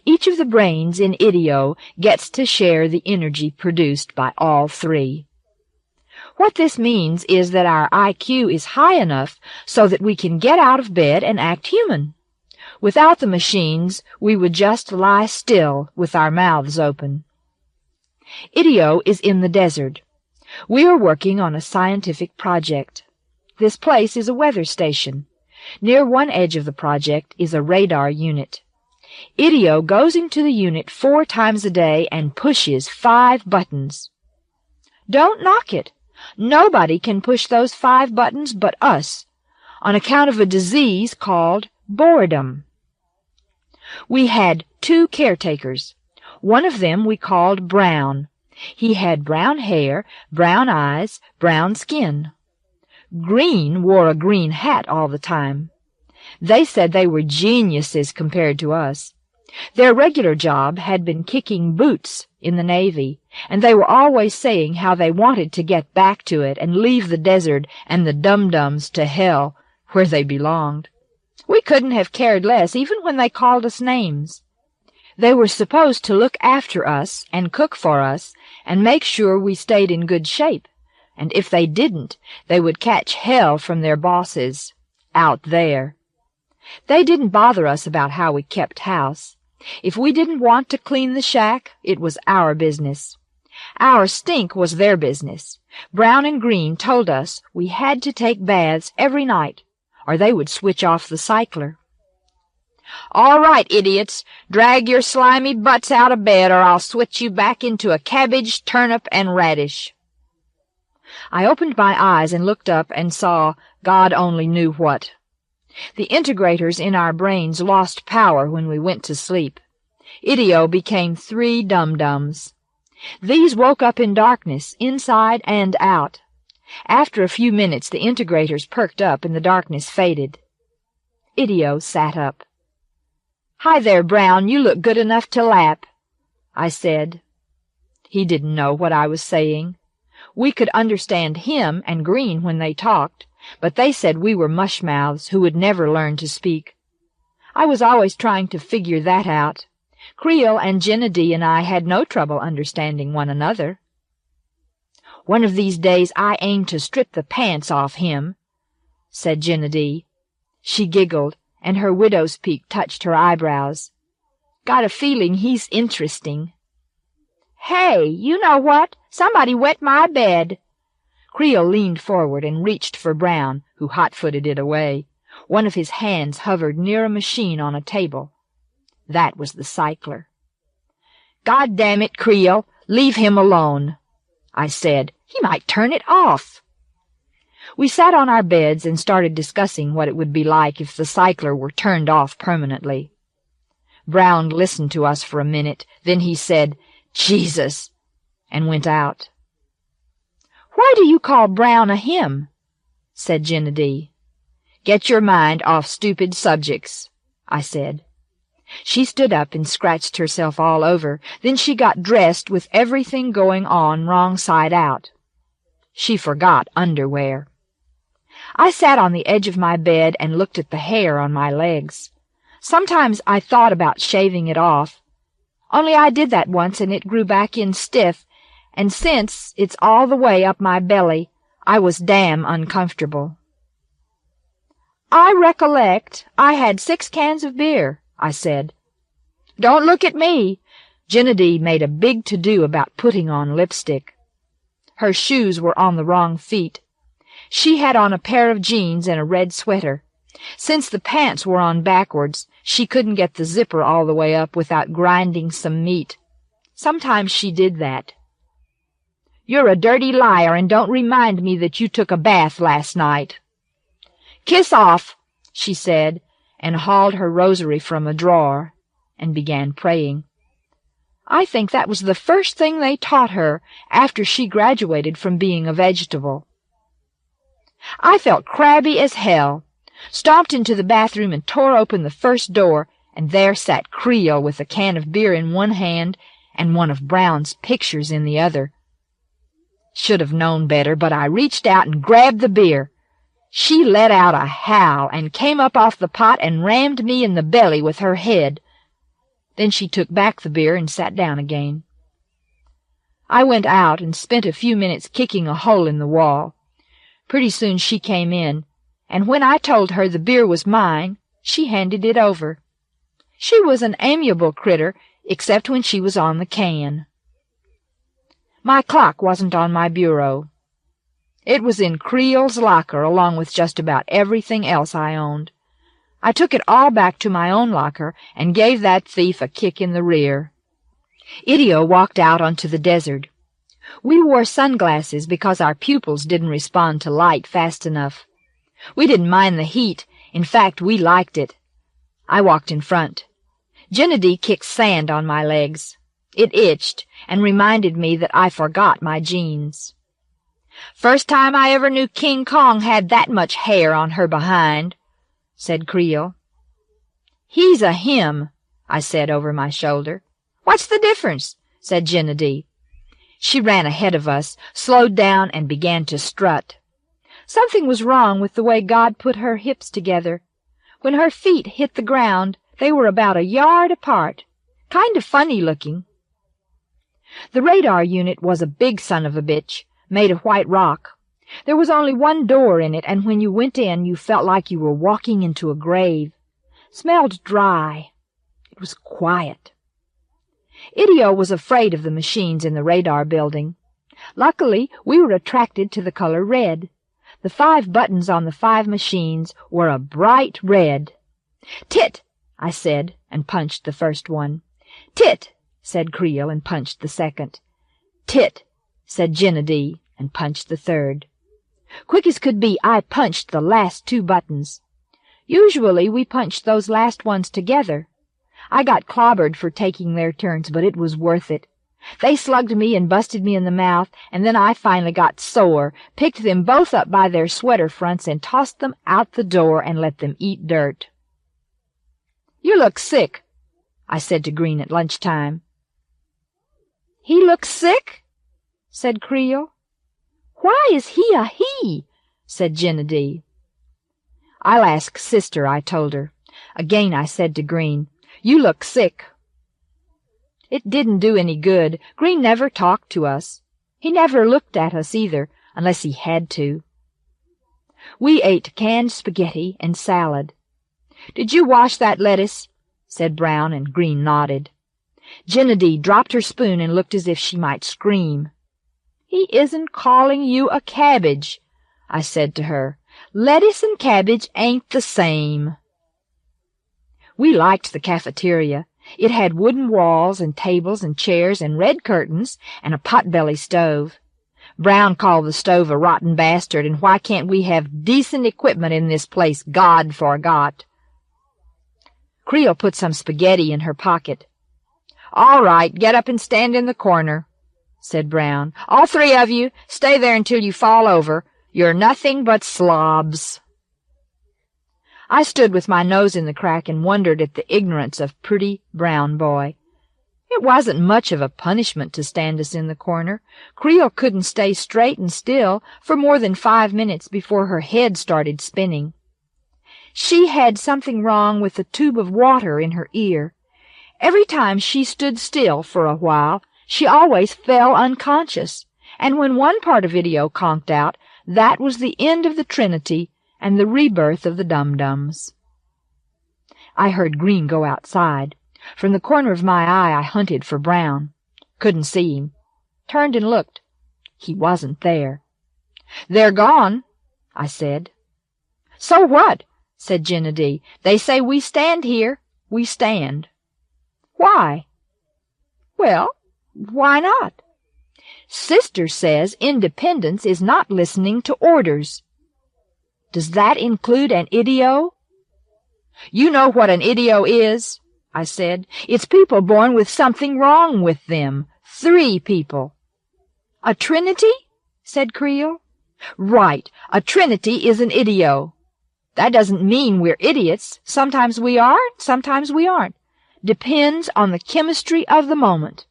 Each of the brains in Idio gets to share the energy produced by all 3. What this means is that our IQ is high enough so that we can get out of bed and act human. Without the machines, we would just lie still with our mouths open. Idio is in the desert. We are working on a scientific project. This place is a weather station. Near one edge of the project is a radar unit. Idio goes into the unit 4 times a day and pushes 5 buttons. Don't knock it. Nobody can push those 5 buttons but us, on account of a disease called boredom. We had 2 caretakers. One of them we called Brown. He had brown hair, brown eyes, brown skin. Green wore a green hat all the time. They said they were geniuses compared to us. Their regular job had been kicking boots in the Navy, and they were always saying how they wanted to get back to it and leave the desert and the dum-dums to hell, where they belonged. We couldn't have cared less, even when they called us names. They were supposed to look after us and cook for us and make sure we stayed in good shape, and if they didn't, they would catch hell from their bosses out there. They didn't bother us about how we kept house. If we didn't want to clean the shack, it was our business. Our stink was their business. Brown and Green told us we had to take baths every night, or they would switch off the cycler. "All right, idiots, drag your slimy butts out of bed, or I'll switch you back into a cabbage, turnip, and radish." I opened my eyes and looked up and saw God only knew what. The integrators in our brains lost power when we went to sleep. Idio became 3 dum-dums. These woke up in darkness, inside and out. After a few minutes, the integrators perked up and the darkness faded. Idio sat up. "Hi there, Brown, you look good enough to lap," I said. He didn't know what I was saying. We could understand him and Green when they talked, but they said we were mushmouths who would never learn to speak. I was always trying to figure that out. Creel and Gennady and I had no trouble understanding one another. "One of these days I aim to strip the pants off him," said Gennady. She giggled, and her widow's peak touched her eyebrows. "Got a feeling he's interesting." "Hey, you know what? Somebody wet my bed." Creel leaned forward and reached for Brown, who hot-footed it away. One of his hands hovered near a machine on a table. That was the cycler. "God damn it, Creel, leave him alone," I said. "He might turn it off." We sat on our beds and started discussing what it would be like if the cycler were turned off permanently. Brown listened to us for a minute, then he said, "Jesus," and went out. "Why do you call Brown a him?" said Gennady. "Get your mind off stupid subjects," I said. She stood up and scratched herself all over. Then she got dressed with everything going on wrong side out. She forgot underwear. I sat on the edge of my bed and looked at the hair on my legs. Sometimes I thought about shaving it off. Only I did that once and it grew back in stiff, and since it's all the way up my belly, I was damn uncomfortable. "I recollect I had 6 cans of beer," I said. "Don't look at me." Gennady made a big to-do about putting on lipstick. Her shoes were on the wrong feet. She had on a pair of jeans and a red sweater. Since the pants were on backwards, she couldn't get the zipper all the way up without grinding some meat. Sometimes she did that. "You're a dirty liar, and don't remind me that you took a bath last night." "Kiss off," she said, and hauled her rosary from a drawer and began praying. I think that was the first thing they taught her after she graduated from being a vegetable. I felt crabby as hell, stomped into the bathroom and tore open the first door, and there sat Creel with a can of beer in one hand and one of Brown's pictures in the other. Should have known better, but I reached out and grabbed the beer. She let out a howl and came up off the pot and rammed me in the belly with her head. Then she took back the beer and sat down again. I went out and spent a few minutes kicking a hole in the wall. Pretty soon she came in, and when I told her the beer was mine, she handed it over. She was an amiable critter, except when she was on the can. My clock wasn't on my bureau. It was in Creel's locker along with just about everything else I owned. I took it all back to my own locker and gave that thief a kick in the rear. Idio walked out onto the desert. We wore sunglasses because our pupils didn't respond to light fast enough. We didn't mind the heat. In fact, we liked it. I walked in front. Gennady kicked sand on my legs. It itched and reminded me that I forgot my jeans. "First time I ever knew King Kong had that much hair on her behind," said Creel. "He's a him," I said over my shoulder. "What's the difference?" said Gennady. She ran ahead of us, slowed down, and began to strut. Something was wrong with the way God put her hips together. When her feet hit the ground, they were about a yard apart, kind of funny looking. The radar unit was a big son of a bitch, made of white rock. There was only one door in it, and when you went in, you felt like you were walking into a grave. Smelled dry. It was quiet. Idio was afraid of the machines in the radar building. Luckily, we were attracted to the color red. The 5 buttons on the 5 machines were a bright red. "Tit!" I said, and punched the first one. "Tit!" said Creel, and punched the second. "Tit!" said Gennady, and punched the third. Quick as could be, I punched the last 2 buttons. Usually we punched those last ones together. I got clobbered for taking their turns, but it was worth it. They slugged me and busted me in the mouth, and then I finally got sore, picked them both up by their sweater fronts and tossed them out the door and let them eat dirt. "You look sick," I said to Green at lunchtime. "He looks sick?" said Creel. "Why is he a he?" said Gennady. "I'll ask Sister," I told her. Again I said to Green, "You look sick." It didn't do any good. Green never talked to us. He never looked at us either, unless he had to. We ate canned spaghetti and salad. "Did you wash that lettuce?" said Brown, and Green nodded. Gennady dropped her spoon and looked as if she might scream. "He isn't calling you a cabbage," I said to her. "Lettuce and cabbage ain't the same." We liked the cafeteria. It had wooden walls and tables and chairs and red curtains and a pot-belly stove. Brown called the stove a rotten bastard, and why can't we have decent equipment in this place God forgot? Creel put some spaghetti in her pocket. "All right, get up and stand in the corner," said Brown. "All 3 of you, stay there until you fall over. You're nothing but slobs." I stood with my nose in the crack and wondered at the ignorance of pretty Brown boy. It wasn't much of a punishment to stand us in the corner. Creel couldn't stay straight and still for more than 5 minutes before her head started spinning. She had something wrong with the tube of water in her ear. Every time she stood still for a while, she always fell unconscious, and when one part of Idio conked out, that was the end of the Trinity and the rebirth of the dum-dums. I heard Green go outside. From the corner of my eye I hunted for Brown. Couldn't see him. Turned and looked. He wasn't there. "They're gone," I said. "So what?" said Gennady. "They say we stand here. We stand." "Why?" "Well, why not? Sister says independence is not listening to orders." "Does that include an idio?" "You know what an idio is," I said. "It's people born with something wrong with them. 3 people. "A trinity?" said Creel. "Right. A trinity is an idio. That doesn't mean we're idiots. Sometimes we are, sometimes we aren't. Depends on the chemistry of the moment."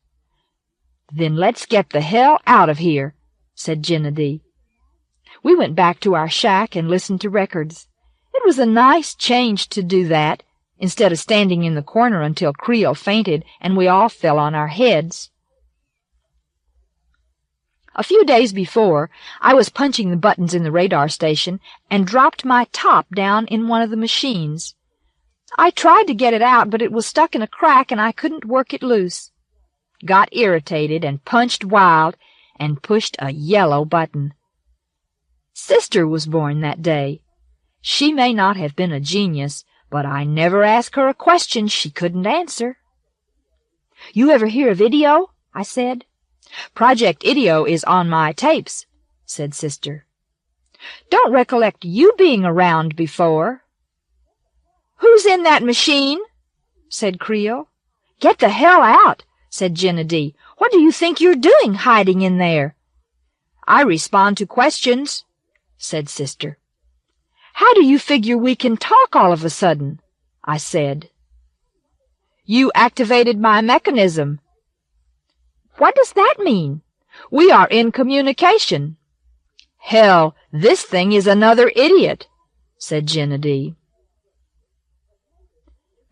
"Then let's get the hell out of here," said Gennady. We went back to our shack and listened to records. It was a nice change to do that, instead of standing in the corner until Creel fainted and we all fell on our heads. A few days before, I was punching the buttons in the radar station and dropped my top down in one of the machines. I tried to get it out, but it was stuck in a crack and I couldn't work it loose. Got irritated and punched wild and pushed a yellow button. Sister was born that day. She may not have been a genius, but I never asked her a question she couldn't answer. "You ever hear of Idio?" I said. "Project Idio is on my tapes," said Sister. "Don't recollect you being around before." "Who's in that machine?" said Creel. "Get the hell out," said Gennady. "What do you think you're doing hiding in there?" "I respond to questions," said Sister. "How do you figure we can talk all of a sudden?" I said. "You activated my mechanism." "What does that mean?" "We are in communication." "Hell, this thing is another idiot," said Gennady.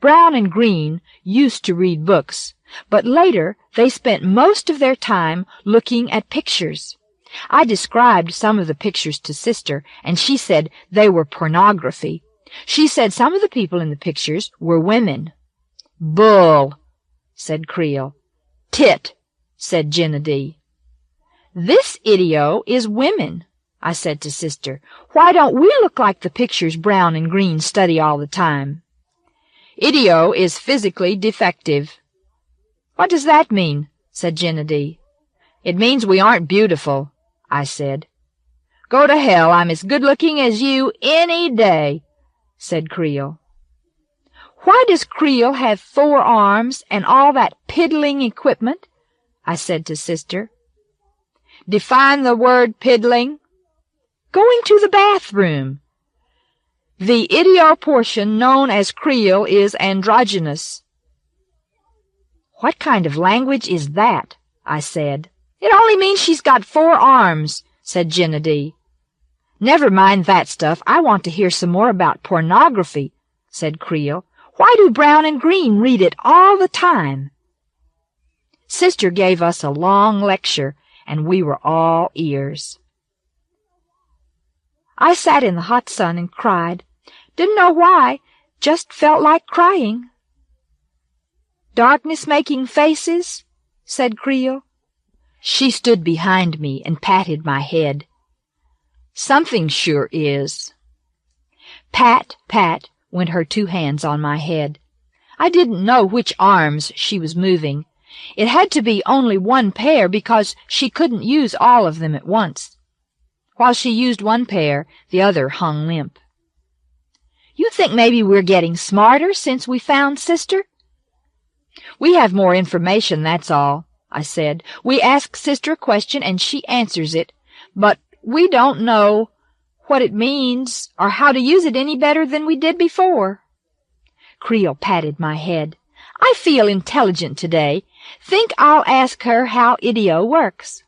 Brown and Green used to read books, but later they spent most of their time looking at pictures. I described some of the pictures to Sister, and she said they were pornography. She said some of the people in the pictures were women. "Bull," said Creel. "Tit," said Gennady. "This Idio is women," I said to Sister. "Why don't we look like the pictures Brown and Green study all the time?" "Idio is physically defective." "What does that mean?" said Gennady. "It means we aren't beautiful," I said. "Go to hell, I'm as good-looking as you any day," said Creel. "Why does Creel have 4 arms and all that piddling equipment?" I said to Sister. "Define the word piddling." "Going to the bathroom." "The Idio portion known as Creel is androgynous." "What kind of language is that?" I said. "It only means she's got 4 arms," said Gennady. "Never mind that stuff. I want to hear some more about pornography," said Creel. "Why do Brown and Green read it all the time?" Sister gave us a long lecture, and we were all ears. I sat in the hot sun and cried. Didn't know why, just felt like crying. "Darkness making faces?" said Creel. She stood behind me and patted my head. "Something sure is." Pat, pat, went her 2 hands on my head. I didn't know which arms she was moving. It had to be only 1 pair because she couldn't use all of them at once. While she used 1 pair, the other hung limp. "You think maybe we're getting smarter since we found Sister?" "We have more information, that's all," I said. "We ask Sister a question and she answers it, but we don't know what it means or how to use it any better than we did before." Creel patted my head. "I feel intelligent today. Think I'll ask her how Idio works."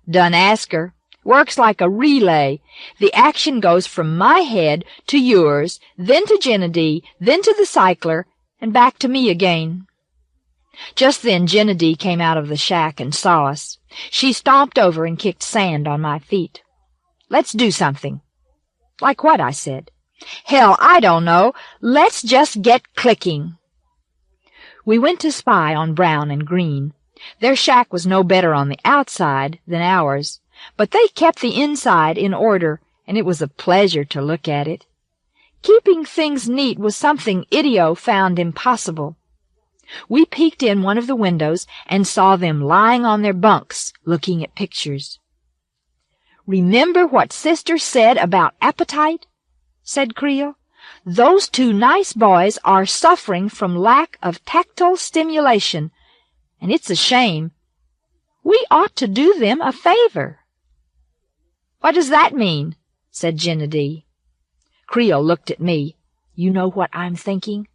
"Done ask her. Works like a relay. The action goes from my head to yours, then to Gennady, then to the cycler, and back to me again." Just then Gennady came out of the shack and saw us. She stomped over and kicked sand on my feet. "Let's do something." "Like what?" I said. "Hell, I don't know. Let's just get clicking." We went to spy on Brown and Green. Their shack was no better on the outside than ours, but they kept the inside in order, and it was a pleasure to look at it. Keeping things neat was something Idio found impossible. We peeked in one of the windows and saw them lying on their bunks, looking at pictures. "Remember what Sister said about appetite?" said Creel. "Those 2 nice boys are suffering from lack of tactile stimulation, and it's a shame. We ought to do them a favor." "What does that mean?" said Gennady. Creel looked at me. "You know what I'm thinking?"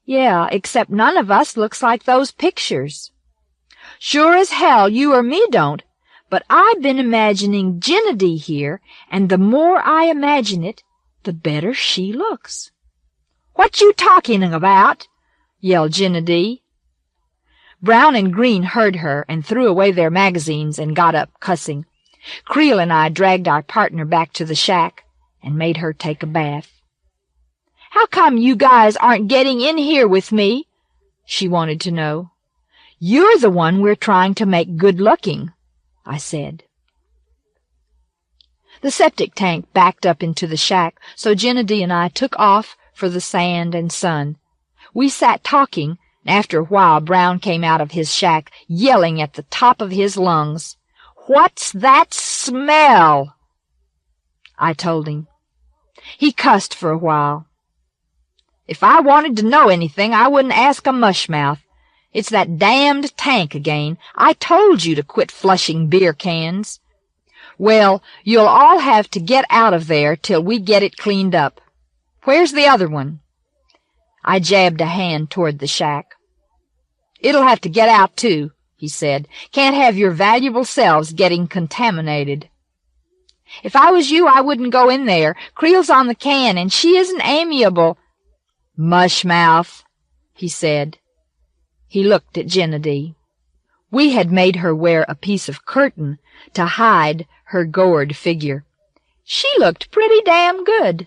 "Yeah, except none of us looks like those pictures." "Sure as hell you or me don't, but I've been imagining Gennady here, and the more I imagine it, the better she looks." "What you talking about?" yelled Gennady. Brown and Green heard her and threw away their magazines and got up, cussing. Creel and I dragged our partner back to the shack and made her take a bath. "How come you guys aren't getting in here with me?" she wanted to know. "You're the one we're trying to make good-looking," I said. The septic tank backed up into the shack, so Gennady and I took off for the sand and sun. We sat talking, and after a while Brown came out of his shack, yelling at the top of his lungs, "What's that smell?" I told him. He cussed for a while. "If I wanted to know anything, I wouldn't ask a mushmouth. It's that damned tank again. I told you to quit flushing beer cans." "Well, you'll all have to get out of there till we get it cleaned up. Where's the other one?" I jabbed a hand toward the shack. "It'll have to get out, too," he said. "Can't have your valuable selves getting contaminated." "If I was you, I wouldn't go in there. Creel's on the can, and she isn't amiable." "Mushmouth," he said. He looked at Gennady. We had made her wear a piece of curtain to hide her gored figure. She looked pretty damn good.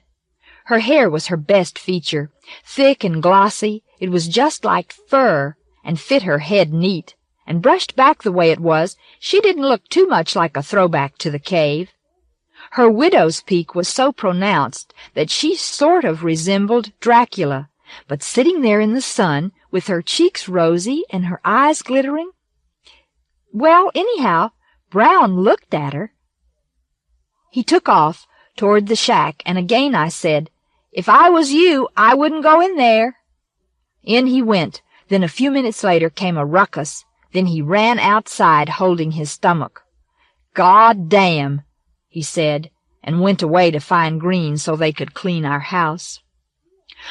Her hair was her best feature. Thick and glossy, it was just like fur, and fit her head neat, and brushed back the way it was, she didn't look too much like a throwback to the cave. Her widow's peak was so pronounced that she sort of resembled Dracula, but sitting there in the sun, with her cheeks rosy and her eyes glittering. Well, anyhow, Brown looked at her. He took off toward the shack, and again I said, "If I was you, I wouldn't go in there." In he went. Then a few minutes later came a ruckus. Then he ran outside holding his stomach. "God damn," he said, and went away to find Green so they could clean our house.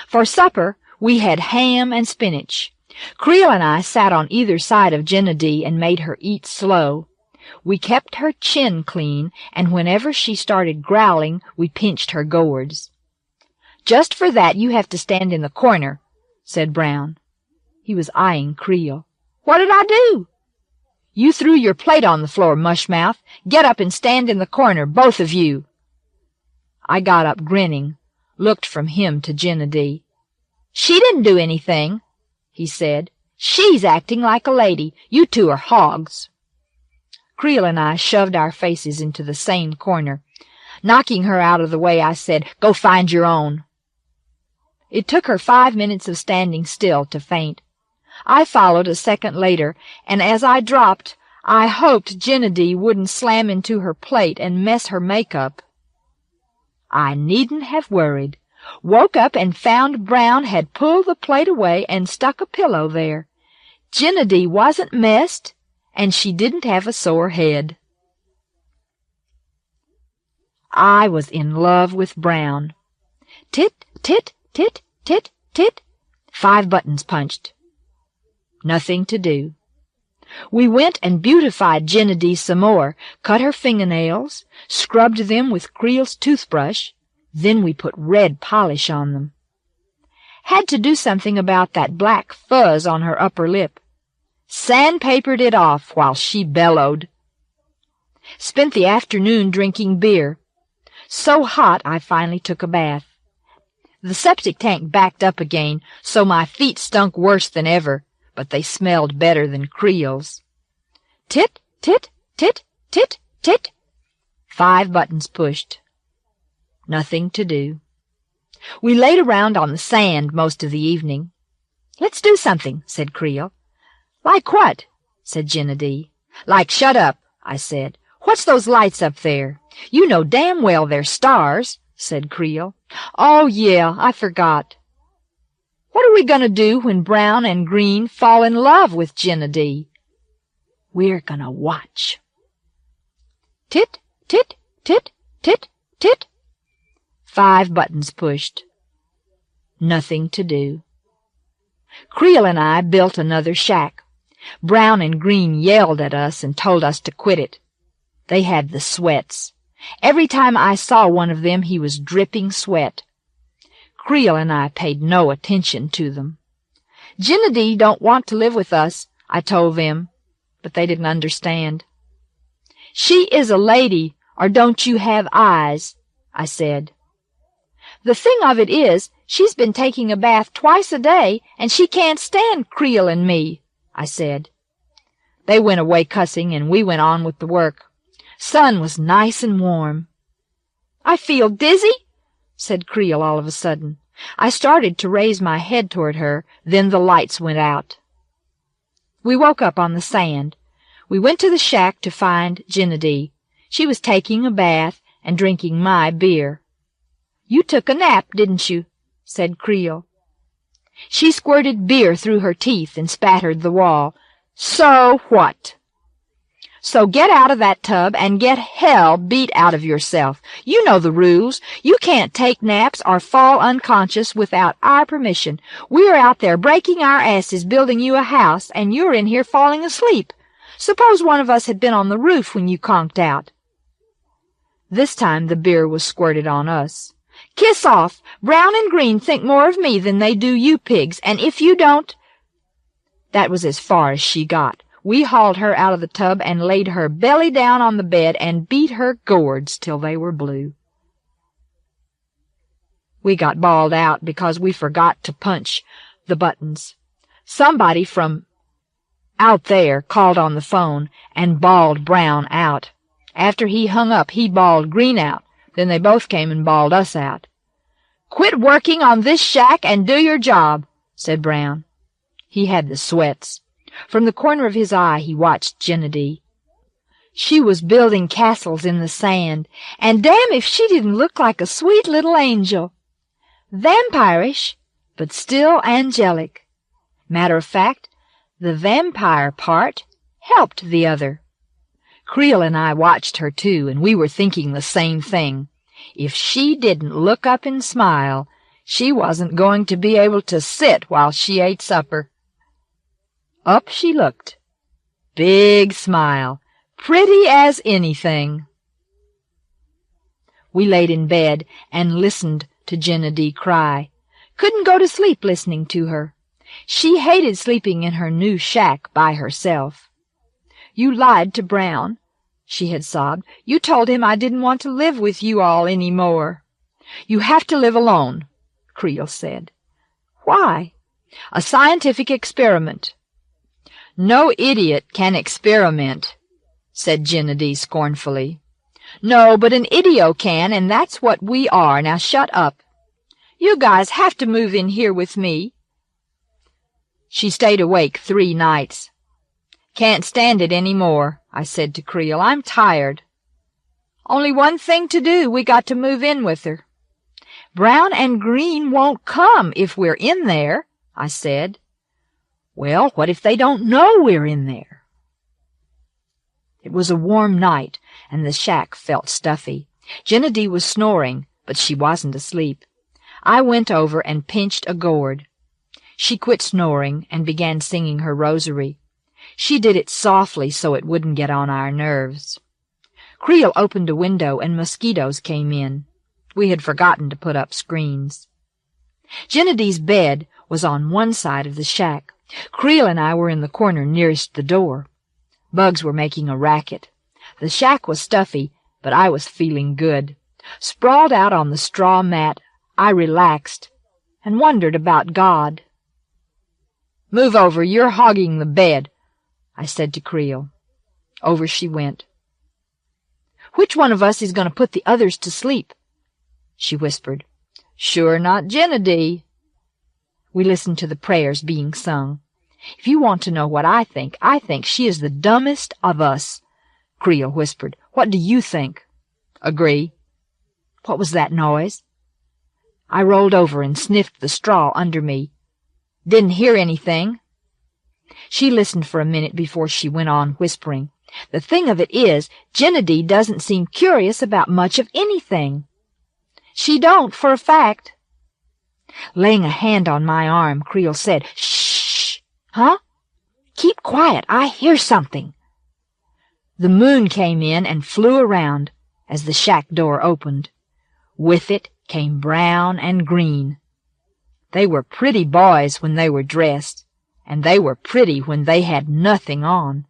For supper, we had ham and spinach. Creel and I sat on either side of Gennady and made her eat slow. We kept her chin clean, and whenever she started growling, we pinched her gourds. "Just for that you have to stand in the corner," said Brown. He was eyeing Creel. "What did I do?" "You threw your plate on the floor, mushmouth. Get up and stand in the corner, both of you." I got up grinning, looked from him to Gennady. "She didn't do anything," he said. "She's acting like a lady. You two are hogs." Creel and I shoved our faces into the same corner. Knocking her out of the way, I said, "Go find your own." It took her 5 minutes of standing still to faint. I followed a second later, and as I dropped, I hoped Gennady wouldn't slam into her plate and mess her makeup. I needn't have worried. Woke up and found Brown had pulled the plate away and stuck a pillow there. Gennady wasn't messed, and she didn't have a sore head. I was in love with Brown. Tit, tit, tit, tit, tit. 5 buttons punched. Nothing to do. We went and beautified Gennady some more, cut her fingernails, scrubbed them with Creel's toothbrush, then we put red polish on them. Had to do something about that black fuzz on her upper lip. Sandpapered it off while she bellowed. Spent the afternoon drinking beer. So hot I finally took a bath. The septic tank backed up again, so my feet stunk worse than ever, but they smelled better than Creel's. Tit, tit, tit, tit, tit. 5 buttons pushed. Nothing to do. We laid around on the sand most of the evening. "Let's do something," said Creel. "Like what?" said Gennady. "Like shut up," I said. "What's those lights up there?" "You know damn well they're stars," said Creel. "Oh, yeah, I forgot." "What are we going to do when Brown and Green fall in love with Gennady?" "We're going to watch." Tit, tit, tit, tit, tit. 5 buttons pushed. Nothing to do. Creel and I built another shack. Brown and Green yelled at us and told us to quit it. They had the sweats. Every time I saw one of them, he was dripping sweat. Creel and I paid no attention to them. "Gennady don't want to live with us. I told them, but they didn't understand. She is a lady, or don't you have eyes? I said. The thing of it is, she's been taking a bath twice a day, and she can't stand Creel and me, I said. They went away cussing, and we went on with the work. Sun was nice and warm. I feel dizzy, said Creel all of a sudden. I started to raise my head toward her, then the lights went out. We woke up on the sand. We went to the shack to find Gennady. She was taking a bath and drinking my beer. You took a nap, didn't you? Said Creel. She squirted beer through her teeth and spattered the wall. So what? So get out of that tub and get hell beat out of yourself. You know the rules. You can't take naps or fall unconscious without our permission. We're out there breaking our asses building you a house, and you're in here falling asleep. Suppose one of us had been on the roof when you conked out. This time the beer was squirted on us. Kiss off! Brown and Green think more of me than they do you pigs, and if you don't— That was as far as she got. We hauled her out of the tub and laid her belly down on the bed and beat her gourds till they were blue. We got bawled out because we forgot to punch the buttons. Somebody from out there called on the phone and bawled Brown out. After he hung up, he bawled Green out. Then they both came and bawled us out. "Quit working on this shack and do your job," said Brown. He had the sweats. From the corner of his eye he watched Gennady. She was building castles in the sand, and damn if she didn't look like a sweet little angel. Vampirish, but still angelic. Matter of fact, the vampire part helped the other. Creel and I watched her, too, and we were thinking the same thing. If she didn't look up and smile, she wasn't going to be able to sit while she ate supper. Up she looked. Big smile, pretty as anything. We laid in bed and listened to Gennady cry. Couldn't go to sleep listening to her. She hated sleeping in her new shack by herself. "You lied to Brown," she had sobbed. "You told him I didn't want to live with you all any more." "You have to live alone," Creel said. "Why?" "A scientific experiment." "No idiot can experiment," said Gennady scornfully. "No, but an Idio can, and that's what we are. Now shut up. You guys have to move in here with me." She stayed awake 3 nights. "Can't stand it any more," I said to Creel. "I'm tired." "Only one thing to do. We got to move in with her." "Brown and Green won't come if we're in there," I said. "Well, what if they don't know we're in there?" It was a warm night, and the shack felt stuffy. Gennady was snoring, but she wasn't asleep. I went over and pinched a gourd. She quit snoring and began singing her rosary. She did it softly so it wouldn't get on our nerves. Creel opened a window and mosquitoes came in. We had forgotten to put up screens. Gennady's bed was on one side of the shack. Creel and I were in the corner nearest the door. Bugs were making a racket. The shack was stuffy, but I was feeling good. Sprawled out on the straw mat, I relaxed and wondered about God. "Move over, you're hogging the bed," I said to Creel. Over she went. "Which one of us is going to put the others to sleep?" she whispered. "Sure not Gennady." We listened to the prayers being sung. "If you want to know what I think she is the dumbest of us," Creel whispered. "What do you think?" "Agree." What was that noise? I rolled over and sniffed the straw under me. "Didn't hear anything." She listened for a minute before she went on whispering. "The thing of it is, Gennady doesn't seem curious about much of anything." "She don't, for a fact." Laying a hand on my arm, Creel said, "Shh! Huh? Keep quiet. I hear something." The moon came in and flew around as the shack door opened. With it came Brown and Green. They were pretty boys when they were dressed, and they were pretty when they had nothing on.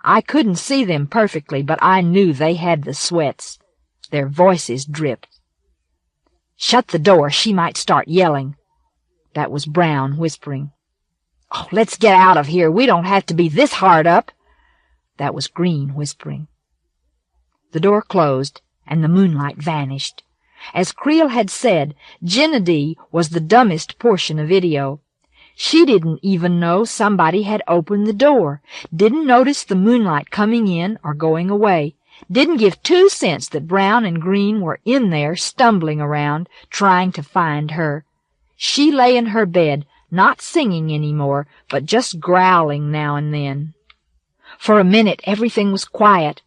I couldn't see them perfectly, but I knew they had the sweats. Their voices dripped. "Shut the door, she might start yelling." That was Brown whispering. "Oh, let's get out of here. We don't have to be this hard up." That was Green whispering. The door closed, and the moonlight vanished. As Creel had said, Gennady was the dumbest portion of Idio. She didn't even know somebody had opened the door, didn't notice the moonlight coming in or going away, didn't give 2 cents that Brown and Green were in there stumbling around, trying to find her. She lay in her bed, not singing any more, but just growling now and then. For a minute everything was quiet.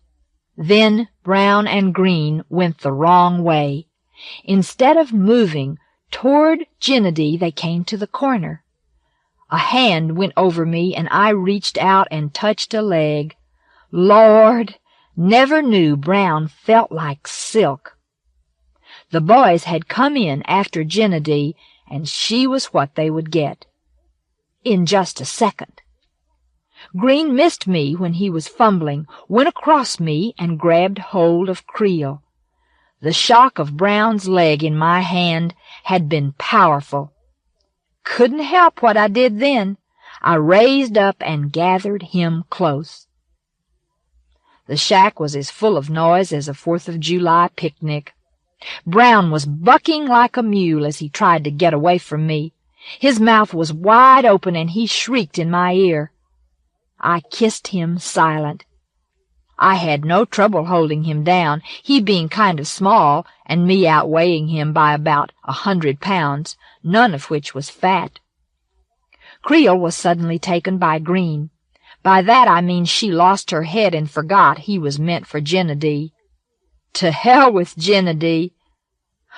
Then Brown and Green went the wrong way. Instead of moving toward Gennady, they came to the corner. A hand went over me, and I reached out and touched a leg. Lord, never knew Brown felt like silk. The boys had come in after Gennady, and she was what they would get. In just a second. Green missed me when he was fumbling, went across me, and grabbed hold of Creel. The shock of Brown's leg in my hand had been powerful. Couldn't help what I did then. I raised up and gathered him close. The shack was as full of noise as a 4th of July picnic. Brown was bucking like a mule as he tried to get away from me. His mouth was wide open, and he shrieked in my ear. I kissed him silent. I had no trouble holding him down, he being kind of small, and me outweighing him by about 100 pounds, none of which was fat. Creel was suddenly taken by Green. By that I mean she lost her head and forgot he was meant for Gennady. To hell with Gennady!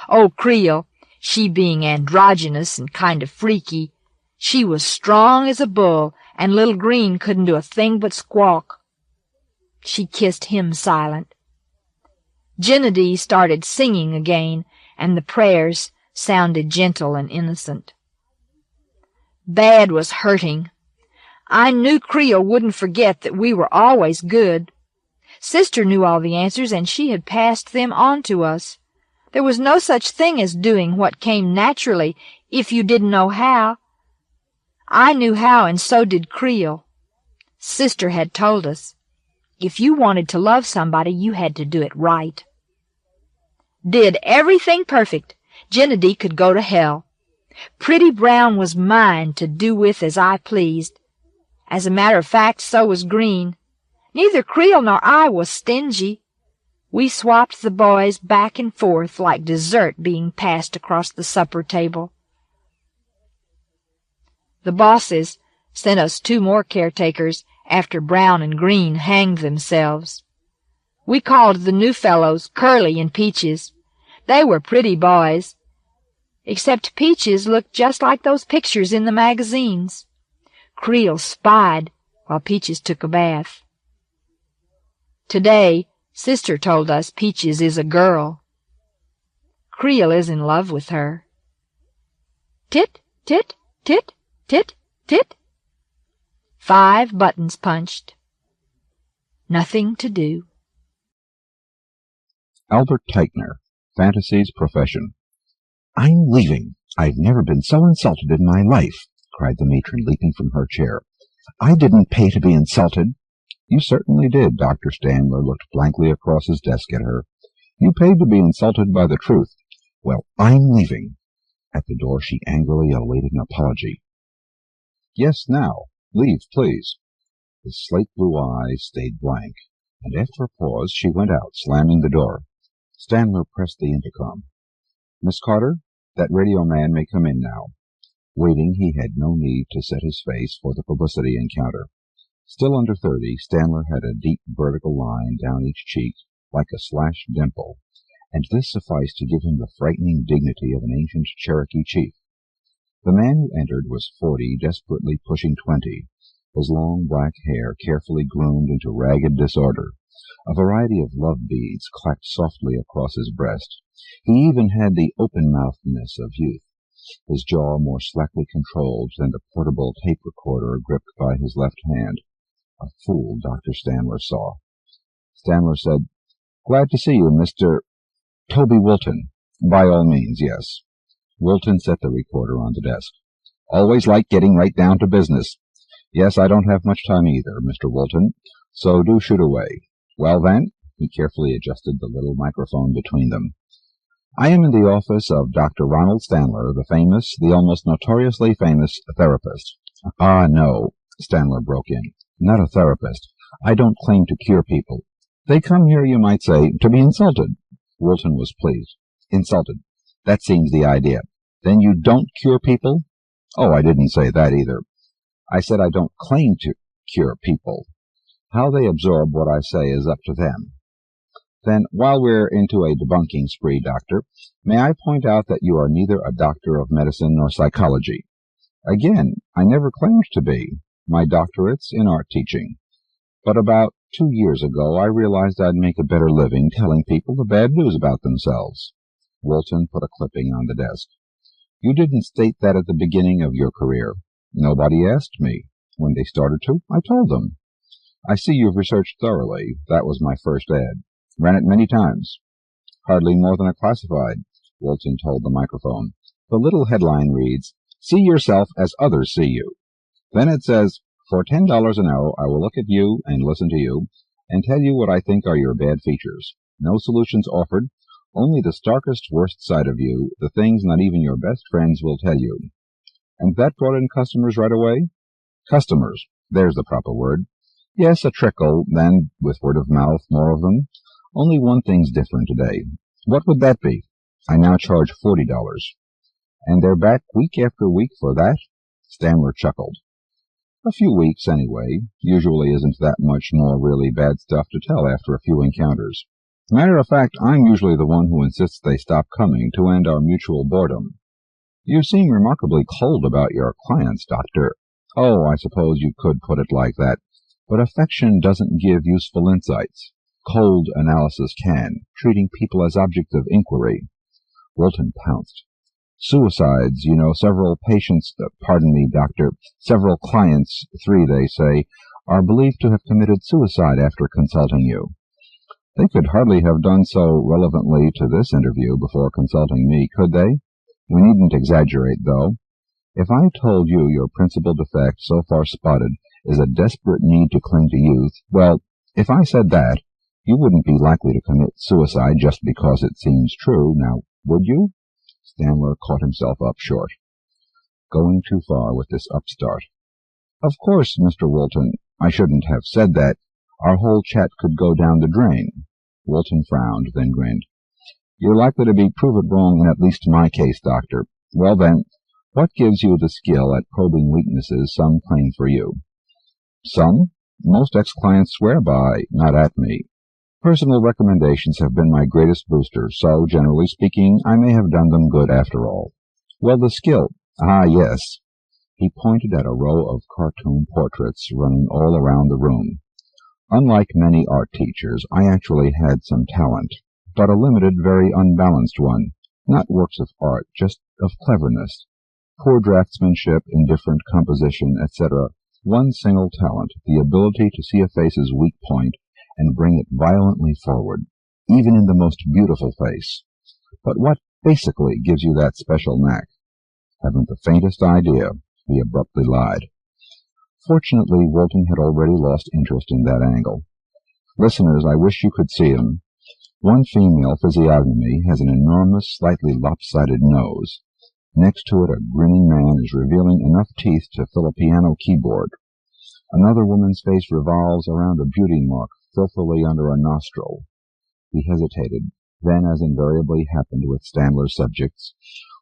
Oh, Creel, she being androgynous and kind of freaky, she was strong as a bull, and little Green couldn't do a thing but squawk. She kissed him silent. Gennady started singing again, and the prayers sounded gentle and innocent. Bad was hurting. I knew Creel wouldn't forget that we were always good. Sister knew all the answers, and she had passed them on to us. There was no such thing as doing what came naturally if you didn't know how. I knew how, and so did Creel. Sister had told us. If you wanted to love somebody, you had to do it right. Did everything perfect. Gennady could go to hell. Pretty Brown was mine to do with as I pleased. As a matter of fact, so was Green. Neither Creel nor I was stingy. We swapped the boys back and forth like dessert being passed across the supper table. The bosses sent us 2 more caretakers after Brown and Green hanged themselves. We called the new fellows Curly and Peaches. They were pretty boys, except Peaches looked just like those pictures in the magazines. Creel spied while Peaches took a bath. Today, Sister told us Peaches is a girl. Creel is in love with her. Tit, tit, tit, tit, tit. 5 buttons punched. Nothing to do. Albert Teichner, Fantasy's Profession. "I'm leaving. I've never been so insulted in my life," cried the matron, leaping from her chair. "I didn't pay to be insulted." "You certainly did." Dr. Standler looked blankly across his desk at her. "You paid to be insulted by the truth. Well, I'm leaving." At the door she angrily awaited an apology. "Yes, now. Leave, please." His slate-blue eyes stayed blank, and after a pause she went out, slamming the door. Standler pressed the intercom. "Miss Carter, that radio man may come in now." Waiting, he had no need to set his face for the publicity encounter. Still under 30, Standler had a deep vertical line down each cheek, like a slashed dimple, and this sufficed to give him the frightening dignity of an ancient Cherokee chief. The man who entered was 40, desperately pushing 20, his long black hair carefully groomed into ragged disorder. A variety of love beads clacked softly across his breast. He even had the open-mouthedness of youth. his jaw more slackly controlled than the portable tape recorder gripped by his left hand. A fool, Dr. Stanler saw. Stanler said, "Glad to see you, Mr. Toby Wilton." "By all means, yes." Wilton set the recorder on the desk. "Always like getting right down to business." "Yes, I don't have much time either, Mr. Wilton, so do shoot away." "Well, then," he carefully adjusted the little microphone between them. "I am in the office of Dr. Ronald Stanler, the almost notoriously famous therapist." "Ah, no," Stanler broke in. "Not a therapist. I don't claim to cure people. They come here, you might say, to be insulted." Wilton was pleased. "Insulted. That seems the idea. Then you don't cure people?" "Oh, I didn't say that either. I said I don't claim to cure people. How they absorb what I say is up to them." "Then, while we're into a debunking spree, Doctor, may I point out that you are neither a doctor of medicine nor psychology?" "Again, I never claimed to be. My doctorate's in art teaching. But about 2 years ago I realized I'd make a better living telling people the bad news about themselves." Wilton put a clipping on the desk. "You didn't state that at the beginning of your career." "Nobody asked me. When they started to, I told them." "I see you've researched thoroughly. That was my first ad. Ran it many times." "Hardly more than a classified," Wilton told the microphone. "The little headline reads, 'See yourself as others see you.' Then it says, 'For $10 an hour I will look at you and listen to you and tell you what I think are your bad features. No solutions offered, only the starkest worst side of you, the things not even your best friends will tell you.' And that brought in customers right away?" "Customers. There's the proper word. Yes, a trickle, then, with word of mouth, more of them. Only one thing's different today." "What would that be?" "I now charge $40. "And they're back week after week for that?" Stanler chuckled. "A few weeks, anyway. Usually isn't that much more really bad stuff to tell after a few encounters. Matter of fact, I'm usually the one who insists they stop coming to end our mutual boredom." "You seem remarkably cold about your clients, Doctor." "Oh, I suppose you could put it like that. But affection doesn't give useful insights. Cold analysis can, treating people as objects of inquiry." Wilton pounced. "Suicides, you know, several clients, 3 they say, are believed to have committed suicide after consulting you." "They could hardly have done so relevantly to this interview before consulting me, could they? We needn't exaggerate, though. If I told you your principal defect, so far spotted, is a desperate need to cling to youth, well, if I said that, you wouldn't be likely to commit suicide just because it seems true, now, would you?" Stanler caught himself up short. Going too far with this upstart. "Of course, Mr. Wilton, I shouldn't have said that. Our whole chat could go down the drain." Wilton frowned, then grinned. "You're likely to be proved wrong in at least my case, Doctor. Well, then, what gives you the skill at probing weaknesses some claim for you?" "Some? Most ex-clients swear by, not at me. Personal recommendations have been my greatest booster, so, generally speaking, I may have done them good after all." "Well, the skill—" "Ah, yes." He pointed at a row of cartoon portraits running all around the room. "Unlike many art teachers, I actually had some talent, but a limited, very unbalanced one. Not works of art, just of cleverness. Poor draftsmanship, indifferent composition, etc. One single talent, the ability to see a face's weak point and bring it violently forward, even in the most beautiful face. But what basically gives you that special knack?" "Haven't the faintest idea," he abruptly lied. Fortunately, Wilton had already lost interest in that angle. "Listeners, I wish you could see him. One female physiognomy has an enormous, slightly lopsided nose. Next to it a grinning man is revealing enough teeth to fill a piano keyboard. Another woman's face revolves around a beauty mark filthily under a nostril." He hesitated. Then, as invariably happened with Stanler's subjects,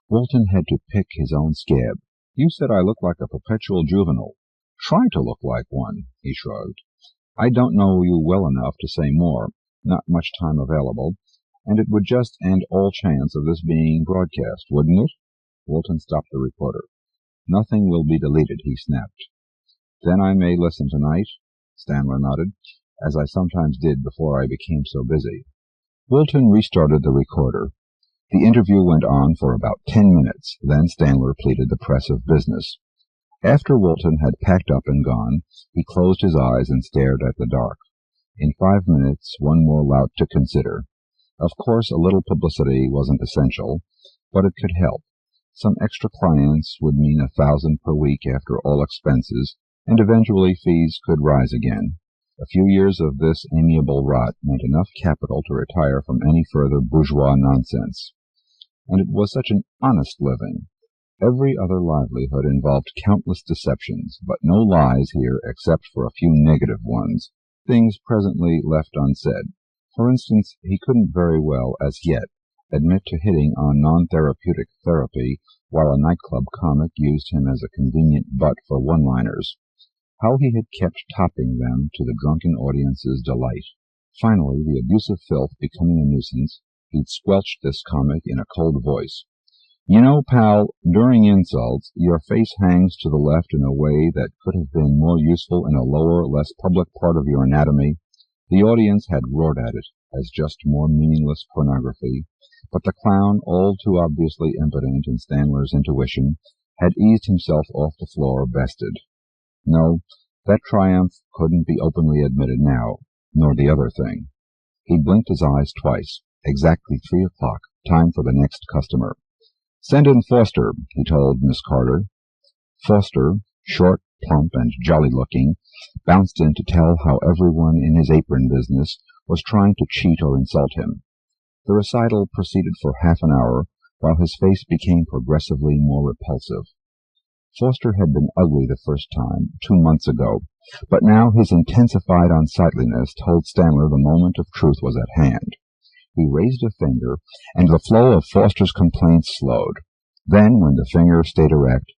Wilton had to pick his own scab. "You said I look like a perpetual juvenile." "Try to look like one," he shrugged. "I don't know you well enough to say more. Not much time available, and it would just end all chance of this being broadcast, wouldn't it?" Wilton stopped the reporter. "Nothing will be deleted," he snapped. "Then I may listen tonight?" Stanler nodded, "as I sometimes did before I became so busy." Wilton restarted the recorder. The interview went on for about 10 minutes, then Stanler pleaded the press of business. After Woolton had packed up and gone, he closed his eyes and stared at the dark. In 5 minutes, one more lout to consider. Of course, a little publicity wasn't essential, but it could help. Some extra clients would mean $1,000 per week after all expenses, and eventually fees could rise again. A few years of this amiable rot meant enough capital to retire from any further bourgeois nonsense. And it was such an honest living. Every other livelihood involved countless deceptions, but no lies here except for a few negative ones, things presently left unsaid. For instance, he couldn't very well, as yet, admit to hitting on non-therapeutic therapy while a nightclub comic used him as a convenient butt for one-liners. How he had kept topping them to the drunken audience's delight. Finally, the abusive filth becoming a nuisance, he'd squelched this comic in a cold voice. "You know, pal, during insults, your face hangs to the left in a way that could have been more useful in a lower, less public part of your anatomy." The audience had roared at it as just more meaningless pornography, but the clown, all too obviously impotent in Stanler's intuition, had eased himself off the floor bested. No, that triumph couldn't be openly admitted now, nor the other thing. He blinked his eyes twice. Exactly 3 o'clock, time for the next customer. "Send in Foster," he told Miss Carter. Foster, short, plump, and jolly-looking, bounced in to tell how everyone in his apron business was trying to cheat or insult him. The recital proceeded for half an hour, while his face became progressively more repulsive. Foster had been ugly the first time, 2 months ago, but now his intensified unsightliness told Stanler the moment of truth was at hand. He raised a finger, and the flow of Foster's complaints slowed. Then, when the finger stayed erect,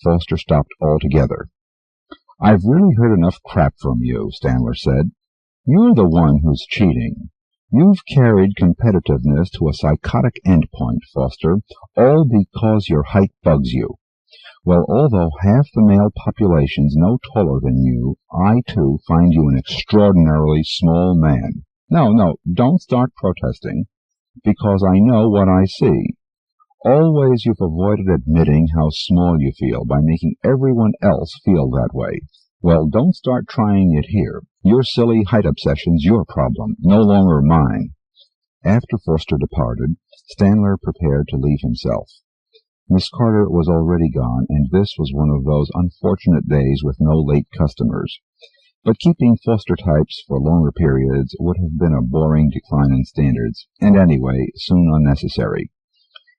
Foster stopped altogether. "I've really heard enough crap from you," Stanler said. "You're the one who's cheating. You've carried competitiveness to a psychotic endpoint, Foster, all because your height bugs you. Well, although half the male population's no taller than you, I, too, find you an extraordinarily small man. No, don't start protesting, because I know what I see. Always you've avoided admitting how small you feel by making everyone else feel that way. Well, don't start trying it here. Your silly height obsession's your problem, no longer mine." After Foster departed, Stanler prepared to leave himself. Miss Carter was already gone, and this was one of those unfortunate days with no late customers. But keeping Foster types for longer periods would have been a boring decline in standards, and anyway, soon unnecessary.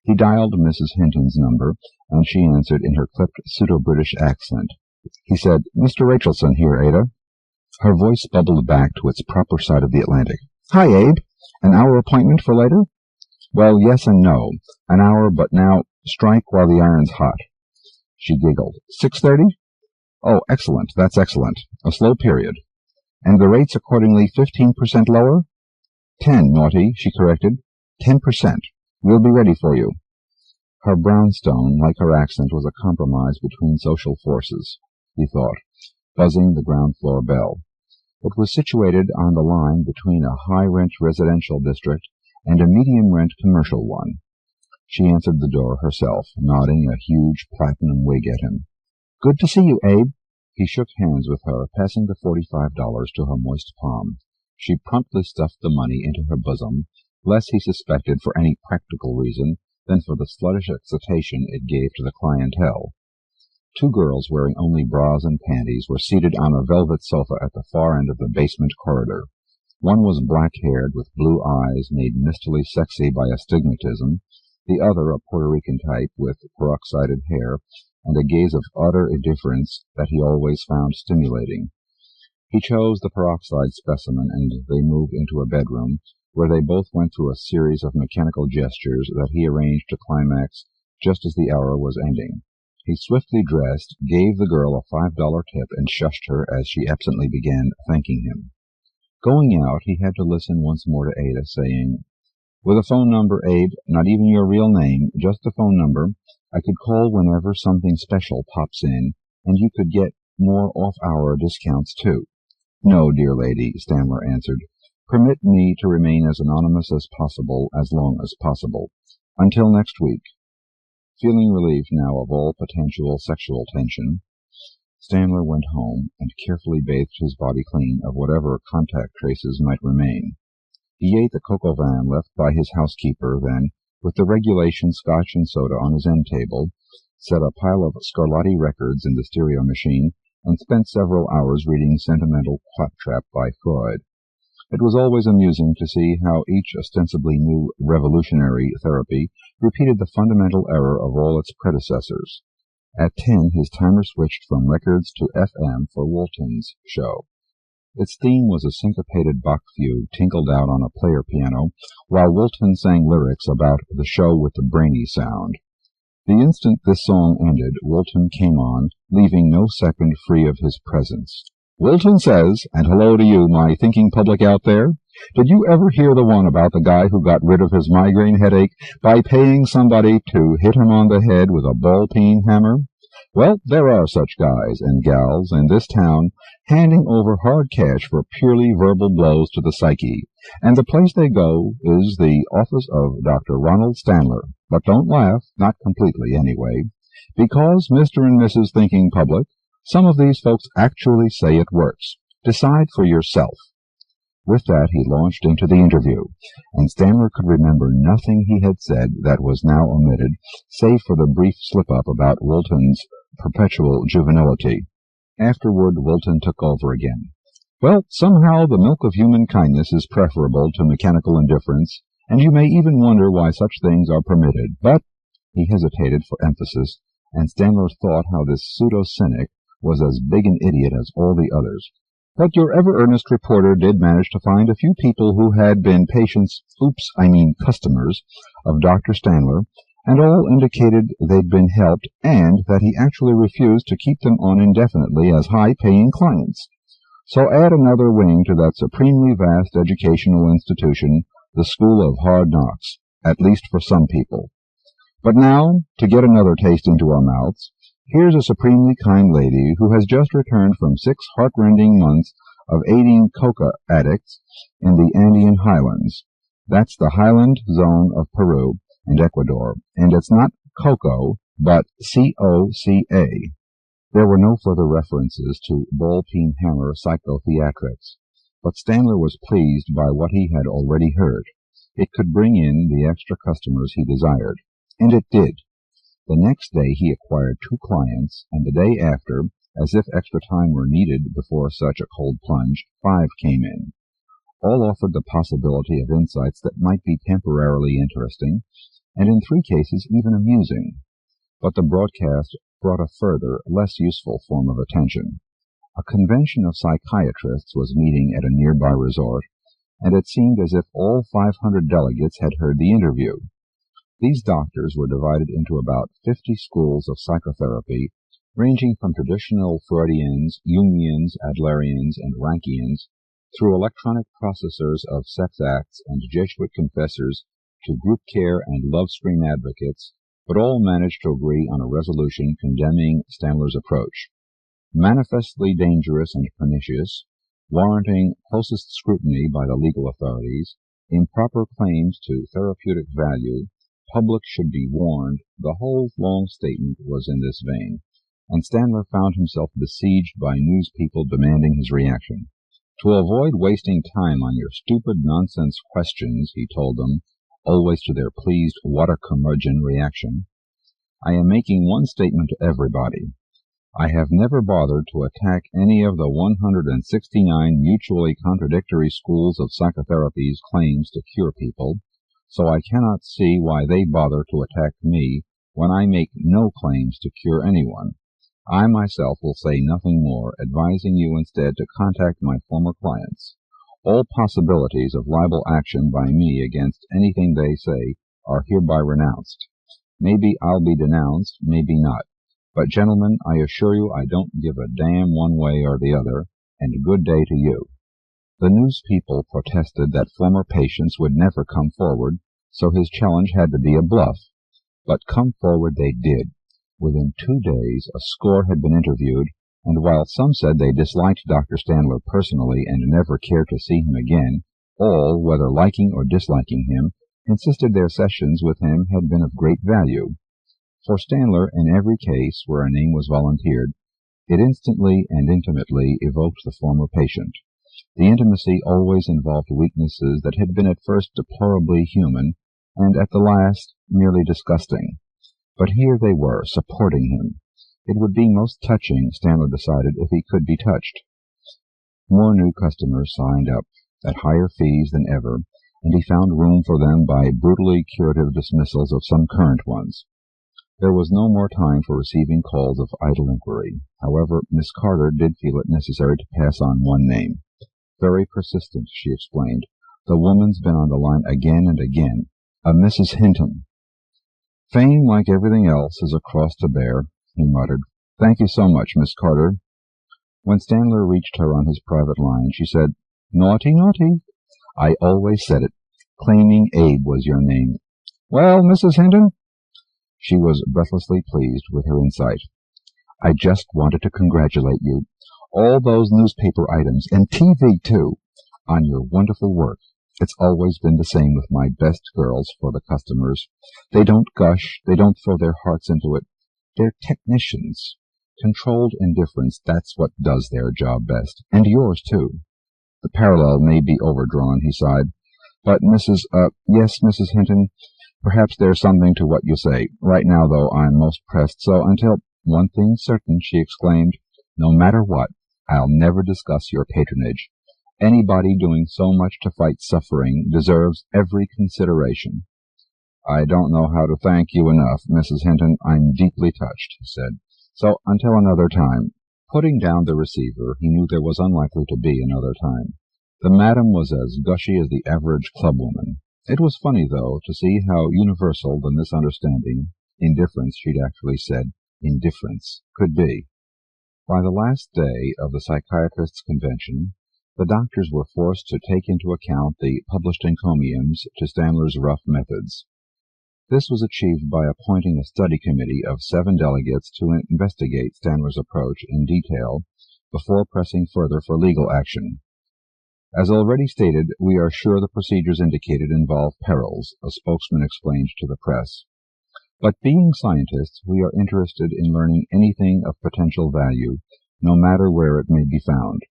He dialed Mrs. Hinton's number, and she answered in her clipped pseudo-British accent. He said, "Mr. Rachelson here, Ada." Her voice bubbled back to its proper side of the Atlantic. "Hi, Abe. An hour appointment for later?" "Well, yes and no. An hour, but now strike while the iron's hot." She giggled. 6:30? "Oh, excellent. That's excellent. A slow period. And the rates accordingly 15% lower?" 10, naughty, she corrected. 10%. We'll be ready for you." Her brownstone, like her accent, was a compromise between social forces, he thought, buzzing the ground-floor bell. It was situated on the line between a high-rent residential district and a medium-rent commercial one. She answered the door herself, nodding a huge platinum wig at him. "Good to see you, Abe." He shook hands with her, passing the $45 to her moist palm. She promptly stuffed the money into her bosom, less he suspected for any practical reason than for the sluttish excitation it gave to the clientele. 2 girls wearing only bras and panties were seated on a velvet sofa at the far end of the basement corridor. One was black-haired with blue eyes made mistily sexy by astigmatism, the other a Puerto Rican type with peroxided hair and a gaze of utter indifference that he always found stimulating. He chose the peroxide specimen, and they moved into a bedroom, where they both went through a series of mechanical gestures that he arranged to climax just as the hour was ending. He swiftly dressed, gave the girl a $5 tip, and shushed her as she absently began thanking him. Going out, he had to listen once more to Ada, saying, "With a phone number, Abe, not even your real name, just a phone number, I could call whenever something special pops in, and you could get more off-hour discounts, too." "No, dear lady," Stanler answered. "Permit me to remain as anonymous as possible, as long as possible. Until next week. Feeling relieved now of all potential sexual tension, Stanler went home and carefully bathed his body clean of whatever contact traces might remain. He ate the cocoa van left by his housekeeper, then, with the regulation scotch and soda on his end table, set a pile of Scarlatti records in the stereo machine, and spent several hours reading Sentimental Claptrap by Freud. It was always amusing to see how each ostensibly new revolutionary therapy repeated the fundamental error of all its predecessors. At 10 his timer switched from records to FM for Walton's show. Its theme was a syncopated Bach fugue tinkled out on a player piano, while Walton sang lyrics about the show with the brainy sound. The instant this song ended, Walton came on, leaving no second free of his presence. Walton says, and hello to you, my thinking public out there. Did you ever hear the one about the guy who got rid of his migraine headache by paying somebody to hit him on the head with a ball-peen hammer? Well, there are such guys and gals in this town handing over hard cash for purely verbal blows to the psyche, and the place they go is the office of Dr. Ronald Stanler. But don't laugh, not completely anyway, because, Mr. and Mrs. Thinking Public, some of these folks actually say it works. Decide for yourself. With that he launched into the interview, and Stanler could remember nothing he had said that was now omitted, save for the brief slip-up about Walton's perpetual juvenility. Afterward Walton took over again. Well, somehow the milk of human kindness is preferable to mechanical indifference, and you may even wonder why such things are permitted. But he hesitated for emphasis, and Stanler thought how this pseudo-cynic was as big an idiot as all the others. But your ever-earnest reporter did manage to find a few people who had been customers of Dr. Stanler, and all indicated they'd been helped, and that he actually refused to keep them on indefinitely as high-paying clients. So add another wing to that supremely vast educational institution, the School of Hard Knocks, at least for some people. But now, to get another taste into our mouths, here's a supremely kind lady who has just returned from 6 heart-rending months of aiding coca addicts in the Andean highlands. That's the highland zone of Peru and Ecuador, and it's not cocoa, but C-O-C-A. There were no further references to ball-peen hammer psychotheatrics, but Stanler was pleased by what he had already heard. It could bring in the extra customers he desired, and it did. The next day he acquired 2 clients, and the day after, as if extra time were needed before such a cold plunge, 5 came in. All offered the possibility of insights that might be temporarily interesting, and in 3 cases even amusing. But the broadcast brought a further, less useful form of attention. A convention of psychiatrists was meeting at a nearby resort, and it seemed as if all 500 delegates had heard the interview. These doctors were divided into about 50 schools of psychotherapy, ranging from traditional Freudians, Jungians, Adlerians, and Rankians, through electronic processors of sex acts and Jesuit confessors to group care and love scream advocates, but all managed to agree on a resolution condemning Stanler's approach. Manifestly dangerous and pernicious, warranting closest scrutiny by the legal authorities, improper claims to therapeutic value, public should be warned, the whole long statement was in this vein, and Stanler found himself besieged by news people demanding his reaction. To avoid wasting time on your stupid nonsense questions, he told them, always to their pleased what-a-curmudgeon reaction, I am making one statement to everybody. I have never bothered to attack any of the 169 mutually contradictory schools of psychotherapy's claims to cure people, so I cannot see why they bother to attack me when I make no claims to cure anyone. I myself will say nothing more, advising you instead to contact my former clients. All possibilities of liable action by me against anything they say are hereby renounced. Maybe I'll be denounced, maybe not. But, gentlemen, I assure you I don't give a damn one way or the other, and good day to you. The news people protested that former patients would never come forward, so his challenge had to be a bluff. But come forward they did. Within 2 days a score had been interviewed, and while some said they disliked Dr. Stanler personally and never cared to see him again, all, whether liking or disliking him, insisted their sessions with him had been of great value. For Standler, in every case where a name was volunteered, it instantly and intimately evoked the former patient. The intimacy always involved weaknesses that had been at first deplorably human, and at the last merely disgusting. But here they were, supporting him. It would be most touching, Standler decided, if he could be touched. More new customers signed up, at higher fees than ever, and he found room for them by brutally curative dismissals of some current ones. There was no more time for receiving calls of idle inquiry. However, Miss Carter did feel it necessary to pass on one name. Very persistent, she explained. The woman's been on the line again and again. A Mrs. Hinton. Fame, like everything else, is a cross to bear, he muttered. Thank you so much, Miss Carter. When Standler reached her on his private line, she said, Naughty, naughty. I always said it. Claiming Abe was your name. Well, Mrs. Hinton? She was breathlessly pleased with her insight. I just wanted to congratulate you. All those newspaper items, and TV, too, on your wonderful work. It's always been the same with my best girls for the customers. They don't gush, they don't throw their hearts into it. They're technicians. Controlled indifference, that's what does their job best. And yours, too. The parallel may be overdrawn, he sighed. But yes, Mrs. Hinton, perhaps there's something to what you say. Right now, though, I'm most pressed, so until— One thing's certain, she exclaimed. No matter what, I'll never discuss your patronage. Anybody doing so much to fight suffering deserves every consideration. I don't know how to thank you enough, Mrs. Hinton. I'm deeply touched, he said. So until another time. Putting down the receiver, he knew there was unlikely to be another time. The madam was as gushy as the average clubwoman. It was funny, though, to see how universal the misunderstanding, indifference, she'd actually said, indifference, could be. By the last day of the psychiatrists' convention, the doctors were forced to take into account the published encomiums to Standler's rough methods. This was achieved by appointing a study committee of 7 delegates to investigate Standler's approach in detail before pressing further for legal action. As already stated, we are sure the procedures indicated involve perils, a spokesman explained to the press. But being scientists, we are interested in learning anything of potential value, no matter where it may be found.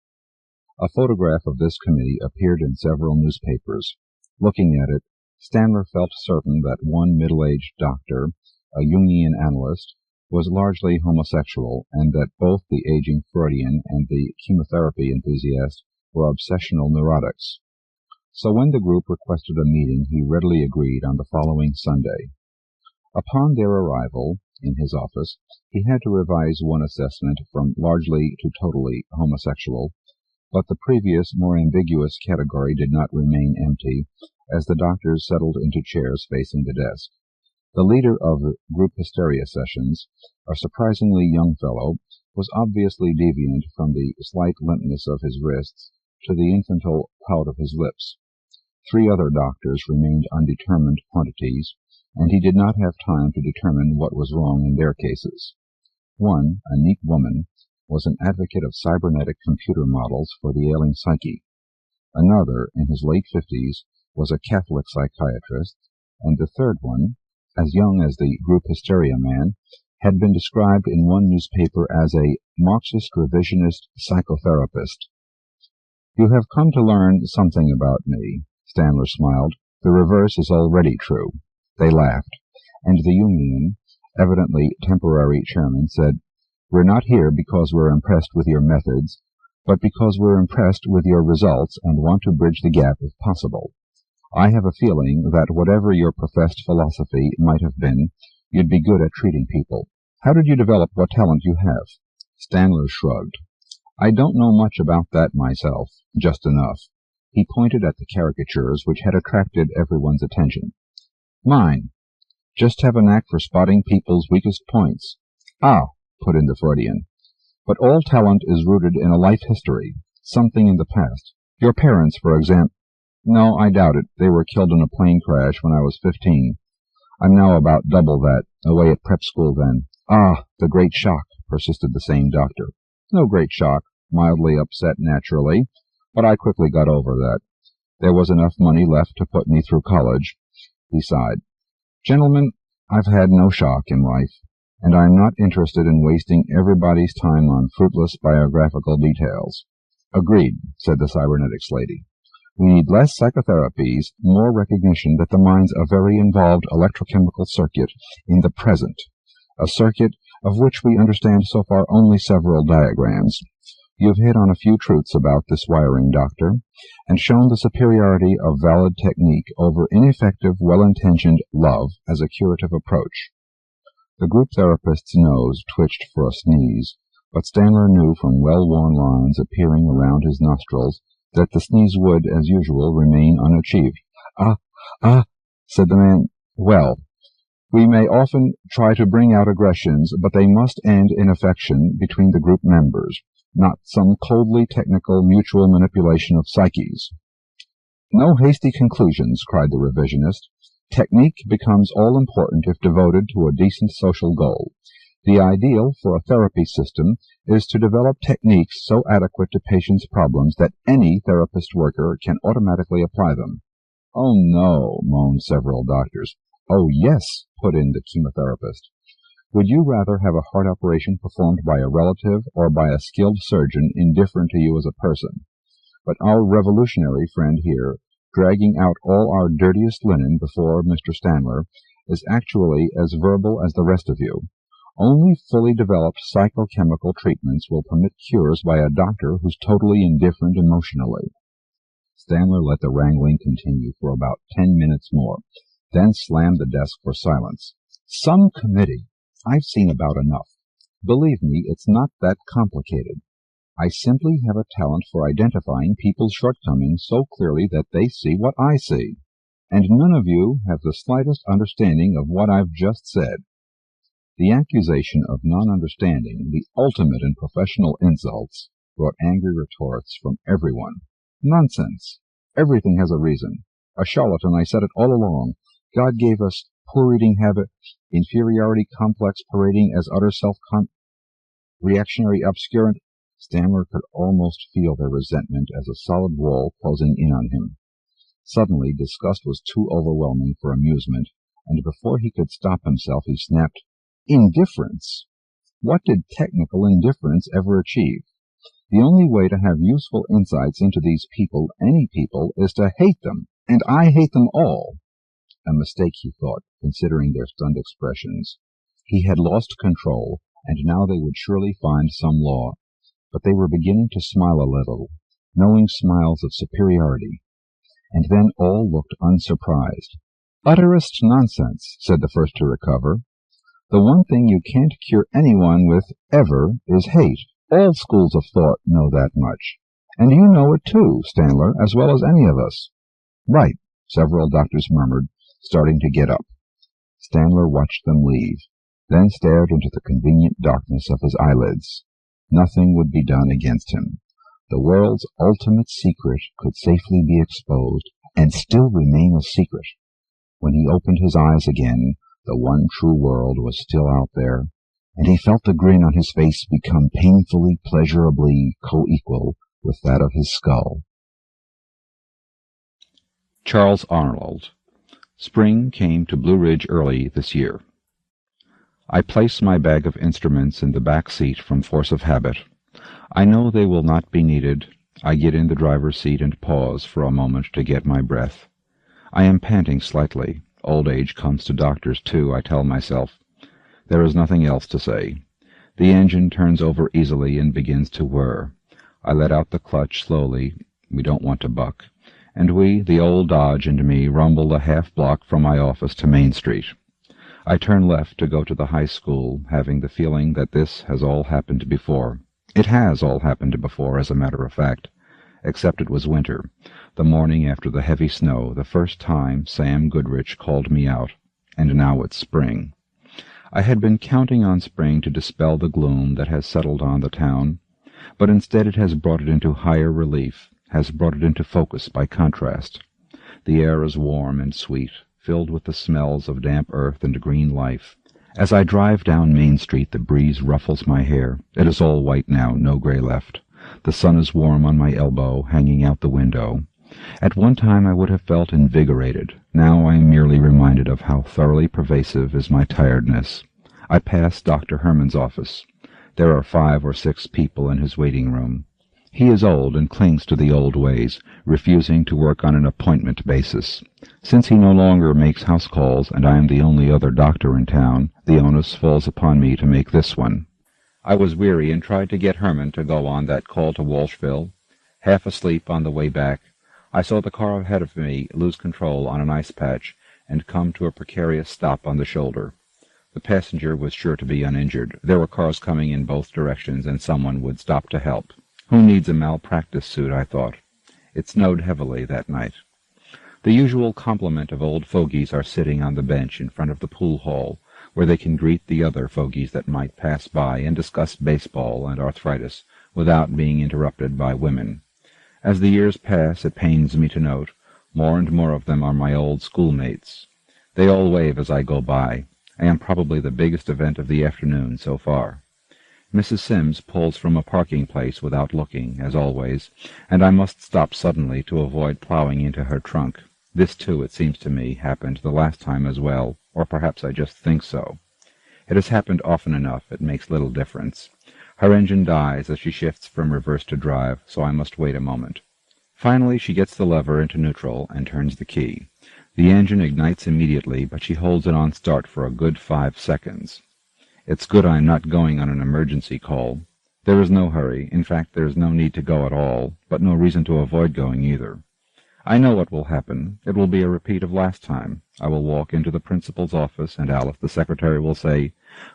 A photograph of this committee appeared in several newspapers. Looking at it, Standler felt certain that one middle-aged doctor, a Jungian analyst, was largely homosexual, and that both the aging Freudian and the chemotherapy enthusiast were obsessional neurotics. So when the group requested a meeting, he readily agreed on the following Sunday. Upon their arrival in his office, he had to revise one assessment from largely to totally homosexual, but the previous, more ambiguous category did not remain empty, as the doctors settled into chairs facing the desk. The leader of the group hysteria sessions, a surprisingly young fellow, was obviously deviant from the slight limpness of his wrists to the infantile pout of his lips. 3 other doctors remained undetermined quantities, and he did not have time to determine what was wrong in their cases. One, a neat woman, was an advocate of cybernetic computer models for the ailing psyche. Another, in his late 50s, was a Catholic psychiatrist, and the third one, as young as the group hysteria man, had been described in one newspaper as a Marxist revisionist psychotherapist. You have come to learn something about me, Standler smiled. The reverse is already true. They laughed, and the Jungian, evidently temporary chairman, said, We're not here because we're impressed with your methods, but because we're impressed with your results and want to bridge the gap if possible. I have a feeling that whatever your professed philosophy might have been, you'd be good at treating people. How did you develop what talent you have? Standler shrugged. I don't know much about that myself, just enough. He pointed at the caricatures which had attracted everyone's attention. Mine. Just have a knack for spotting people's weakest points. Ah, put in the Freudian. But all talent is rooted in a life history, something in the past. Your parents, for example. No, I doubt it. They were killed in a plane crash when I was 15. I'm now about double that, away at prep school then. Ah, the great shock, persisted the same doctor. No great shock, mildly upset naturally, but I quickly got over that. There was enough money left to put me through college. He sighed. Gentlemen, I've had no shock in life, and I'm not interested in wasting everybody's time on fruitless biographical details. Agreed, said the cybernetics lady. We need less psychotherapies, more recognition that the mind's a very involved electrochemical circuit in the present, a circuit of which we understand so far only several diagrams. You've hit on a few truths about this wiring, Doctor, and shown the superiority of valid technique over ineffective, well-intentioned love as a curative approach. The group therapist's nose twitched for a sneeze, but Stanler knew from well-worn lines appearing around his nostrils that the sneeze would, as usual, remain unachieved. Ah, said the man. Well, we may often try to bring out aggressions, but they must end in affection between the group members, not some coldly technical mutual manipulation of psyches. No hasty conclusions, cried the revisionist. Technique becomes all-important if devoted to a decent social goal. The ideal for a therapy system is to develop techniques so adequate to patients' problems that any therapist worker can automatically apply them. Oh, no, moaned several doctors. Oh, yes, put in the chemotherapist. Would you rather have a heart operation performed by a relative or by a skilled surgeon indifferent to you as a person? But our revolutionary friend here, dragging out all our dirtiest linen before Mr. Stanler, is actually as verbal as the rest of you. Only fully developed psychochemical treatments will permit cures by a doctor who's totally indifferent emotionally. Stanler let the wrangling continue for about 10 minutes more, then slammed the desk for silence. Some committee. I've seen about enough. Believe me, it's not that complicated. I simply have a talent for identifying people's shortcomings so clearly that they see what I see, and none of you have the slightest understanding of what I've just said. The accusation of non-understanding, the ultimate in professional insults, brought angry retorts from everyone. Nonsense! Everything has a reason. A charlatan, I said it all along. God gave us poor eating habit, inferiority complex parading as utter reactionary obscurant. Stanler could almost feel their resentment as a solid wall closing in on him. Suddenly, disgust was too overwhelming for amusement, and before he could stop himself, he snapped, Indifference! What did technical indifference ever achieve? The only way to have useful insights into these people, any people, is to hate them, and I hate them all. A mistake, he thought, considering their stunned expressions. He had lost control, and now they would surely find some law. But they were beginning to smile a little, knowing smiles of superiority. And then all looked unsurprised. Utterest nonsense, said the first to recover. The one thing you can't cure anyone with, ever, is hate. All schools of thought know that much. And you know it too, Stanler, as well as any of us. Right, several doctors murmured, starting to get up. Stanler watched them leave, then stared into the convenient darkness of his eyelids. Nothing would be done against him. The world's ultimate secret could safely be exposed, and still remain a secret. When he opened his eyes again, the one true world was still out there, and he felt the grin on his face become painfully, pleasurably co-equal with that of his skull. Charles Arnold. Spring came to Blue Ridge early this year. I place my bag of instruments in the back seat from force of habit. I know they will not be needed. I get in the driver's seat and pause for a moment to get my breath. I am panting slightly. Old age comes to doctors, too, I tell myself. There is nothing else to say. The engine turns over easily and begins to whir. I let out the clutch slowly. We don't want to buck. And we, the old Dodge and me, rumble a half-block from my office to Main Street. I turn left to go to the high school, having the feeling that this has all happened before. It has all happened before, as a matter of fact, except it was winter, the morning after the heavy snow, the first time Sam Goodrich called me out, and now it's spring. I had been counting on spring to dispel the gloom that has settled on the town, but instead it has brought it into higher relief, has brought it into focus by contrast. The air is warm and sweet, filled with the smells of damp earth and green life. As I drive down Main Street, the breeze ruffles my hair. It is all white now, no gray left. The sun is warm on my elbow, hanging out the window. At one time I would have felt invigorated. Now I am merely reminded of how thoroughly pervasive is my tiredness. I pass Dr. Herman's office. There are 5 or 6 people in his waiting room. He is old and clings to the old ways, refusing to work on an appointment basis. Since he no longer makes house calls and I am the only other doctor in town, the onus falls upon me to make this one. I was weary and tried to get Herman to go on that call to Walshville. Half asleep on the way back, I saw the car ahead of me lose control on an ice patch and come to a precarious stop on the shoulder. The passenger was sure to be uninjured. There were cars coming in both directions, and someone would stop to help. Who needs a malpractice suit, I thought. It snowed heavily that night. The usual complement of old fogies are sitting on the bench in front of the pool hall, where they can greet the other fogies that might pass by and discuss baseball and arthritis without being interrupted by women. As the years pass, it pains me to note, more and more of them are my old schoolmates. They all wave as I go by. I am probably the biggest event of the afternoon so far. Mrs. Sims pulls from a parking place without looking, as always, and I must stop suddenly to avoid plowing into her trunk. This, too, it seems to me, happened the last time as well, or perhaps I just think so. It has happened often enough, it makes little difference. Her engine dies as she shifts from reverse to drive, so I must wait a moment. Finally she gets the lever into neutral and turns the key. The engine ignites immediately, but she holds it on start for a good 5 seconds. It's good I'm not going on an emergency call. There is no hurry. In fact, there is no need to go at all, but no reason to avoid going either. I know what will happen. It will be a repeat of last time. I will walk into the principal's office, and Alice, the secretary, will say,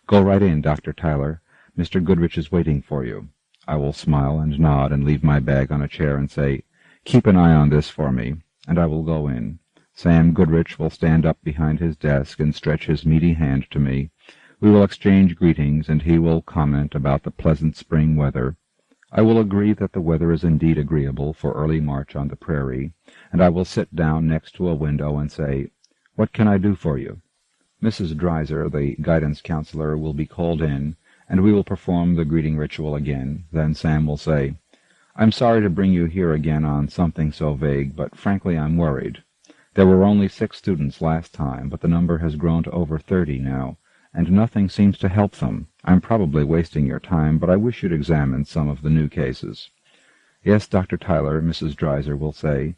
"Go right in, Dr. Tyler. Mr. Goodrich is waiting for you." I will smile and nod and leave my bag on a chair and say, "Keep an eye on this for me," and I will go in. Sam Goodrich will stand up behind his desk and stretch his meaty hand to me. We will exchange greetings, and he will comment about the pleasant spring weather. I will agree that the weather is indeed agreeable for early March on the prairie, and I will sit down next to a window and say, "What can I do for you?" Mrs. Dreiser, the guidance counselor, will be called in, and we will perform the greeting ritual again. Then Sam will say, "I'm sorry to bring you here again on something so vague, but frankly I'm worried. There were only 6 students last time, but the number has grown to over 30 now, and nothing seems to help them. I'm probably wasting your time, but I wish you'd examine some of the new cases." "Yes, Dr. Tyler," Mrs. Dreiser will say.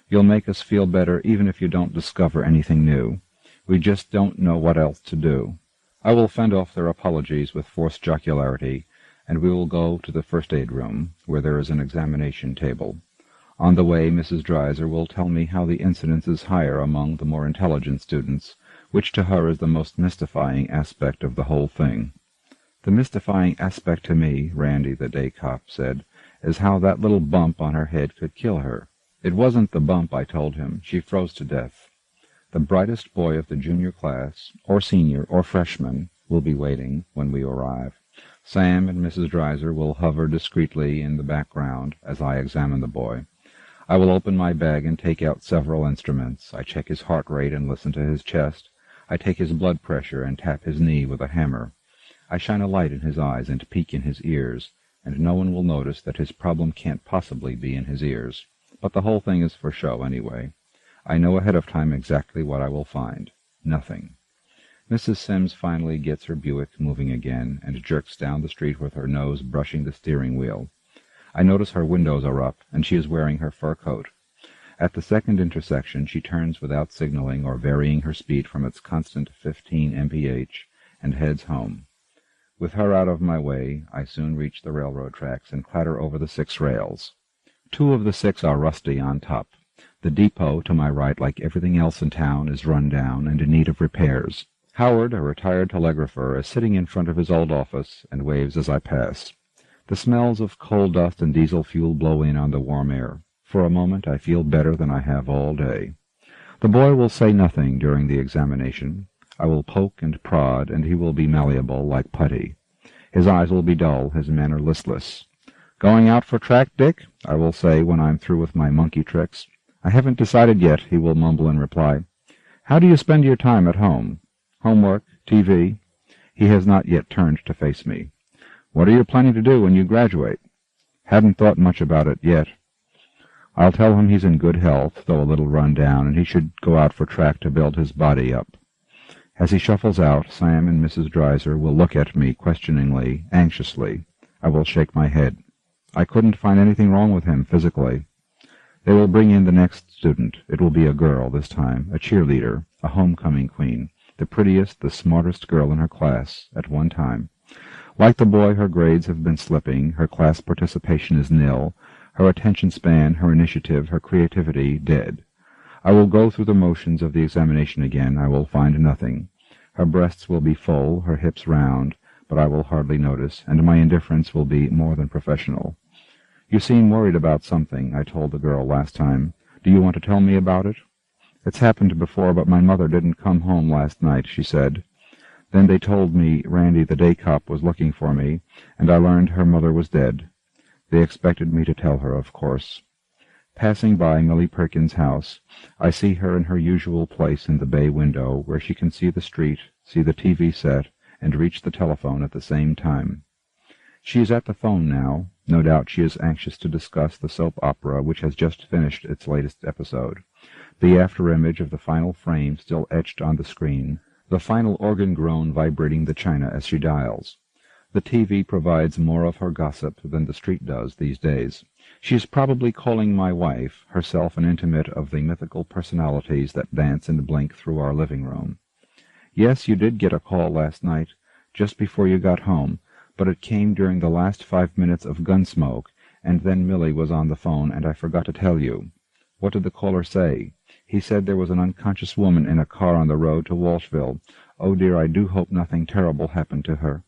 "You'll make us feel better even if you don't discover anything new. We just don't know what else to do." I will fend off their apologies with forced jocularity, and we will go to the first-aid room, where there is an examination table. On the way, Mrs. Dreiser will tell me how the incidence is higher among the more intelligent students, which to her is the most mystifying aspect of the whole thing. "The mystifying aspect to me," Randy, the day cop, said, "is how that little bump on her head could kill her. It wasn't the bump," I told him. "She froze to death." The brightest boy of the junior class, or senior, or freshman, will be waiting when we arrive. Sam and Mrs. Dreiser will hover discreetly in the background as I examine the boy. I will open my bag and take out several instruments. I check his heart rate and listen to his chest. I take his blood pressure and tap his knee with a hammer. I shine a light in his eyes and peek in his ears, and no one will notice that his problem can't possibly be in his ears. But the whole thing is for show anyway. I know ahead of time exactly what I will find. Nothing. Mrs. Sims finally gets her Buick moving again and jerks down the street with her nose brushing the steering wheel. I notice her windows are up, and she is wearing her fur coat. At the second intersection she turns without signaling or varying her speed from its constant 15 mph and heads home. With her out of my way, I soon reach the railroad tracks and clatter over the 6 rails. 2 of the 6 are rusty on top. The depot to my right, like everything else in town, is run down and in need of repairs. Howard, a retired telegrapher, is sitting in front of his old office and waves as I pass. The smells of coal dust and diesel fuel blow in on the warm air. For a moment I feel better than I have all day. The boy will say nothing during the examination. I will poke and prod, and he will be malleable like putty. His eyes will be dull, his manner listless. "Going out for track, Dick?" I will say when I'm through with my monkey tricks. "I haven't decided yet," he will mumble in reply. "How do you spend your time at home? Homework? TV?" He has not yet turned to face me. "What are you planning to do when you graduate?" "Haven't thought much about it yet." I'll tell him he's in good health, though a little run down, and he should go out for track to build his body up. As he shuffles out, Sam and Mrs. Dreiser will look at me questioningly, anxiously. I will shake my head. I couldn't find anything wrong with him physically. They will bring in the next student. It will be a girl this time, a cheerleader, a homecoming queen, the prettiest, the smartest girl in her class at one time. Like the boy, her grades have been slipping, her class participation is nil, her attention span, her initiative, her creativity dead. I will go through the motions of the examination again. I will find nothing. Her breasts will be full, her hips round, but I will hardly notice, and my indifference will be more than professional. You seem worried about something, I told the girl last time. Do you want to tell me about it? It's happened before, but my mother didn't come home last night, she said. Then they told me Randy the day cop was looking for me, and I learned her mother was dead. They expected me to tell her, of course. Passing by Millie Perkins' house, I see her in her usual place in the bay window, where she can see the street, see the TV set, and reach the telephone at the same time. She is at the phone now. No doubt she is anxious to discuss the soap opera which has just finished its latest episode. The after-image of the final frame still etched on the screen, the final organ groan vibrating the china as she dials. The TV provides more of her gossip than the street does these days. She is probably calling my wife, herself an intimate of the mythical personalities that dance and blink through our living room. Yes, you did get a call last night, just before you got home, but it came during the last 5 minutes of Gunsmoke, and then Millie was on the phone, and I forgot to tell you. What did the caller say? He said there was an unconscious woman in a car on the road to Walshville. Oh dear, I do hope nothing terrible happened to her.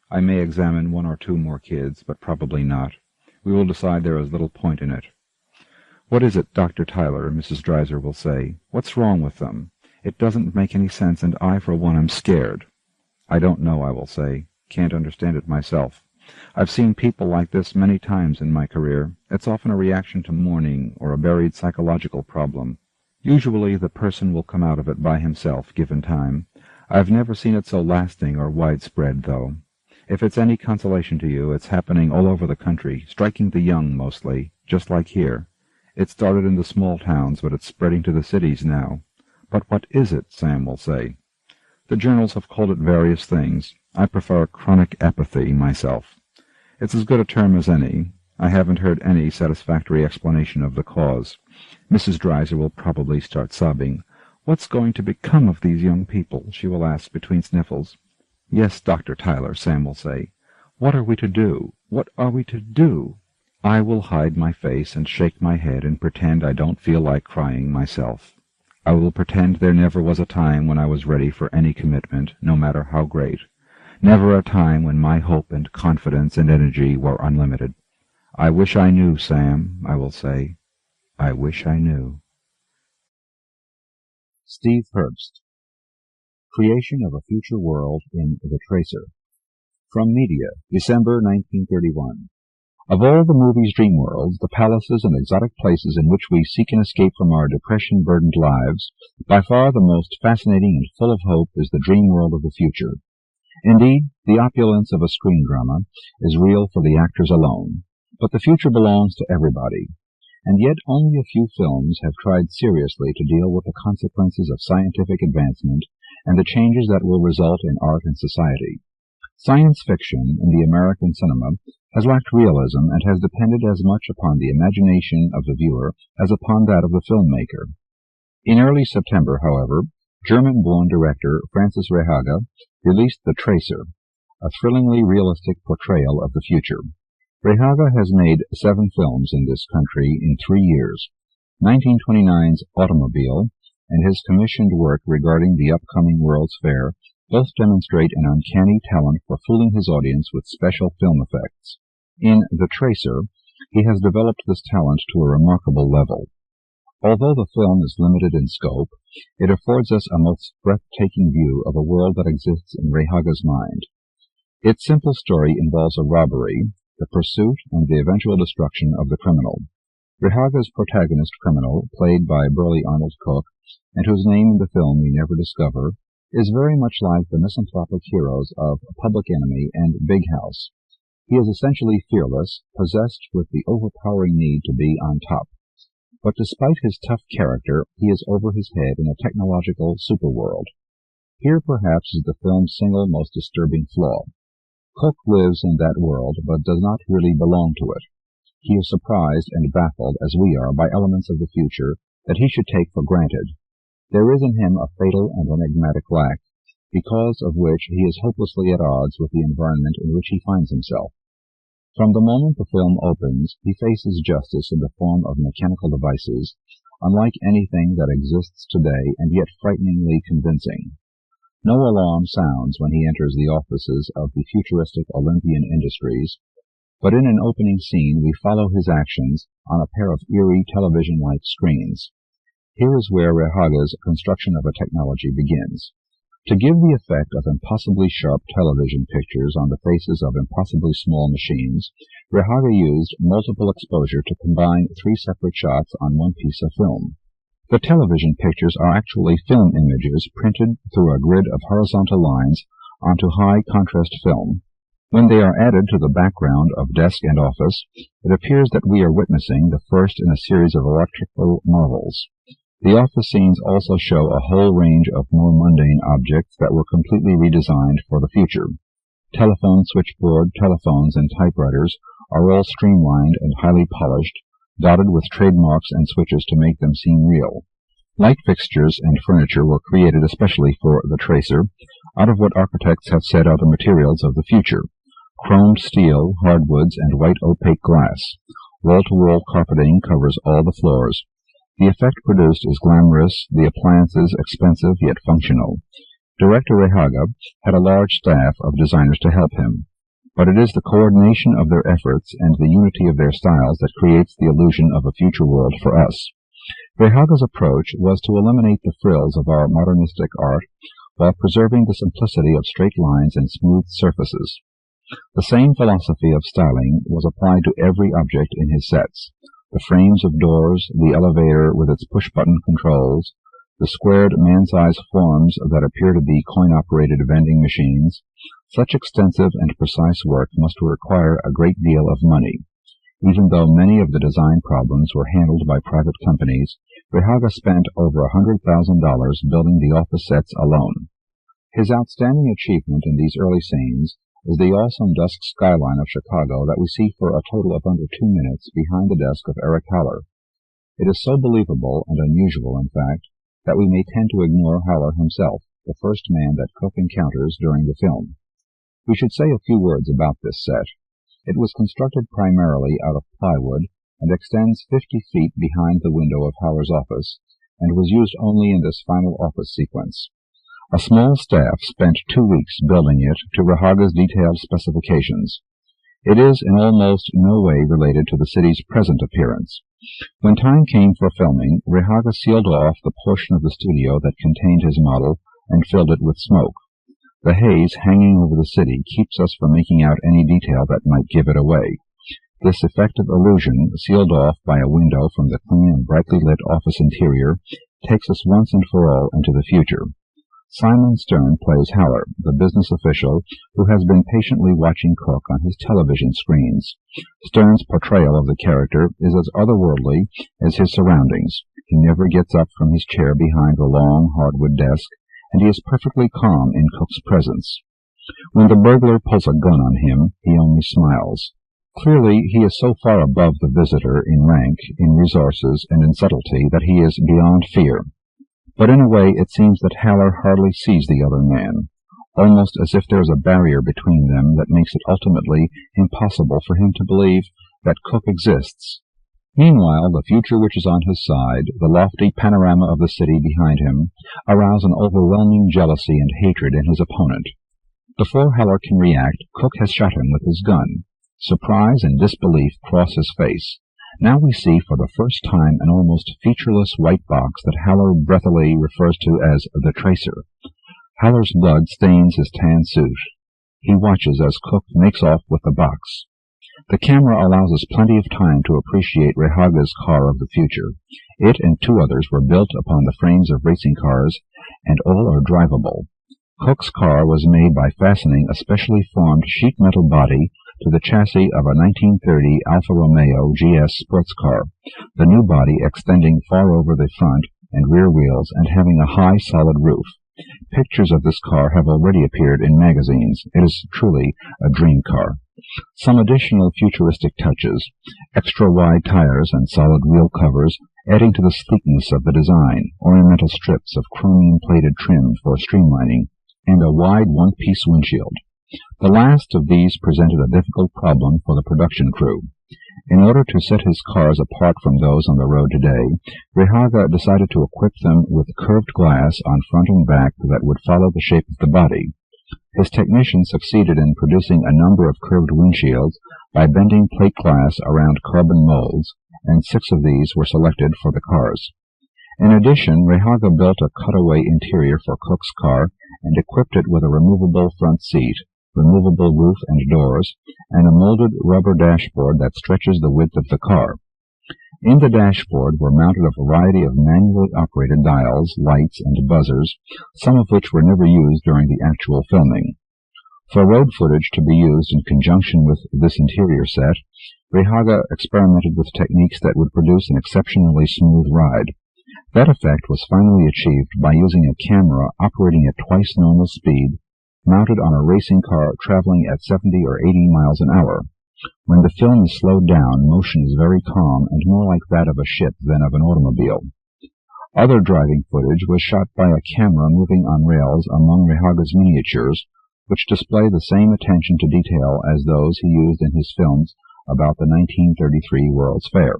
I may examine 1 or 2 more kids, but probably not. We will decide there is little point in it. What is it, Dr. Tyler? Mrs. Dreiser will say. What's wrong with them? It doesn't make any sense, and I, for one, am scared. I don't know, I will say. Can't understand it myself. I've seen people like this many times in my career. It's often a reaction to mourning or a buried psychological problem. Usually the person will come out of it by himself, given time. I've never seen it so lasting or widespread, though. If it's any consolation to you, it's happening all over the country, striking the young mostly, just like here. It started in the small towns, but it's spreading to the cities now. But what is it, Sam will say. The journals have called it various things. I prefer chronic apathy myself. It's as good a term as any. I haven't heard any satisfactory explanation of the cause. Mrs. Dreiser will probably start sobbing. What's going to become of these young people? She will ask between sniffles. Yes, Dr. Tyler, Sam will say. What are we to do? What are we to do? I will hide my face and shake my head and pretend I don't feel like crying myself. I will pretend there never was a time when I was ready for any commitment, no matter how great. Never a time when my hope and confidence and energy were unlimited. I wish I knew, Sam, I will say. I wish I knew. Steve Herbst. Creation of a Future World in The Tracer. From Media, December 1931. Of all the movie's dream worlds, the palaces and exotic places in which we seek an escape from our depression-burdened lives, by far the most fascinating and full of hope is the dream world of the future. Indeed, the opulence of a screen drama is real for the actors alone, but the future belongs to everybody. And yet only a few films have tried seriously to deal with the consequences of scientific advancement and the changes that will result in art and society. Science fiction in the American cinema has lacked realism and has depended as much upon the imagination of the viewer as upon that of the filmmaker. In early September, however, German-born director Francis Rehaga released The Tracer, a thrillingly realistic portrayal of the future. Rehaga has made 7 films in this country in 3 years. 1929's Automobile and his commissioned work regarding the upcoming World's Fair both demonstrate an uncanny talent for fooling his audience with special film effects. In The Tracer, he has developed this talent to a remarkable level. Although the film is limited in scope, it affords us a most breathtaking view of a world that exists in Rehaga's mind. Its simple story involves a robbery, the pursuit and the eventual destruction of the criminal. Rehaga's protagonist criminal, played by burly Arnold Cook, and whose name in the film we never discover, is very much like the misanthropic heroes of Public Enemy and Big House. He is essentially fearless, possessed with the overpowering need to be on top. but despite his tough character, he is over his head in a technological superworld. Here perhaps is the film's single most disturbing flaw. Cook lives in that world, but does not really belong to it. He is surprised and baffled, as we are, by elements of the future that he should take for granted. There is in him a fatal and enigmatic lack, because of which he is hopelessly at odds with the environment in which he finds himself. From the moment the film opens, he faces justice in the form of mechanical devices, unlike anything that exists today and yet frighteningly convincing. No alarm sounds when he enters the offices of the futuristic Olympian Industries, but in an opening scene we follow his actions on a pair of eerie television-like screens. Here is where Rehaga's construction of a technology begins. To give the effect of impossibly sharp television pictures on the faces of impossibly small machines, Rehaga used multiple exposure to combine 3 separate shots on one piece of film. The television pictures are actually film images printed through a grid of horizontal lines onto high-contrast film. When they are added to the background of desk and office, it appears that we are witnessing the first in a series of electrical marvels. The office scenes also show a whole range of more mundane objects that were completely redesigned for the future. Telephone switchboard, telephones, and typewriters are all streamlined and highly polished, dotted with trademarks and switches to make them seem real. Light fixtures and furniture were created especially for the tracer, out of what architects have said are the materials of the future: chromed steel, hardwoods, and white opaque glass. Wall-to-wall carpeting covers all the floors. The effect produced is glamorous, the appliances expensive yet functional. Director Rehaga had a large staff of designers to help him, but it is the coordination of their efforts and the unity of their styles that creates the illusion of a future world for us. Rehaga's approach was to eliminate the frills of our modernistic art while preserving the simplicity of straight lines and smooth surfaces. The same philosophy of styling was applied to every object in his sets: the frames of doors, the elevator with its push-button controls, the squared man-sized forms that appear to be coin-operated vending machines. Such extensive and precise work must require a great deal of money. Even though many of the design problems were handled by private companies, Rehaga spent over $100,000 building the office sets alone. His outstanding achievement in these early scenes is the awesome dusk skyline of Chicago that we see for a total of under 2 minutes behind the desk of Eric Haller. It is so believable and unusual, in fact, that we may tend to ignore Haller himself, the first man that Cook encounters during the film. We should say a few words about this set. It was constructed primarily out of plywood and extends 50 feet behind the window of Haller's office, and was used only in this final office sequence. A small staff spent 2 weeks building it to Rehaga's detailed specifications. It is in almost no way related to the city's present appearance. When time came for filming, Rehaga sealed off the portion of the studio that contained his model and filled it with smoke. The haze hanging over the city keeps us from making out any detail that might give it away. This effective illusion, sealed off by a window from the clean and brightly lit office interior, takes us once and for all into the future. Simon Stern plays Haller, the business official who has been patiently watching Cook on his television screens. Stern's portrayal of the character is as otherworldly as his surroundings. He never gets up from his chair behind the long hardwood desk, and he is perfectly calm in Cook's presence. When the burglar pulls a gun on him, he only smiles. Clearly, he is so far above the visitor in rank, in resources, and in subtlety that he is beyond fear. But in a way it seems that Haller hardly sees the other man, almost as if there is a barrier between them that makes it ultimately impossible for him to believe that Cook exists. Meanwhile, the future which is on his side, the lofty panorama of the city behind him, arouse an overwhelming jealousy and hatred in his opponent. Before Haller can react, Cook has shot him with his gun. Surprise and disbelief cross his face. Now we see for the first time an almost featureless white box that Haller breathily refers to as the tracer. Haller's blood stains his tan suit. He watches as Cook makes off with the box. The camera allows us plenty of time to appreciate Rehaga's car of the future. It and 2 others were built upon the frames of racing cars, and all are drivable. Cook's car was made by fastening a specially formed sheet metal body to the chassis of a 1930 Alfa Romeo GS sports car, the new body extending far over the front and rear wheels and having a high, solid roof. Pictures of this car have already appeared in magazines. It is truly a dream car. Some additional futuristic touches, extra-wide tires and solid wheel covers, adding to the sleekness of the design, ornamental strips of chromium-plated trim for streamlining, and a wide one-piece windshield. The last of these presented a difficult problem for the production crew. In order to set his cars apart from those on the road today, Rehaga decided to equip them with curved glass on front and back that would follow the shape of the body. His technicians succeeded in producing a number of curved windshields by bending plate glass around carbon molds, and 6 of these were selected for the cars. In addition, Rehaga built a cutaway interior for Cook's car and equipped it with a removable front seat, removable roof and doors, and a molded rubber dashboard that stretches the width of the car. In the dashboard were mounted a variety of manually operated dials, lights, and buzzers, some of which were never used during the actual filming. For road footage to be used in conjunction with this interior set, Rehaga experimented with techniques that would produce an exceptionally smooth ride. That effect was finally achieved by using a camera operating at twice normal speed, mounted on a racing car traveling at 70 or 80 miles an hour. When the film is slowed down, motion is very calm and more like that of a ship than of an automobile. Other driving footage was shot by a camera moving on rails among Rehaga's miniatures, which display the same attention to detail as those he used in his films about the 1933 World's Fair.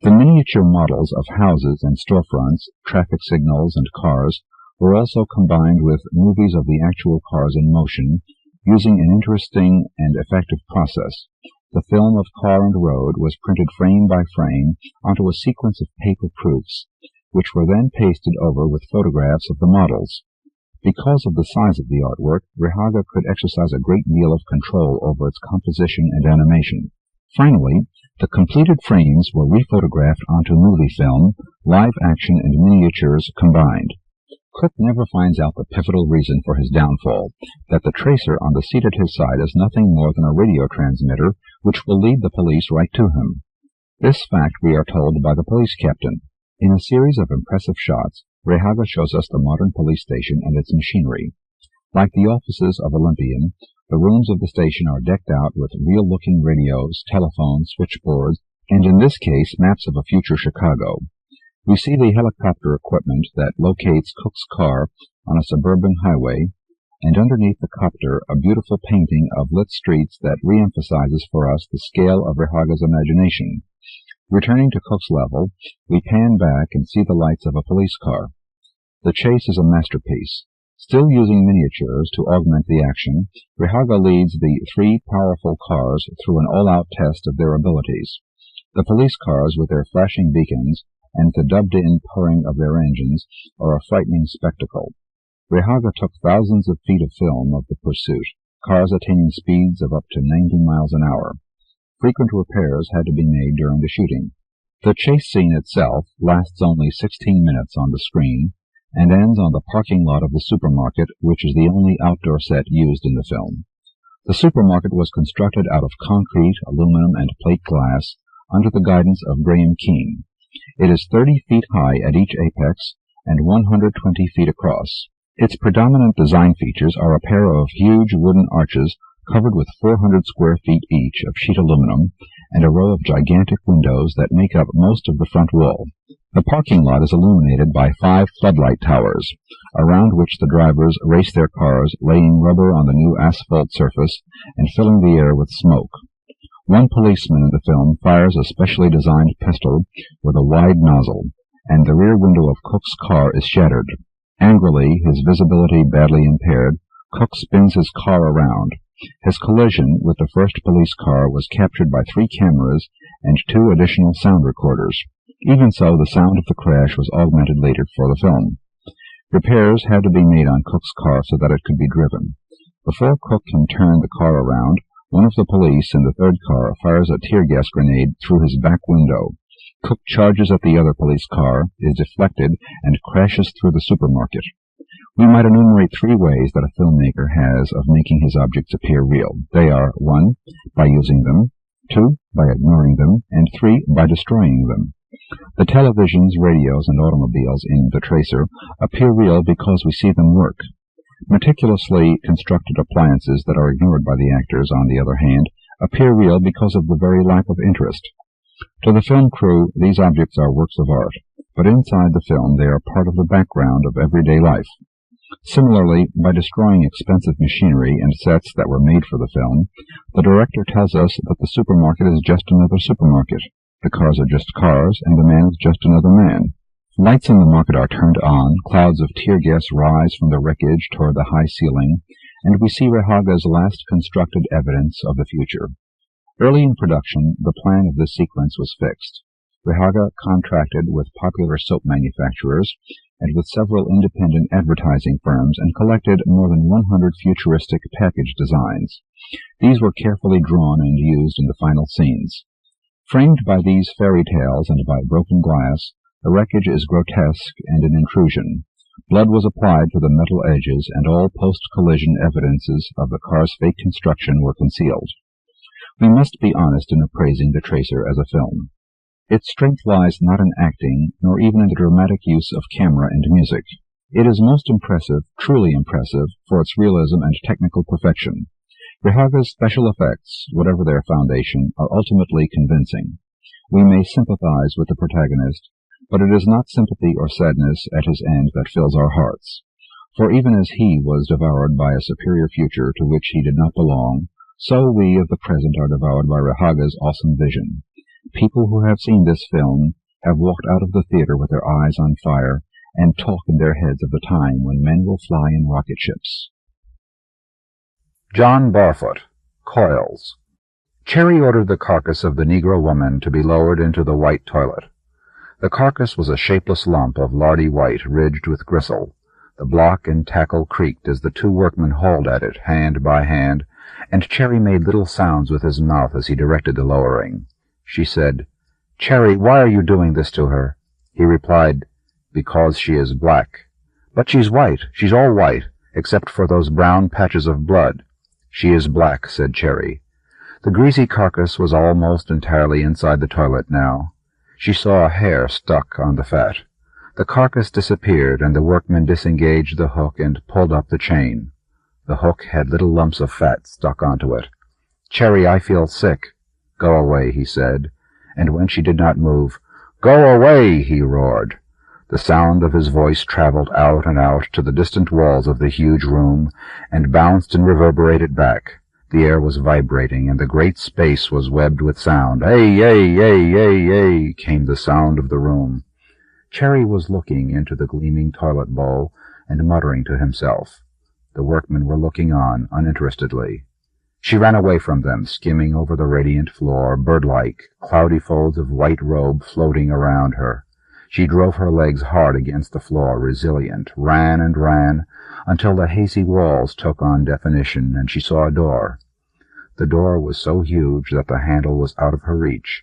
The miniature models of houses and storefronts, traffic signals, and cars were also combined with movies of the actual cars in motion, using an interesting and effective process. The film of Car and Road was printed frame by frame onto a sequence of paper proofs, which were then pasted over with photographs of the models. Because of the size of the artwork, Rehaga could exercise a great deal of control over its composition and animation. Finally, the completed frames were rephotographed onto movie film, live action and miniatures combined. Cook never finds out the pivotal reason for his downfall, that the tracer on the seat at his side is nothing more than a radio transmitter which will lead the police right to him. This fact we are told by the police captain. In a series of impressive shots, Rehaga shows us the modern police station and its machinery. Like the offices of Olympian, the rooms of the station are decked out with real-looking radios, telephones, switchboards, and in this case maps of a future Chicago. We see the helicopter equipment that locates Cook's car on a suburban highway, and underneath the copter a beautiful painting of lit streets that re-emphasizes for us the scale of Rehaga's imagination. Returning to Cook's level, we pan back and see the lights of a police car. The chase is a masterpiece. Still using miniatures to augment the action, Rehaga leads the 3 powerful cars through an all-out test of their abilities. The police cars with their flashing beacons and the dubbed-in purring of their engines are a frightening spectacle. Rehaga took thousands of feet of film of the pursuit, cars attaining speeds of up to 90 miles an hour. Frequent repairs had to be made during the shooting. The chase scene itself lasts only 16 minutes on the screen, and ends on the parking lot of the supermarket, which is the only outdoor set used in the film. The supermarket was constructed out of concrete, aluminum, and plate glass under the guidance of Graham Keane. It is 30 feet high at each apex and 120 feet across. Its predominant design features are a pair of huge wooden arches covered with 400 square feet each of sheet aluminum and a row of gigantic windows that make up most of the front wall. The parking lot is illuminated by 5 floodlight towers, around which the drivers race their cars, laying rubber on the new asphalt surface and filling the air with smoke. One policeman in the film fires a specially designed pistol with a wide nozzle, and the rear window of Cook's car is shattered. Angrily, his visibility badly impaired, Cook spins his car around. His collision with the first police car was captured by 3 cameras and 2 additional sound recorders. Even so, the sound of the crash was augmented later for the film. Repairs had to be made on Cook's car so that it could be driven. Before Cook can turn the car around, one of the police in the third car fires a tear gas grenade through his back window. Cook charges at the other police car, is deflected, and crashes through the supermarket. We might enumerate 3 ways that a filmmaker has of making his objects appear real. They are 1. by using them, 2, by ignoring them, and 3, by destroying them. The televisions, radios, and automobiles in The Tracer appear real because we see them work. Meticulously constructed appliances that are ignored by the actors, on the other hand, appear real because of the very lack of interest. To the film crew, these objects are works of art, but inside the film they are part of the background of everyday life. Similarly, by destroying expensive machinery and sets that were made for the film, the director tells us that the supermarket is just another supermarket, the cars are just cars, and the man is just another man. Lights in the market are turned on, clouds of tear gas rise from the wreckage toward the high ceiling, and we see Rehaga's last constructed evidence of the future. Early in production, the plan of this sequence was fixed. Rehaga contracted with popular soap manufacturers and with several independent advertising firms and collected more than 100 futuristic package designs. These were carefully drawn and used in the final scenes. Framed by these fairy tales and by broken glass, the wreckage is grotesque and an intrusion. Blood was applied to the metal edges, and all post-collision evidences of the car's fake construction were concealed. We must be honest in appraising The Tracer as a film. Its strength lies not in acting, nor even in the dramatic use of camera and music. It is most impressive, truly impressive, for its realism and technical perfection. Rehaga's special effects, whatever their foundation, are ultimately convincing. We may sympathize with the protagonist, but it is not sympathy or sadness at his end that fills our hearts. For even as he was devoured by a superior future to which he did not belong, so we of the present are devoured by Rehaga's awesome vision. People who have seen this film have walked out of the theater with their eyes on fire and talk in their heads of the time when men will fly in rocket ships. John Barfoot, Coils. Cherry ordered the carcass of the Negro woman to be lowered into the white toilet. The carcass was a shapeless lump of lardy white ridged with gristle. The block and tackle creaked as the two workmen hauled at it, hand by hand, and Cherry made little sounds with his mouth as he directed the lowering. She said, "Cherry, why are you doing this to her?" He replied, "Because she is black." "But she's white. She's all white, except for those brown patches of blood." "She is black," said Cherry. The greasy carcass was almost entirely inside the toilet now. She saw a hair stuck on the fat. The carcass disappeared, and the workmen disengaged the hook and pulled up the chain. The hook had little lumps of fat stuck onto it. "Cherry, I feel sick." "Go away," he said, and when she did not move, "Go away!" he roared. The sound of his voice traveled out and out to the distant walls of the huge room, and bounced and reverberated back. The air was vibrating, and the great space was webbed with sound. "Ay, ay, ay, ay, ay," came the sound of the room. Cherry was looking into the gleaming toilet bowl and muttering to himself. The workmen were looking on, uninterestedly. She ran away from them, skimming over the radiant floor, bird-like, cloudy folds of white robe floating around her. She drove her legs hard against the floor, resilient, ran and ran, until the hazy walls took on definition, and she saw a door. The door was so huge that the handle was out of her reach.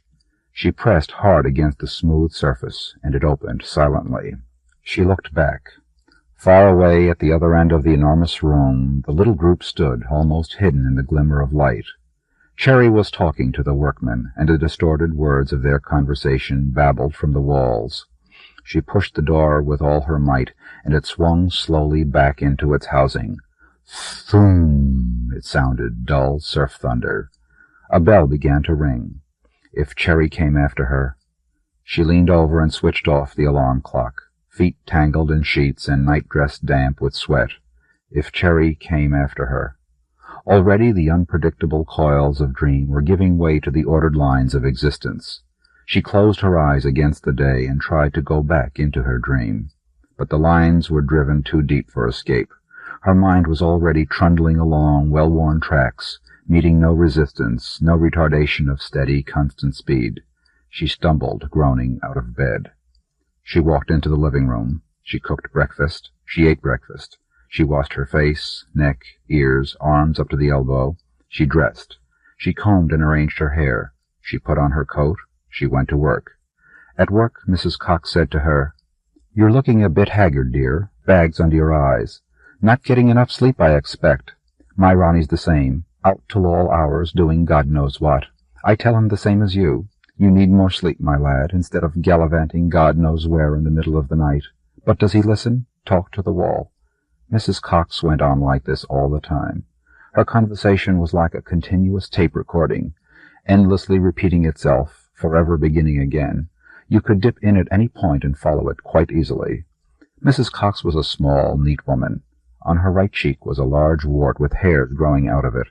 She pressed hard against the smooth surface, and it opened silently. She looked back. Far away at the other end of the enormous room, the little group stood, almost hidden in the glimmer of light. Cherry was talking to the workmen, and the distorted words of their conversation babbled from the walls. She pushed the door with all her might, and it swung slowly back into its housing. Thoom! It sounded, dull surf thunder. A bell began to ring. If Cherry came after her... She leaned over and switched off the alarm clock, feet tangled in sheets and night-dress damp with sweat. If Cherry came after her... Already the unpredictable coils of dream were giving way to the ordered lines of existence. She closed her eyes against the day and tried to go back into her dream. But the lines were driven too deep for escape. Her mind was already trundling along well-worn tracks, meeting no resistance, no retardation of steady, constant speed. She stumbled, groaning, out of bed. She walked into the living room. She cooked breakfast. She ate breakfast. She washed her face, neck, ears, arms up to the elbow. She dressed. She combed and arranged her hair. She put on her coat. She went to work. At work, Mrs. Cox said to her, "You're looking a bit haggard, dear. Bags under your eyes. Not getting enough sleep, I expect. My Ronnie's the same. Out till all hours, doing God knows what. I tell him the same as you. You need more sleep, my lad, instead of gallivanting God knows where in the middle of the night. But does he listen? Talk to the wall. Mrs. Cox went on like this all the time. Her conversation was like a continuous tape recording, endlessly repeating itself, forever beginning again. You could dip in at any point and follow it quite easily. Mrs. Cox was a small, neat woman. On her right cheek was a large wart with hairs growing out of it.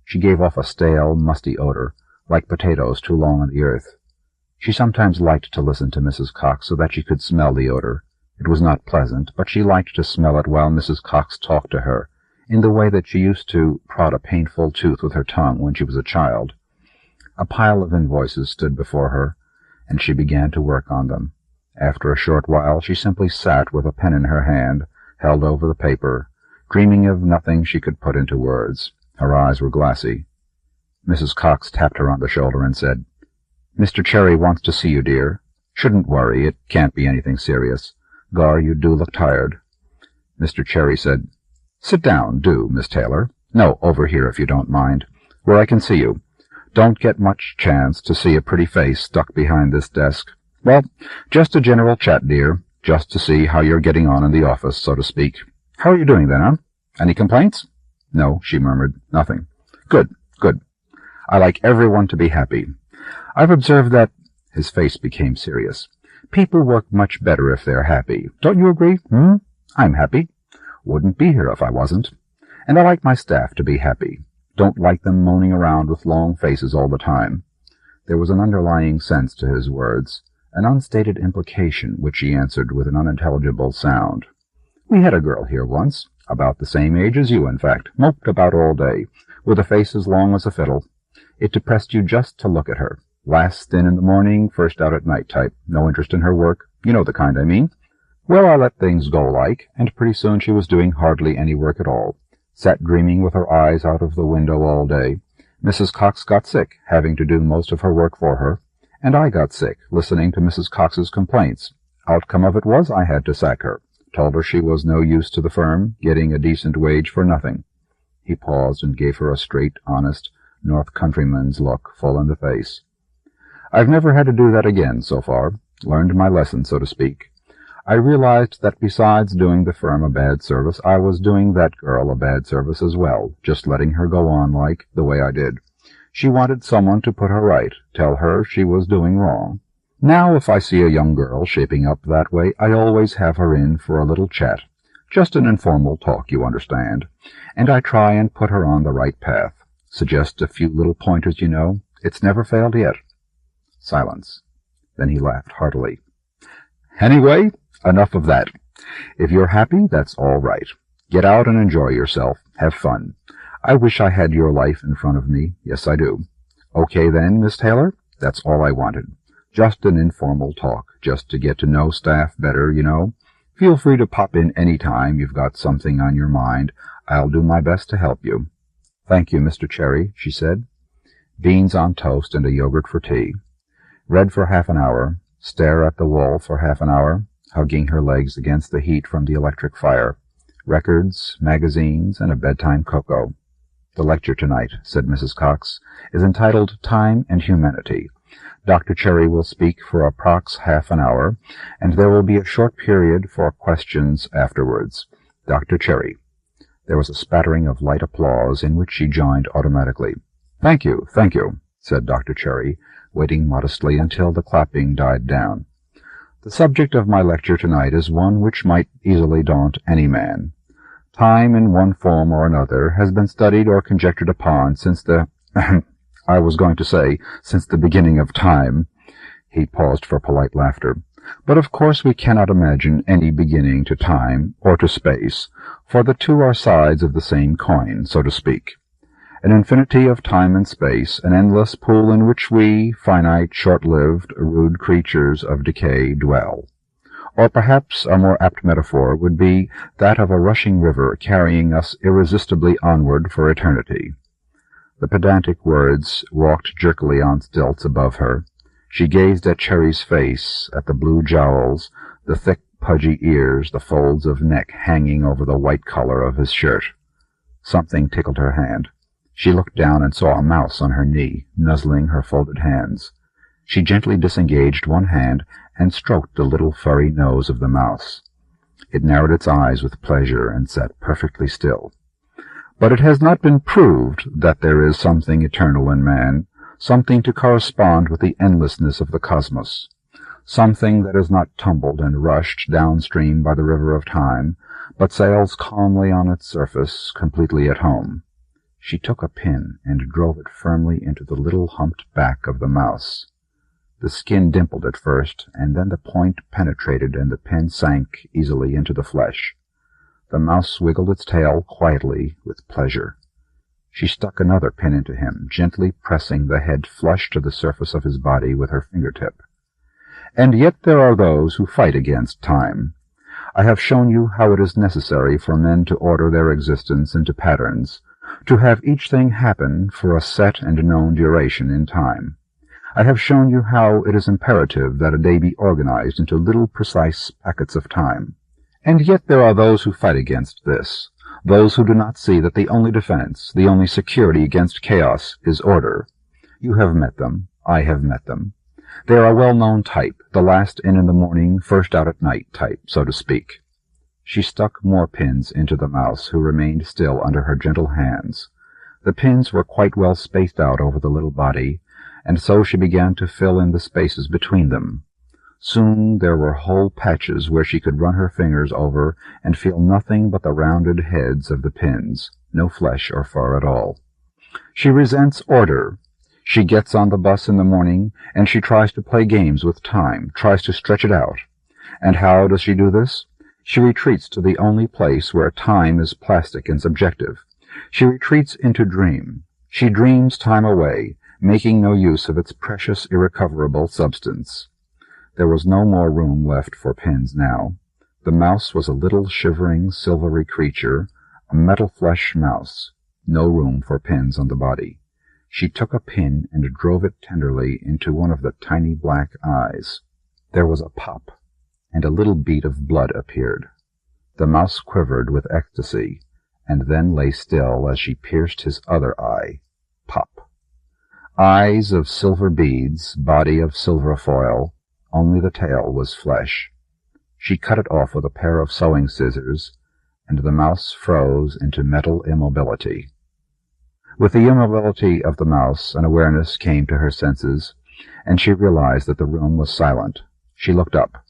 She gave off a stale, musty odor, like potatoes too long on the earth. She sometimes liked to listen to Mrs. Cox so that she could smell the odor. It was not pleasant, but she liked to smell it while Mrs. Cox talked to her, in the way that she used to prod a painful tooth with her tongue when she was a child. A pile of invoices stood before her, and she began to work on them. After a short while she simply sat with a pen in her hand, held over the paper, dreaming of nothing she could put into words. Her eyes were glassy. Mrs. Cox tapped her on the shoulder and said, "Mr. Cherry wants to see you, dear. Shouldn't worry, it can't be anything serious. Gar, you do look tired." Mr. Cherry said, "Sit down, do, Miss Taylor. No, over here, if you don't mind, where I can see you. Don't get much chance to see a pretty face stuck behind this desk. Well, just a general chat, dear, just to see how you're getting on in the office, so to speak. How are you doing then, huh? Any complaints?" "No," she murmured, "nothing." "Good, good. I like everyone to be happy. I've observed that—" His face became serious. "People work much better if they're happy. Don't you agree? I'm happy. Wouldn't be here if I wasn't. And I like my staff to be happy. Don't like them moaning around with long faces all the time." There was an underlying sense to his words, an unstated implication which he answered with an unintelligible sound. "We had a girl here once, about the same age as you, in fact, moped about all day, with a face as long as a fiddle. It depressed you just to look at her. Last in the morning, first out at night type. No interest in her work. You know the kind I mean. Well, I let things go like, and pretty soon she was doing hardly any work at all. Sat dreaming with her eyes out of the window all day. Mrs. Cox got sick, having to do most of her work for her, and I got sick, listening to Mrs. Cox's complaints. Outcome of it was I had to sack her. Told her she was no use to the firm, getting a decent wage for nothing." He paused and gave her a straight, honest, North Countryman's look full in the face. "I've never had to do that again so far. Learned my lesson, so to speak. I realized that besides doing the firm a bad service, I was doing that girl a bad service as well, just letting her go on like the way I did. She wanted someone to put her right, tell her she was doing wrong. Now if I see a young girl shaping up that way, I always have her in for a little chat. Just an informal talk, you understand. And I try and put her on the right path. Suggest a few little pointers, you know. It's never failed yet." Silence. Then he laughed heartily. "Anyway, enough of that. If you're happy, that's all right. Get out and enjoy yourself. Have fun. I wish I had your life in front of me. Yes, I do. Okay then, Miss Taylor? That's all I wanted. Just an informal talk, just to get to know staff better, you know. Feel free to pop in any time you've got something on your mind. I'll do my best to help you." "Thank you, Mr. Cherry," she said. Beans on toast and a yogurt for tea. Read for half an hour. Stare at the wall for half an hour, hugging her legs against the heat from the electric fire. Records, magazines, and a bedtime cocoa. "The lecture tonight," said Mrs. Cox, "is entitled Time and Humanity. Dr. Cherry will speak for approx half an hour, and there will be a short period for questions afterwards. Dr. Cherry." There was a spattering of light applause, in which she joined automatically. "Thank you, said Dr. Cherry, waiting modestly until the clapping died down. "The subject of my lecture tonight is one which might easily daunt any man. Time, in one form or another, has been studied or conjectured upon since the I was going to say, since the beginning of time." He paused for polite laughter. "But of course we cannot imagine any beginning to time or to space, for the two are sides of the same coin, so to speak. An infinity of time and space, an endless pool in which we, finite, short-lived, rude creatures of decay, dwell. Or perhaps a more apt metaphor would be that of a rushing river carrying us irresistibly onward for eternity." The pedantic words walked jerkily on stilts above her. She gazed at Cherry's face, at the blue jowls, the thick, pudgy ears, the folds of neck hanging over the white collar of his shirt. Something tickled her hand. She looked down and saw a mouse on her knee, nuzzling her folded hands. She gently disengaged one hand and stroked the little furry nose of the mouse. It narrowed its eyes with pleasure and sat perfectly still. But it has not been proved that there is something eternal in man, something to correspond with the endlessness of the cosmos, something that is not tumbled and rushed downstream by the river of time, but sails calmly on its surface, completely at home. She took a pin and drove it firmly into the little humped back of the mouse. The skin dimpled at first, and then the point penetrated and the pin sank easily into the flesh. The mouse wiggled its tail quietly with pleasure. She stuck another pin into him, gently pressing the head flush to the surface of his body with her fingertip. And yet there are those who fight against time. I have shown you how it is necessary for men to order their existence into patterns, to have each thing happen for a set and known duration in time. I have shown you how it is imperative that a day be organized into little precise packets of time. And yet there are those who fight against this, those who do not see that the only defense, the only security against chaos is order. You have met them. I have met them. They are a well-known type, the last in the morning, first out at night type, so to speak. She stuck more pins into the mouse, who remained still under her gentle hands. The pins were quite well spaced out over the little body, and so she began to fill in the spaces between them. Soon there were whole patches where she could run her fingers over and feel nothing but the rounded heads of the pins, no flesh or fur at all. She resents order. She gets on the bus in the morning, and she tries to play games with time, tries to stretch it out. And how does she do this? She retreats to the only place where time is plastic and subjective. She retreats into dream. She dreams time away, making no use of its precious, irrecoverable substance. There was no more room left for pins now. The mouse was a little shivering, silvery creature, a metal-flesh mouse. No room for pins on the body. She took a pin and drove it tenderly into one of the tiny black eyes. There was a pop, and a little bead of blood appeared. The mouse quivered with ecstasy, and then lay still as she pierced his other eye. Pop. Eyes of silver beads, body of silver foil, only the tail was flesh. She cut it off with a pair of sewing scissors, and the mouse froze into metal immobility. With the immobility of the mouse, an awareness came to her senses, and she realized that the room was silent. She looked up.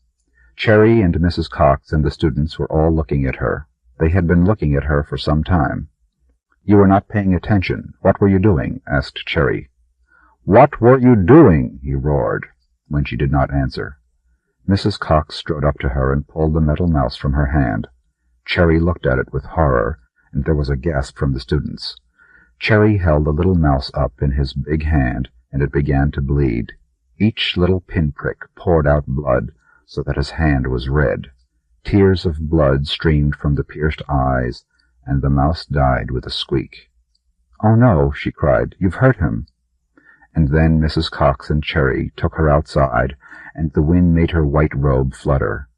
Cherry and Mrs. Cox and the students were all looking at her. They had been looking at her for some time. "You were not paying attention. What were you doing?" asked Cherry. "What were you doing?" he roared, when she did not answer. Mrs. Cox strode up to her and pulled the metal mouse from her hand. Cherry looked at it with horror, and there was a gasp from the students. Cherry held the little mouse up in his big hand, and it began to bleed. Each little pinprick poured out blood, so that his hand was red. Tears of blood streamed from the pierced eyes, and the mouse died with a squeak. "Oh, no," she cried, "you've hurt him." And then Mrs. Cox and Cherry took her outside, and the wind made her white robe flutter.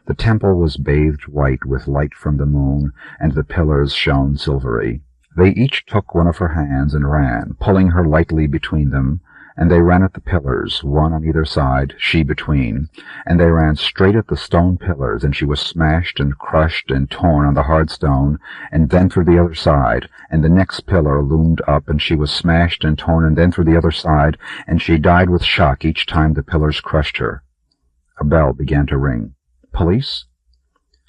The temple was bathed white with light from the moon, and the pillars shone silvery. They each took one of her hands and ran, pulling her lightly between them, and they ran at the pillars, one on either side, she between, and they ran straight at the stone pillars, and she was smashed and crushed and torn on the hard stone, and then through the other side, and the next pillar loomed up, and she was smashed and torn, and then through the other side, and she died with shock each time the pillars crushed her. A bell began to ring. Police?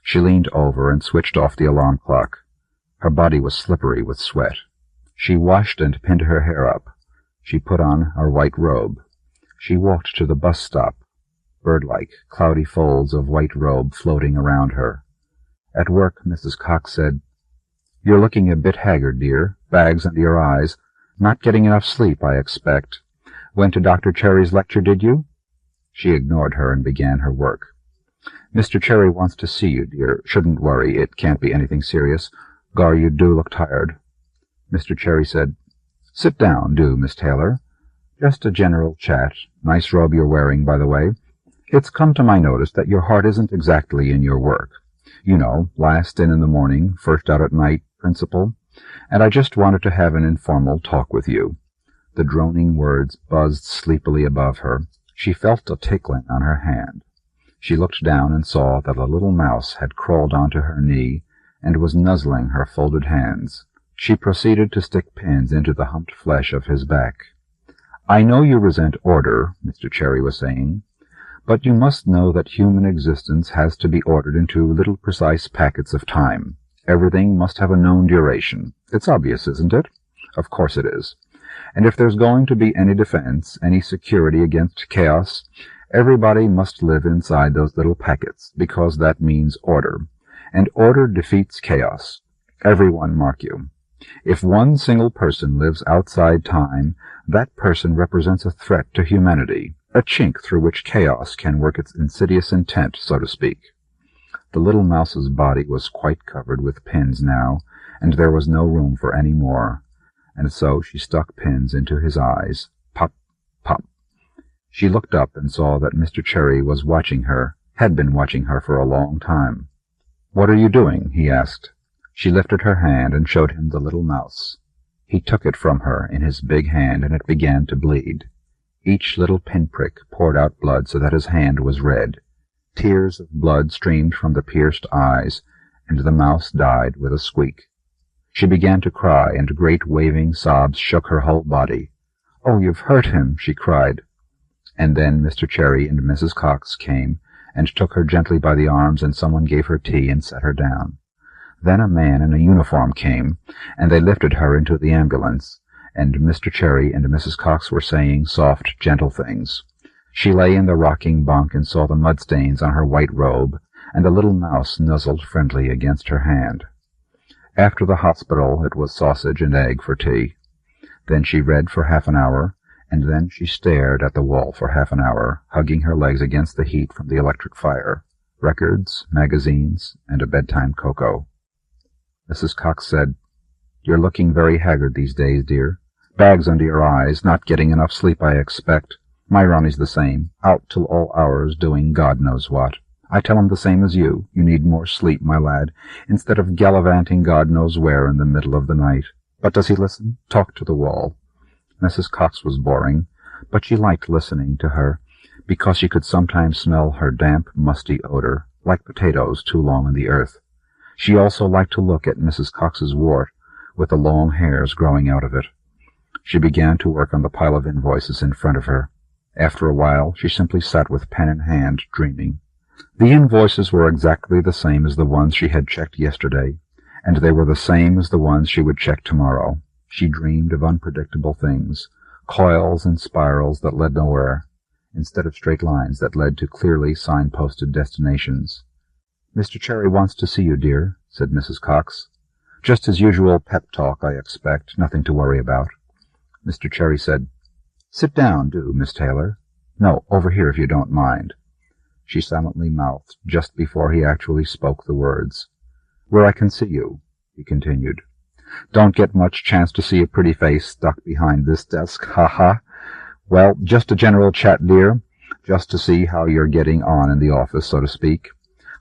She leaned over and switched off the alarm clock. Her body was slippery with sweat. She washed and pinned her hair up. She put on her white robe. She walked to the bus stop, bird-like, cloudy folds of white robe floating around her. At work, Mrs. Cox said, "You're looking a bit haggard, dear. Bags under your eyes. Not getting enough sleep, I expect. Went to Dr. Cherry's lecture, did you?" She ignored her and began her work. "Mr. Cherry wants to see you, dear. Shouldn't worry. It can't be anything serious. Gar, you do look tired." Mr. Cherry said, "Sit down, do, Miss Taylor. Just a general chat. Nice robe you're wearing, by the way. It's come to my notice that your heart isn't exactly in your work. You know, last in the morning, first out at night principle. and I just wanted to have an informal talk with you." The droning words buzzed sleepily above her. She felt a tickling on her hand. She looked down and saw that a little mouse had crawled onto her knee and was nuzzling her folded hands. She proceeded to stick pins into the humped flesh of his back. "I know you resent order," Mr. Cherry was saying, "but you must know that human existence has to be ordered into little precise packets of time. Everything must have a known duration. It's obvious, isn't it? Of course it is. And if there's going to be any defense, any security against chaos, everybody must live inside those little packets, because that means order. And order defeats chaos. Everyone, mark you. If one single person lives outside time, that person represents a threat to humanity, a chink through which chaos can work its insidious intent, so to speak." The little mouse's body was quite covered with pins now, and there was no room for any more, and so she stuck pins into his eyes. Pop, pop. She looked up and saw that Mr. Cherry was watching her, had been watching her for a long time. "What are you doing?" he asked. She lifted her hand and showed him the little mouse. He took it from her in his big hand, and it began to bleed. Each little pinprick poured out blood so that his hand was red. Tears of blood streamed from the pierced eyes, and the mouse died with a squeak. She began to cry, and great waving sobs shook her whole body. "Oh, you've hurt him!" she cried. And then Mr. Cherry and Mrs. Cox came and took her gently by the arms, and someone gave her tea and set her down. Then a man in a uniform came, and they lifted her into the ambulance, and Mr. Cherry and Mrs. Cox were saying soft, gentle things. She lay in the rocking bunk and saw the mud stains on her white robe, and a little mouse nuzzled friendly against her hand. After the hospital it was sausage and egg for tea. Then she read for half an hour, and then she stared at the wall for half an hour, hugging her legs against the heat from the electric fire. Records, magazines, and a bedtime cocoa. Mrs. Cox said, "You're looking very haggard these days, dear. Bags under your eyes, not getting enough sleep, I expect. My Ronnie's the same, out till all hours doing God knows what. I tell him the same as you. You need more sleep, my lad, instead of gallivanting God knows where in the middle of the night. But does he listen? Talk to the wall." Mrs. Cox was boring, but she liked listening to her, because she could sometimes smell her damp, musty odor, like potatoes too long in the earth. She also liked to look at Mrs. Cox's wart, with the long hairs growing out of it. She began to work on the pile of invoices in front of her. After a while, she simply sat with pen in hand, dreaming. The invoices were exactly the same as the ones she had checked yesterday, and they were the same as the ones she would check tomorrow. She dreamed of unpredictable things, coils and spirals that led nowhere, instead of straight lines that led to clearly signposted destinations. "Mr. Cherry wants to see you, dear," said Mrs. Cox. "Just his usual pep talk, I expect. Nothing to worry about." Mr. Cherry said, "Sit down, do, Miss Taylor. No, over here, if you don't mind." She silently mouthed just before he actually spoke the words. "Where I can see you," he continued. "Don't get much chance to see a pretty face stuck behind this desk, ha-ha. Well, just a general chat, dear, just to see how you're getting on in the office, so to speak.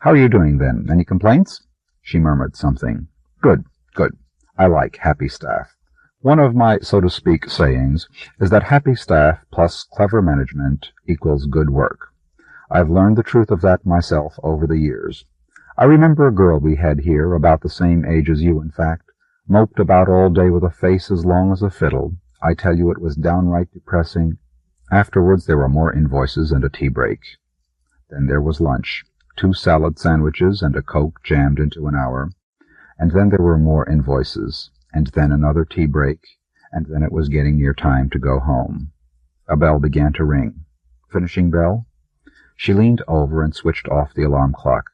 How are you doing, then? Any complaints?" She murmured something. "Good, good. I like happy staff. One of my, so to speak, sayings is that happy staff plus clever management equals good work. I've learned the truth of that myself over the years. I remember a girl we had here, about the same age as you, in fact, moped about all day with a face as long as a fiddle. I tell you, it was downright depressing. Afterwards there were more invoices and a tea break. Then there was lunch, 2 salad sandwiches and a Coke jammed into an hour, and then there were more invoices, and then another tea break, and then it was getting near time to go home. A bell began to ring. Finishing bell? She leaned over and switched off the alarm clock.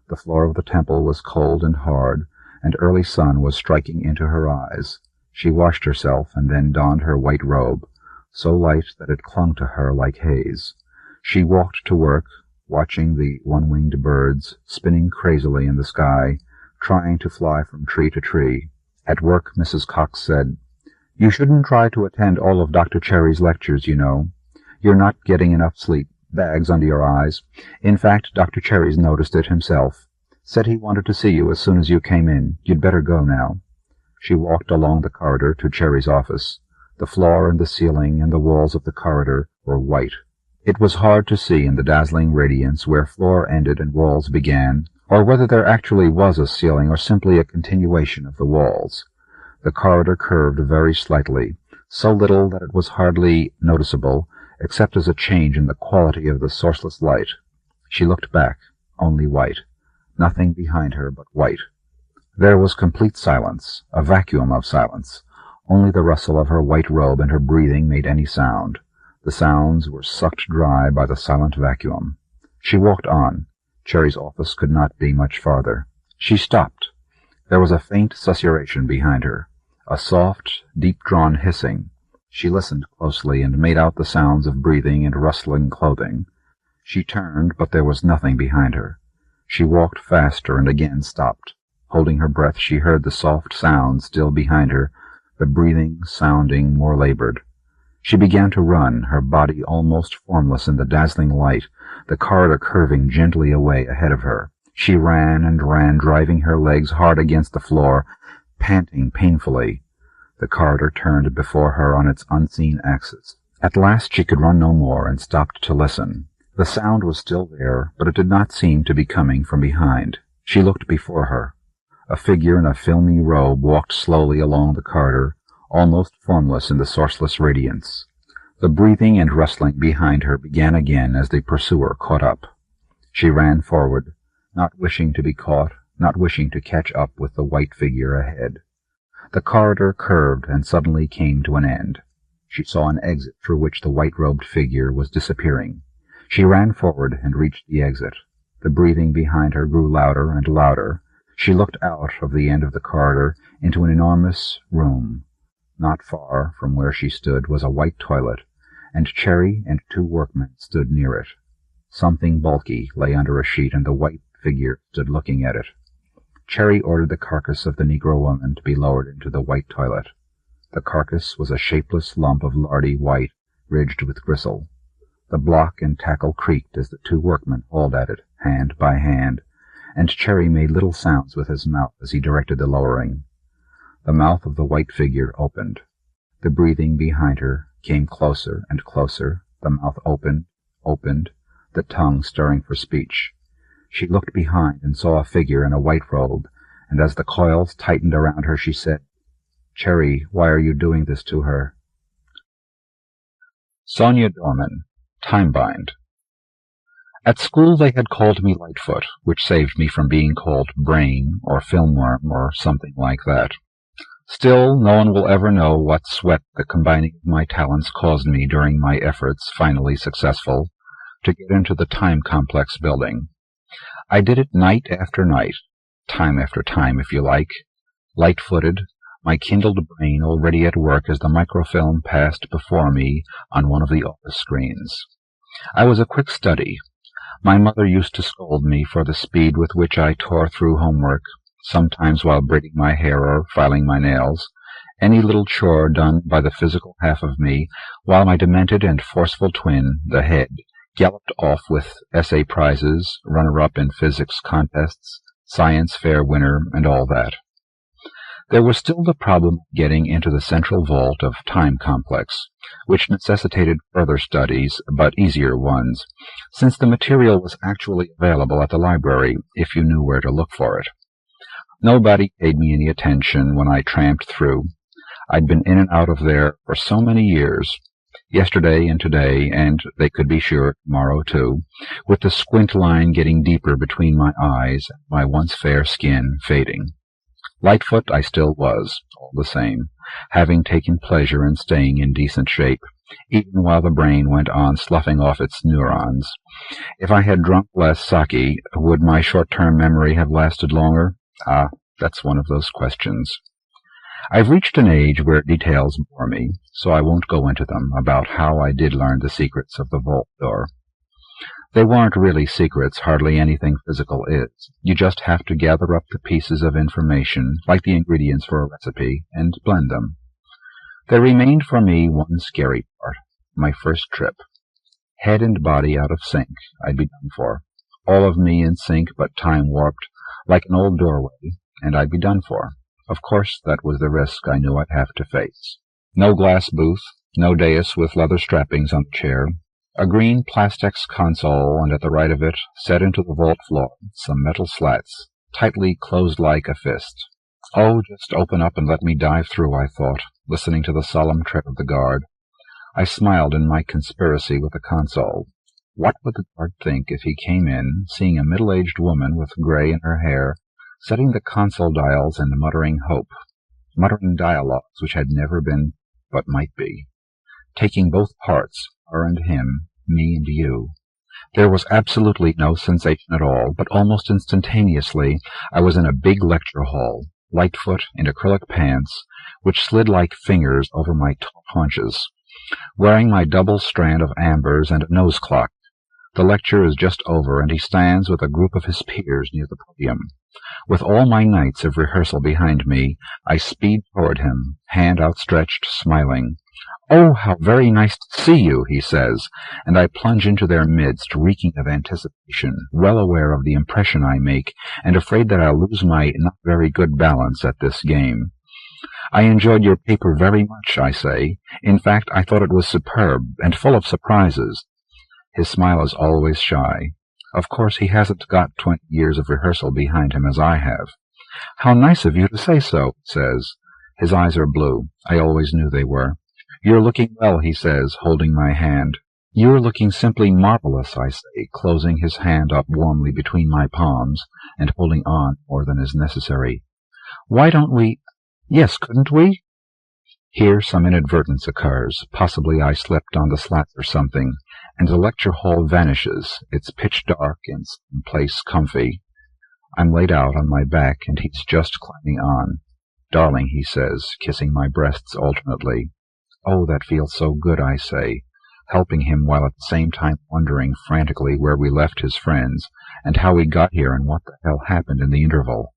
The floor of the temple was cold and hard, and early sun was striking into her eyes. She washed herself and then donned her white robe, so light that it clung to her like haze. She walked to work, watching the one-winged birds spinning crazily in the sky, trying to fly from tree to tree. At work, Mrs. Cox said, "You shouldn't try to attend all of Dr. Cherry's lectures, you know. You're not getting enough sleep. Bags under your eyes. In fact, Dr. Cherry's noticed it himself. Said he wanted to see you as soon as you came in. You'd better go now." She walked along the corridor to Cherry's office. The floor and the ceiling and the walls of the corridor were white. It was hard to see in the dazzling radiance where floor ended and walls began, or whether there actually was a ceiling or simply a continuation of the walls. The corridor curved very slightly, so little that it was hardly noticeable, except as a change in the quality of the sourceless light. She looked back, only white. Nothing behind her but white. There was complete silence, a vacuum of silence. Only the rustle of her white robe and her breathing made any sound. The sounds were sucked dry by the silent vacuum. She walked on. Cherry's office could not be much farther. She stopped. There was a faint susurration behind her, a soft, deep-drawn hissing. She listened closely and made out the sounds of breathing and rustling clothing. She turned, but there was nothing behind her. She walked faster and again stopped. Holding her breath, she heard the soft sound still behind her, the breathing sounding more labored. She began to run, her body almost formless in the dazzling light, the corridor curving gently away ahead of her. She ran and ran, driving her legs hard against the floor, panting painfully. The corridor turned before her on its unseen axis. At last she could run no more and stopped to listen. The sound was still there, but it did not seem to be coming from behind. She looked before her. A figure in a filmy robe walked slowly along the corridor, almost formless in the sourceless radiance. The breathing and rustling behind her began again as the pursuer caught up. She ran forward, not wishing to be caught, not wishing to catch up with the white figure ahead. The corridor curved and suddenly came to an end. She saw an exit through which the white-robed figure was disappearing. She ran forward and reached the exit. The breathing behind her grew louder and louder. She looked out of the end of the corridor into an enormous room. Not far from where she stood was a white toilet, and Cherry and two workmen stood near it. Something bulky lay under a sheet, and the white figure stood looking at it. Cherry ordered the carcass of the Negro woman to be lowered into the white toilet. The carcass was a shapeless lump of lardy white, ridged with gristle. The block and tackle creaked as the two workmen hauled at it, hand by hand, and Cherry made little sounds with his mouth as he directed the lowering. The mouth of the white figure opened. The breathing behind her came closer and closer. The mouth opened, the tongue stirring for speech. She looked behind and saw a figure in a white robe, and as the coils tightened around her, she said, "Cherry, why are you doing this to her?" Sonya Dorman, Time-Bind. At school they had called me Lightfoot, which saved me from being called Brain or Filmworm or something like that. Still, no one will ever know what sweat the combining of my talents caused me during my efforts, finally successful, to get into the Time Complex building. I did it night after night, time after time, if you like, light-footed, my kindled brain already at work as the microfilm passed before me on one of the office screens. I was a quick study. My mother used to scold me for the speed with which I tore through homework, sometimes while braiding my hair or filing my nails, any little chore done by the physical half of me, while my demented and forceful twin, the head, galloped off with essay prizes, runner-up in physics contests, science fair winner, and all that. There was still the problem of getting into the central vault of Time Complex, which necessitated further studies, but easier ones, since the material was actually available at the library if you knew where to look for it. Nobody paid me any attention when I tramped through. I'd been in and out of there for so many years, yesterday and today, and they could be sure tomorrow too, with the squint line getting deeper between my eyes, my once fair skin fading. Lightfoot I still was, all the same, having taken pleasure in staying in decent shape, even while the brain went on sloughing off its neurons. If I had drunk less sake, would my short-term memory have lasted longer? That's one of those questions. I've reached an age where details bore me, so I won't go into them about how I did learn the secrets of the vault door. They weren't really secrets, hardly anything physical is. You just have to gather up the pieces of information, like the ingredients for a recipe, and blend them. There remained for me one scary part, my first trip. Head and body out of sync, I'd be done for. All of me in sync but time-warped, like an old doorway, and I'd be done for. Of course, that was the risk I knew I'd have to face. No glass booth, no dais with leather strappings on the chair, a green plastex console, and at the right of it, set into the vault floor, some metal slats, tightly closed like a fist. Oh, just open up and let me dive through, I thought, listening to the solemn tread of the guard. I smiled in my conspiracy with the console. What would the guard think if he came in, seeing a middle-aged woman with gray in her hair, setting the console dials and muttering hope, muttering dialogues which had never been but might be, taking both parts, her and him, me and you. There was absolutely no sensation at all, but almost instantaneously I was in a big lecture hall, Lightfoot in acrylic pants, which slid like fingers over my taut haunches, wearing my double strand of ambers and a nose clock. The lecture is just over, and he stands with a group of his peers near the podium. With all my nights of rehearsal behind me, I speed toward him, hand outstretched, smiling. "Oh, how very nice to see you," he says, and I plunge into their midst, reeking of anticipation, well aware of the impression I make, and afraid that I'll lose my not very good balance at this game. "I enjoyed your paper very much," I say. "In fact, I thought it was superb, and full of surprises." His smile is always shy. Of course, he hasn't got 20 years of rehearsal behind him as I have. "How nice of you to say so," he says. His eyes are blue. I always knew they were. "You're looking well," he says, holding my hand. "You're looking simply marvelous," I say, closing his hand up warmly between my palms and holding on more than is necessary. "Why don't we— Yes, couldn't we?" Here some inadvertence occurs. Possibly I slipped on the slats or something, and the lecture hall vanishes. It's pitch dark and some place comfy. I'm laid out on my back, and he's just climbing on. "Darling," he says, kissing my breasts alternately. "Oh, that feels so good," I say, helping him while at the same time wondering frantically where we left his friends, and how we got here and what the hell happened in the interval.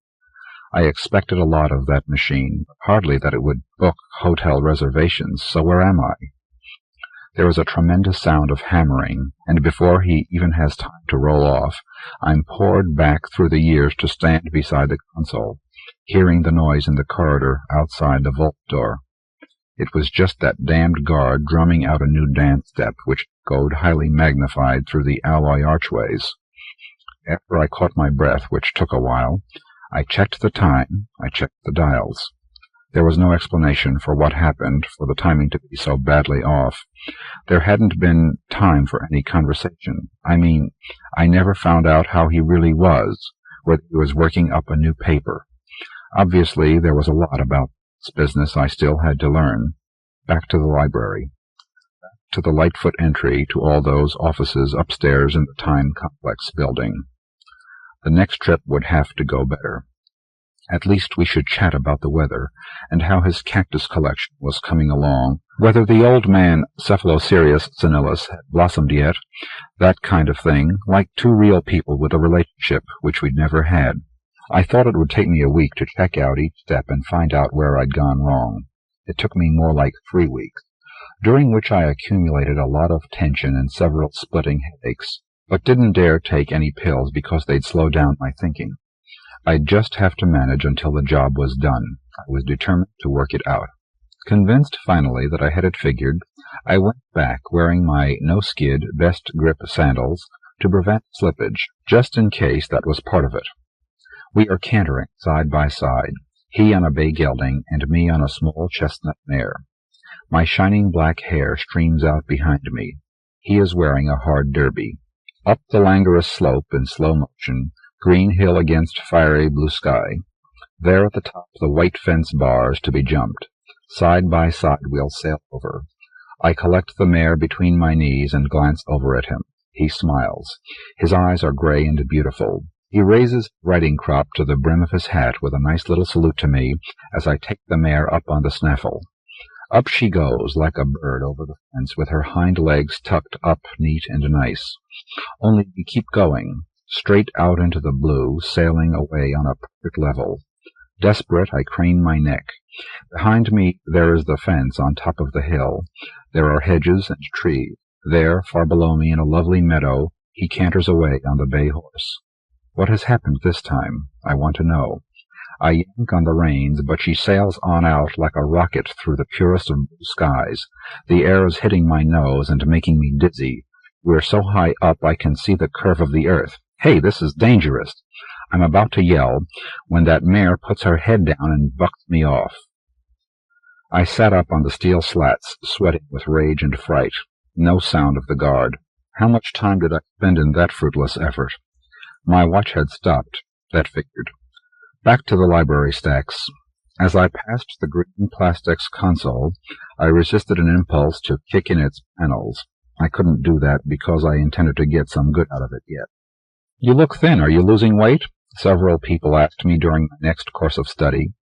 I expected a lot of that machine, but hardly that it would book hotel reservations, so where am I? There is a tremendous sound of hammering, and before he even has time to roll off, I'm poured back through the years to stand beside the console, hearing the noise in the corridor outside the vault door. It was just that damned guard drumming out a new dance step, which echoed highly magnified through the alloy archways. After I caught my breath, which took a while, I checked the time, I checked the dials. There was no explanation for what happened, for the timing to be so badly off. There hadn't been time for any conversation. I mean, I never found out how he really was, whether he was working up a new paper. Obviously, there was a lot about this business I still had to learn. Back to the library. Back to the Lightfoot entry, to all those offices upstairs in the Time Complex building. The next trip would have to go better. At least we should chat about the weather, and how his cactus collection was coming along, whether the old man Cephalocerius senilis had blossomed yet, that kind of thing, like two real people with a relationship which we'd never had. I thought it would take me a week to check out each step and find out where I'd gone wrong. It took me more like 3 weeks, during which I accumulated a lot of tension and several splitting headaches, but didn't dare take any pills because they'd slow down my thinking. I'd just have to manage until the job was done. I was determined to work it out. Convinced finally that I had it figured, I went back wearing my no-skid, best grip sandals to prevent slippage, just in case that was part of it. We are cantering side by side, he on a bay gelding and me on a small chestnut mare. My shining black hair streams out behind me. He is wearing a hard derby. Up the languorous slope in slow motion, green hill against fiery blue sky. There at the top the white fence bars to be jumped. Side by side we'll sail over. I collect the mare between my knees and glance over at him. He smiles. His eyes are gray and beautiful. He raises his riding crop to the brim of his hat with a nice little salute to me as I take the mare up on the snaffle. Up she goes like a bird over the fence with her hind legs tucked up neat and nice. Only we keep going, straight out into the blue, sailing away on a perfect level. Desperate, I crane my neck. Behind me there is the fence on top of the hill. There are hedges and trees. There, far below me in a lovely meadow, he canters away on the bay horse. What has happened this time? I want to know. I yank on the reins, but she sails on out like a rocket through the purest of blue skies. The air is hitting my nose and making me dizzy. We're so high up I can see the curve of the earth. Hey, this is dangerous! I'm about to yell when that mare puts her head down and bucks me off. I sat up on the steel slats, sweating with rage and fright. No sound of the guard. How much time did I spend in that fruitless effort? My watch had stopped. That figured. Back to the library stacks. As I passed the green plastics console, I resisted an impulse to kick in its panels. I couldn't do that because I intended to get some good out of it yet. "You look thin. Are you losing weight?" several people asked me during my next course of study.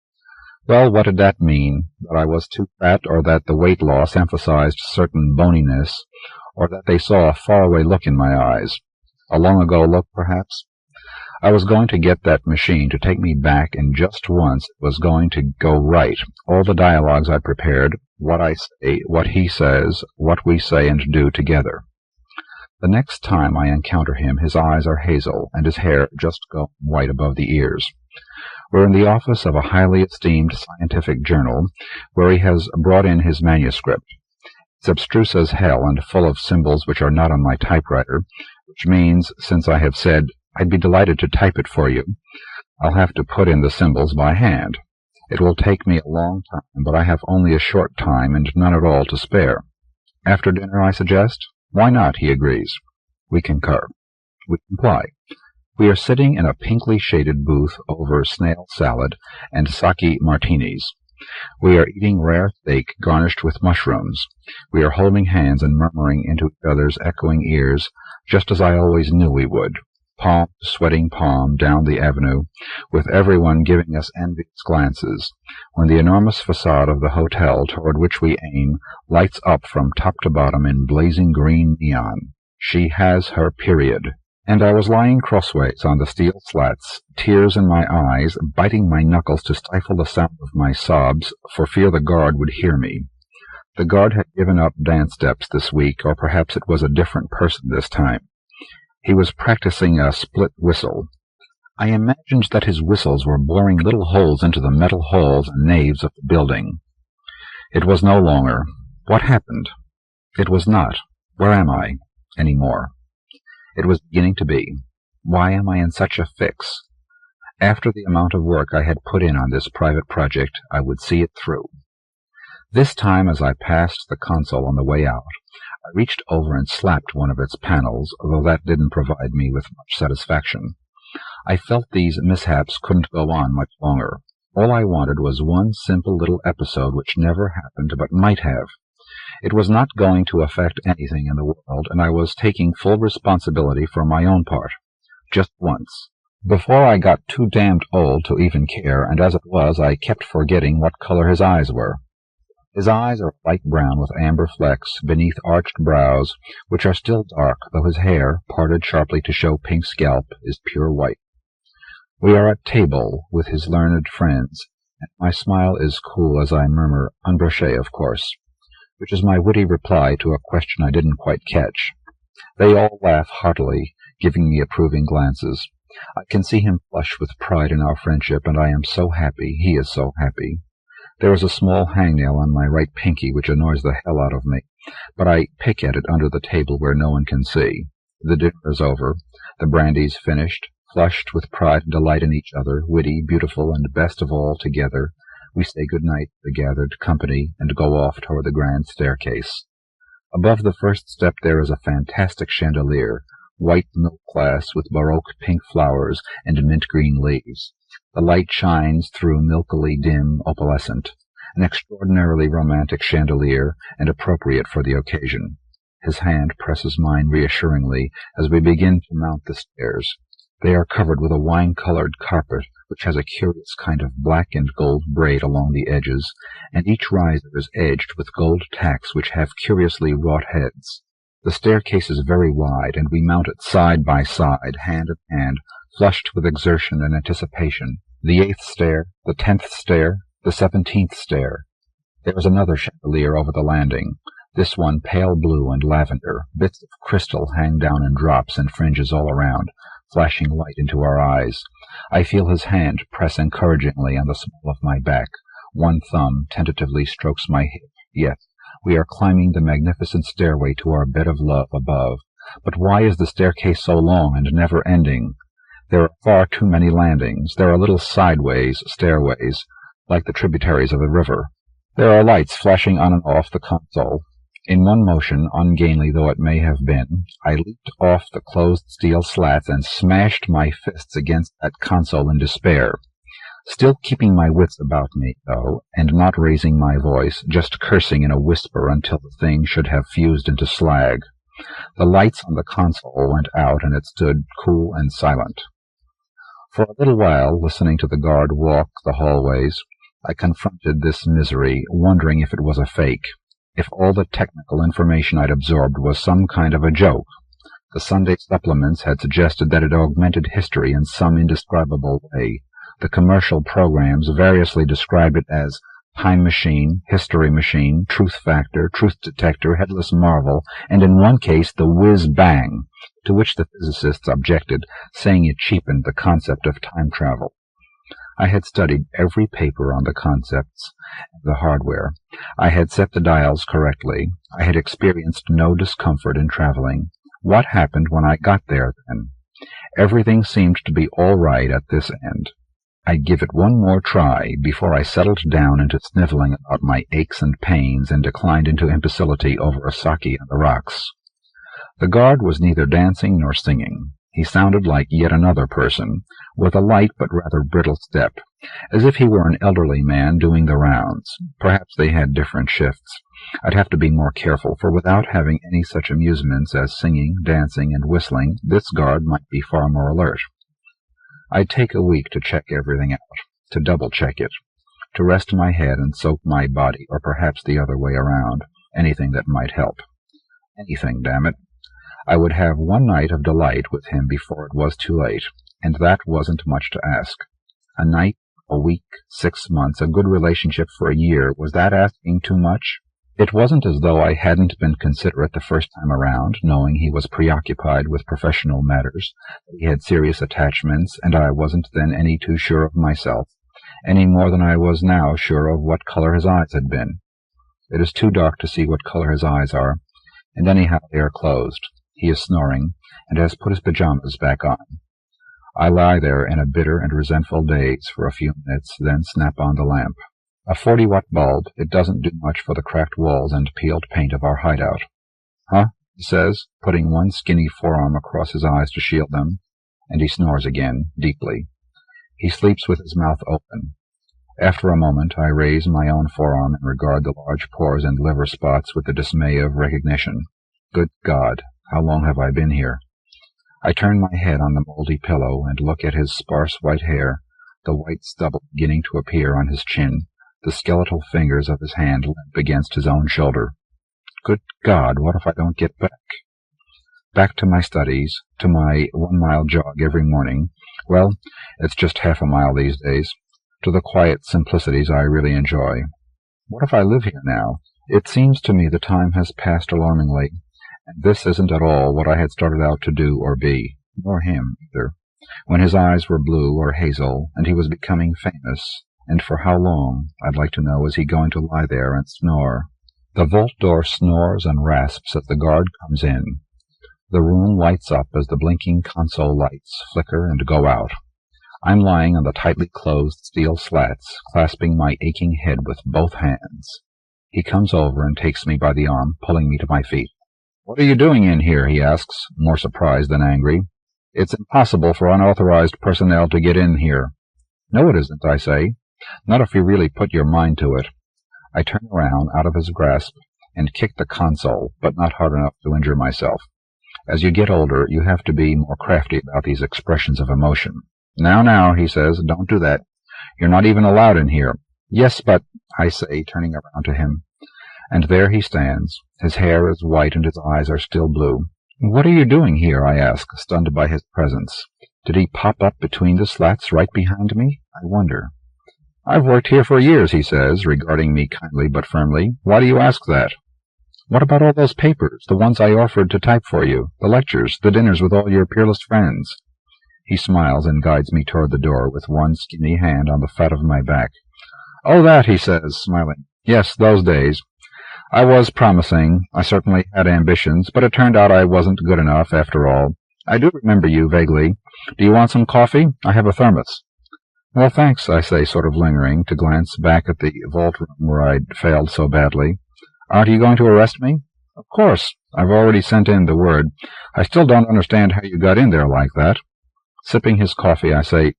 Well, what did that mean? That I was too fat, or that the weight loss emphasized certain boniness, or that they saw a faraway look in my eyes? A long-ago look, perhaps? I was going to get that machine to take me back, and just once it was going to go right. All the dialogues I prepared, what I say, what he says, what we say and do together. The next time I encounter him, his eyes are hazel, and his hair just going white above the ears. We're in the office of a highly esteemed scientific journal, where he has brought in his manuscript. It's abstruse as hell and full of symbols which are not on my typewriter, which means, since I have said I'd be delighted to type it for you, I'll have to put in the symbols by hand. It will take me a long time, but I have only a short time and none at all to spare. After dinner, I suggest? Why not, he agrees. We concur. We comply. We are sitting in a pinkly shaded booth over snail salad and sake martinis. We are eating rare steak garnished with mushrooms. We are holding hands and murmuring into each other's echoing ears, just as I always knew we would. Palm to sweating palm down the avenue, with everyone giving us envious glances, when the enormous facade of the hotel toward which we aim lights up from top to bottom in blazing green neon. She has her period. And I was lying crossways on the steel slats, tears in my eyes, biting my knuckles to stifle the sound of my sobs, for fear the guard would hear me. The guard had given up dance steps this week, or perhaps it was a different person this time. He was practicing a split whistle. I imagined that his whistles were boring little holes into the metal halls and naves of the building. It was no longer. What happened? It was not. Where am I? Any more. It was beginning to be. Why am I in such a fix? After the amount of work I had put in on this private project, I would see it through. This time, as I passed the console on the way out, I reached over and slapped one of its panels, although that didn't provide me with much satisfaction. I felt these mishaps couldn't go on much longer. All I wanted was one simple little episode which never happened but might have. It was not going to affect anything in the world, and I was taking full responsibility for my own part. Just once. Before I got too damned old to even care, and as it was, I kept forgetting what color his eyes were. His eyes are light brown with amber flecks beneath arched brows, which are still dark, though his hair, parted sharply to show pink scalp, is pure white. We are at table with his learned friends, and my smile is cool as I murmur, "Un brochet, of course," which is my witty reply to a question I didn't quite catch. They all laugh heartily, giving me approving glances. I can see him flush with pride in our friendship, and I am so happy, he is so happy. There is a small hangnail on my right pinky which annoys the hell out of me, but I pick at it under the table where no one can see. The dinner is over, the brandy's finished. Flushed with pride and delight in each other, witty, beautiful, and best of all together, we say good night to the gathered company and go off toward the grand staircase. Above the first step there is a fantastic chandelier, white milk glass with baroque pink flowers and mint-green leaves. The light shines through milkily dim opalescent, an extraordinarily romantic chandelier and appropriate for the occasion. His hand presses mine reassuringly as we begin to mount the stairs. They are covered with a wine-colored carpet, which has a curious kind of black and gold braid along the edges, and each riser is edged with gold tacks which have curiously wrought heads. The staircase is very wide, and we mount it side by side, hand in hand, flushed with exertion and anticipation. The 8th stair, the 10th stair, the 17th stair. There is another chandelier over the landing, this one pale blue and lavender. Bits of crystal hang down in drops and fringes all around, flashing light into our eyes. I feel his hand press encouragingly on the small of my back. One thumb tentatively strokes my hip. Yes, we are climbing the magnificent stairway to our bed of love above. But why is the staircase so long and never ending? There are far too many landings. There are little sideways stairways, like the tributaries of a river. There are lights flashing on and off the console. In one motion, ungainly though it may have been, I leaped off the closed steel slats and smashed my fists against that console in despair. Still keeping my wits about me, though, and not raising my voice, just cursing in a whisper until the thing should have fused into slag. The lights on the console went out, and it stood cool and silent. For a little while, listening to the guard walk the hallways, I confronted this misery, wondering if it was a fake, if all the technical information I'd absorbed was some kind of a joke. The Sunday supplements had suggested that it augmented history in some indescribable way. The commercial programs variously described it as time machine, history machine, truth factor, truth detector, headless marvel, and in one case the whiz-bang, to which the physicists objected, saying it cheapened the concept of time travel. I had studied every paper on the concepts and the hardware. I had set the dials correctly. I had experienced no discomfort in traveling. What happened when I got there, then? Everything seemed to be all right at this end. I'd give it one more try before I settled down into sniveling about my aches and pains and declined into imbecility over a sake on the rocks. The guard was neither dancing nor singing. He sounded like yet another person, with a light but rather brittle step, as if he were an elderly man doing the rounds. Perhaps they had different shifts. I'd have to be more careful, for without having any such amusements as singing, dancing, and whistling, this guard might be far more alert. I'd take a week to check everything out, to double-check it, to rest my head and soak my body, or perhaps the other way around, anything that might help. Anything, damn it. I would have one night of delight with him before it was too late, and that wasn't much to ask. A night, a week, 6 months, a good relationship for a year, was that asking too much? It wasn't as though I hadn't been considerate the first time around, knowing he was preoccupied with professional matters, that he had serious attachments, and I wasn't then any too sure of myself, any more than I was now sure of what color his eyes had been. It is too dark to see what color his eyes are, and anyhow they are closed. He is snoring, and has put his pajamas back on. I lie there in a bitter and resentful daze for a few minutes, then snap on the lamp. A 40-watt bulb, it doesn't do much for the cracked walls and peeled paint of our hideout. Huh? He says, putting one skinny forearm across his eyes to shield them, and he snores again, deeply. He sleeps with his mouth open. After a moment, I raise my own forearm and regard the large pores and liver spots with the dismay of recognition. Good God, how long have I been here? I turn my head on the moldy pillow and look at his sparse white hair, the white stubble beginning to appear on his chin, the skeletal fingers of his hand limp against his own shoulder. Good God, what if I don't get back? Back to my studies, to my 1-mile jog every morning. Well, it's just half a mile these days. To the quiet simplicities I really enjoy. What if I live here now? It seems to me the time has passed alarmingly, and this isn't at all what I had started out to do or be, nor him either, when his eyes were blue or hazel, and he was becoming famous. And for how long, I'd like to know, is he going to lie there and snore? The vault door snores and rasps as the guard comes in. The room lights up as the blinking console lights flicker and go out. I'm lying on the tightly closed steel slats, clasping my aching head with both hands. He comes over and takes me by the arm, pulling me to my feet. "What are you doing in here?" he asks, more surprised than angry. "It's impossible for unauthorized personnel to get in here." "No, it isn't," I say. "Not if you really put your mind to it." I turn around out of his grasp and kick the console, but not hard enough to injure myself. As you get older, you have to be more crafty about these expressions of emotion. Now, he says, "don't do that. You're not even allowed in here." "Yes, but," I say, turning around to him. And there he stands. His hair is white and his eyes are still blue. "What are you doing here?" I ask, stunned by his presence. Did he pop up between the slats right behind me? I wonder. "I've worked here for years," he says, regarding me kindly but firmly. "Why do you ask that?" "What about all those papers, the ones I offered to type for you, the lectures, the dinners with all your peerless friends?" He smiles and guides me toward the door with one skinny hand on the fat of my back. "Oh, that," he says, smiling. "Yes, those days. I was promising. I certainly had ambitions, but it turned out I wasn't good enough after all. I do remember you vaguely. Do you want some coffee? I have a thermos." "Well, thanks," I say, sort of lingering, to glance back at the vault room where I'd failed so badly. "Aren't you going to arrest me?" "Of course. I've already sent in the word. I still don't understand how you got in there like that." Sipping his coffee, I say,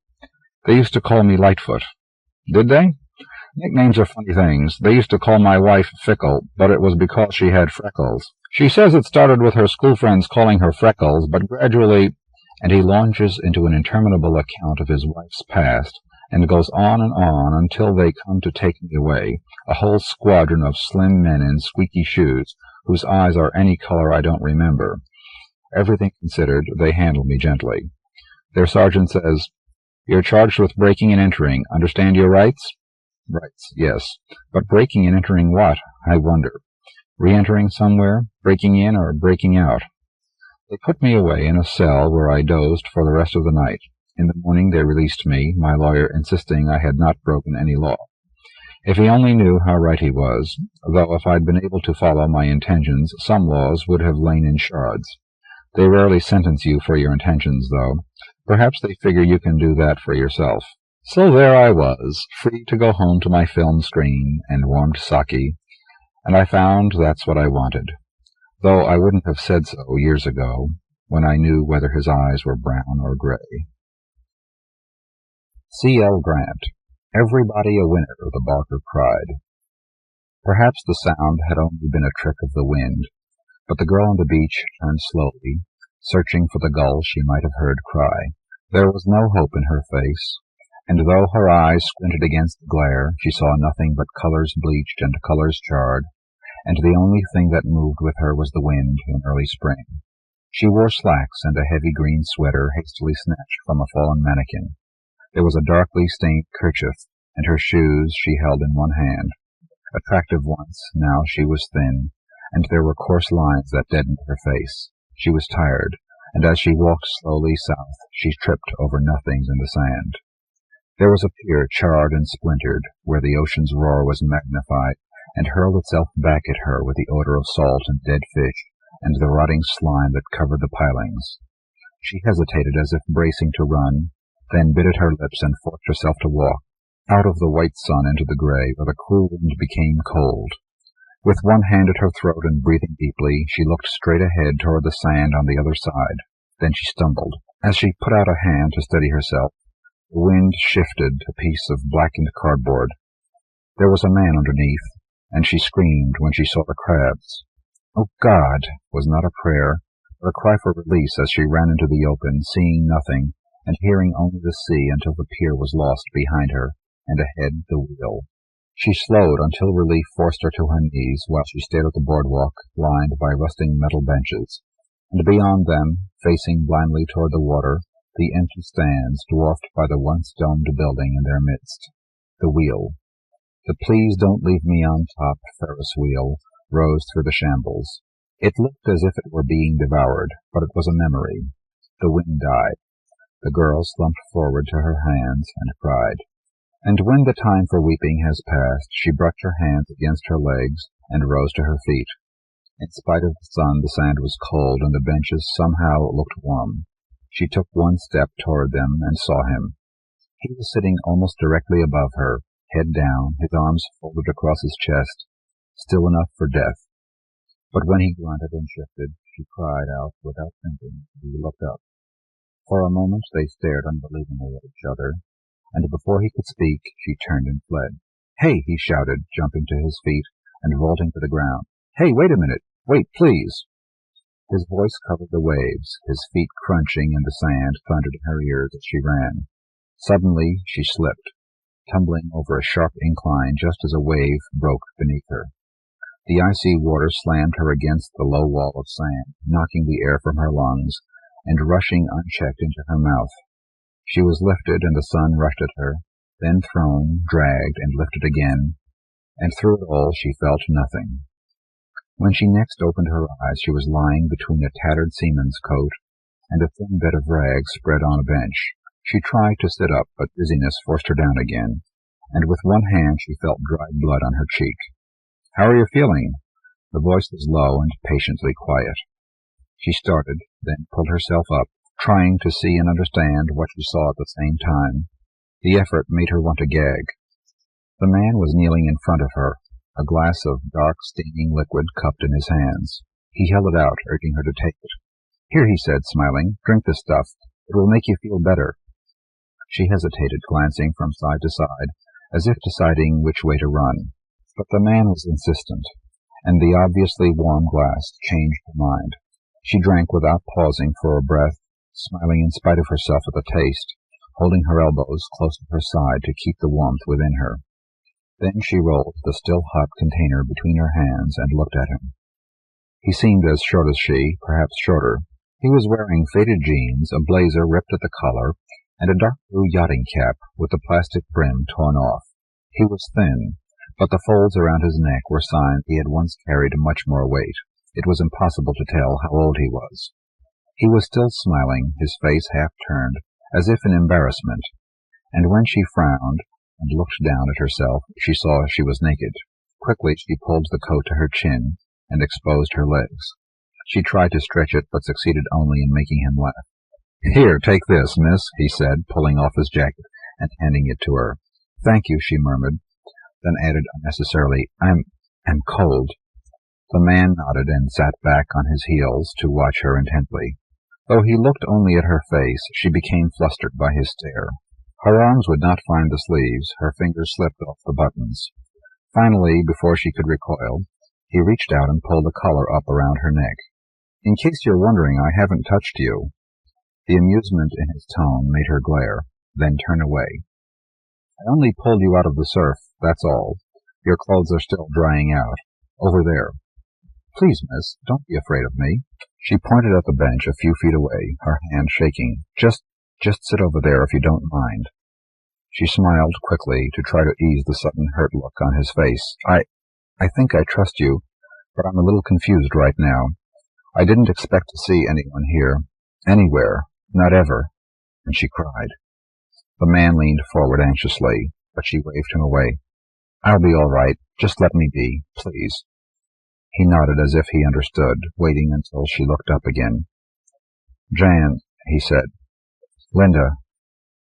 "They used to call me Lightfoot." "Did they? Nicknames are funny things. They used to call my wife Fickle, but it was because she had freckles. She says it started with her school friends calling her Freckles, but gradually—" And he launches into an interminable account of his wife's past, and goes on and on until they come to take me away, a whole squadron of slim men in squeaky shoes, whose eyes are any color I don't remember. Everything considered, they handle me gently. Their sergeant says, "You're charged with breaking and entering. Understand your rights?" Rights, yes. But breaking and entering what, I wonder? Re-entering somewhere? Breaking in or breaking out? They put me away in a cell where I dozed for the rest of the night. In the morning they released me, my lawyer insisting I had not broken any law. If he only knew how right he was, though if I'd been able to follow my intentions, some laws would have lain in shards. They rarely sentence you for your intentions, though. Perhaps they figure you can do that for yourself. So there I was, free to go home to my film screen and warmed sake, and I found that's what I wanted, though I wouldn't have said so years ago, when I knew whether his eyes were brown or gray. C.L. Grant. "Everybody a winner," the barker cried. Perhaps the sound had only been a trick of the wind, but the girl on the beach turned slowly, searching for the gull she might have heard cry. There was no hope in her face, and though her eyes squinted against the glare, she saw nothing but colors bleached and colors charred, and the only thing that moved with her was the wind in early spring. She wore slacks and a heavy green sweater hastily snatched from a fallen mannequin. There was a darkly stained kerchief, and her shoes she held in one hand. Attractive once, now she was thin, and there were coarse lines that deadened her face. She was tired, and as she walked slowly south, she tripped over nothings in the sand. There was a pier charred and splintered, where the ocean's roar was magnified, and hurled itself back at her with the odor of salt and dead fish, and the rotting slime that covered the pilings. She hesitated as if bracing to run, then bit at her lips and forced herself to walk, out of the white sun into the gray, where the cruel wind became cold. With one hand at her throat and breathing deeply, she looked straight ahead toward the sand on the other side. Then she stumbled. As she put out a hand to steady herself, the wind shifted a piece of blackened cardboard. There was a man underneath, and she screamed when she saw the crabs. "Oh, God!" was not a prayer, but a cry for release as she ran into the open, seeing nothing, and hearing only the sea until the pier was lost behind her, and ahead the wheel. She slowed until relief forced her to her knees while she stayed at the boardwalk, lined by rusting metal benches, and beyond them, facing blindly toward the water, the empty stands dwarfed by the once domed building in their midst. The wheel. The "Please don't leave me on top" Ferris wheel rose through the shambles. It looked as if it were being devoured, but it was a memory. The wind died. The girl slumped forward to her hands and cried. And when the time for weeping has passed, she brushed her hands against her legs and rose to her feet. In spite of the sun, the sand was cold, and the benches somehow looked warm. She took one step toward them and saw him. He was sitting almost directly above her, head down, his arms folded across his chest, still enough for death. But when he grunted and shifted, she cried out without thinking. He looked up. For a moment they stared unbelievingly at each other, and before he could speak, she turned and fled. "Hey!" he shouted, jumping to his feet and vaulting to the ground. "Hey, wait a minute! Wait, please!" His voice covered the waves, his feet crunching in the sand thundered in her ears as she ran. Suddenly she slipped, tumbling over a sharp incline just as a wave broke beneath her. The icy water slammed her against the low wall of sand, knocking the air from her lungs and rushing unchecked into her mouth. She was lifted, and the sun rushed at her, then thrown, dragged, and lifted again, and through it all she felt nothing. When she next opened her eyes, she was lying between a tattered seaman's coat and a thin bed of rags spread on a bench. She tried to sit up, but dizziness forced her down again, and with one hand she felt dried blood on her cheek. "How are you feeling?" The voice was low and patiently quiet. She started, then pulled herself up, trying to see and understand what she saw at the same time. The effort made her want to gag. The man was kneeling in front of her, a glass of dark, steaming liquid cupped in his hands. He held it out, urging her to take it. "Here," he said, smiling, "drink this stuff. It will make you feel better." She hesitated, glancing from side to side, as if deciding which way to run. But the man was insistent, and the obviously warm glass changed her mind. She drank without pausing for a breath, smiling in spite of herself at the taste, holding her elbows close to her side to keep the warmth within her. Then she rolled the still-hot container between her hands and looked at him. He seemed as short as she, perhaps shorter. He was wearing faded jeans, a blazer ripped at the collar, and a dark blue yachting cap with the plastic brim torn off. He was thin, but the folds around his neck were signs he had once carried much more weight. It was impossible to tell how old he was. He was still smiling, his face half-turned, as if in embarrassment, and when she frowned and looked down at herself, she saw she was naked. Quickly she pulled the coat to her chin and exposed her legs. She tried to stretch it, but succeeded only in making him laugh. "Here, take this, miss," he said, pulling off his jacket and handing it to her. "Thank you," she murmured, then added unnecessarily, I'm cold." The man nodded and sat back on his heels to watch her intently. Though he looked only at her face, she became flustered by his stare. Her arms would not find the sleeves, her fingers slipped off the buttons. Finally, before she could recoil, he reached out and pulled the collar up around her neck. "In case you're wondering, I haven't touched you." The amusement in his tone made her glare, then turn away. "I only pulled you out of the surf, that's all. Your clothes are still drying out. Over there." "Please, miss, don't be afraid of me." She pointed at the bench a few feet away, her hand shaking. Just sit over there if you don't mind." She smiled quickly to try to ease the sudden hurt look on his face. I think I trust you, but I'm a little confused right now. I didn't expect to see anyone here. Anywhere. Not ever." And she cried. The man leaned forward anxiously, but she waved him away. "I'll be all right. Just let me be, please." He nodded as if he understood, waiting until she looked up again. "Jan," he said. "Linda."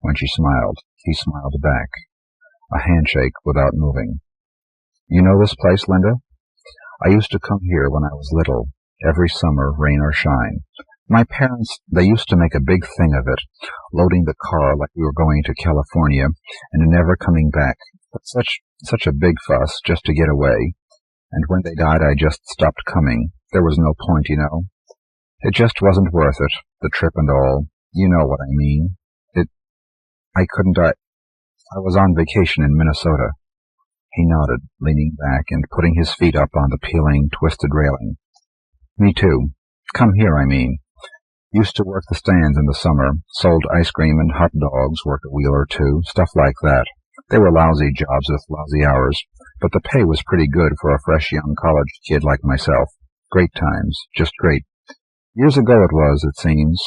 When she smiled, he smiled back. A handshake without moving. "You know this place, Linda? I used to come here when I was little, every summer, rain or shine. My parents, they used to make a big thing of it, loading the car like we were going to California and never coming back. But such a big fuss just to get away. And when they died, I just stopped coming. There was no point, you know. It just wasn't worth it, the trip and all. You know what I mean. I was on vacation in Minnesota." He nodded, leaning back and putting his feet up on the peeling, twisted railing. "Me too. Come here, I mean. Used to work the stands in the summer, sold ice cream and hot dogs, worked a wheel or two, stuff like that. They were lousy jobs with lousy hours, but the pay was pretty good for a fresh young college kid like myself. Great times, just great. Years ago it was, it seems.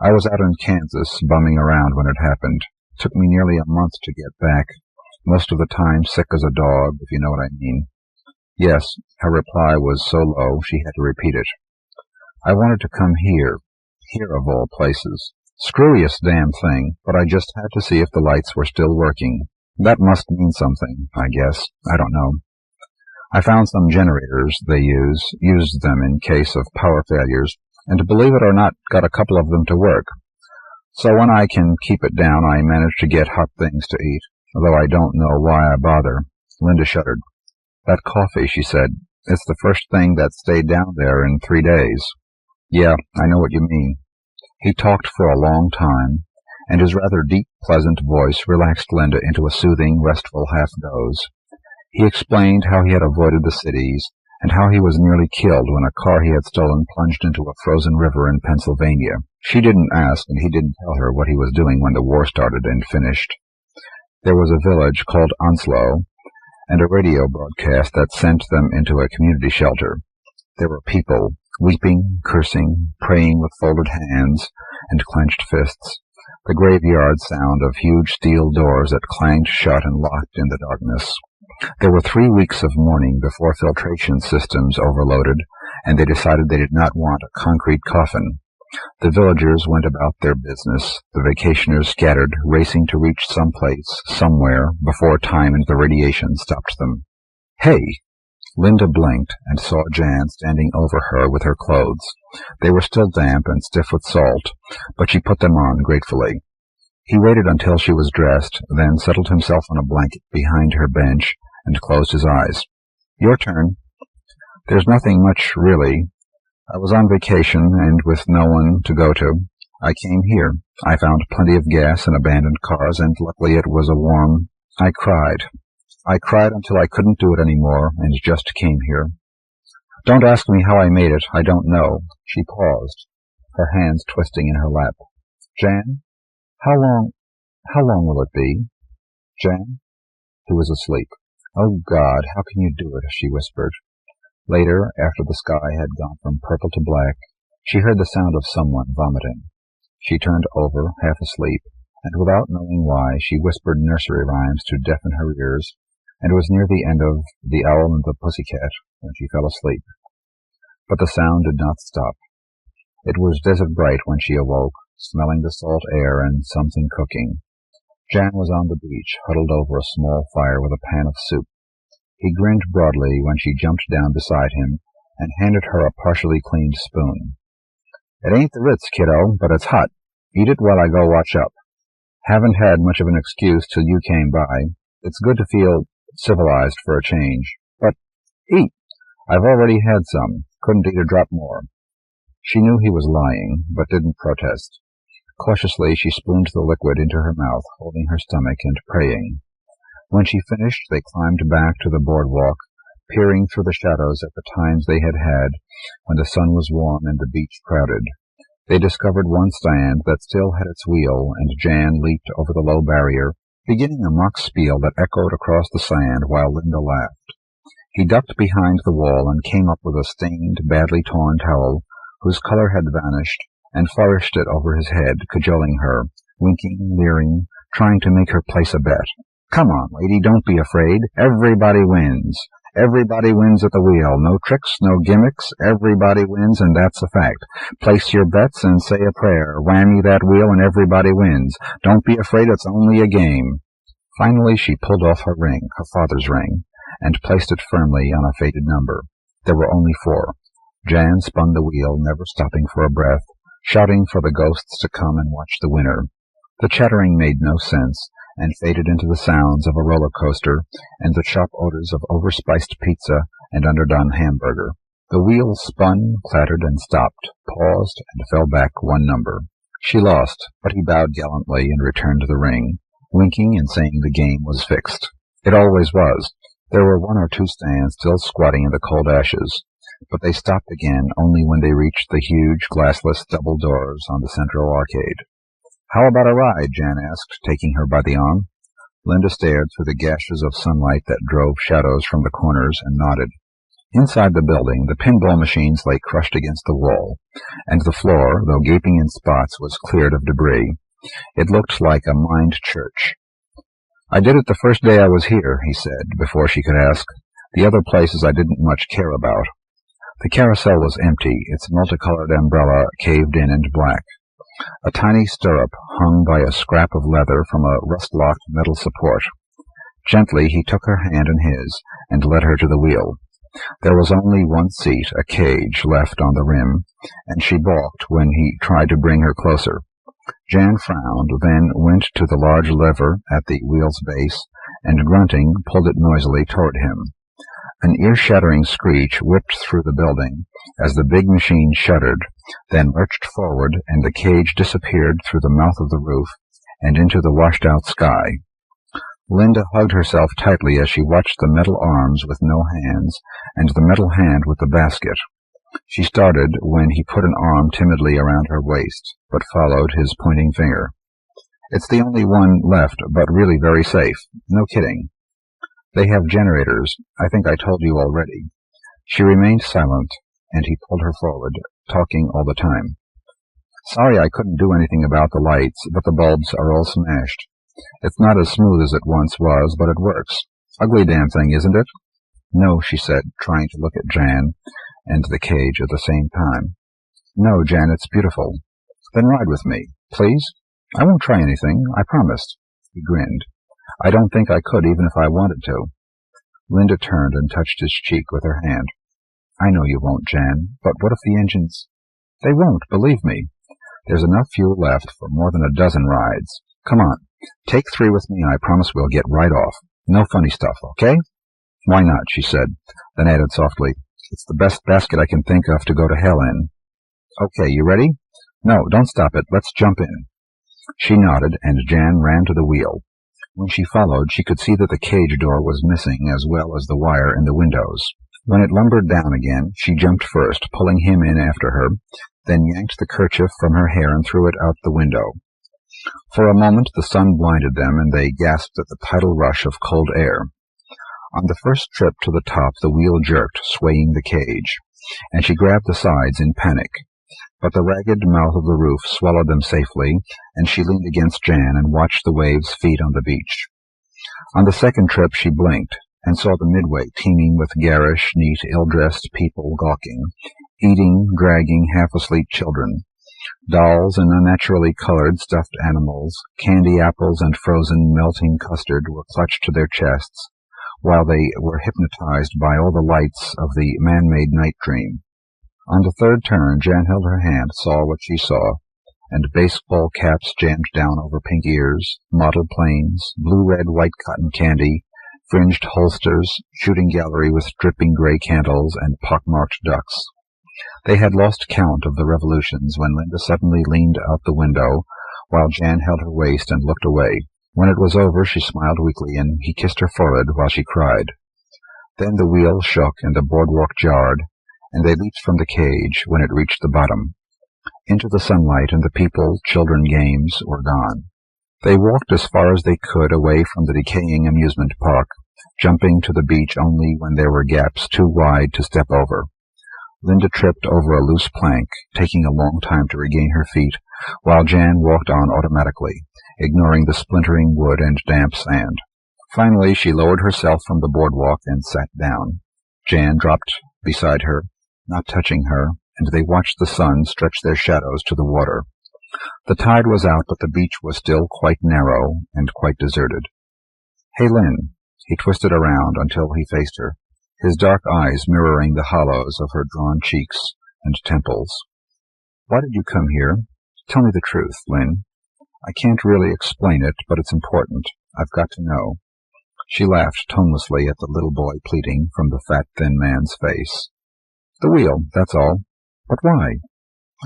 I was out in Kansas, bumming around when it happened. Took me nearly a month to get back, most of the time sick as a dog, if you know what I mean." "Yes," her reply was so low she had to repeat it. "I wanted to come here of all places. Screwiest damn thing, but I just had to see if the lights were still working. That must mean something, I guess. I don't know. I found some generators they used them in case of power failures, and believe it or not, got a couple of them to work. So when I can keep it down, I manage to get hot things to eat, although I don't know why I bother." Linda shuddered. "That coffee," she said. "It's the first thing that stayed down there in 3 days. "Yeah, I know what you mean." He talked for a long time, and his rather deep, pleasant voice relaxed Linda into a soothing, restful half-doze. He explained how he had avoided the cities, and how he was nearly killed when a car he had stolen plunged into a frozen river in Pennsylvania. She didn't ask, and he didn't tell her what he was doing when the war started and finished. There was a village called Onslow, and a radio broadcast that sent them into a community shelter. There were people, weeping, cursing, praying with folded hands and clenched fists, the graveyard sound of huge steel doors that clanged shut and locked in the darkness. There were 3 weeks of mourning before filtration systems overloaded, and they decided they did not want a concrete coffin. The villagers went about their business, the vacationers scattered, racing to reach some place, somewhere, before time and the radiation stopped them. "Hey!" Linda blinked and saw Jan standing over her with her clothes. They were still damp and stiff with salt, but she put them on gratefully. He waited until she was dressed, then settled himself on a blanket behind her bench and closed his eyes. "Your turn." "There's nothing much, really. I was on vacation and with no one to go to. I came here. I found plenty of gas in abandoned cars, and luckily it was a warm... I cried. I cried until I couldn't do it any more, and just came here. Don't ask me how I made it. I don't know." She paused, her hands twisting in her lap. "Jan, how long will it be?" "Jan?" He was asleep. "Oh, God, how can you do it?" she whispered. Later, after the sky had gone from purple to black, she heard the sound of someone vomiting. She turned over, half asleep, and without knowing why, she whispered nursery rhymes to deafen her ears, and was near the end of The Owl and the Pussycat when she fell asleep. But the sound did not stop. It was desert bright when she awoke, smelling the salt air and something cooking. Jan was on the beach, huddled over a small fire with a pan of soup. He grinned broadly when she jumped down beside him and handed her a partially cleaned spoon. "It ain't the Ritz, kiddo, but it's hot. Eat it while I go watch up. Haven't had much of an excuse till you came by. It's good to feel civilized for a change. But eat. I've already had some. Couldn't eat a drop more." She knew he was lying, but didn't protest. Cautiously she spooned the liquid into her mouth, holding her stomach and praying. When she finished, they climbed back to the boardwalk, peering through the shadows at the times they had had when the sun was warm and the beach crowded. They discovered one stand that still had its wheel, and Jan leaped over the low barrier, beginning a mock spiel that echoed across the sand while Linda laughed. He ducked behind the wall and came up with a stained, badly torn towel, whose color had vanished, and flourished it over his head, cajoling her, winking, leering, trying to make her place a bet. "Come on, lady, don't be afraid. Everybody wins. Everybody wins at the wheel. No tricks, no gimmicks. Everybody wins, and that's a fact. Place your bets and say a prayer. Whammy that wheel and everybody wins. Don't be afraid, it's only a game." Finally she pulled off her ring, her father's ring, and placed it firmly on a faded number. There were only 4. Jan spun the wheel, never stopping for a breath, shouting for the ghosts to come and watch the winner. The chattering made no sense, and faded into the sounds of a roller coaster and the sharp odors of overspiced pizza and underdone hamburger. The wheel spun, clattered, and stopped, paused, and fell back 1 number. She lost, but he bowed gallantly and returned the ring, winking and saying the game was fixed. It always was. There were 1 or 2 stands still squatting in the cold ashes, but they stopped again only when they reached the huge glassless double doors on the central arcade. "How about a ride?" Jan asked, taking her by the arm. Linda stared through the gashes of sunlight that drove shadows from the corners and nodded. Inside the building, the pinball machines lay crushed against the wall, and the floor, though gaping in spots, was cleared of debris. It looked like a mined church. "I did it the first day I was here," he said, before she could ask. "The other places I didn't much care about." The carousel was empty, its multicolored umbrella caved in and black. A tiny stirrup hung by a scrap of leather from a rust-locked metal support. Gently he took her hand in his and led her to the wheel. There was only 1 seat, a cage, left on the rim, and she balked when he tried to bring her closer. Jan frowned, then went to the large lever at the wheel's base, and grunting, pulled it noisily toward him. An ear-shattering screech whipped through the building as the big machine shuddered, then lurched forward, and the cage disappeared through the mouth of the roof and into the washed-out sky. Linda hugged herself tightly as she watched the metal arms with no hands and the metal hand with the basket. She started when he put an arm timidly around her waist, but followed his pointing finger. "It's the only one left, but really very safe. No kidding. They have generators. I think I told you already." She remained silent, and he pulled her forward, talking all the time. "Sorry I couldn't do anything about the lights, but the bulbs are all smashed. It's not as smooth as it once was, but it works. Ugly damn thing, isn't it?" "No," she said, trying to look at Jan and the cage at the same time. "No, Jan, it's beautiful." "Then ride with me, please." "I won't try anything, I promised." He grinned. "I don't think I could even if I wanted to." Linda turned and touched his cheek with her hand. "I know you won't, Jan, but what if the engines—" "They won't, believe me. There's enough fuel left for more than a dozen rides. Come on, take 3 with me and I promise we'll get right off. No funny stuff, okay?" "Why not?" she said, then added softly, "It's the best basket I can think of to go to hell in." "Okay, you ready?" "No, don't stop it. Let's jump in." She nodded, and Jan ran to the wheel. When she followed, she could see that the cage door was missing, as well as the wire in the windows. When it lumbered down again, she jumped first, pulling him in after her, then yanked the kerchief from her hair and threw it out the window. For a moment the sun blinded them, and they gasped at the tidal rush of cold air. On the first trip to the top, the wheel jerked, swaying the cage, and she grabbed the sides in panic. But the ragged mouth of the roof swallowed them safely, and she leaned against Jan and watched the waves feed on the beach. On the second trip she blinked, and saw the midway teeming with garish, neat, ill-dressed people gawking, eating, dragging half-asleep children. Dolls and unnaturally colored stuffed animals, candy apples and frozen melting custard were clutched to their chests, while they were hypnotized by all the lights of the man-made night dream. On the third turn, Jan held her hand, saw what she saw, and baseball caps jammed down over pink ears, model planes, blue-red white cotton candy, fringed holsters, shooting gallery with dripping gray candles, and pockmarked ducks. They had lost count of the revolutions when Linda suddenly leaned out the window, while Jan held her waist and looked away. When it was over, she smiled weakly, and he kissed her forehead while she cried. Then the wheel shook and the boardwalk jarred, and they leaped from the cage when it reached the bottom. Into the sunlight, and the people, children, games were gone. They walked as far as they could away from the decaying amusement park, jumping to the beach only when there were gaps too wide to step over. Linda tripped over a loose plank, taking a long time to regain her feet, while Jan walked on automatically, ignoring the splintering wood and damp sand. Finally she lowered herself from the boardwalk and sat down. Jan dropped beside her, not touching her, and they watched the sun stretch their shadows to the water. The tide was out, but the beach was still quite narrow and quite deserted. "Hey, Lynn." He twisted around until he faced her, his dark eyes mirroring the hollows of her drawn cheeks and temples. "Why did you come here? Tell me the truth, Lynn. I can't really explain it, but it's important. I've got to know." She laughed tonelessly at the little boy pleading from the fat, thin man's face. "The wheel, that's all. But why?"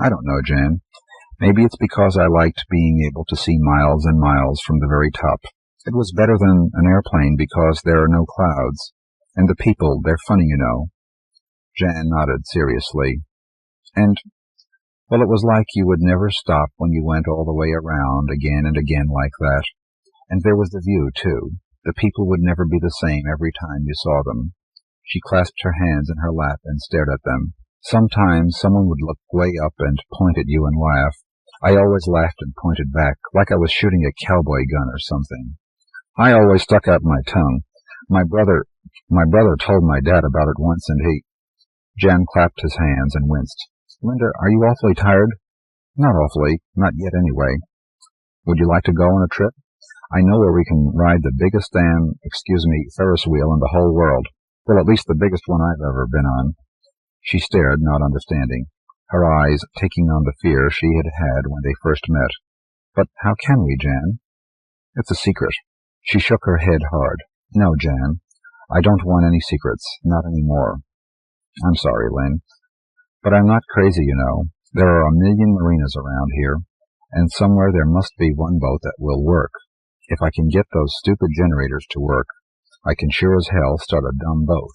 "I don't know, Jan. Maybe it's because I liked being able to see miles and miles from the very top. It was better than an airplane because there are no clouds. And the people, they're funny, you know." Jan nodded seriously. "And, well, it was like you would never stop when you went all the way around again and again like that. And there was the view, too. The people would never be the same every time you saw them." She clasped her hands in her lap and stared at them. "Sometimes someone would look way up and point at you and laugh. I always laughed and pointed back, like I was shooting a cowboy gun or something. I always stuck out my tongue. My brother told my dad about it once, and he—" Jan clapped his hands and winced. "Linda, are you awfully tired?" "Not awfully. Not yet, anyway." "Would you like to go on a trip? I know where we can ride the biggest Ferris wheel in the whole world. Well, at least the biggest one I've ever been on." She stared, not understanding, her eyes taking on the fear she had had when they first met. "But how can we, Jan?" "It's a secret." She shook her head hard. "No, Jan, I don't want any secrets, not any more." "I'm sorry, Lynn. But I'm not crazy, you know. There are 1,000,000 marinas around here, and somewhere there must be one boat that will work. If I can get those stupid generators to work, I can sure as hell start a dumb boat."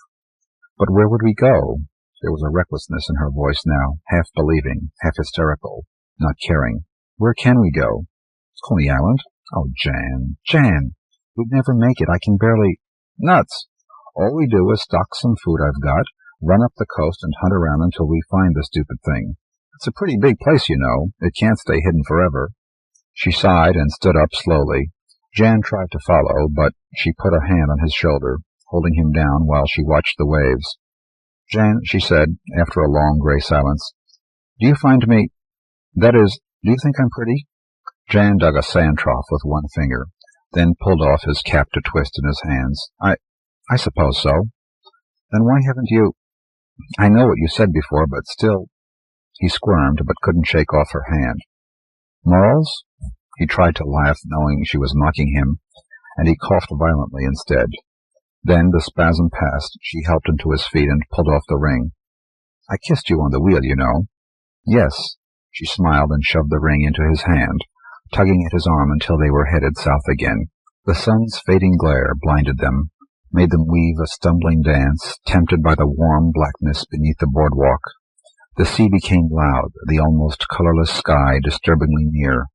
"But where would we go?" There was a recklessness in her voice now, half believing, half hysterical, not caring. "Where can we go?" "Coney Island." "Oh, Jan, we'd never make it. I can barely—" "Nuts! All we do is stock some food I've got, Run up the coast and hunt around until we find the stupid thing. It's a pretty big place, you know. It can't stay hidden forever." She sighed and stood up slowly. Jan tried to follow, but she put a hand on his shoulder, holding him down while she watched the waves. "Jan," she said, after a long gray silence, "do you find me—that is, do you think I'm pretty?" Jan dug a sand trough with one finger, then pulled off his cap to twist in his hands. I suppose so." "Then why haven't you—" "I know what you said before, but still—" He squirmed, but couldn't shake off her hand. "Morals?" He tried to laugh, knowing she was mocking him, and he coughed violently instead. Then the spasm passed. She helped him to his feet and pulled off the ring. "I kissed you on the wheel, you know." "Yes." She smiled and shoved the ring into his hand, tugging at his arm until they were headed south again. The sun's fading glare blinded them, made them weave a stumbling dance, tempted by the warm blackness beneath the boardwalk. The sea became loud, the almost colorless sky disturbingly near.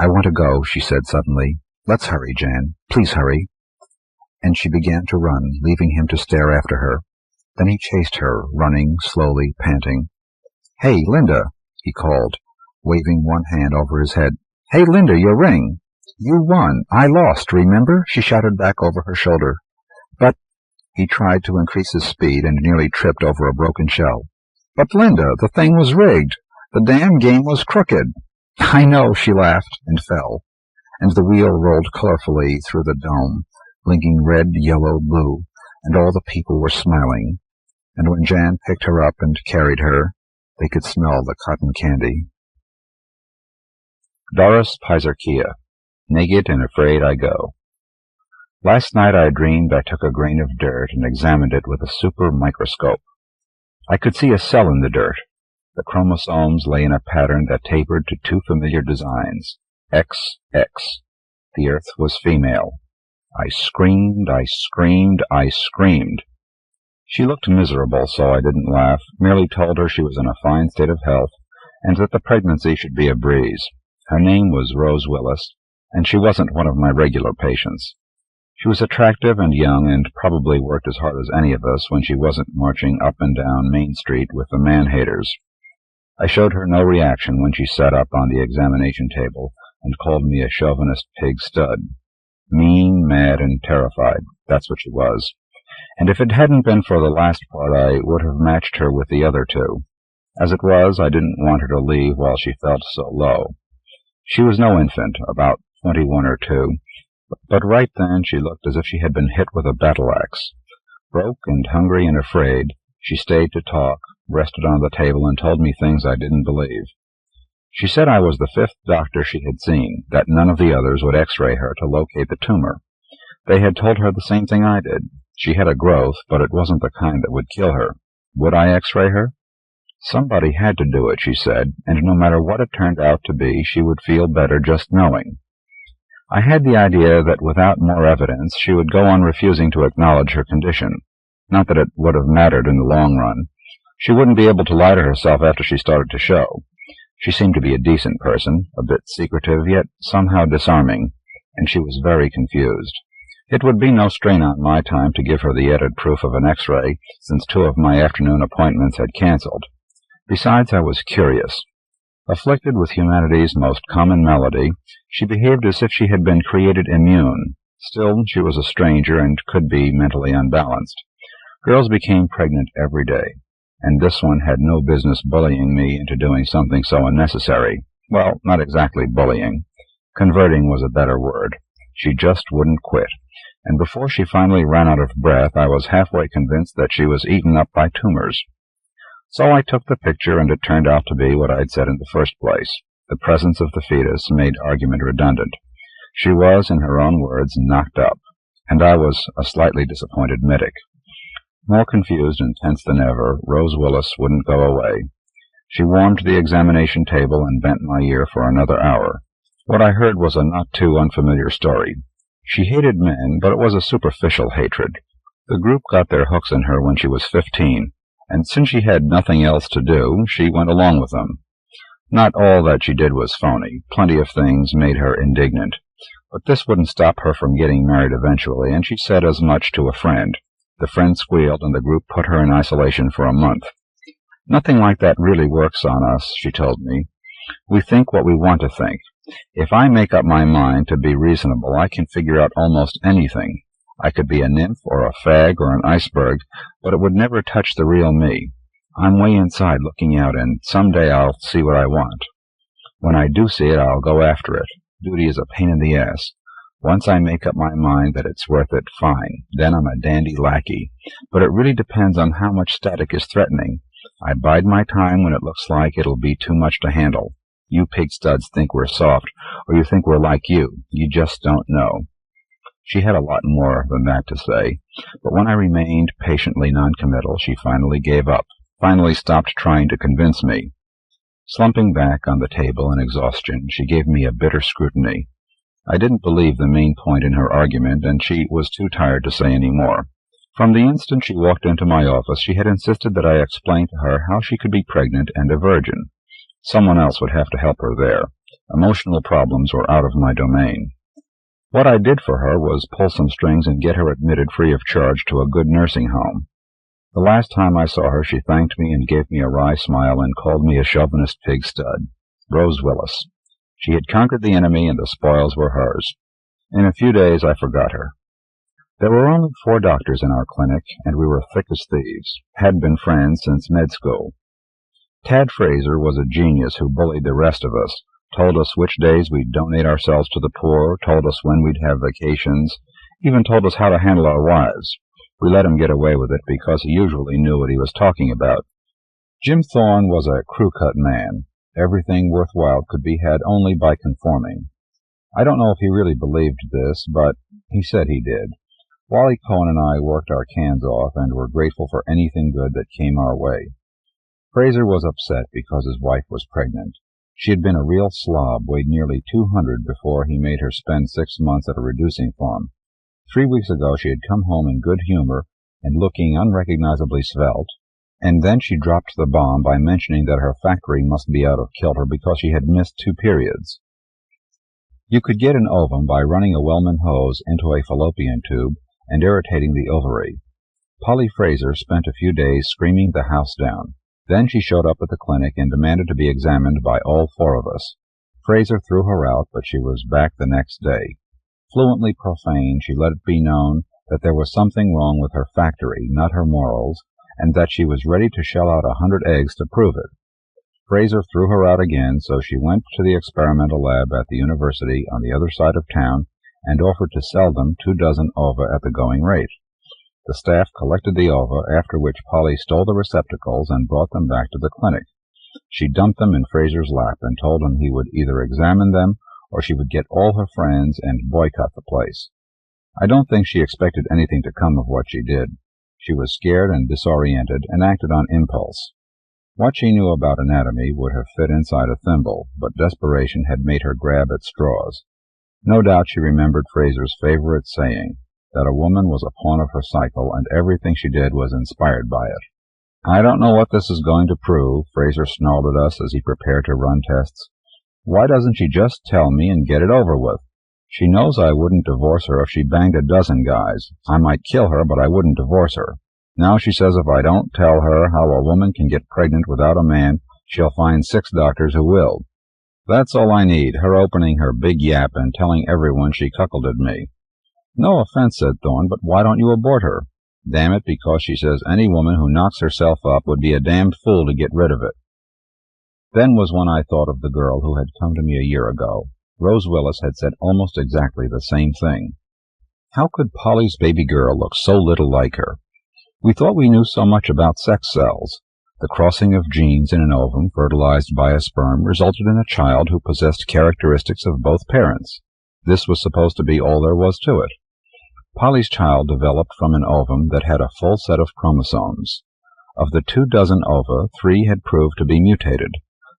"I want to go," she said suddenly. "Let's hurry, Jan. Please hurry." And she began to run, leaving him to stare after her. Then he chased her, running, slowly, panting. "Hey, Linda," he called, waving one hand over his head. "Hey, Linda, your ring." "You won. I lost, remember?" she shouted back over her shoulder. "But—" He tried to increase his speed and nearly tripped over a broken shell. "But, Linda, the thing was rigged. The damn game was crooked." "I know," she laughed, and fell, and the wheel rolled colorfully through the dome, blinking red, yellow, blue, and all the people were smiling. And when Jan picked her up and carried her, they could smell the cotton candy. Doris Piserchia. Naked and afraid I go. Last night I dreamed I took a grain of dirt and examined it with a super microscope. I could see a cell in the dirt. The chromosomes lay in a pattern that tapered to two familiar designs, XX. The Earth was female. I screamed, I screamed, I screamed. She looked miserable, so I didn't laugh, merely told her she was in a fine state of health, and that the pregnancy should be a breeze. Her name was Rose Willis, and she wasn't one of my regular patients. She was attractive and young, and probably worked as hard as any of us when she wasn't marching up and down Main Street with the man-haters. I showed her no reaction when she sat up on the examination table and called me a chauvinist pig stud. Mean, mad, and terrified, that's what she was. And if it hadn't been for the last part, I would have matched her with the other two. As it was, I didn't want her to leave while she felt so low. She was no infant, about 21 or 2, but right then she looked as if she had been hit with a battle-axe. Broke and hungry and afraid, she stayed to talk, rested on the table, and told me things I didn't believe. She said I was the 5th doctor she had seen, that none of the others would x-ray her to locate the tumor. They had told her the same thing I did. She had a growth, but it wasn't the kind that would kill her. Would I x-ray her? Somebody had to do it, she said, and no matter what it turned out to be, she would feel better just knowing. I had the idea that without more evidence, she would go on refusing to acknowledge her condition. Not that it would have mattered in the long run. She wouldn't be able to lie to herself after she started to show. She seemed to be a decent person, a bit secretive, yet somehow disarming, and she was very confused. It would be no strain on my time to give her the added proof of an X-ray, since 2 of my afternoon appointments had canceled. Besides, I was curious. Afflicted with humanity's most common malady, she behaved as if she had been created immune. Still, she was a stranger and could be mentally unbalanced. Girls became pregnant every day, and this one had no business bullying me into doing something so unnecessary. Well, not exactly bullying. Converting was a better word. She just wouldn't quit, and before she finally ran out of breath, I was halfway convinced that she was eaten up by tumors. So I took the picture, and it turned out to be what I'd said in the first place. The presence of the fetus made argument redundant. She was, in her own words, knocked up, and I was a slightly disappointed medic. More confused and tense than ever, Rose Willis wouldn't go away. She warmed the examination table and bent my ear for another hour. What I heard was a not too unfamiliar story. She hated men, but it was a superficial hatred. The group got their hooks in her when she was 15, and since she had nothing else to do, she went along with them. Not all that she did was phony. Plenty of things made her indignant. But this wouldn't stop her from getting married eventually, and she said as much to a friend. The friend squealed, and the group put her in isolation for a month. "Nothing like that really works on us," she told me. "We think what we want to think. If I make up my mind to be reasonable, I can figure out almost anything. I could be a nymph or a fag or an iceberg, but it would never touch the real me. I'm way inside looking out, and someday I'll see what I want. When I do see it, I'll go after it. Duty is a pain in the ass. Once I make up my mind that it's worth it, fine. Then I'm a dandy lackey. But it really depends on how much static is threatening. I bide my time when it looks like it'll be too much to handle. You pig-studs think we're soft, or you think we're like you. You just don't know." She had a lot more than that to say, but when I remained patiently noncommittal, she finally gave up, finally stopped trying to convince me. Slumping back on the table in exhaustion, she gave me a bitter scrutiny. I didn't believe the main point in her argument, and she was too tired to say any more. From the instant she walked into my office, she had insisted that I explain to her how she could be pregnant and a virgin. Someone else would have to help her there. Emotional problems were out of my domain. What I did for her was pull some strings and get her admitted free of charge to a good nursing home. The last time I saw her, she thanked me and gave me a wry smile and called me a chauvinist pig-stud. Rose Willis. She had conquered the enemy, and the spoils were hers. In a few days I forgot her. There were only 4 doctors in our clinic, and we were thick as thieves, had been friends since med school. Tad Fraser was a genius who bullied the rest of us, told us which days we'd donate ourselves to the poor, told us when we'd have vacations, even told us how to handle our wives. We let him get away with it because he usually knew what he was talking about. Jim Thorne was a crew-cut man. Everything worthwhile could be had only by conforming. I don't know if he really believed this, but he said he did. Wally Cohen and I worked our cans off and were grateful for anything good that came our way. Fraser was upset because his wife was pregnant. She had been a real slob, weighed nearly 200 before he made her spend 6 months at a reducing farm. 3 weeks ago she had come home in good humor and looking unrecognizably svelte, and then she dropped the bomb by mentioning that her factory must be out of kilter because she had missed 2 periods. You could get an ovum by running a Wellman hose into a fallopian tube and irritating the ovary. Polly Fraser spent a few days screaming the house down. Then she showed up at the clinic and demanded to be examined by all 4 of us. Fraser threw her out, but she was back the next day. Fluently profane, she let it be known that there was something wrong with her factory, not her morals, and that she was ready to shell out 100 eggs to prove it. Fraser threw her out again, so she went to the experimental lab at the university on the other side of town and offered to sell them 2 dozen ova at the going rate. The staff collected the ova, after which Polly stole the receptacles and brought them back to the clinic. She dumped them in Fraser's lap and told him he would either examine them or she would get all her friends and boycott the place. I don't think she expected anything to come of what she did. She was scared and disoriented and acted on impulse. What she knew about anatomy would have fit inside a thimble, but desperation had made her grab at straws. No doubt she remembered Fraser's favorite saying, that a woman was a pawn of her cycle and everything she did was inspired by it. "I don't know what this is going to prove," Fraser snarled at us as he prepared to run tests. "Why doesn't she just tell me and get it over with? She knows I wouldn't divorce her if she banged a dozen guys. I might kill her, but I wouldn't divorce her. Now she says if I don't tell her how a woman can get pregnant without a man, she'll find 6 doctors who will. That's all I need, her opening her big yap and telling everyone she cuckolded me." "No offense," said Thorne, "but why don't you abort her?" "Damn it, because she says any woman who knocks herself up would be a damned fool to get rid of it." Then was when I thought of the girl who had come to me a year ago. Rose Willis had said almost exactly the same thing. How could Polly's baby girl look so little like her? We thought we knew so much about sex cells. The crossing of genes in an ovum fertilized by a sperm resulted in a child who possessed characteristics of both parents. This was supposed to be all there was to it. Polly's child developed from an ovum that had a full set of chromosomes. Of the 2 dozen ova, 3 had proved to be mutated.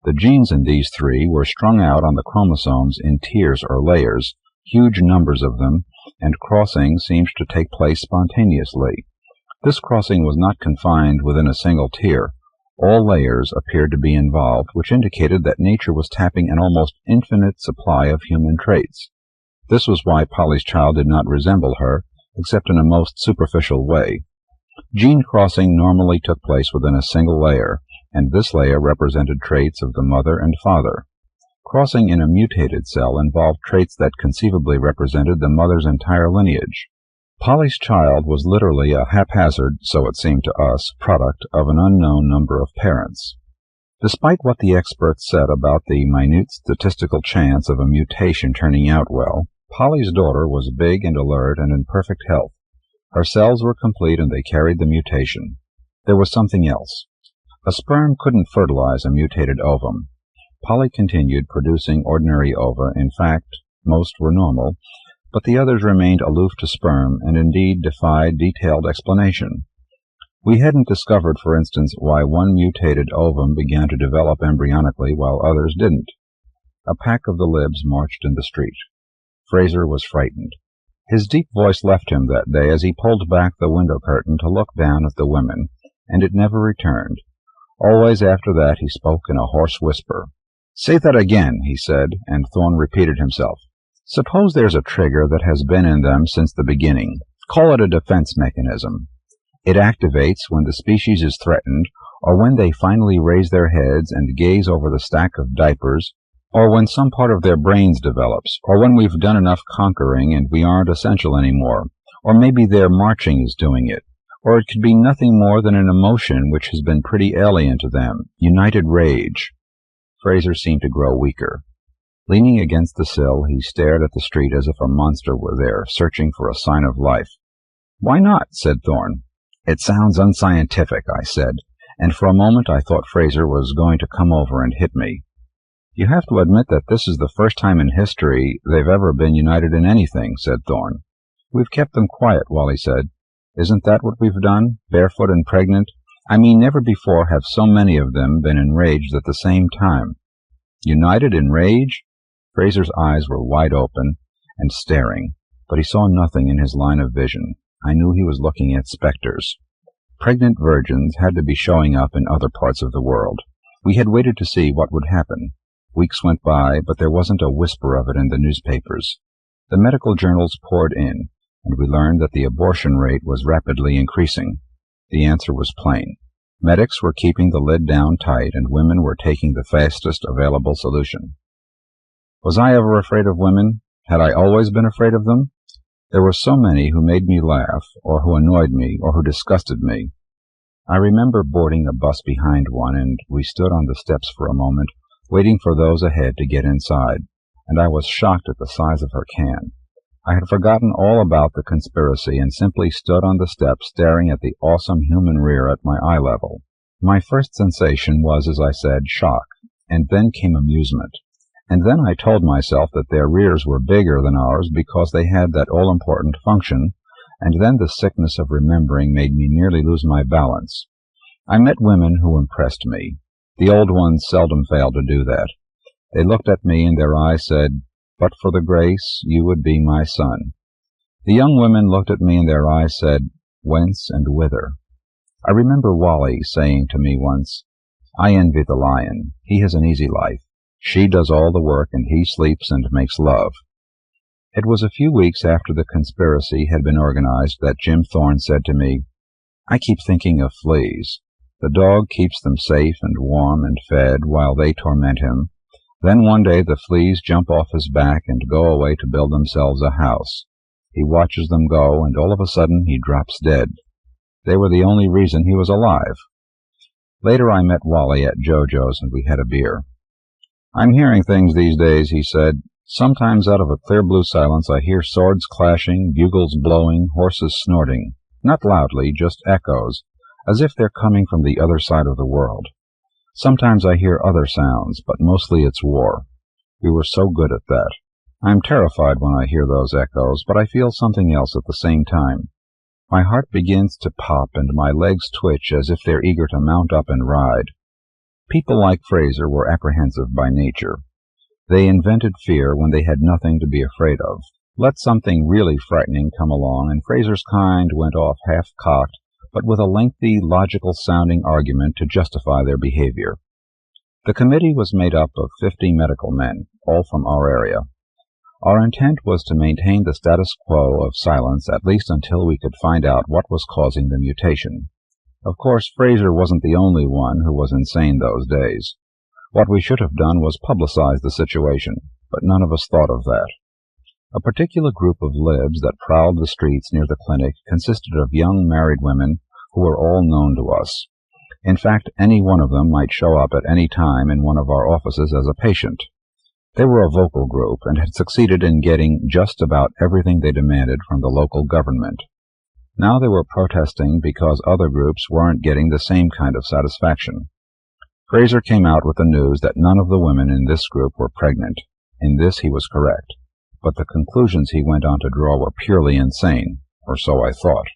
The genes in these 3 were strung out on the chromosomes in tiers or layers, huge numbers of them, and crossing seemed to take place spontaneously. This crossing was not confined within a single tier. All layers appeared to be involved, which indicated that nature was tapping an almost infinite supply of human traits. This was why Polly's child did not resemble her, except in a most superficial way. Gene crossing normally took place within a single layer, and this layer represented traits of the mother and father. Crossing in a mutated cell involved traits that conceivably represented the mother's entire lineage. Polly's child was literally a haphazard, so it seemed to us, product of an unknown number of parents. Despite what the experts said about the minute statistical chance of a mutation turning out well, Polly's daughter was big and alert and in perfect health. Her cells were complete and they carried the mutation. There was something else. A sperm couldn't fertilize a mutated ovum. Polly continued producing ordinary ova. In fact, most were normal, but the others remained aloof to sperm and indeed defied detailed explanation. We hadn't discovered, for instance, why one mutated ovum began to develop embryonically while others didn't. A pack of the libs marched in the street. Fraser was frightened. His deep voice left him that day as he pulled back the window curtain to look down at the women, and it never returned. Always after that he spoke in a hoarse whisper. "Say that again," he said, and Thorne repeated himself. "Suppose there's a trigger that has been in them since the beginning. Call it a defense mechanism. It activates when the species is threatened, or when they finally raise their heads and gaze over the stack of diapers, or when some part of their brains develops, or when we've done enough conquering and we aren't essential anymore, or maybe their marching is doing it, or it could be nothing more than an emotion which has been pretty alien to them, united rage." Fraser seemed to grow weaker. Leaning against the sill, he stared at the street as if a monster were there, searching for a sign of life. "Why not?" said Thorne. "It sounds unscientific," I said, and for a moment I thought Fraser was going to come over and hit me. "You have to admit that this is the first time in history they've ever been united in anything," said Thorne. "We've kept them quiet," Wally said. "Isn't that what we've done, barefoot and pregnant? I mean, never before have so many of them been enraged at the same time." "United in rage?" Fraser's eyes were wide open and staring, but he saw nothing in his line of vision. I knew he was looking at specters. Pregnant virgins had to be showing up in other parts of the world. We had waited to see what would happen. Weeks went by, but there wasn't a whisper of it in the newspapers. The medical journals poured in, and we learned that the abortion rate was rapidly increasing. The answer was plain. Medics were keeping the lid down tight, and women were taking the fastest available solution. Was I ever afraid of women? Had I always been afraid of them? There were so many who made me laugh, or who annoyed me, or who disgusted me. I remember boarding a bus behind one, and we stood on the steps for a moment, waiting for those ahead to get inside, and I was shocked at the size of her can. I had forgotten all about the conspiracy and simply stood on the steps staring at the awesome human rear at my eye level. My first sensation was, as I said, shock, and then came amusement. And then I told myself that their rears were bigger than ours because they had that all-important function, and then the sickness of remembering made me nearly lose my balance. I met women who impressed me. The old ones seldom failed to do that. They looked at me and their eyes said, "But for the grace, you would be my son." The young women looked at me and their eyes said, "Whence and whither?" I remember Wally saying to me once, "I envy the lion. He has an easy life. She does all the work and he sleeps and makes love." It was a few weeks after the conspiracy had been organized that Jim Thorne said to me, "I keep thinking of fleas. The dog keeps them safe and warm and fed while they torment him. Then one day the fleas jump off his back and go away to build themselves a house. He watches them go, and all of a sudden he drops dead. They were the only reason he was alive." Later I met Wally at JoJo's and we had a beer. "I'm hearing things these days," he said. "Sometimes out of a clear blue silence I hear swords clashing, bugles blowing, horses snorting. Not loudly, just echoes, as if they're coming from the other side of the world. Sometimes I hear other sounds, but mostly it's war. We were so good at that. I'm terrified when I hear those echoes, but I feel something else at the same time. My heart begins to pop and my legs twitch as if they're eager to mount up and ride." People like Fraser were apprehensive by nature. They invented fear when they had nothing to be afraid of. Let something really frightening come along, and Fraser's kind went off half-cocked, but with a lengthy, logical-sounding argument to justify their behavior. The committee was made up of 50 medical men, all from our area. Our intent was to maintain the status quo of silence at least until we could find out what was causing the mutation. Of course, Fraser wasn't the only one who was insane those days. What we should have done was publicize the situation, but none of us thought of that. A particular group of libs that prowled the streets near the clinic consisted of young married women who were all known to us. In fact, any one of them might show up at any time in one of our offices as a patient. They were a vocal group and had succeeded in getting just about everything they demanded from the local government. Now they were protesting because other groups weren't getting the same kind of satisfaction. Fraser came out with the news that none of the women in this group were pregnant. In this he was correct, but the conclusions he went on to draw were purely insane, or so I thought.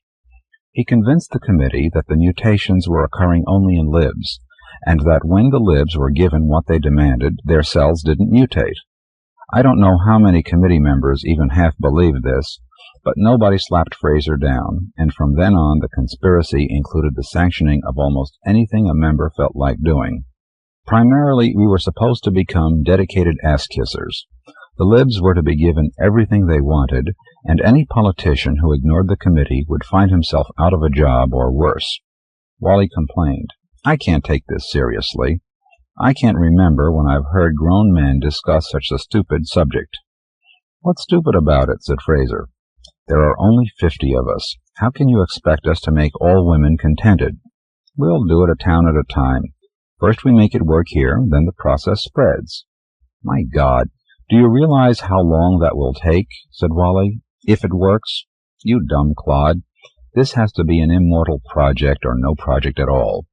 He convinced the committee that the mutations were occurring only in libs, and that when the libs were given what they demanded, their cells didn't mutate. I don't know how many committee members even half believed this, but nobody slapped Fraser down, and from then on the conspiracy included the sanctioning of almost anything a member felt like doing. Primarily, we were supposed to become dedicated ass-kissers. The libs were to be given everything they wanted, and any politician who ignored the committee would find himself out of a job or worse. Wally complained, "I can't take this seriously. I can't remember when I've heard grown men discuss such a stupid subject." "What's stupid about it?" said Fraser. "There are only 50 of us. How can you expect us to make all women contented? We'll do it a town at a time. First we make it work here, then the process spreads." "My God, do you realize how long that will take?" said Wally. "If it works? You dumb clod. This has to be an immortal project or no project at all.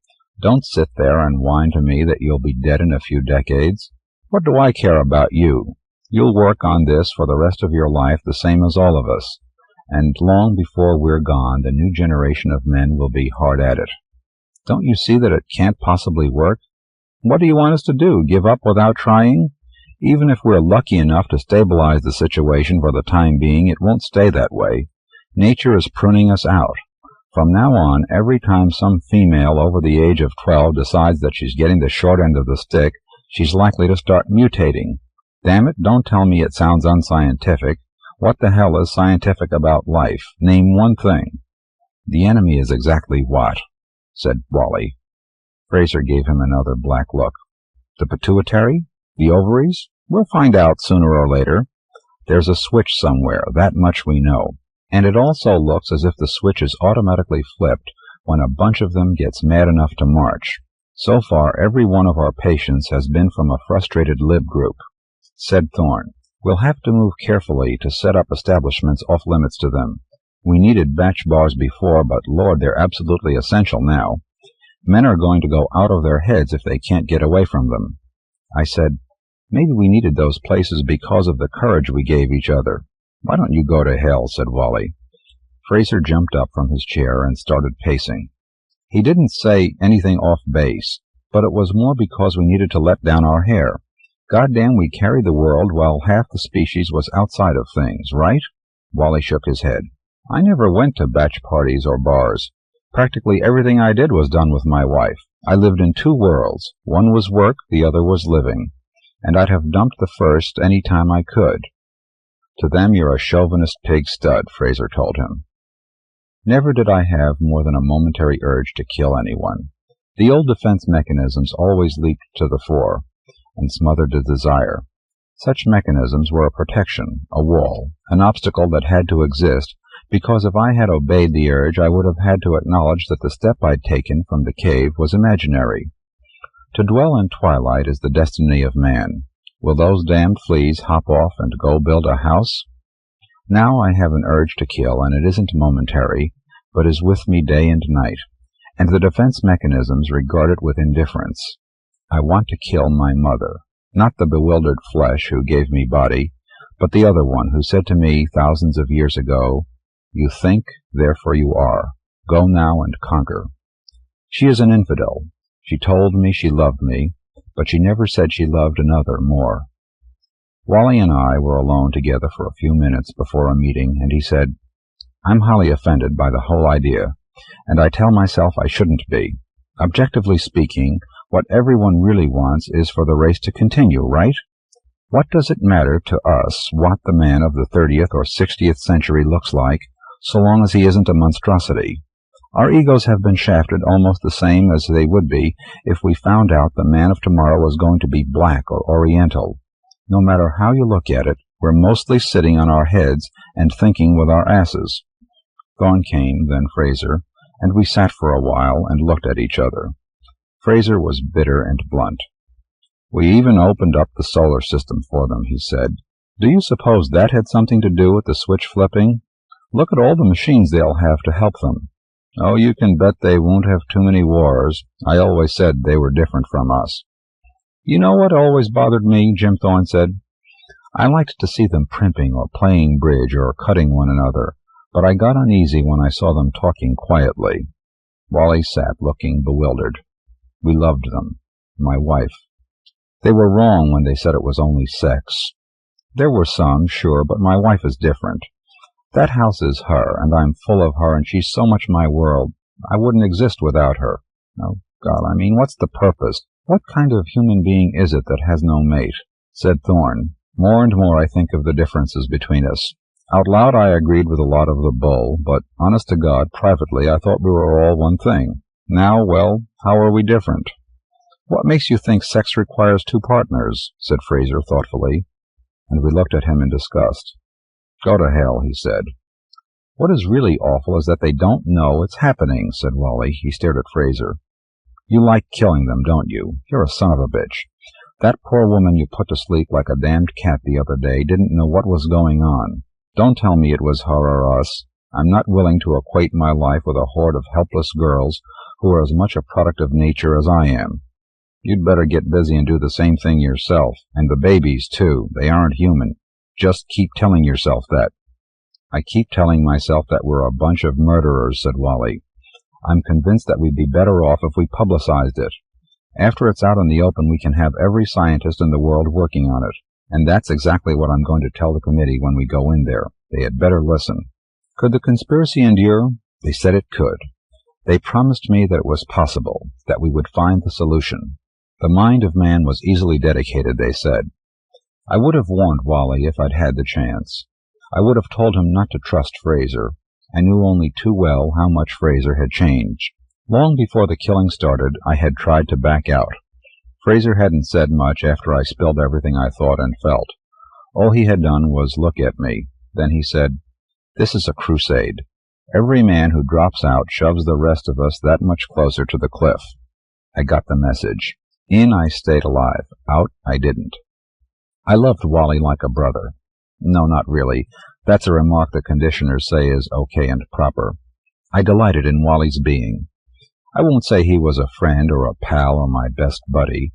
Don't sit there and whine to me that you'll be dead in a few decades. What do I care about you? You'll work on this for the rest of your life the same as all of us, and long before we're gone the new generation of men will be hard at it. Don't you see that it can't possibly work? What do you want us to do, give up without trying? Even if we're lucky enough to stabilize the situation for the time being, it won't stay that way. Nature is pruning us out. From now on, every time some female over the age of 12 decides that she's getting the short end of the stick, she's likely to start mutating. Damn it, don't tell me it sounds unscientific. What the hell is scientific about life? Name one thing." "The enemy is exactly what?" said Wally. Fraser gave him another black look. "The pituitary? The ovaries? We'll find out sooner or later. There's a switch somewhere, that much we know. And it also looks as if the switch is automatically flipped when a bunch of them gets mad enough to march. So far, every one of our patients has been from a frustrated lib group," said Thorne. "We'll have to move carefully to set up establishments off-limits to them. We needed batch bars before, but Lord, they're absolutely essential now. Men are going to go out of their heads if they can't get away from them." I said, "Maybe we needed those places because of the courage we gave each other." "Why don't you go to hell?" said Wally. Fraser jumped up from his chair and started pacing. He didn't say anything off base, but it was more because we needed to let down our hair. Goddamn, we carried the world while half the species was outside of things, right? Wally shook his head. "I never went to batch parties or bars. Practically everything I did was done with my wife. I lived in two worlds. One was work, the other was living. And I'd have dumped the first any time I could." "To them you're a chauvinist pig stud," Fraser told him. Never did I have more than a momentary urge to kill anyone. The old defense mechanisms always leaped to the fore and smothered the desire. Such mechanisms were a protection, a wall, an obstacle that had to exist, because if I had obeyed the urge I would have had to acknowledge that the step I'd taken from the cave was imaginary. To dwell in twilight is the destiny of man. Will those damned fleas hop off and go build a house? Now I have an urge to kill, and it isn't momentary, but is with me day and night, and the defense mechanisms regard it with indifference. I want to kill my mother, not the bewildered flesh who gave me body, but the other one who said to me thousands of years ago, "You think, therefore you are. Go now and conquer." She is an infidel. She told me she loved me, but she never said she loved another more. Wally and I were alone together for a few minutes before a meeting, and he said, "I'm highly offended by the whole idea, and I tell myself I shouldn't be. Objectively speaking, what everyone really wants is for the race to continue, right? What does it matter to us what the man of the 30th or 60th century looks like, so long as he isn't a monstrosity? Our egos have been shafted almost the same as they would be if we found out the man of tomorrow was going to be black or oriental. No matter how you look at it, we're mostly sitting on our heads and thinking with our asses. Thorne came, then Fraser, and we sat for a while and looked at each other. Fraser was bitter and blunt. "We even opened up the solar system for them," he said. "Do you suppose that had something to do with the switch flipping? Look at all the machines they'll have to help them. Oh, you can bet they won't have too many wars. I always said they were different from us." "You know what always bothered me?" Jim Thorne said. "I liked to see them primping or playing bridge or cutting one another, but I got uneasy when I saw them talking quietly." Wally sat looking bewildered. "We loved them. My wife. They were wrong when they said it was only sex. There were some, sure, but my wife is different. That house is her, and I'm full of her, and she's so much my world. I wouldn't exist without her. Oh, God, I mean, what's the purpose? What kind of human being is it that has no mate?" Said Thorne. "More and more I think of the differences between us. Out loud I agreed with a lot of the bull, but honest to God, privately I thought we were all one thing. Now, well, how are we different?" "What makes you think sex requires two partners?" said Fraser thoughtfully, and we looked at him in disgust. "Go to hell," he said. "What is really awful is that they don't know it's happening," said Wally. He stared at Fraser. "You like killing them, don't you? You're a son of a bitch. That poor woman you put to sleep like a damned cat the other day didn't know what was going on. Don't tell me it was her or us. I'm not willing to equate my life with a horde of helpless girls who are as much a product of nature as I am. You'd better get busy and do the same thing yourself. And the babies, too. They aren't human. Just keep telling yourself that." "I keep telling myself that we're a bunch of murderers," said Wally. "I'm convinced that we'd be better off if we publicized it. After it's out in the open, we can have every scientist in the world working on it. And that's exactly what I'm going to tell the committee when we go in there. They had better listen." Could the conspiracy endure? They said it could. They promised me that it was possible, that we would find the solution. The mind of man was easily dedicated, they said. I would have warned Wally if I'd had the chance. I would have told him not to trust Fraser. I knew only too well how much Fraser had changed. Long before the killing started, I had tried to back out. Fraser hadn't said much after I spilled everything I thought and felt. All he had done was look at me. Then he said, "This is a crusade. Every man who drops out shoves the rest of us that much closer to the cliff." I got the message. In, I stayed alive. Out, I didn't. I loved Wally like a brother. No, not really. That's a remark the conditioners say is okay and proper. I delighted in Wally's being. I won't say he was a friend or a pal or my best buddy.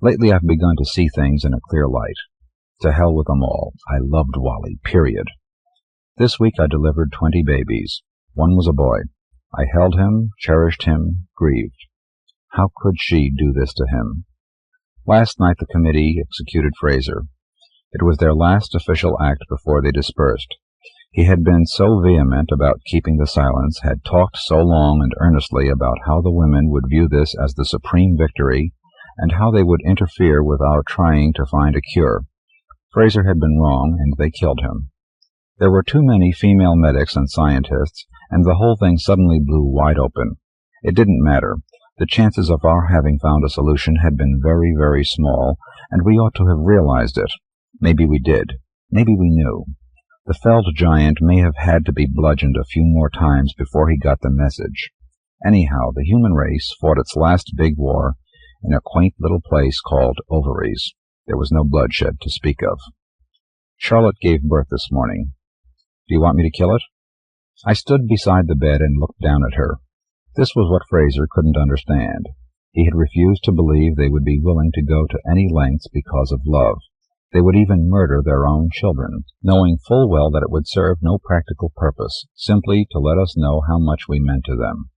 Lately I've begun to see things in a clear light. To hell with them all. I loved Wally, period. This week I delivered 20 babies. One was a boy. I held him, cherished him, grieved. How could she do this to him? Last night the committee executed Fraser. It was their last official act before they dispersed. He had been so vehement about keeping the silence, had talked so long and earnestly about how the women would view this as the supreme victory, and how they would interfere with our trying to find a cure. Fraser had been wrong, and they killed him. There were too many female medics and scientists, and the whole thing suddenly blew wide open. It didn't matter. The chances of our having found a solution had been very, very small, and we ought to have realized it. Maybe we did. Maybe we knew. The felled giant may have had to be bludgeoned a few more times before he got the message. Anyhow, the human race fought its last big war in a quaint little place called Ovaries. There was no bloodshed to speak of. Charlotte gave birth this morning. Do you want me to kill it? I stood beside the bed and looked down at her. This was what Fraser couldn't understand. He had refused to believe they would be willing to go to any lengths because of love. They would even murder their own children, knowing full well that it would serve no practical purpose, simply to let us know how much we meant to them.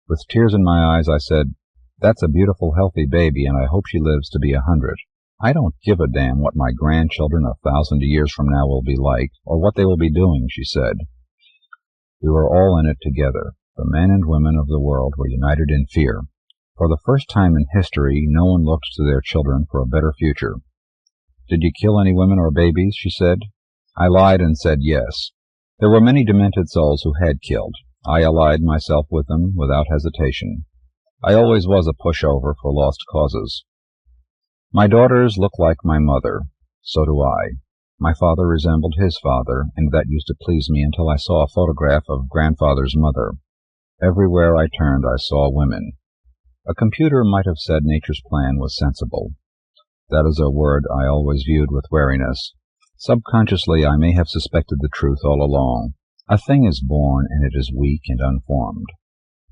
With tears in my eyes, I said, "That's a beautiful, healthy baby, and I hope she lives to be 100. I don't give a damn what my grandchildren 1,000 years from now will be like, or what they will be doing," she said. We were all in it together. The men and women of the world were united in fear. For the first time in history, no one looked to their children for a better future. "Did you kill any women or babies?" she said. I lied and said yes. There were many demented souls who had killed. I allied myself with them without hesitation. I always was a pushover for lost causes. My daughters look like my mother. So do I. My father resembled his father, and that used to please me until I saw a photograph of grandfather's mother. Everywhere I turned I saw women. A computer might have said nature's plan was sensible. That is a word I always viewed with wariness. Subconsciously I may have suspected the truth all along. A thing is born, and it is weak and unformed.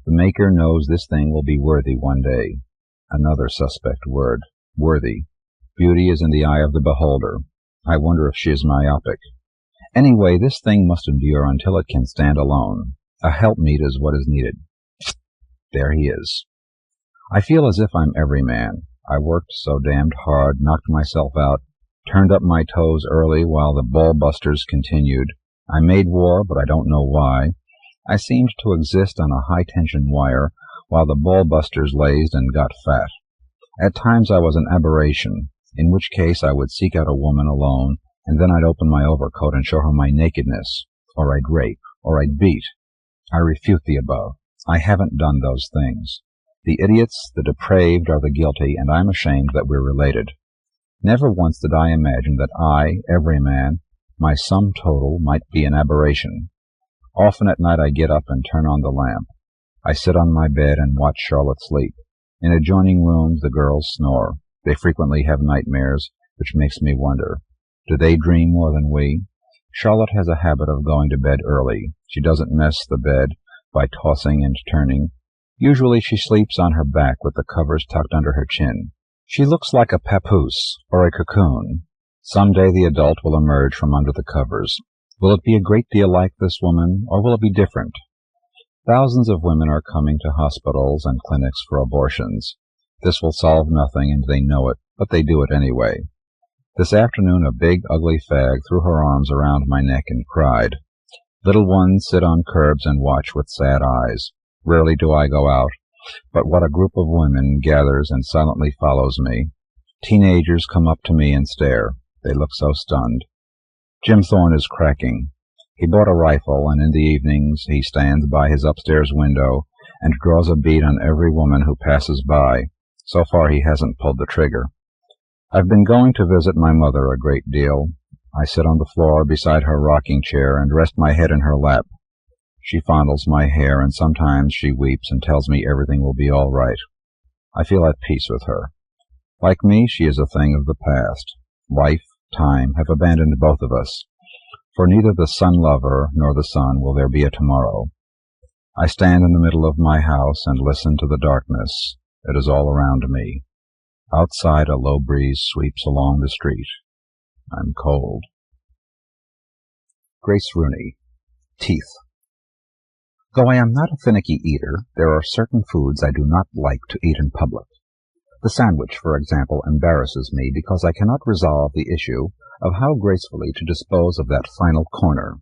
The Maker knows this thing will be worthy one day. Another suspect word. Worthy. Beauty is in the eye of the beholder. I wonder if she is myopic. Anyway, this thing must endure until it can stand alone. A helpmeet is what is needed. There he is. I feel as if I'm every man. I worked so damned hard, knocked myself out, turned up my toes early while the ball-busters continued. I made war, but I don't know why. I seemed to exist on a high-tension wire while the ball-busters lazed and got fat. At times I was an aberration, in which case I would seek out a woman alone, and then I'd open my overcoat and show her my nakedness, or I'd rape, or I'd beat. I refute the above. I haven't done those things. The idiots, the depraved, are the guilty, and I'm ashamed that we're related. Never once did I imagine that I, every man, my sum total, might be an aberration. Often at night I get up and turn on the lamp. I sit on my bed and watch Charlotte sleep. In adjoining rooms the girls snore. They frequently have nightmares, which makes me wonder. Do they dream more than we? Charlotte has a habit of going to bed early. She doesn't mess the bed by tossing and turning. Usually she sleeps on her back with the covers tucked under her chin. She looks like a papoose or a cocoon. Some day the adult will emerge from under the covers. Will it be a great deal like this woman, or will it be different? Thousands of women are coming to hospitals and clinics for abortions. This will solve nothing, and they know it, but they do it anyway. This afternoon a big, ugly fag threw her arms around my neck and cried. Little ones sit on curbs and watch with sad eyes. Rarely do I go out, but what a group of women gathers and silently follows me. Teenagers come up to me and stare. They look so stunned. Jim Thorne is cracking. He bought a rifle, and in the evenings he stands by his upstairs window and draws a bead on every woman who passes by. So far he hasn't pulled the trigger. I've been going to visit my mother a great deal. I sit on the floor beside her rocking chair and rest my head in her lap. She fondles my hair, and sometimes she weeps and tells me everything will be all right. I feel at peace with her. Like me, she is a thing of the past. Life, time, have abandoned both of us. For neither the sun-lover nor the sun will there be a tomorrow. I stand in the middle of my house and listen to the darkness. It is all around me. Outside a low breeze sweeps along the street. I'm cold. Grace Rooney. Teeth. Though I am not a finicky eater, there are certain foods I do not like to eat in public. The sandwich, for example, embarrasses me because I cannot resolve the issue of how gracefully to dispose of that final corner.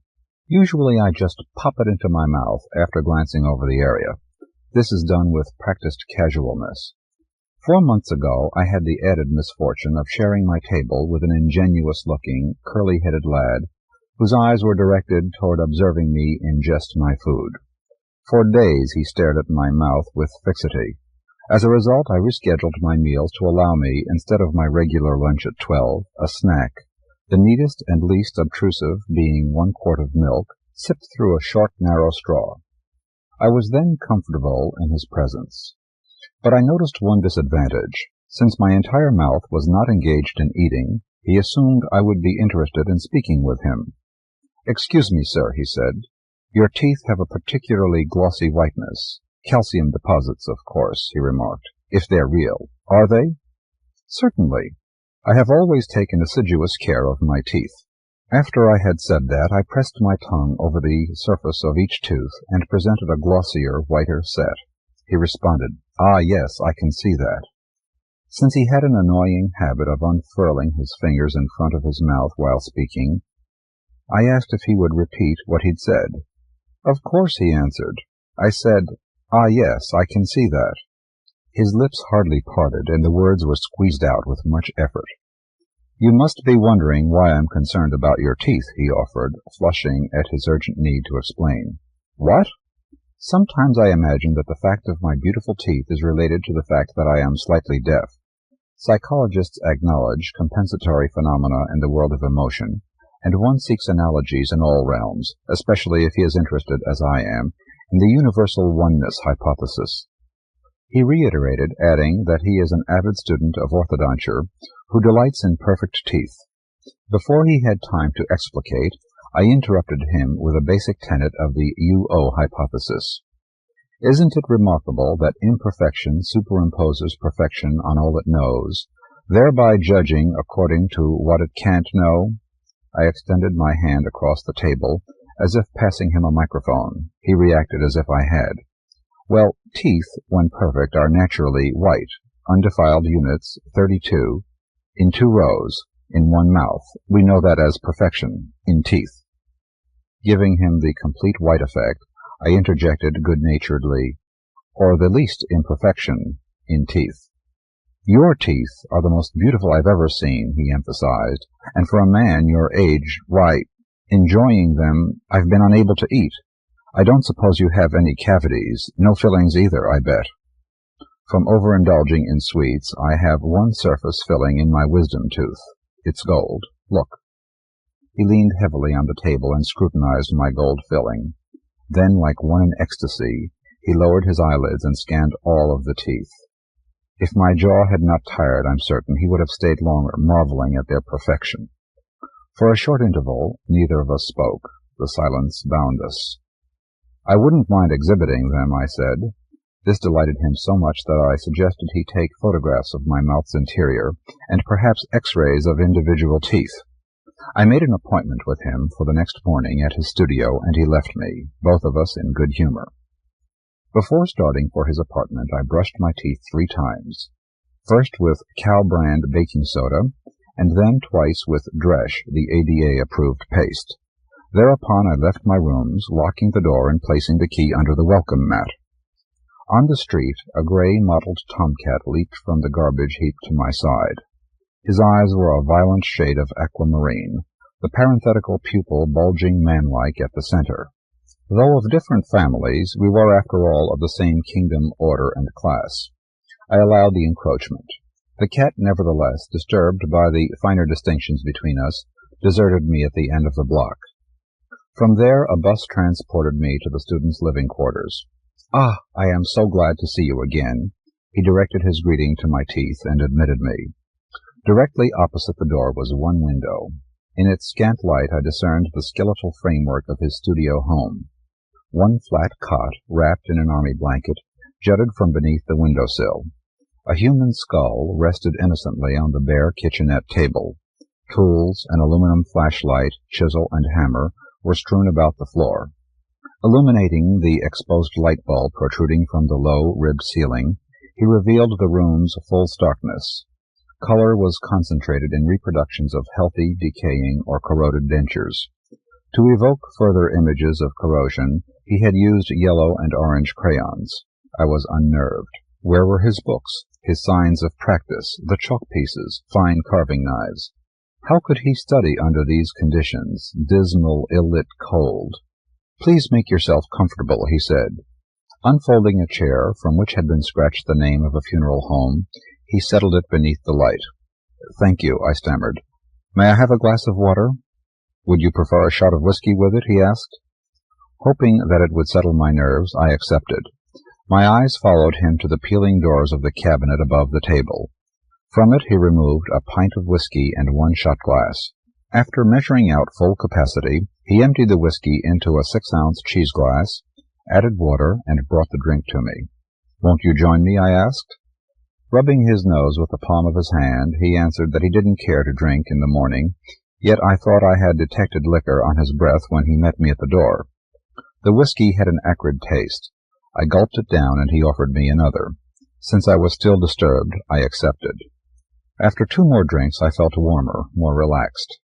Usually I just pop it into my mouth after glancing over the area. This is done with practiced casualness. 4 months ago I had the added misfortune of sharing my table with an ingenuous-looking, curly-headed lad, whose eyes were directed toward observing me ingest my food. For days he stared at my mouth with fixity. As a result, I rescheduled my meals to allow me, instead of my regular lunch at 12, a snack, the neatest and least obtrusive being 1 quart of milk, sipped through a short, narrow straw. I was then comfortable in his presence. But I noticed one disadvantage. Since my entire mouth was not engaged in eating, he assumed I would be interested in speaking with him. "Excuse me, sir," he said. "Your teeth have a particularly glossy whiteness. Calcium deposits, of course," he remarked, "if they're real. Are they?" "Certainly. I have always taken assiduous care of my teeth." After I had said that, I pressed my tongue over the surface of each tooth and presented a glossier, whiter set. He responded, "Ah, yes, I can see that." Since he had an annoying habit of unfurling his fingers in front of his mouth while speaking, I asked if he would repeat what he'd said. "Of course," he answered. I said, "Ah, yes, I can see that." His lips hardly parted, and the words were squeezed out with much effort. "You must be wondering why I'm concerned about your teeth," he offered, flushing at his urgent need to explain. "What?" "Sometimes I imagine that the fact of my beautiful teeth is related to the fact that I am slightly deaf. Psychologists acknowledge compensatory phenomena in the world of emotion, and one seeks analogies in all realms, especially if he is interested, as I am, in the universal oneness hypothesis." He reiterated, adding that he is an avid student of orthodonture who delights in perfect teeth. Before he had time to explicate, I interrupted him with a basic tenet of the UO hypothesis. "Isn't it remarkable that imperfection superimposes perfection on all it knows, thereby judging according to what it can't know?" I extended my hand across the table, as if passing him a microphone. He reacted as if I had. "Well, teeth, when perfect, are naturally white, undefiled units, 32, in 2 rows, in one mouth. We know that as perfection, in teeth." Giving him the complete white effect, I interjected good-naturedly, "or the least imperfection, in teeth." "Your teeth are the most beautiful I've ever seen," he emphasized, "and for a man your age, why, enjoying them, I've been unable to eat. I don't suppose you have any cavities, no fillings either, I bet." "From overindulging in sweets, I have one surface filling in my wisdom tooth. It's gold. Look." He leaned heavily on the table and scrutinized my gold filling. Then, like one in ecstasy, he lowered his eyelids and scanned all of the teeth. If my jaw had not tired, I'm certain he would have stayed longer, marveling at their perfection. For a short interval, neither of us spoke. The silence bound us. "I wouldn't mind exhibiting them," I said. This delighted him so much that I suggested he take photographs of my mouth's interior, and perhaps X-rays of individual teeth. I made an appointment with him for the next morning at his studio, and he left me, both of us in good humor. Before starting for his apartment, I brushed my teeth 3 times, first with cow brand baking soda, and then twice with Dresch, the ADA-approved paste. Thereupon I left my rooms, locking the door and placing the key under the welcome mat. On the street, a gray mottled tomcat leaped from the garbage heap to my side. His eyes were a violent shade of aquamarine, the parenthetical pupil bulging manlike at the center. Though of different families, we were after all of the same kingdom, order, and class. I allowed the encroachment. The cat, nevertheless, disturbed by the finer distinctions between us, deserted me at the end of the block. From there a bus transported me to the students' living quarters. "Ah, I am so glad to see you again." He directed his greeting to my teeth and admitted me. Directly opposite the door was one window. In its scant light I discerned the skeletal framework of his studio home. One flat cot, wrapped in an army blanket, jutted from beneath the window-sill. A human skull rested innocently on the bare kitchenette table. Tools, an aluminum flashlight, chisel, and hammer were strewn about the floor. Illuminating the exposed light bulb protruding from the low, ribbed ceiling, he revealed the room's full starkness. Color was concentrated in reproductions of healthy, decaying, or corroded dentures. To evoke further images of corrosion, he had used yellow and orange crayons. I was unnerved. Where were his books, his signs of practice, the chalk pieces, fine carving knives? How could he study under these conditions, dismal, ill-lit, cold? "Please make yourself comfortable," he said. Unfolding a chair, from which had been scratched the name of a funeral home, he settled it beneath the light. "Thank you," I stammered. "May I have a glass of water?" "Would you prefer a shot of whiskey with it?" he asked. Hoping that it would settle my nerves, I accepted. My eyes followed him to the peeling doors of the cabinet above the table. From it he removed a pint of whiskey and 1 shot glass. After measuring out full capacity, he emptied the whiskey into a 6-ounce cheese glass, added water, and brought the drink to me. "Won't you join me?" I asked. Rubbing his nose with the palm of his hand, he answered that he didn't care to drink in the morning, yet I thought I had detected liquor on his breath when he met me at the door. The whiskey had an acrid taste. I gulped it down, and he offered me another. Since I was still disturbed, I accepted. After 2 more drinks, I felt warmer, more relaxed.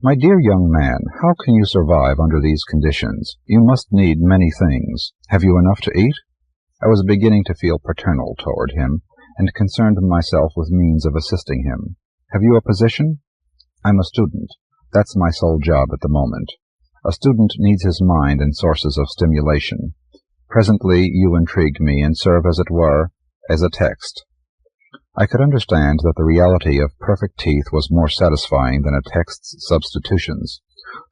"My dear young man, how can you survive under these conditions? You must need many things. Have you enough to eat?" I was beginning to feel paternal toward him, and concerned myself with means of assisting him. "Have you a position?" I'm a student. That's my sole job at the moment. A student needs his mind and sources of stimulation. Presently you intrigue me and serve, as it were, as a text. I could understand that the reality of perfect teeth was more satisfying than a text's substitutions.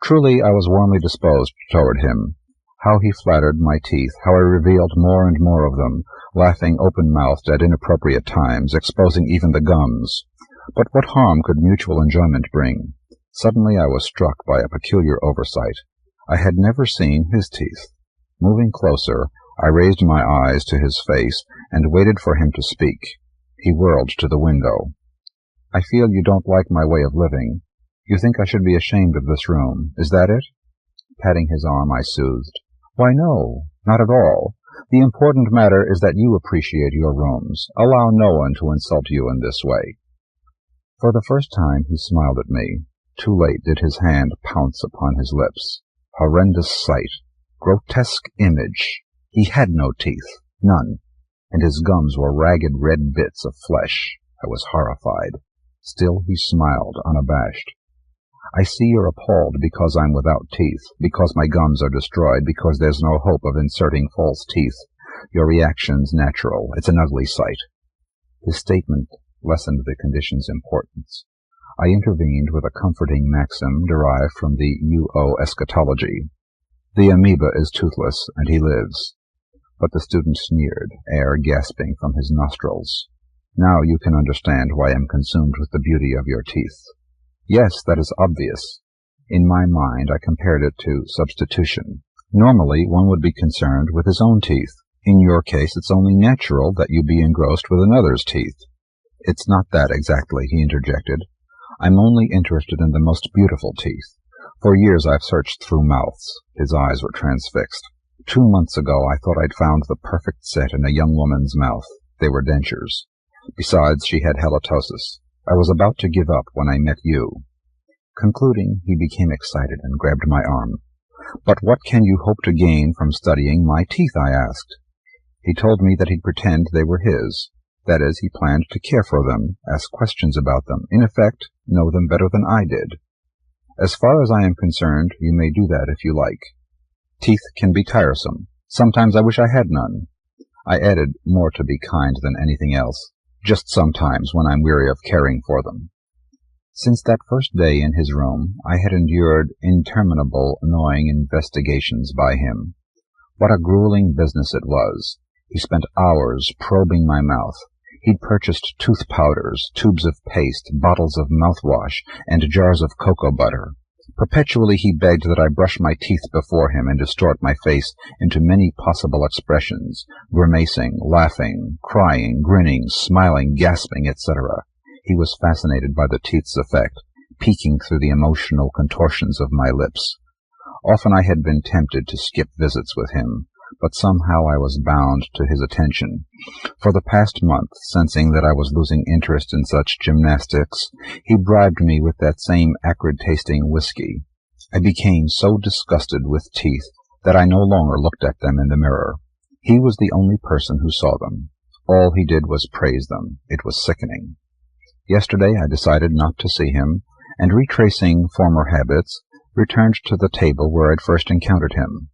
Truly, I was warmly disposed toward him. How he flattered my teeth, how I revealed more and more of them, laughing open-mouthed at inappropriate times, exposing even the gums. But what harm could mutual enjoyment bring? Suddenly I was struck by a peculiar oversight. I had never seen his teeth. Moving closer, I raised my eyes to his face and waited for him to speak. He whirled to the window. I feel you don't like my way of living. You think I should be ashamed of this room. Is that it? Patting his arm, I soothed. Why, no, not at all. The important matter is that you appreciate your rooms. Allow no one to insult you in this way. For the first time he smiled at me. Too late did his hand pounce upon his lips. Horrendous sight. Grotesque image. He had no teeth. None. And his gums were ragged red bits of flesh. I was horrified. Still he smiled, unabashed. I see you're appalled because I'm without teeth, because my gums are destroyed, because there's no hope of inserting false teeth. Your reaction's natural. It's an ugly sight. His statement lessened the condition's importance. I intervened with a comforting maxim derived from the UO eschatology. The amoeba is toothless, and he lives. But the student sneered, air gasping from his nostrils. Now you can understand why I am consumed with the beauty of your teeth. Yes, that is obvious. In my mind I compared it to substitution. Normally one would be concerned with his own teeth. In your case it's only natural that you be engrossed with another's teeth. It's not that exactly, he interjected. I'm only interested in the most beautiful teeth. For years I've searched through mouths. His eyes were transfixed. 2 months ago I thought I'd found the perfect set in a young woman's mouth. They were dentures. Besides, she had halitosis. I was about to give up when I met you. Concluding, he became excited and grabbed my arm. But what can you hope to gain from studying my teeth, I asked. He told me that he'd pretend they were his. That is, he planned to care for them, ask questions about them, in effect, know them better than I did. As far as I am concerned, you may do that if you like. Teeth can be tiresome. Sometimes I wish I had none. I added, more to be kind than anything else, just sometimes when I'm weary of caring for them. Since that first day in his room, I had endured interminable, annoying investigations by him. What a grueling business it was. He spent hours probing my mouth. He'd purchased tooth powders, tubes of paste, bottles of mouthwash, and jars of cocoa butter. Perpetually he begged that I brush my teeth before him and distort my face into many possible expressions, grimacing, laughing, crying, grinning, smiling, gasping, etc. He was fascinated by the teeth's effect, peeking through the emotional contortions of my lips. Often I had been tempted to skip visits with him, but somehow I was bound to his attention. For the past month, sensing that I was losing interest in such gymnastics, he bribed me with that same acrid-tasting whiskey. I became so disgusted with teeth that I no longer looked at them in the mirror. He was the only person who saw them. All he did was praise them. It was sickening. Yesterday I decided not to see him, and retracing former habits, returned to the table where I'd first encountered him.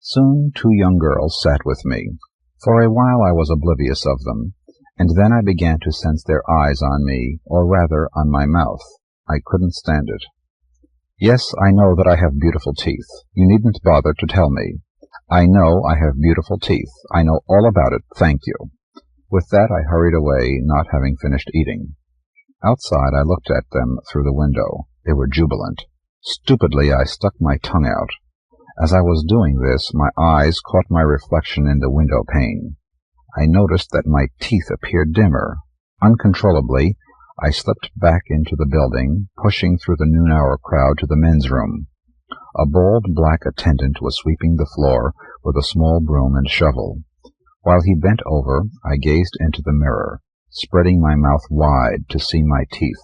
Soon 2 young girls sat with me. For a while I was oblivious of them, and then I began to sense their eyes on me, or rather on my mouth. I couldn't stand it. Yes, I know that I have beautiful teeth. You needn't bother to tell me. I know I have beautiful teeth. I know all about it, thank you. With that I hurried away, not having finished eating. Outside I looked at them through the window. They were jubilant. Stupidly I stuck my tongue out. As I was doing this, my eyes caught my reflection in the window pane. I noticed that my teeth appeared dimmer. Uncontrollably, I slipped back into the building, pushing through the noon-hour crowd to the men's room. A bald black attendant was sweeping the floor with a small broom and shovel. While he bent over, I gazed into the mirror, spreading my mouth wide to see my teeth.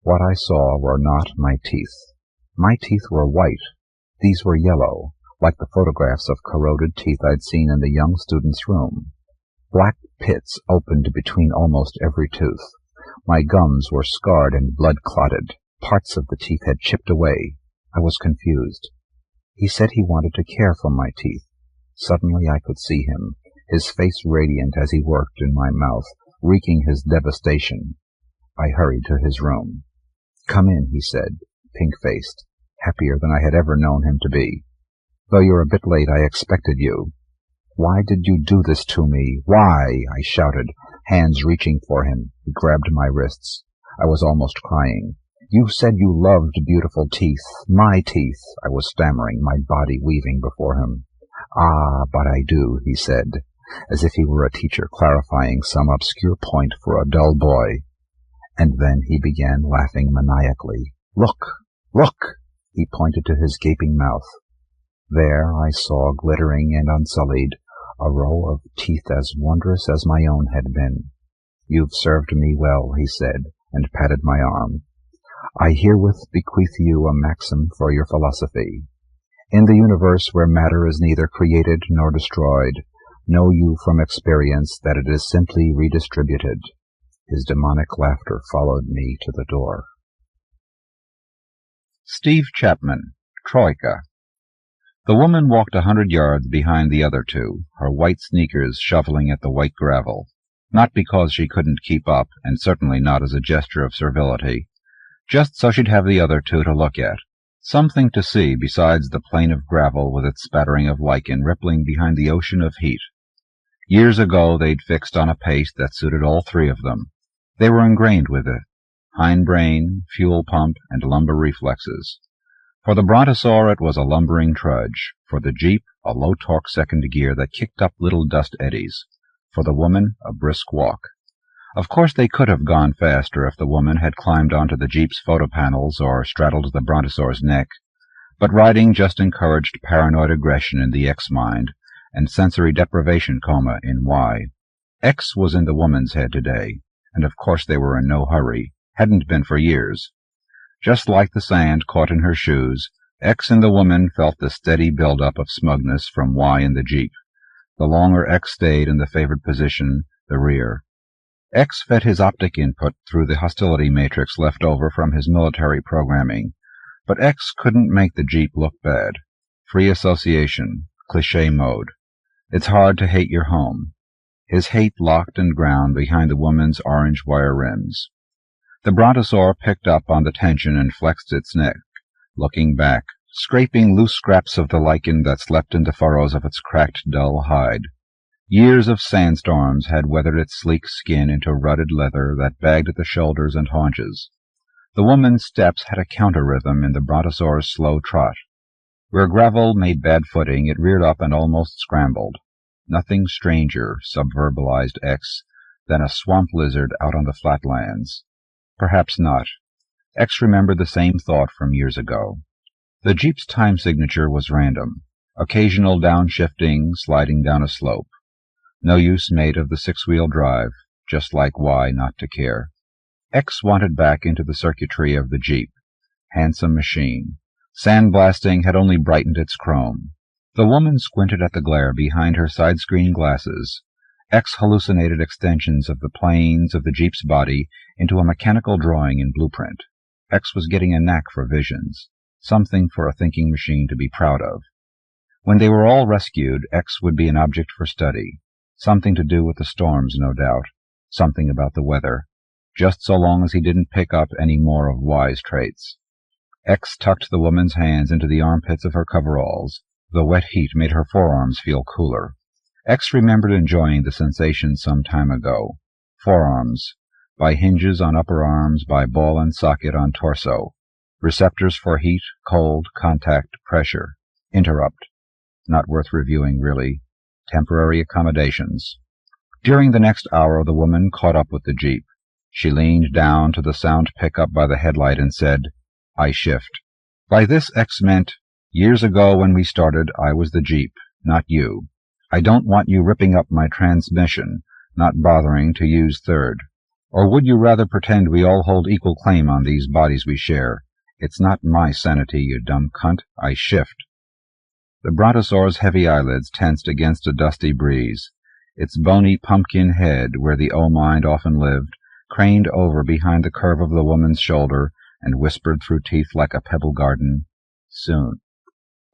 What I saw were not my teeth. My teeth were white. These were yellow, like the photographs of corroded teeth I'd seen in the young student's room. Black pits opened between almost every tooth. My gums were scarred and blood-clotted. Parts of the teeth had chipped away. I was confused. He said he wanted to care for my teeth. Suddenly I could see him, his face radiant as he worked in my mouth, wreaking his devastation. I hurried to his room. "Come in," he said, pink-faced, happier than I had ever known him to be. "Though you're a bit late, I expected you." "Why did you do this to me? Why?" I shouted, hands reaching for him. He grabbed my wrists. I was almost crying. "You said you loved beautiful teeth. My teeth," I was stammering, my body weaving before him. "Ah, but I do," he said, as if he were a teacher clarifying some obscure point for a dull boy. And then he began laughing maniacally. "Look! Look!" He pointed to his gaping mouth. There I saw, glittering and unsullied, a row of teeth as wondrous as my own had been. "You've served me well," he said, and patted my arm. "I herewith bequeath you a maxim for your philosophy. In the universe where matter is neither created nor destroyed, know you from experience that it is simply redistributed." His demonic laughter followed me to the door. Steve Chapman, Troika. The woman walked 100 yards behind the other two, her white sneakers shoveling at the white gravel, not because she couldn't keep up, and certainly not as a gesture of servility, just so she'd have the other two to look at, something to see besides the plain of gravel with its spattering of lichen rippling behind the ocean of heat. Years ago they'd fixed on a pace that suited all three of them. They were ingrained with it: hindbrain, fuel pump, and lumbar reflexes. For the brontosaur it was a lumbering trudge, for the jeep a low-torque second gear that kicked up little dust eddies, for the woman a brisk walk. Of course they could have gone faster if the woman had climbed onto the jeep's photo panels or straddled the brontosaur's neck, but riding just encouraged paranoid aggression in the X mind and sensory deprivation coma in Y. X was in the woman's head today, and of course they were in no hurry, hadn't been for years. Just like the sand caught in her shoes, X in the woman felt the steady build-up of smugness from Y in the jeep. The longer X stayed in the favored position, the rear. X fed his optic input through the hostility matrix left over from his military programming, but X couldn't make the jeep look bad. Free association, cliché mode. It's hard to hate your home. His hate locked and ground behind the woman's orange wire rims. The brontosaur picked up on the tension and flexed its neck, looking back, scraping loose scraps of the lichen that slept in the furrows of its cracked, dull hide. Years of sandstorms had weathered its sleek skin into rutted leather that bagged at the shoulders and haunches. The woman's steps had a counter-rhythm in the brontosaur's slow trot. Where gravel made bad footing, it reared up and almost scrambled. Nothing stranger, subverbalized X, than a swamp lizard out on the flatlands. Perhaps not. X remembered the same thought from years ago. The jeep's time signature was random, occasional downshifting, sliding down a slope. No use made of the six-wheel drive, just like Y not to care. X wanted back into the circuitry of the jeep. Handsome machine. Sandblasting had only brightened its chrome. The woman squinted at the glare behind her side-screen glasses. X hallucinated extensions of the planes of the jeep's body into a mechanical drawing in blueprint. X was getting a knack for visions, something for a thinking machine to be proud of. When they were all rescued, X would be an object for study. Something to do with the storms, no doubt. Something about the weather. Just so long as he didn't pick up any more of Y's traits. X tucked the woman's hands into the armpits of her coveralls. The wet heat made her forearms feel cooler. X remembered enjoying the sensation some time ago. Forearms. By hinges on upper arms, by ball and socket on torso. Receptors for heat, cold, contact, pressure. Interrupt. Not worth reviewing, really. Temporary accommodations. During the next hour, the woman caught up with the jeep. She leaned down to the sound pickup by the headlight and said, "I shift." By this X meant, "Years ago when we started, I was the jeep, not you. I don't want you ripping up my transmission, not bothering to use third. Or would you rather pretend we all hold equal claim on these bodies we share? It's not my sanity, you dumb cunt. I shift." The brontosaur's heavy eyelids tensed against a dusty breeze. Its bony pumpkin head, where the O-mind often lived, craned over behind the curve of the woman's shoulder and whispered through teeth like a pebble garden, "Soon."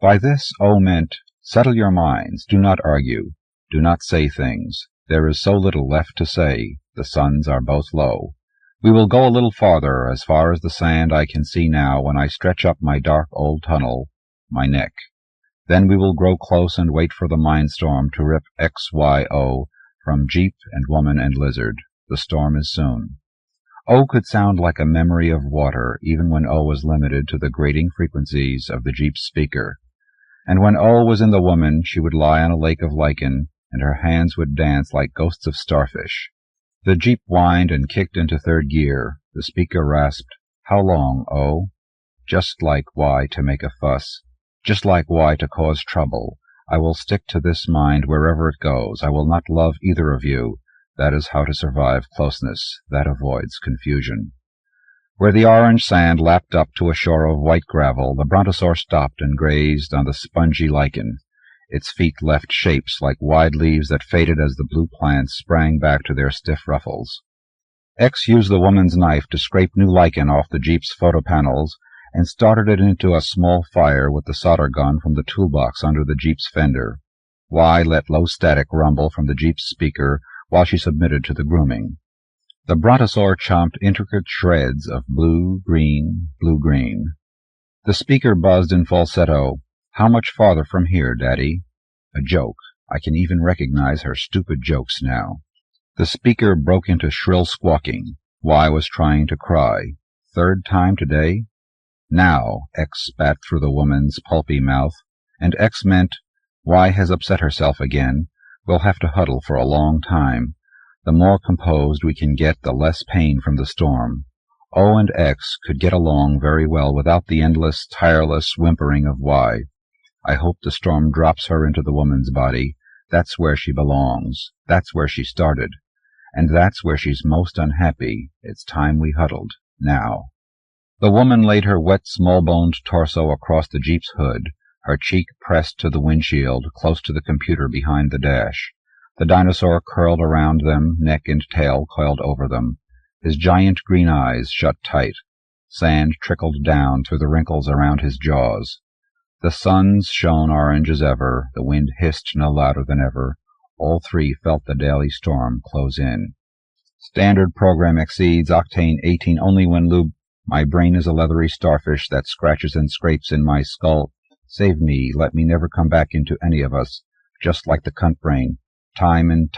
By this O meant, settle your minds, do not argue, do not say things. There is so little left to say, the suns are both low. We will go a little farther, as far as the sand I can see now when I stretch up my dark old tunnel, my neck. Then we will grow close and wait for the mindstorm to rip XYO from jeep and woman and lizard. The storm is soon. O could sound like a memory of water, even when O was limited to the grating frequencies of the jeep speaker. And when O was in the woman, she would lie on a lake of lichen, and her hands would dance like ghosts of starfish. The jeep whined and kicked into third gear. The speaker rasped, "How long, O?" Just like Y to make a fuss. Just like Y to cause trouble. I will stick to this mind wherever it goes. I will not love either of you. That is how to survive closeness. That avoids confusion. Where the orange sand lapped up to a shore of white gravel, the brontosaur stopped and grazed on the spongy lichen. Its feet left shapes like wide leaves that faded as the blue plants sprang back to their stiff ruffles. X used the woman's knife to scrape new lichen off the jeep's photo panels and started it into a small fire with the solder gun from the toolbox under the jeep's fender. Y let low static rumble from the jeep's speaker while she submitted to the grooming. The brontosaur chomped intricate shreds of blue-green, blue-green. The speaker buzzed in falsetto, "How much farther from here, Daddy?" A joke. I can even recognize her stupid jokes now. The speaker broke into shrill squawking. Y was trying to cry. Third time today? Now, X spat through the woman's pulpy mouth, and X meant, Y has upset herself again. We'll have to huddle for a long time. The more composed we can get, the less pain from the storm. O and X could get along very well without the endless, tireless whimpering of Y. I hope the storm drops her into the woman's body. That's where she belongs. That's where she started. And that's where she's most unhappy. It's time we huddled. Now. The woman laid her wet, small-boned torso across the jeep's hood, her cheek pressed to the windshield, close to the computer behind the dash. The dinosaur curled around them, neck and tail coiled over them. His giant green eyes shut tight. Sand trickled down through the wrinkles around his jaws. The suns shone orange as ever. The wind hissed no louder than ever. All three felt the daily storm close in. Standard program exceeds octane 18 only when lube. My brain is a leathery starfish that scratches and scrapes in my skull. Save me, let me never come back into any of us, just like the cunt brain. Time and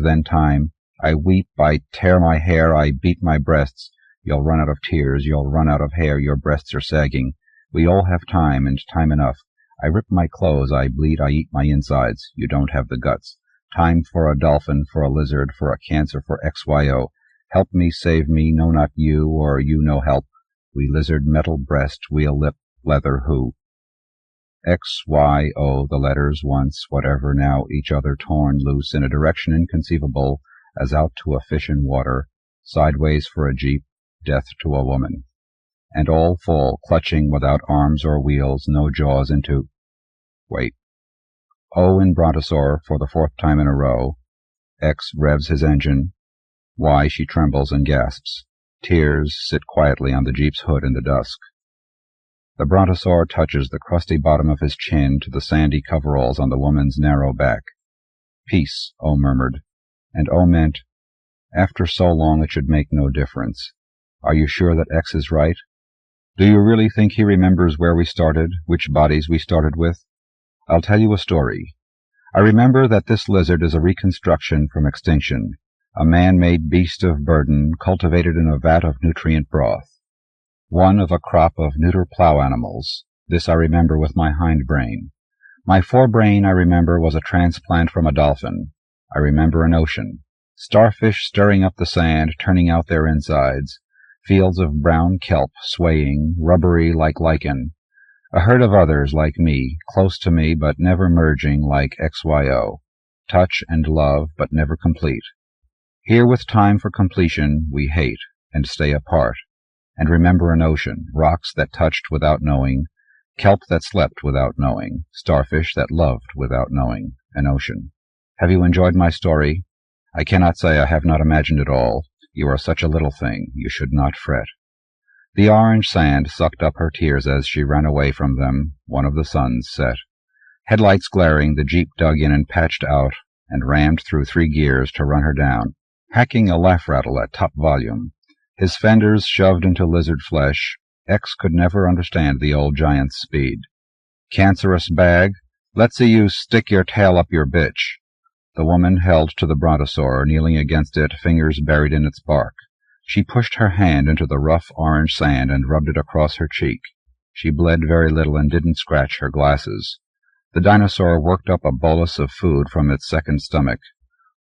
then time. I weep, I tear my hair, I beat my breasts. You'll run out of tears, you'll run out of hair, your breasts are sagging. We all have time, and time enough. I rip my clothes, I bleed, I eat my insides. You don't have the guts. Time for a dolphin, for a lizard, for a cancer, for XYO. Help me, save me, no not you, or you no help. We lizard metal breast, wheel lip, leather who. XYO, the letters once, whatever, now each other torn loose in a direction inconceivable as out to a fish in water, sideways for a jeep, death to a woman. And all fall, clutching without arms or wheels, no jaws into... Wait. O in Brontosaur for the fourth time in a row. X revs his engine. Y she trembles and gasps. Tears sit quietly on the jeep's hood in the dusk. The Brontosaur touches the crusty bottom of his chin to the sandy coveralls on the woman's narrow back. Peace, O murmured, and O meant, after so long it should make no difference. Are you sure that X is right? Do you really think he remembers where we started, which bodies we started with? I'll tell you a story. I remember that this lizard is a reconstruction from extinction, a man-made beast of burden cultivated in a vat of nutrient broth. One of a crop of neuter plow animals. This I remember with my hindbrain. My forebrain, I remember, was a transplant from a dolphin. I remember an ocean. Starfish stirring up the sand, turning out their insides. Fields of brown kelp, swaying, rubbery like lichen. A herd of others like me, close to me but never merging like XYO. Touch and love, but never complete. Here with time for completion, we hate and stay apart. And remember an ocean, rocks that touched without knowing, kelp that slept without knowing, starfish that loved without knowing, an ocean. Have you enjoyed my story? I cannot say I have not imagined it all. You are such a little thing, you should not fret. The orange sand sucked up her tears as she ran away from them. One of the suns set. Headlights glaring, the jeep dug in and patched out and rammed through 3 gears to run her down, hacking a laugh rattle at top volume. His fenders shoved into lizard flesh. X could never understand the old giant's speed. Cancerous bag, let's see you stick your tail up your bitch. The woman held to the brontosaur, kneeling against it, fingers buried in its bark. She pushed her hand into the rough orange sand and rubbed it across her cheek. She bled very little and didn't scratch her glasses. The dinosaur worked up a bolus of food from its second stomach.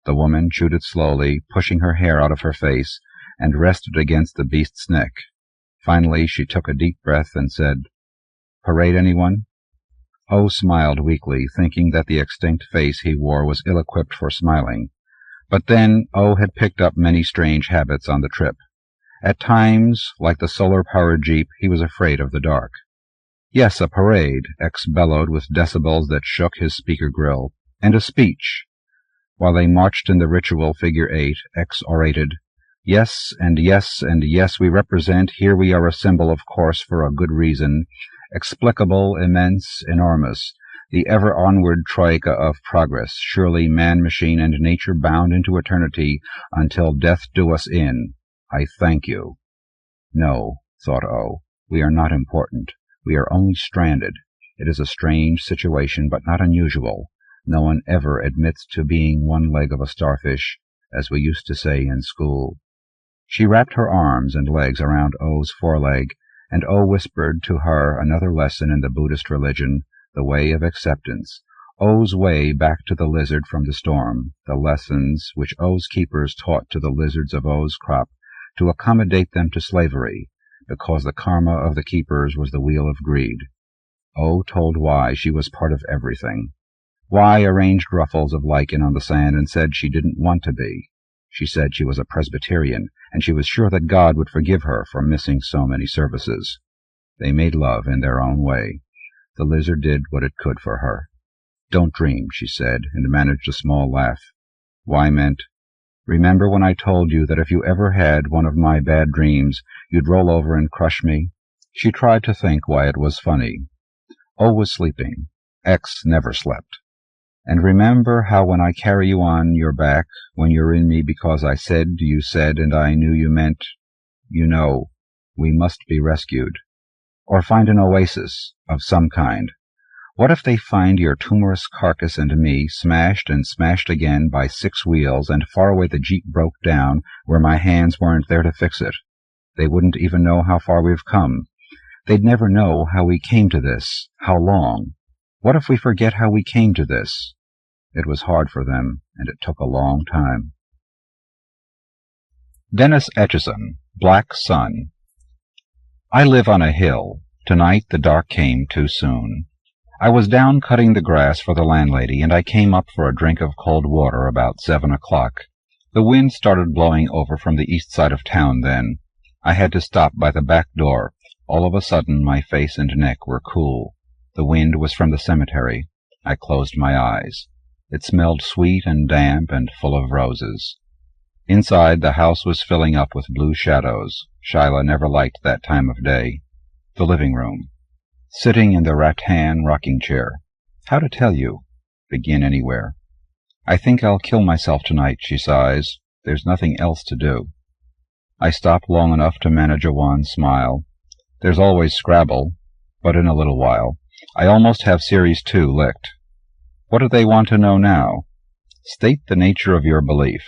The woman chewed it slowly, pushing her hair out of her face, and rested against the beast's neck. Finally she took a deep breath and said, "Parade, anyone?" O smiled weakly, thinking that the extinct face he wore was ill-equipped for smiling. But then O had picked up many strange habits on the trip. At times, like the solar-powered jeep, he was afraid of the dark. "Yes, a parade," X bellowed with decibels that shook his speaker grill. "And a speech." While they marched in the ritual figure 8, X orated, "Yes, and yes, and yes, we represent, here we are a symbol, of course, for a good reason, explicable, immense, enormous, the ever-onward troika of progress, surely man, machine, and nature bound into eternity until death do us in. I thank you." No, thought O, we are not important. We are only stranded. It is a strange situation, but not unusual. No one ever admits to being one leg of a starfish, as we used to say in school. She wrapped her arms and legs around O's foreleg, and O whispered to her another lesson in the Buddhist religion, the way of acceptance, O's way back to the lizard from the storm, the lessons which O's keepers taught to the lizards of O's crop, to accommodate them to slavery, because the karma of the keepers was the wheel of greed. O told why she was part of everything. Y arranged ruffles of lichen on the sand and said she didn't want to be. She said she was a Presbyterian, and she was sure that God would forgive her for missing so many services. They made love in their own way. The lizard did what it could for her. "Don't dream," she said, and managed a small laugh. Y meant, "Remember when I told you that if you ever had one of my bad dreams, you'd roll over and crush me?" She tried to think why it was funny. O was sleeping. X never slept. "And remember how when I carry you on your back, when you're in me because I said you said and I knew you meant, you know, we must be rescued. Or find an oasis of some kind. What if they find your tumorous carcass and me, smashed and smashed again by 6 wheels, and far away the jeep broke down where my hands weren't there to fix it? They wouldn't even know how far we've come. They'd never know how we came to this, how long. What if we forget how we came to this?" It was hard for them, and it took a long time. Dennis Etchison, Black Sun. I live on a hill. Tonight the dark came too soon. I was down cutting the grass for the landlady, and I came up for a drink of cold water about 7 o'clock. The wind started blowing over from the east side of town then. I had to stop by the back door. All of a sudden my face and neck were cool. The wind was from the cemetery. I closed my eyes. It smelled sweet and damp and full of roses. Inside, the house was filling up with blue shadows. Shyla never liked that time of day. The living room. Sitting in the rattan rocking chair. How to tell you? Begin anywhere. "I think I'll kill myself tonight," she sighs. "There's nothing else to do." I stop long enough to manage a wan smile. There's always Scrabble, but in a little while. I almost have Series 2 licked. What do they want to know now? State the nature of your belief.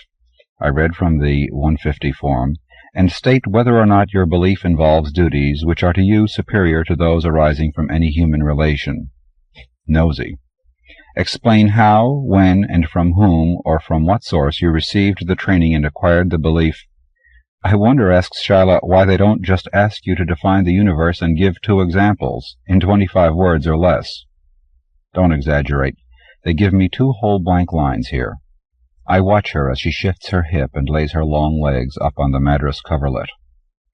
I read from the 150 form, and state whether or not your belief involves duties which are to you superior to those arising from any human relation. Nosy. Explain how, when, and from whom, or from what source you received the training and acquired the belief. I wonder, asks Shyla, why they don't just ask you to define the universe and give 2 examples, in 25 words or less. Don't exaggerate. They give me 2 whole blank lines here. I watch her as she shifts her hip and lays her long legs up on the madras coverlet.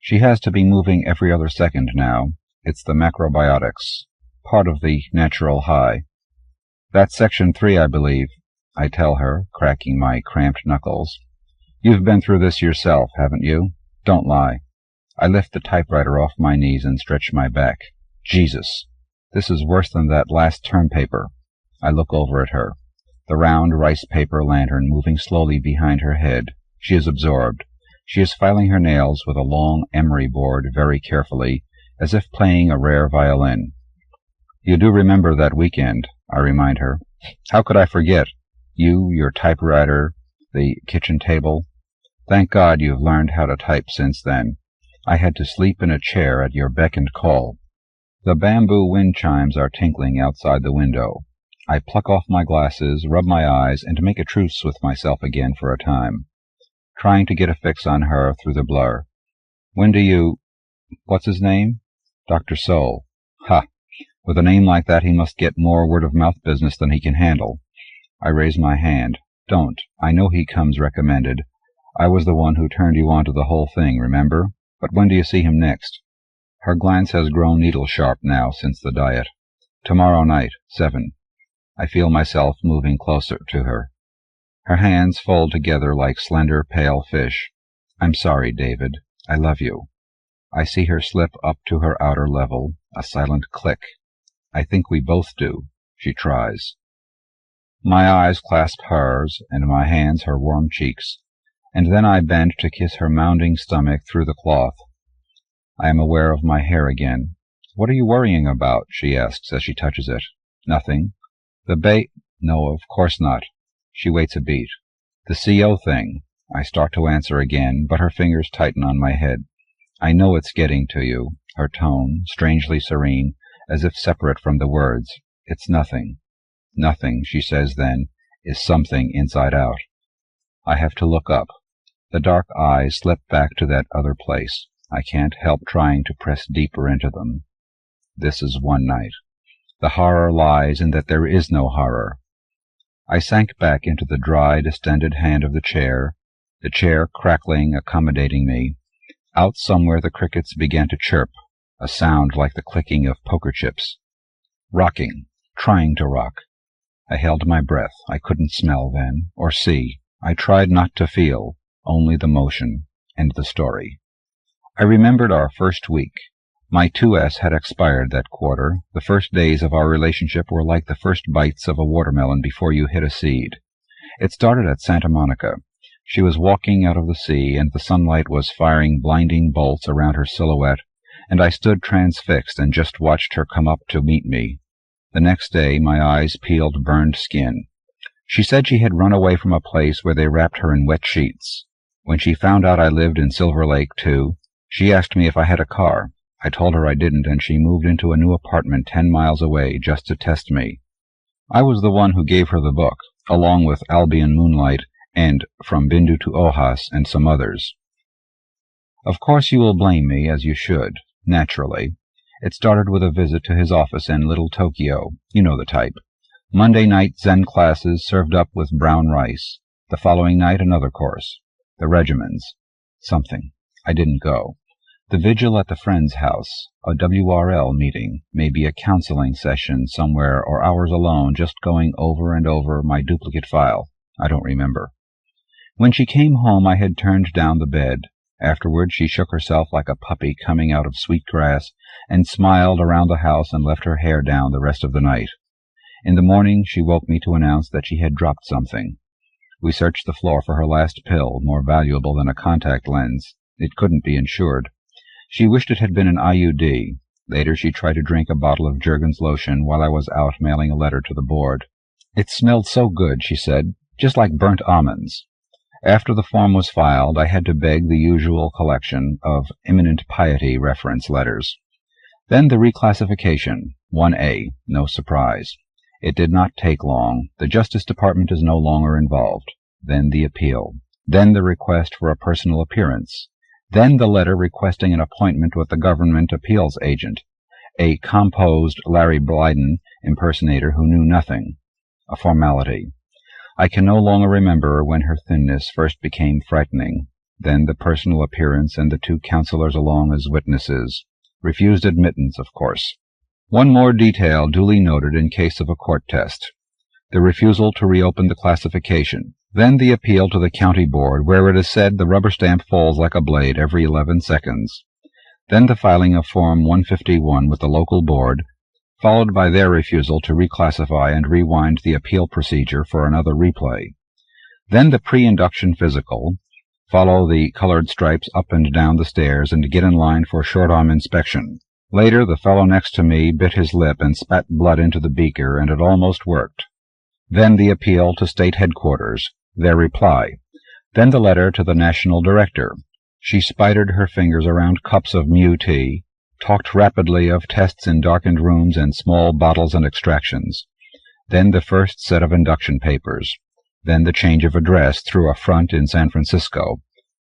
She has to be moving every other second now. It's the macrobiotics, part of the natural high. That's Section 3, I believe, I tell her, cracking my cramped knuckles. You've been through this yourself, haven't you? Don't lie. I lift the typewriter off my knees and stretch my back. Jesus! This is worse than that last term paper. I look over at her. The round rice paper lantern moving slowly behind her head. She is absorbed. She is filing her nails with a long emery board very carefully, as if playing a rare violin. You do remember that weekend, I remind her. How could I forget? You, your typewriter, the kitchen table. Thank God you've learned how to type since then. I had to sleep in a chair at your beck and call. The bamboo wind chimes are tinkling outside the window. I pluck off my glasses, rub my eyes, and make a truce with myself again for a time, trying to get a fix on her through the blur. When do you— What's his name? Dr. Soul. Ha! With a name like that he must get more word-of-mouth business than he can handle. I raise my hand. Don't. I know he comes recommended. I was the one who turned you on to the whole thing, remember? But when do you see him next? Her glance has grown needle-sharp now since the diet. Tomorrow night, 7. I feel myself moving closer to her. Her hands fold together like slender, pale fish. I'm sorry, David. I love you. I see her slip up to her outer level, a silent click. I think we both do. She tries. My eyes clasp hers, and my hands her warm cheeks, and then I bend to kiss her mounding stomach through the cloth. I am aware of my hair again. What are you worrying about? She asks as she touches it. Nothing. The No, of course not. She waits a beat. The CO thing. I start to answer again, but her fingers tighten on my head. I know it's getting to you, her tone, strangely serene, as if separate from the words. It's nothing. Nothing, she says then, is something inside out. I have to look up. The dark eyes slip back to that other place. I can't help trying to press deeper into them. This is one night. The horror lies in that there is no horror. I sank back into the dry, distended hand of the chair crackling, accommodating me. Out somewhere the crickets began to chirp, a sound like the clicking of poker chips. Rocking, trying to rock. I held my breath. I couldn't smell then, or see. I tried not to feel, only the motion and the story. I remembered our first week. My 2S had expired that quarter. The first days of our relationship were like the first bites of a watermelon before you hit a seed. It started at Santa Monica. She was walking out of the sea, and the sunlight was firing blinding bolts around her silhouette, and I stood transfixed and just watched her come up to meet me. The next day my eyes peeled burned skin. She said she had run away from a place where they wrapped her in wet sheets. When she found out I lived in Silver Lake, too, she asked me if I had a car. I told her I didn't, and she moved into a new apartment 10 miles away just to test me. I was the one who gave her the book, along with Albion Moonlight and From Bindu to Ojas and some others. Of course you will blame me, as you should, naturally. It started with a visit to his office in Little Tokyo. You know the type. Monday night Zen classes served up with brown rice. The following night another course. The regimens. Something. I didn't go. The vigil at the friend's house, a WRL meeting, maybe a counseling session somewhere, or hours alone just going over and over my duplicate file. I don't remember. When she came home I had turned down the bed. Afterward she shook herself like a puppy coming out of sweet grass and smiled around the house and left her hair down the rest of the night. In the morning she woke me to announce that she had dropped something. We searched the floor for her last pill, more valuable than a contact lens. It couldn't be insured. She wished it had been an IUD. Later she tried to drink a bottle of Jergens lotion while I was out mailing a letter to the board. It smelled so good, she said, just like burnt almonds. After the form was filed, I had to beg the usual collection of imminent piety reference letters. Then the reclassification, 1A, no surprise. It did not take long. The Justice Department is no longer involved. Then the appeal. Then the request for a personal appearance. Then the letter requesting an appointment with the government appeals agent, a composed Larry Blyden impersonator who knew nothing. A formality. I can no longer remember when her thinness first became frightening. Then the personal appearance and the 2 counselors along as witnesses. Refused admittance, of course. One more detail duly noted in case of a court test. The refusal to reopen the classification. Then the appeal to the county board, where it is said the rubber stamp falls like a blade every 11 seconds. then the filing of Form 151 with the local board, followed by their refusal to reclassify and rewind the appeal procedure for another replay. Then the pre-induction physical, follow the colored stripes up and down the stairs, and get in line for short-arm inspection. Later, the fellow next to me bit his lip and spat blood into the beaker, and it almost worked. Then the appeal to state headquarters, their reply. Then the letter to the national director. She spidered her fingers around cups of mu tea, talked rapidly of tests in darkened rooms and small bottles and extractions. Then the first set of induction papers. Then the change of address through a front in San Francisco.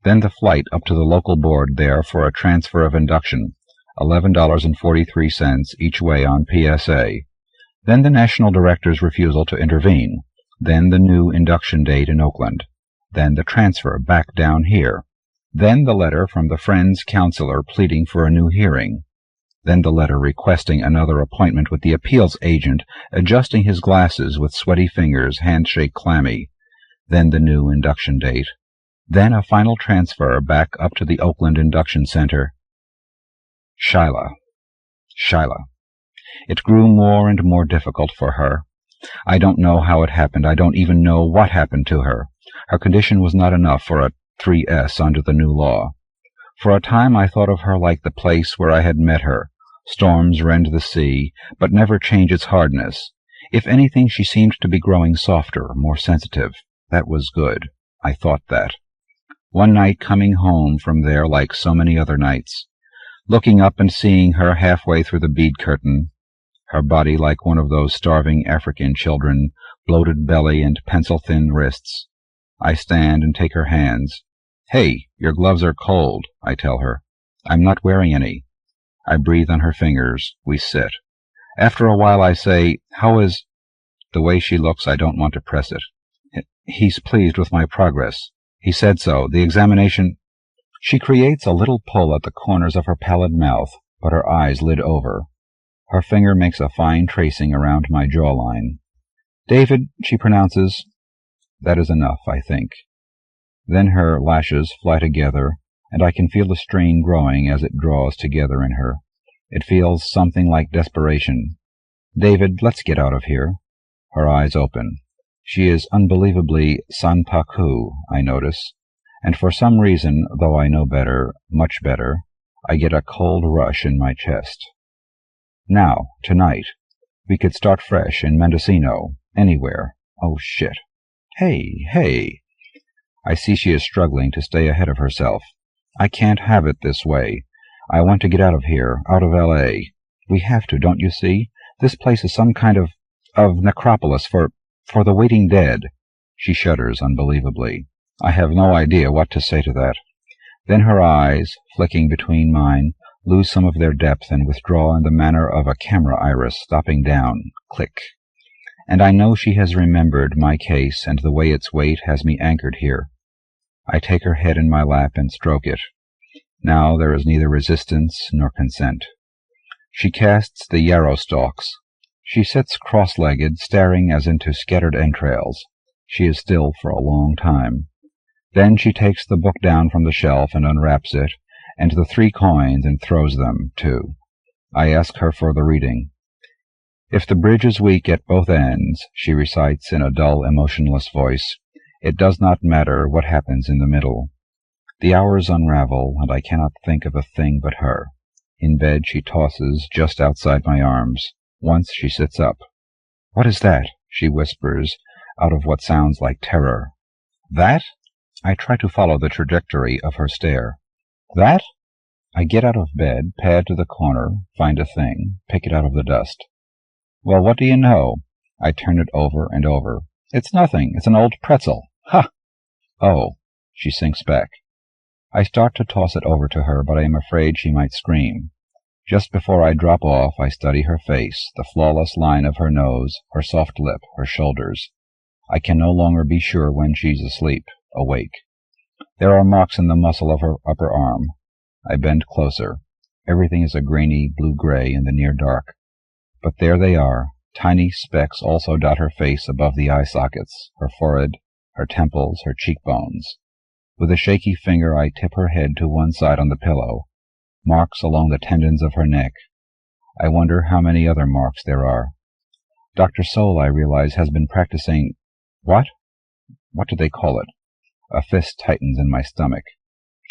Then the flight up to the local board there for a transfer of induction, $11.43 each way on PSA. Then the national director's refusal to intervene. Then the new induction date in Oakland. Then the transfer back down here. Then the letter from the Friends counselor pleading for a new hearing. Then the letter requesting another appointment with the appeals agent, adjusting his glasses with sweaty fingers, handshake clammy. Then the new induction date. Then a final transfer back up to the Oakland Induction Center. Shyla. It grew more and more difficult for her. I don't know how it happened. I don't even know what happened to her. Her condition was not enough for a 3S under the new law. For a time I thought of her like the place where I had met her. Storms rend the sea, but never change its hardness. If anything, she seemed to be growing softer, more sensitive. That was good. I thought that. One night, coming home from there like so many other nights, looking up and seeing her halfway through the bead curtain, her body like one of those starving African children, bloated belly and pencil-thin wrists. I stand and take her hands. "Hey, your gloves are cold," I tell her. "I'm not wearing any." I breathe on her fingers. We sit. After a while I say, "How is—" The way she looks, I don't want to press it. "He's pleased with my progress. He said so. The examination—" She creates a little pull at the corners of her pallid mouth, but her eyes lid over. Her finger makes a fine tracing around my jawline. "David," she pronounces. That is enough, I think. Then her lashes fly together, and I can feel the strain growing as it draws together in her. It feels something like desperation. "David, let's get out of here." Her eyes open. She is unbelievably sanpaku, I notice, and for some reason, though I know better, much better, I get a cold rush in my chest. Now, tonight. We could start fresh in Mendocino, anywhere. Oh, shit. Hey. I see she is struggling to stay ahead of herself. I can't have it this way. I want to get out of here, out of L.A. We have to, don't you see? This place is some kind of necropolis for the waiting dead. She shudders unbelievably. I have no idea what to say to that. Then her eyes, flicking between mine, lose some of their depth and withdraw in the manner of a camera iris stopping down. Click. And I know she has remembered my case and the way its weight has me anchored here. I take her head in my lap and stroke it. Now there is neither resistance nor consent. She casts the yarrow stalks. She sits cross-legged, staring as into scattered entrails. She is still for a long time. Then she takes the book down from the shelf and unwraps it, and the 3 coins, and throws them, too. I ask her for the reading. "If the bridge is weak at both ends," she recites in a dull, emotionless voice, "it does not matter what happens in the middle." The hours unravel, and I cannot think of a thing but her. In bed she tosses just outside my arms. Once she sits up. "What is that?" she whispers, out of what sounds like terror. "That?" I try to follow the trajectory of her stare. "That?" I get out of bed, pad to the corner, find a thing, pick it out of the dust. "Well, what do you know?" I turn it over and over. "It's nothing. It's an old pretzel. Ha!" "Oh." She sinks back. I start to toss it over to her, but I am afraid she might scream. Just before I drop off, I study her face, the flawless line of her nose, her soft lip, her shoulders. I can no longer be sure when she's asleep, awake. There are marks in the muscle of her upper arm. I bend closer. Everything is a grainy blue-gray in the near dark. But there they are. Tiny specks also dot her face above the eye sockets, her forehead, her temples, her cheekbones. With a shaky finger I tip her head to one side on the pillow. marks along the tendons of her neck. I wonder how many other marks there are. Dr. Soule, I realize, has been practicing— What? What do they call it? A fist tightens in my stomach.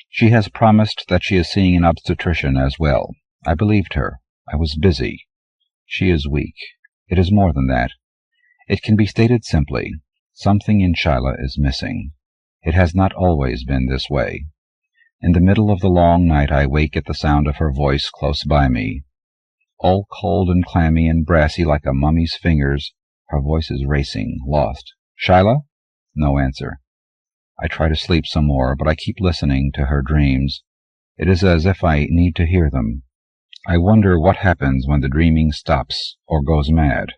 She has promised that she is seeing an obstetrician as well. I believed her. I was busy. She is weak. It is more than that. It can be stated simply. Something in Shyla is missing. It has not always been this way. In the middle of the long night I wake at the sound of her voice close by me. All cold and clammy and brassy like a mummy's fingers, her voice is racing, lost. "Shyla?" No answer. I try to sleep some more, but I keep listening to her dreams. It is as if I need to hear them. I wonder what happens when the dreaming stops or goes mad.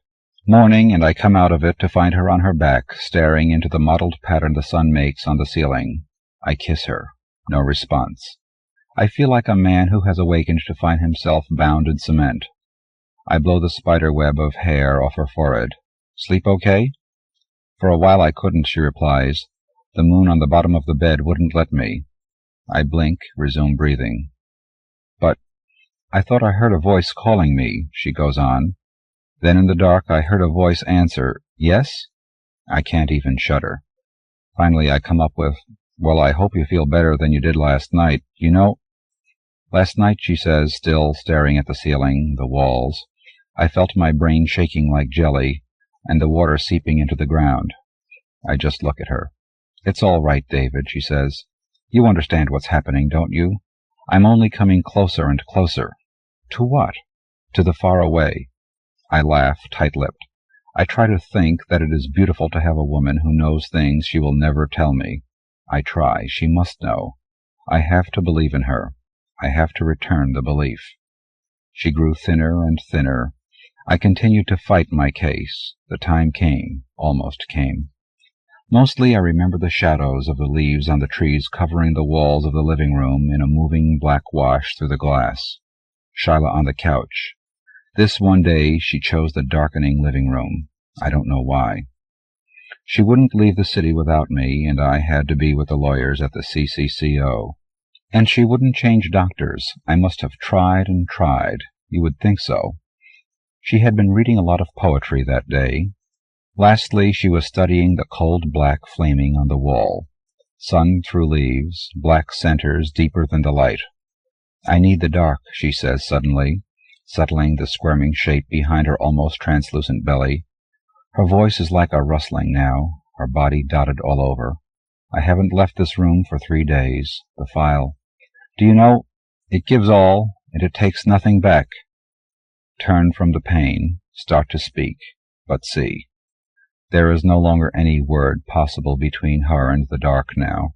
Morning, and I come out of it to find her on her back, staring into the mottled pattern the sun makes on the ceiling. I kiss her. No response. I feel like a man who has awakened to find himself bound in cement. I blow the spider web of hair off her forehead. "Sleep okay?" "For a while I couldn't," she replies. "The moon on the bottom of the bed wouldn't let me." I blink, resume breathing. "But I thought I heard a voice calling me," she goes on. Then in the dark I heard a voice answer, "Yes?" I can't even shudder. Finally I come up with, "Well, I hope you feel better than you did last night. You know—" "Last night," she says, still staring at the ceiling, the walls, "I felt my brain shaking like jelly, and the water seeping into the ground." I just look at her. "It's all right, David," she says. "You understand what's happening, don't you? I'm only coming closer and closer." "To what?" "To the far away." I laugh, tight-lipped. I try to think that it is beautiful to have a woman who knows things she will never tell me. I try. She must know. I have to believe in her. I have to return the belief. She grew thinner and thinner. I continued to fight my case. The time came, almost came. Mostly I remember the shadows of the leaves on the trees covering the walls of the living room in a moving black wash through the glass. Shyla on the couch. This one day she chose the darkening living room. I don't know why. She wouldn't leave the city without me, and I had to be with the lawyers at the CCCO. And she wouldn't change doctors. I must have tried and tried. You would think so. She had been reading a lot of poetry that day. Lastly, she was studying the cold black flaming on the wall. Sun through leaves, black centers deeper than the light. "I need the dark," she says suddenly, settling the squirming shape behind her almost translucent belly. Her voice is like a rustling now, her body dotted all over. "I haven't left this room for 3 days. The file. Do you know, it gives all, and it takes nothing back." Turn from the pain, start to speak, but see. There is no longer any word possible between her and the dark now.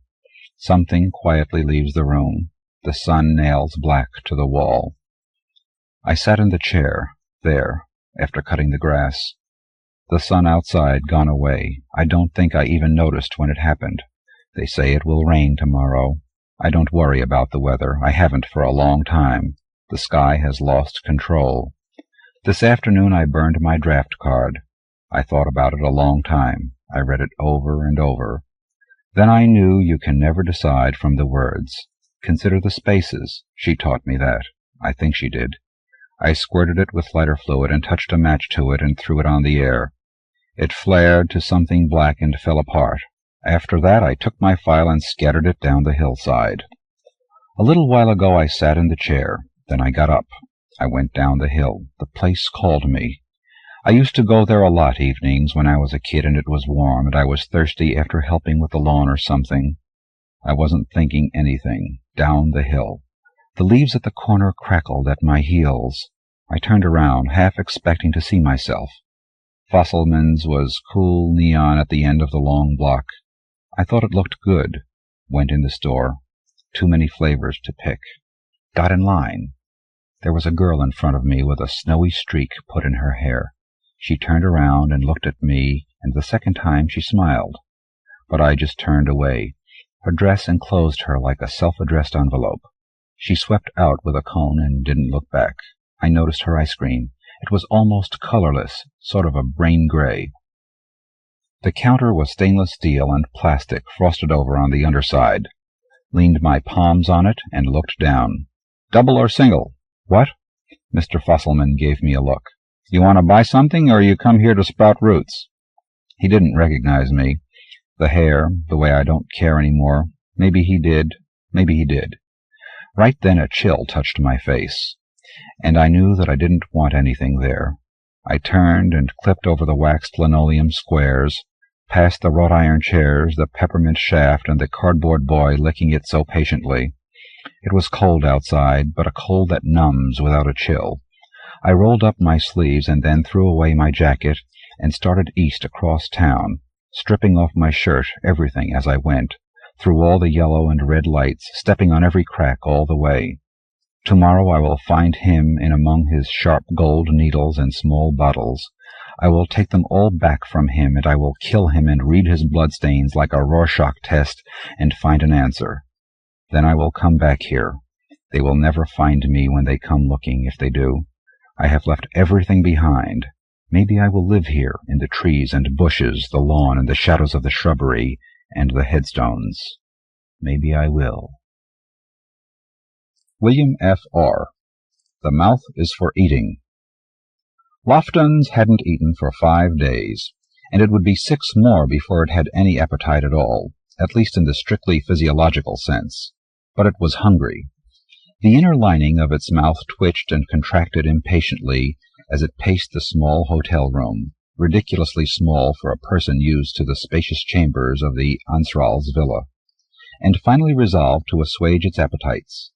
Something quietly leaves the room. The sun nails black to the wall. I sat in the chair, there, after cutting the grass. The sun outside gone away. I don't think I even noticed when it happened. They say it will rain tomorrow. I don't worry about the weather. I haven't for a long time. The sky has lost control. This afternoon I burned my draft card. I thought about it a long time. I read it over and over. Then I knew you can never decide from the words. Consider the spaces. She taught me that. I think she did. I squirted it with lighter fluid and touched a match to it and threw it on the air. It flared to something black and fell apart. After that I took my file and scattered it down the hillside. A little while ago I sat in the chair. Then I got up. I went down the hill. The place called me. I used to go there a lot evenings when I was a kid and it was warm and I was thirsty after helping with the lawn or something. I wasn't thinking anything. Down the hill. The leaves at the corner crackled at my heels. I turned around, half expecting to see myself. Fosselman's was cool neon at the end of the long block. I thought it looked good. Went in the store. Too many flavors to pick. Got in line. There was a girl in front of me with a snowy streak put in her hair. She turned around and looked at me, and the second time she smiled. But I just turned away. Her dress enclosed her like a self-addressed envelope. She swept out with a cone and didn't look back. I noticed her ice cream. It was almost colorless, sort of a brain gray. The counter was stainless steel and plastic frosted over on the underside. Leaned my palms on it and looked down. Double or single? What? Mr. Fosselman gave me a look. You want to buy something, or you come here to sprout roots? He didn't recognize me. The hair, the way I don't care any more. Maybe he did. Maybe he did. Right then a chill touched my face, and I knew that I didn't want anything there. I turned and clipped over the waxed linoleum squares, past the wrought-iron chairs, the peppermint shaft, and the cardboard boy licking it so patiently. It was cold outside, but a cold that numbs without a chill. I rolled up my sleeves and then threw away my jacket and started east across town, stripping off my shirt, everything, as I went, through all the yellow and red lights, stepping on every crack all the way. Tomorrow I will find him in among his sharp gold needles and small bottles. I will take them all back from him, and I will kill him and read his bloodstains like a Rorschach test and find an answer. Then I will come back here. They will never find me when they come looking, if they do. I have left everything behind. Maybe I will live here, in the trees and bushes, the lawn and the shadows of the shrubbery, and the headstones. Maybe I will. William F. R. The mouth is for eating. Loftons hadn't eaten for 5 days, and it would be 6 more before it had any appetite at all, at least in the strictly physiological sense. But it was hungry. The inner lining of its mouth twitched and contracted impatiently as it paced the small hotel room, ridiculously small for a person used to the spacious chambers of the Ansrals villa, and finally resolved to assuage its appetites.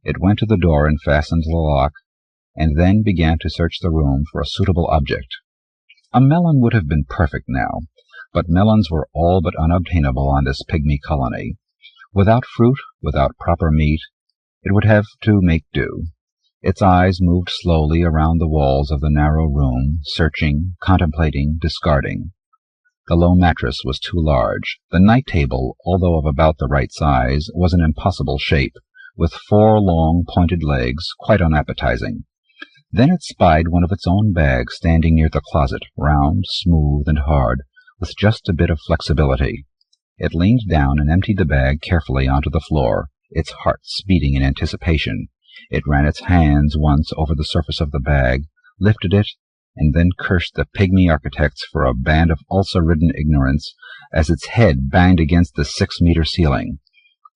It went to the door and fastened the lock, and then began to search the room for a suitable object. A melon would have been perfect now, but melons were all but unobtainable on this pygmy colony. Without fruit, without proper meat, it would have to make do. Its eyes moved slowly around the walls of the narrow room, searching, contemplating, discarding. The low mattress was too large. The night table, although of about the right size, was an impossible shape, with 4 long, pointed legs, quite unappetizing. Then it spied one of its own bags standing near the closet, round, smooth, and hard, with just a bit of flexibility. It leaned down and emptied the bag carefully onto the floor, its heart speeding in anticipation. It ran its hands once over the surface of the bag, lifted it, and then cursed the pygmy architects for a band of ulcer-ridden ignorance as its head banged against the 6-meter ceiling.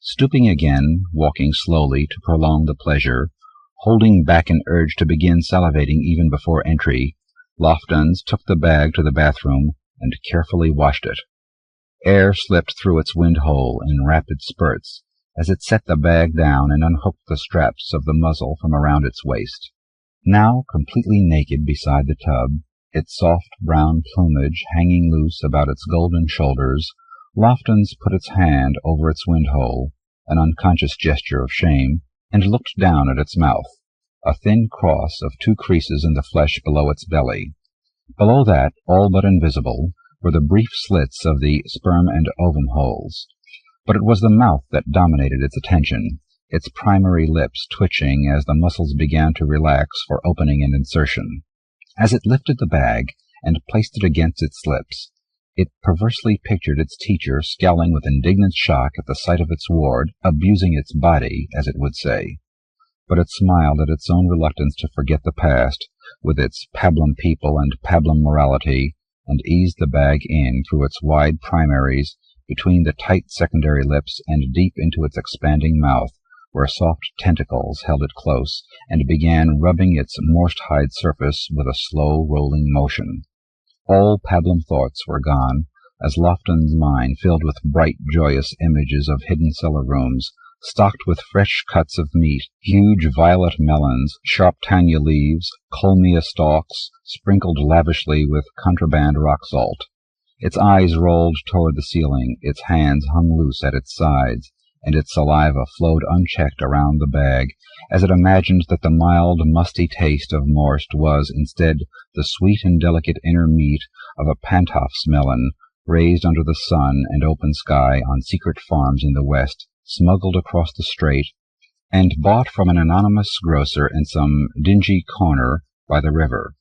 Stooping again, walking slowly to prolong the pleasure, holding back an urge to begin salivating even before entry, Loftons took the bag to the bathroom and carefully washed it. Air slipped through its wind-hole in rapid spurts as it set the bag down and unhooked the straps of the muzzle from around its waist. Now completely naked beside the tub, its soft brown plumage hanging loose about its golden shoulders, Loftons put its hand over its wind-hole, an unconscious gesture of shame, and looked down at its mouth, a thin cross of 2 creases in the flesh below its belly. Below that, all but invisible, were the brief slits of the sperm and ovum holes. But it was the mouth that dominated its attention, its primary lips twitching as the muscles began to relax for opening and insertion. As it lifted the bag and placed it against its lips, it perversely pictured its teacher scowling with indignant shock at the sight of its ward, abusing its body, as it would say. But it smiled at its own reluctance to forget the past, with its pablum people and pablum morality, and eased the bag in through its wide primaries, between the tight secondary lips and deep into its expanding mouth, where soft tentacles held it close, and began rubbing its morsed-hide surface with a slow rolling motion. All pablum thoughts were gone, as Lofton's mind filled with bright, joyous images of hidden cellar rooms, stocked with fresh cuts of meat, huge violet melons, sharp tanya leaves, colmia stalks, sprinkled lavishly with contraband rock salt. Its eyes rolled toward the ceiling, its hands hung loose at its sides, and its saliva flowed unchecked around the bag, as it imagined that the mild, musty taste of morst was, instead, the sweet and delicate inner meat of a Pantof's melon, raised under the sun and open sky on secret farms in the West, smuggled across the strait, and bought from an anonymous grocer in some dingy corner by the river.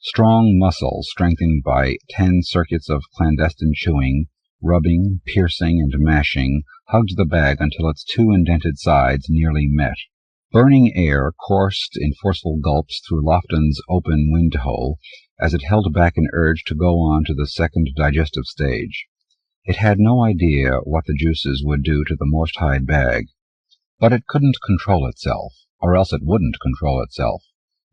Strong muscle, strengthened by 10 circuits of clandestine chewing, rubbing, piercing, and mashing, hugged the bag until its 2 indented sides nearly met. Burning air coursed in forceful gulps through Lofton's open wind-hole as it held back an urge to go on to the second digestive stage. It had no idea what the juices would do to the moist-hide bag, but it couldn't control itself, or else it wouldn't control itself,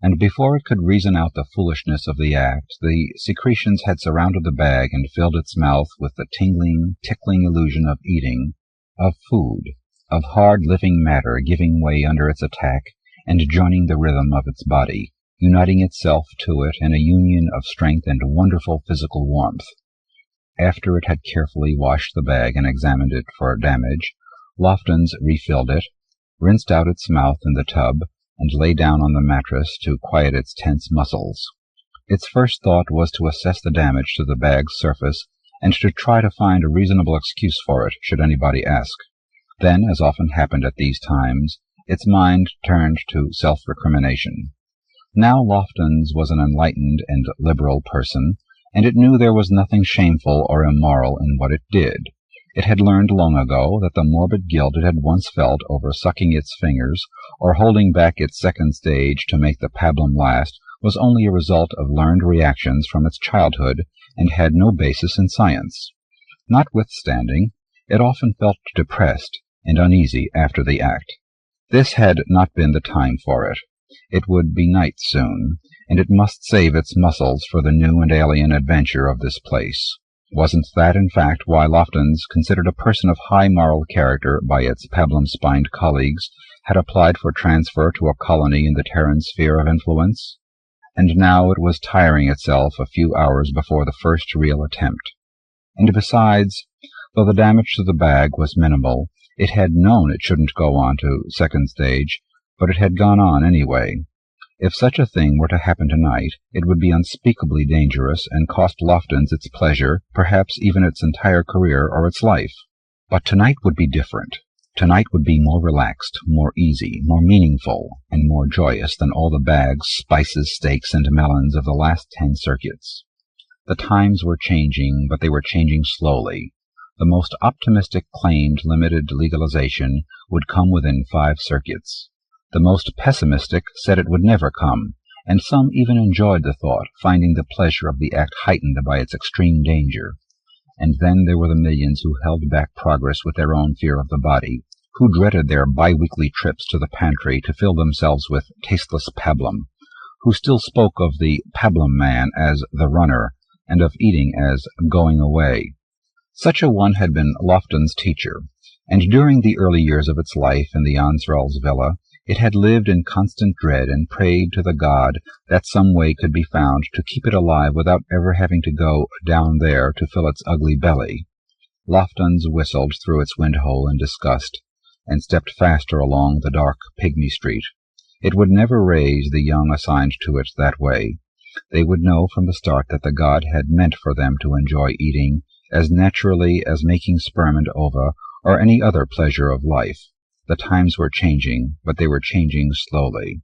and before it could reason out the foolishness of the act, the secretions had surrounded the bag and filled its mouth with the tingling, tickling illusion of eating, of food, of hard living matter giving way under its attack and joining the rhythm of its body, uniting itself to it in a union of strength and wonderful physical warmth. After it had carefully washed the bag and examined it for damage, Lofton's refilled it, rinsed out its mouth in the tub, and lay down on the mattress to quiet its tense muscles. Its first thought was to assess the damage to the bag's surface and to try to find a reasonable excuse for it, should anybody ask. Then, as often happened at these times, its mind turned to self-recrimination. Now Lofton's was an enlightened and liberal person, and it knew there was nothing shameful or immoral in what it did. It had learned long ago that the morbid guilt it had once felt over sucking its fingers or holding back its second stage to make the pablum last was only a result of learned reactions from its childhood and had no basis in science. Notwithstanding, it often felt depressed and uneasy after the act. This had not been the time for it. It would be night soon, and it must save its muscles for the new and alien adventure of this place. Wasn't that, in fact, why Lofton's, considered a person of high moral character by its pablum-spined colleagues, had applied for transfer to a colony in the Terran sphere of influence? And now it was tiring itself a few hours before the first real attempt. And besides, though the damage to the bag was minimal, it had known it shouldn't go on to second stage, but it had gone on anyway. If such a thing were to happen tonight, it would be unspeakably dangerous and cost Lofton's its pleasure, perhaps even its entire career or its life. But tonight would be different. Tonight would be more relaxed, more easy, more meaningful, and more joyous than all the bags, spices, steaks, and melons of the last 10 circuits. The times were changing, but they were changing slowly. The most optimistic claimed limited legalization would come within 5 circuits. The most pessimistic said it would never come, and some even enjoyed the thought, finding the pleasure of the act heightened by its extreme danger. And then there were the millions who held back progress with their own fear of the body, who dreaded their bi-weekly trips to the pantry to fill themselves with tasteless pablum, who still spoke of the pablum man as the runner, and of eating as going away. Such a one had been Lofton's teacher, and during the early years of its life in the Ansrel's villa, it had lived in constant dread and prayed to the god that some way could be found to keep it alive without ever having to go down there to fill its ugly belly. Lofton's whistled through its wind-hole in disgust, and stepped faster along the dark pygmy street. It would never raise the young assigned to it that way. They would know from the start that the god had meant for them to enjoy eating as naturally as making sperm and ova or any other pleasure of life. The times were changing, but they were changing slowly.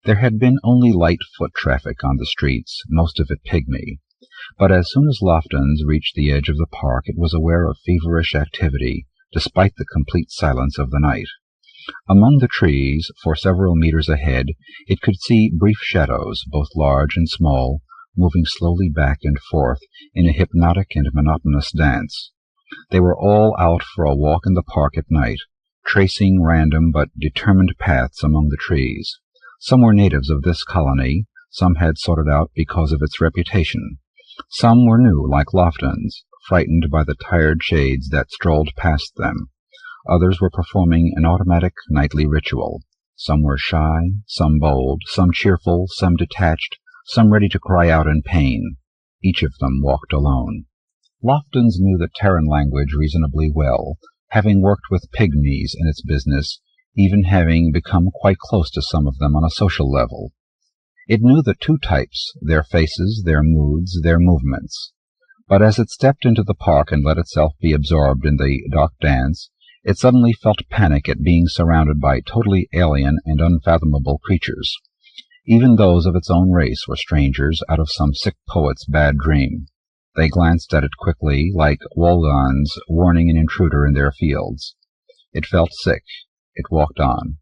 There had been only light foot traffic on the streets, most of it pygmy, but as soon as Lofton's reached the edge of the park it was aware of feverish activity, despite the complete silence of the night. Among the trees, for several meters ahead, it could see brief shadows, both large and small, moving slowly back and forth in a hypnotic and monotonous dance. They were all out for a walk in the park at night, tracing random but determined paths among the trees. Some were natives of this colony, some had sought it out because of its reputation. Some were new, like Lofton's, frightened by the tired shades that strolled past them. Others were performing an automatic nightly ritual. Some were shy, some bold, some cheerful, some detached, some ready to cry out in pain. Each of them walked alone. Lofton's knew the Terran language reasonably well, having worked with pygmies in its business, even having become quite close to some of them on a social level. It knew the 2 types, their faces, their moods, their movements. But as it stepped into the park and let itself be absorbed in the dark dance, it suddenly felt panic at being surrounded by totally alien and unfathomable creatures. Even those of its own race were strangers out of some sick poet's bad dream. They glanced at it quickly, like Wolgans warning an intruder in their fields. It felt sick. It walked on.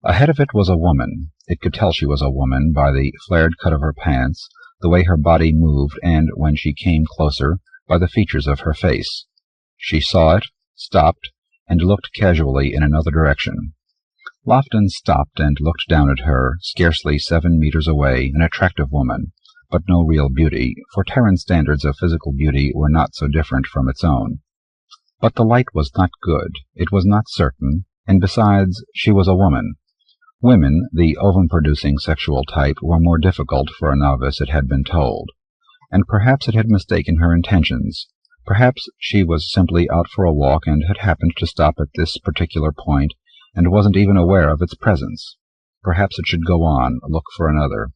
Ahead of it was a woman. It could tell she was a woman by the flared cut of her pants, the way her body moved, and, when she came closer, by the features of her face. She saw it, stopped, and looked casually in another direction. Lofton stopped and looked down at her, scarcely 7 meters away, an attractive woman, but no real beauty, for Terran's standards of physical beauty were not so different from its own. But the light was not good, it was not certain, and besides, she was a woman. Women, the ovum-producing sexual type, were more difficult for a novice, it had been told, and perhaps it had mistaken her intentions. Perhaps she was simply out for a walk and had happened to stop at this particular point and wasn't even aware of its presence. Perhaps it should go on, look for another.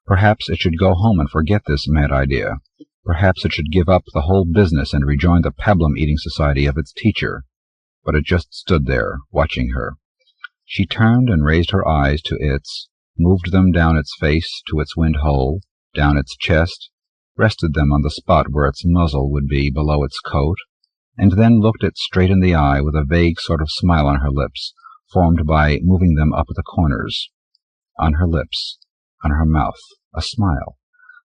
Perhaps it should go home and forget this mad idea. Perhaps it should give up the whole business and rejoin the pablum-eating society of its teacher. But it just stood there, watching her. She turned and raised her eyes to its, moved them down its face to its wind-hole, down its chest, rested them on the spot where its muzzle would be below its coat, and then looked it straight in the eye with a vague sort of smile on her lips, formed by moving them up at the corners. On her lips, on her mouth, a smile.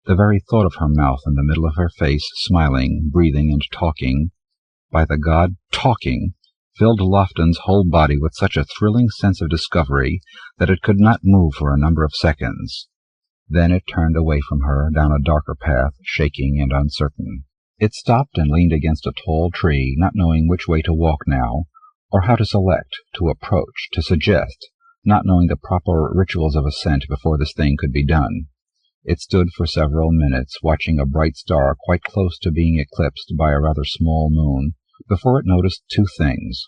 The very thought of her mouth in the middle of her face, smiling, breathing, and talking, by the God, talking, filled Lofton's whole body with such a thrilling sense of discovery that it could not move for a number of seconds. Then it turned away from her, down a darker path, shaking and uncertain. It stopped and leaned against a tall tree, not knowing which way to walk now, or how to select, to approach, to suggest, not knowing the proper rituals of ascent before this thing could be done. It stood for several minutes, watching a bright star quite close to being eclipsed by a rather small moon, before it noticed 2 things.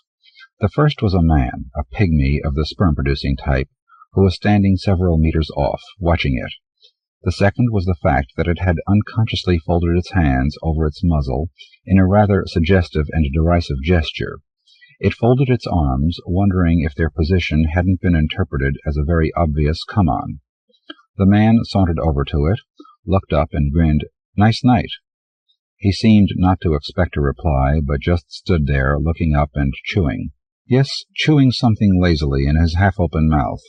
The first was a man, a pygmy of the sperm-producing type, who was standing several meters off, watching it. The second was the fact that it had unconsciously folded its hands over its muzzle in a rather suggestive and derisive gesture. It folded its arms, wondering if their position hadn't been interpreted as a very obvious come-on. The man sauntered over to it, looked up, and grinned, "Nice night." He seemed not to expect a reply, but just stood there, looking up and chewing. Yes, chewing something lazily in his half-open mouth.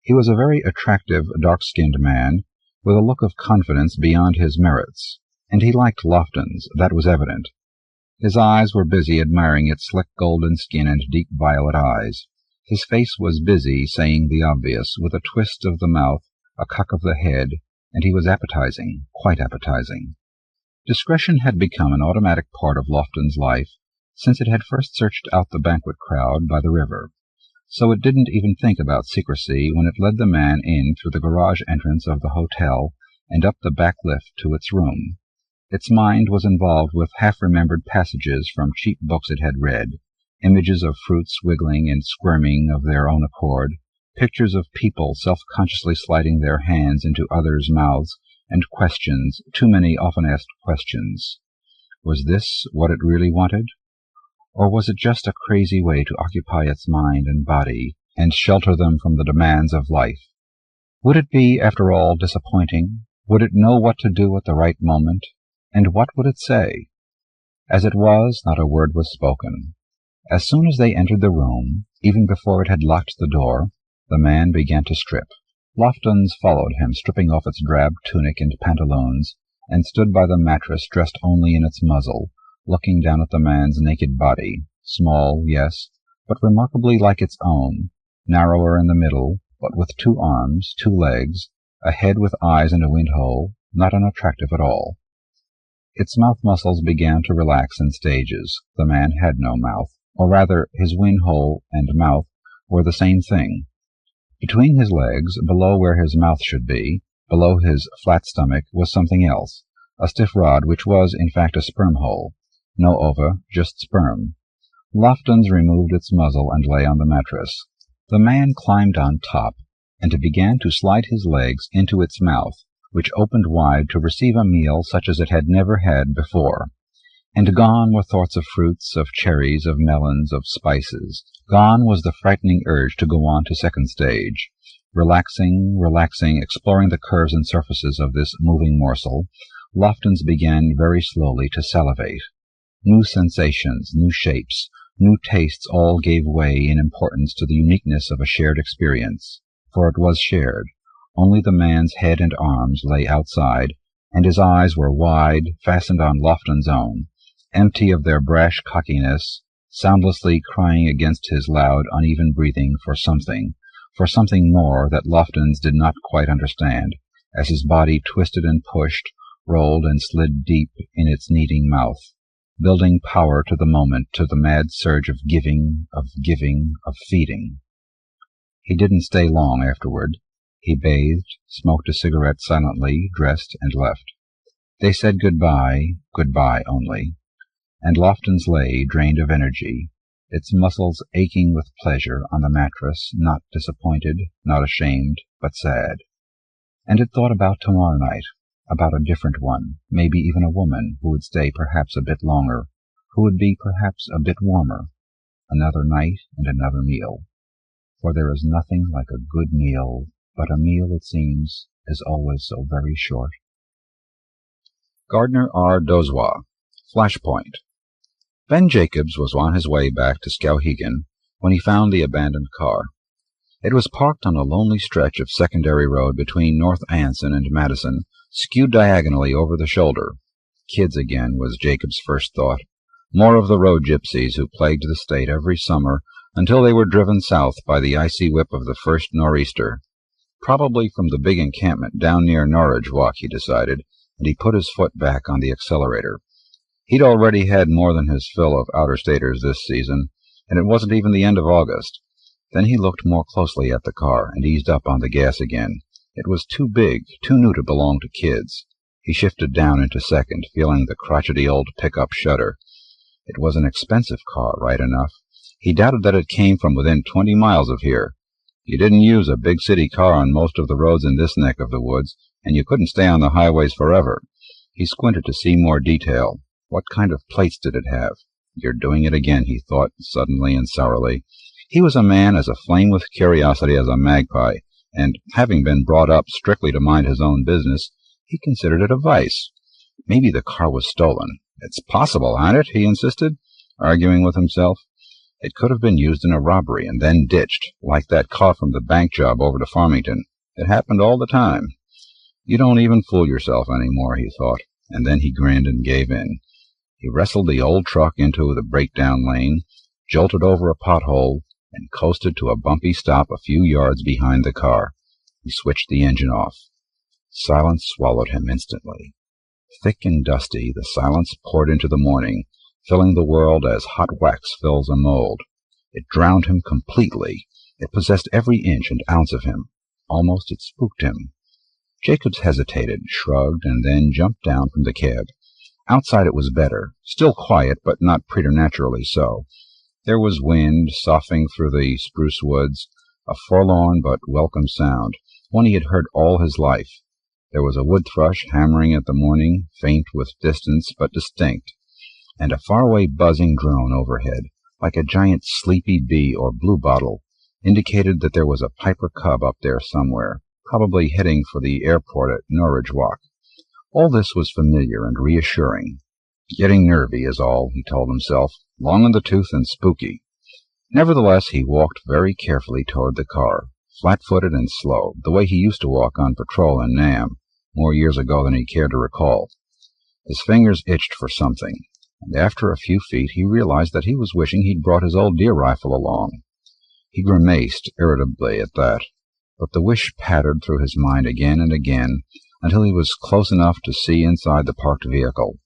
He was a very attractive, dark-skinned man, with a look of confidence beyond his merits, and he liked Lofton's, that was evident. His eyes were busy admiring its slick golden skin and deep violet eyes. His face was busy saying the obvious, with a twist of the mouth, a cock of the head, and he was appetizing, quite appetizing. Discretion had become an automatic part of Lofton's life since it had first searched out the banquet crowd by the river, so it didn't even think about secrecy when it led the man in through the garage entrance of the hotel and up the back lift to its room. Its mind was involved with half-remembered passages from cheap books it had read, images of fruits wiggling and squirming of their own accord, pictures of people self-consciously sliding their hands into others' mouths, and questions, too many often-asked questions. Was this what it really wanted? Or was it just a crazy way to occupy its mind and body, and shelter them from the demands of life? Would it be, after all, disappointing? Would it know what to do at the right moment? And what would it say? As it was, not a word was spoken. As soon as they entered the room, even before it had locked the door, the man began to strip. Lofton's followed him, stripping off its drab tunic and pantaloons, and stood by the mattress dressed only in its muzzle, looking down at the man's naked body, small, yes, but remarkably like its own, narrower in the middle, but with 2 arms, 2 legs, a head with eyes and a wind-hole, not unattractive at all. Its mouth muscles began to relax in stages. The man had no mouth, or rather, his wind-hole and mouth were the same thing. Between his legs, below where his mouth should be, below his flat stomach, was something else, a stiff rod which was, in fact, a sperm-hole. No ova, just sperm. Lofton's removed its muzzle and lay on the mattress. The man climbed on top, and began to slide his legs into its mouth, which opened wide to receive a meal such as it had never had before. And gone were thoughts of fruits, of cherries, of melons, of spices. Gone was the frightening urge to go on to second stage. Relaxing, exploring the curves and surfaces of this moving morsel, Lofton's began very slowly to salivate. New sensations, new shapes, New tastes all gave way in importance to the uniqueness of a shared experience, for it was shared. Only the man's head and arms lay outside, and his eyes were wide, fastened on Lofton's own, empty of their brash cockiness, soundlessly crying against his loud, uneven breathing for something more that Lofton's did not quite understand, as his body twisted and pushed, rolled and slid deep in its kneading mouth, building power to the moment, to the mad surge of giving, of feeding. He didn't stay long afterward. He bathed, smoked a cigarette silently, dressed, and left. They said goodbye only, and Lofton's lay, drained of energy, its muscles aching with pleasure on the mattress, not disappointed, not ashamed, but sad. And it thought about tomorrow night, about a different one, maybe even a woman who would stay perhaps a bit longer, who would be perhaps a bit warmer. Another night and another meal. For there is nothing like a good meal, but a meal, it seems, is always so very short. Gardner R. Dozois. Flashpoint. Ben Jacobs was on his way back to Skowhegan when he found the abandoned car. It was parked on a lonely stretch of secondary road between North Anson and Madison, skewed diagonally over the shoulder. Kids again, was Jacobs' first thought. More of the road gypsies who plagued the state every summer until they were driven south by the icy whip of the first nor'easter. Probably from the big encampment down near Norwich Walk, he decided, and he put his foot back on the accelerator. He'd already had more than his fill of outer-staters this season, and it wasn't even the end of August. Then he looked more closely at the car and eased up on the gas again. It was too big, too new to belong to kids. He shifted down into second, feeling the crotchety old pickup shudder. It was an expensive car, right enough. He doubted that it came from within 20 miles of here. You didn't use a big city car on most of the roads in this neck of the woods, and you couldn't stay on the highways forever. He squinted to see more detail. What kind of plates did it have? You're doing it again, he thought, suddenly and sourly. He was a man as aflame with curiosity as a magpie, and, having been brought up strictly to mind his own business, he considered it a vice. Maybe the car was stolen. It's possible, ain't it? He insisted, arguing with himself. It could have been used in a robbery and then ditched, like that car from the bank job over to Farmington. It happened all the time. You don't even fool yourself any more, he thought, and then he grinned and gave in. He wrestled the old truck into the breakdown lane, jolted over a pothole, and coasted to a bumpy stop a few yards behind the car. He switched the engine off. Silence swallowed him instantly. Thick and dusty, the silence poured into the morning, filling the world as hot wax fills a mold. It drowned him completely. It possessed every inch and ounce of him. Almost it spooked him. Jacobs hesitated, shrugged, and then jumped down from the cab. Outside it was better, still quiet, but not preternaturally so. There was wind soughing through the spruce woods, a forlorn but welcome sound, one he had heard all his life. There was a wood thrush hammering at the morning, faint with distance but distinct, and a faraway buzzing drone overhead, like a giant sleepy bee or bluebottle, indicated that there was a piper cub up there somewhere, probably heading for the airport at Norwich Walk. All this was familiar and reassuring. Getting nervy is all, he told himself, long in the tooth and spooky. Nevertheless, he walked very carefully toward the car, flat-footed and slow, the way he used to walk on patrol in Nam, more years ago than he cared to recall. His fingers itched for something, and after a few feet he realized that he was wishing he'd brought his old deer rifle along. He grimaced irritably at that, but the wish pattered through his mind again and again until he was close enough to see inside the parked vehicle.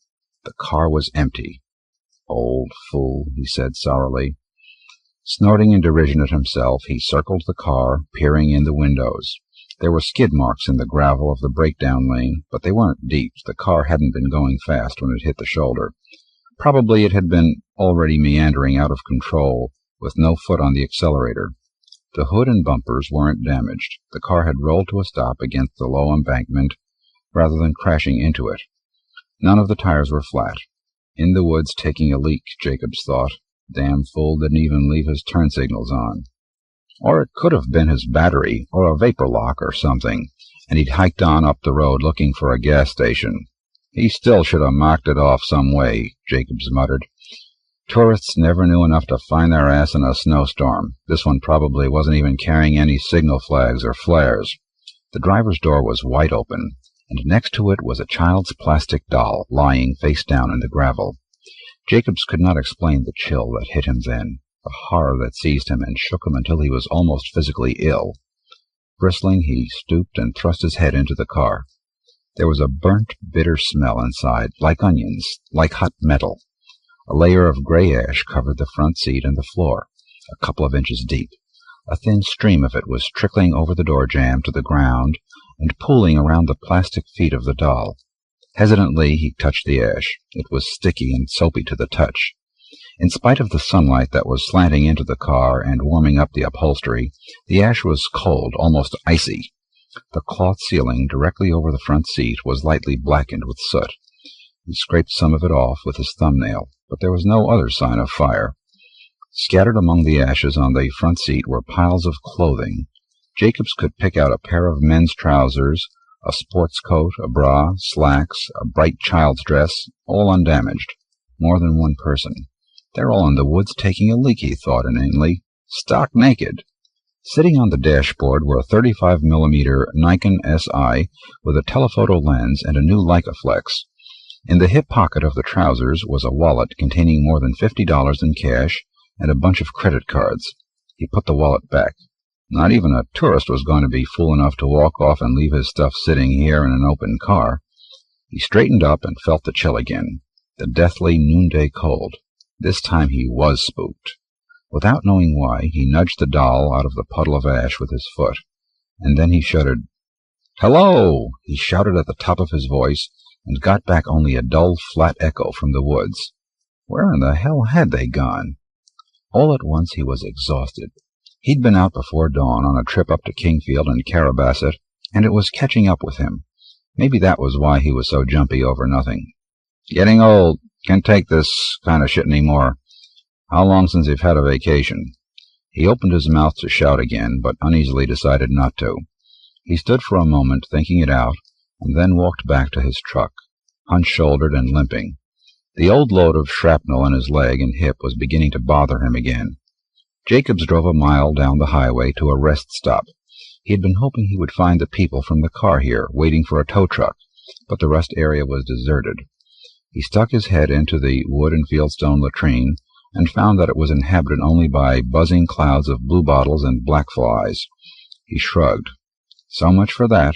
The car was empty. Old fool, he said sourly. Snorting in derision at himself, he circled the car, peering in the windows. There were skid marks in the gravel of the breakdown lane, but they weren't deep. The car hadn't been going fast when it hit the shoulder. Probably it had been already meandering out of control, with no foot on the accelerator. The hood and bumpers weren't damaged. The car had rolled to a stop against the low embankment, rather than crashing into it. None of the tires were flat. In the woods taking a leak, Jacobs thought. Damn fool didn't even leave his turn signals on. Or it could have been his battery, or a vapor lock or something, and he'd hiked on up the road looking for a gas station. He still should have marked it off some way, Jacobs muttered. Tourists never knew enough to find their ass in a snowstorm. This one probably wasn't even carrying any signal flags or flares. The driver's door was wide open, and next to it was a child's plastic doll lying face down in the gravel. Jacobs could not explain the chill that hit him then, the horror that seized him and shook him until he was almost physically ill. Bristling, he stooped and thrust his head into the car. There was a burnt, bitter smell inside, like onions, like hot metal. A layer of gray ash covered the front seat and the floor, a couple of inches deep. A thin stream of it was trickling over the door jamb to the ground and pooling around the plastic feet of the doll. Hesitantly, he touched the ash. It was sticky and soapy to the touch. In spite of the sunlight that was slanting into the car and warming up the upholstery, the ash was cold, almost icy. The cloth ceiling directly over the front seat was lightly blackened with soot. He scraped some of it off with his thumbnail, but there was no other sign of fire. Scattered among the ashes on the front seat were piles of clothing. Jacobs could pick out a pair of men's trousers, a sports coat, a bra, slacks, a bright child's dress, all undamaged. More than one person. They're all in the woods taking a leak, he thought inanely. Stark naked. Sitting on the dashboard were a 35mm Nikon SI with a telephoto lens and a new Leicaflex. In the hip pocket of the trousers was a wallet containing more than $50 in cash and a bunch of credit cards. He put the wallet back. Not even a tourist was going to be fool enough to walk off and leave his stuff sitting here in an open car. He straightened up and felt the chill again, the deathly noonday cold. This time he was spooked. Without knowing why, he nudged the doll out of the puddle of ash with his foot, and then he shuddered. "Hello!" he shouted at the top of his voice, and got back only a dull, flat echo from the woods. Where in the hell had they gone? All at once he was exhausted. He'd been out before dawn on a trip up to Kingfield and Carabasset, and it was catching up with him. Maybe that was why he was so jumpy over nothing. "Getting old. Can't take this kind of shit any more. How long since you've had a vacation?" He opened his mouth to shout again, but uneasily decided not to. He stood for a moment thinking it out, and then walked back to his truck, hunch-shouldered and limping. The old load of shrapnel in his leg and hip was beginning to bother him again. Jacobs drove a mile down the highway to a rest stop. He had been hoping he would find the people from the car here, waiting for a tow truck, but the rest area was deserted. He stuck his head into the wood and fieldstone latrine and found that it was inhabited only by buzzing clouds of bluebottles and black flies. He shrugged. So much for that.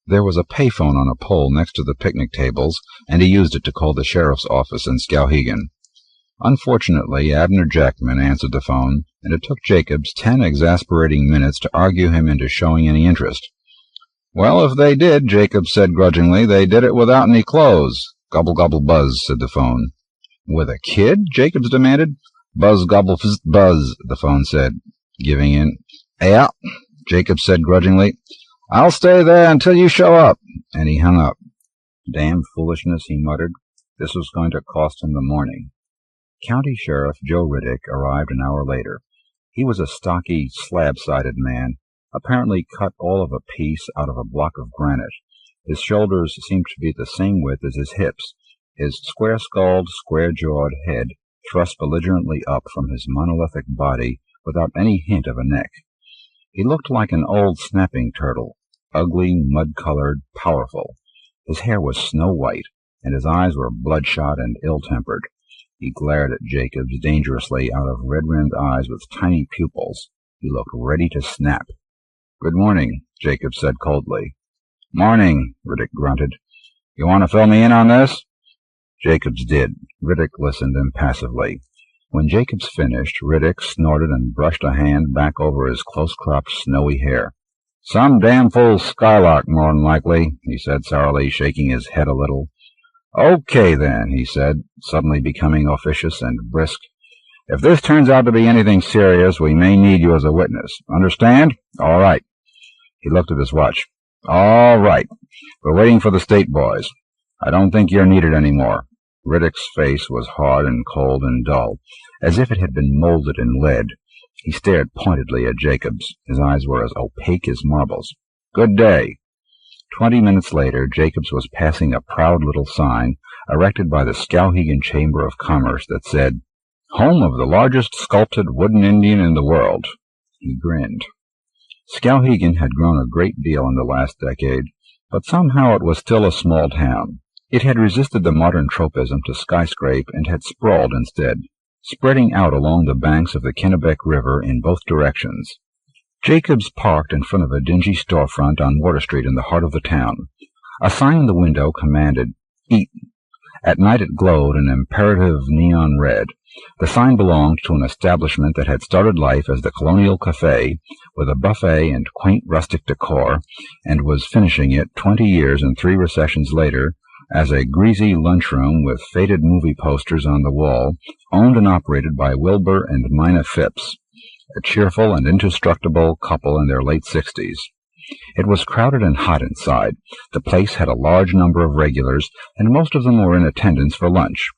There was a payphone on a pole next to the picnic tables, and he used it to call the sheriff's office in Skowhegan. Unfortunately, Abner Jackman answered the phone, and it took Jacobs 10 exasperating minutes to argue him into showing any interest. "Well, if they did," Jacobs said grudgingly, "they did it without any clothes." "Gobble, gobble, buzz," said the phone. "With a kid?" Jacobs demanded. "Buzz, gobble, fizz, buzz," the phone said, giving in. "Yeah," Jacobs said grudgingly. "I'll stay there until you show up," and he hung up. Damn foolishness, he muttered. This was going to cost him the morning. County Sheriff Joe Riddick arrived an hour later. He was a stocky, slab-sided man, apparently cut all of a piece out of a block of granite. His shoulders seemed to be the same width as his hips. His square-skulled, square-jawed head thrust belligerently up from his monolithic body without any hint of a neck. He looked like an old snapping turtle, ugly, mud-colored, powerful. His hair was snow-white, and his eyes were bloodshot and ill-tempered. He glared at Jacobs dangerously out of red-rimmed eyes with tiny pupils. He looked ready to snap. "Good morning," Jacobs said coldly. "Morning," Riddick grunted. "You want to fill me in on this?" Jacobs did. Riddick listened impassively. When Jacobs finished, Riddick snorted and brushed a hand back over his close-cropped snowy hair. "Some damn fool skylark, more'n likely," he said sourly, shaking his head a little. "Okay, then," he said, suddenly becoming officious and brisk. "If this turns out to be anything serious, we may need you as a witness. Understand? All right." He looked at his watch. "All right. We're waiting for the state boys. I don't think you're needed any more." Riddick's face was hard and cold and dull, as if it had been molded in lead. He stared pointedly at Jacobs. His eyes were as opaque as marbles. "Good day." 20 minutes later, Jacobs was passing a proud little sign erected by the Skowhegan Chamber of Commerce that said, Home of the largest sculpted wooden Indian in the world. He grinned. Skowhegan had grown a great deal in the last decade, but somehow it was still a small town. It had resisted the modern tropism to skyscrape and had sprawled instead, spreading out along the banks of the Kennebec River in both directions. Jacobs parked in front of a dingy storefront on Water Street in the heart of the town. A sign in the window commanded, "Eat." At night it glowed in imperative neon red. The sign belonged to an establishment that had started life as the Colonial Café, with a buffet and quaint rustic decor, and was finishing it 20 years and 3 recessions later as a greasy lunchroom with faded movie posters on the wall, owned and operated by Wilbur and Mina Phipps, a cheerful and indestructible couple in their late 60s. It was crowded and hot inside. The place had a large number of regulars, and most of them were in attendance for lunch.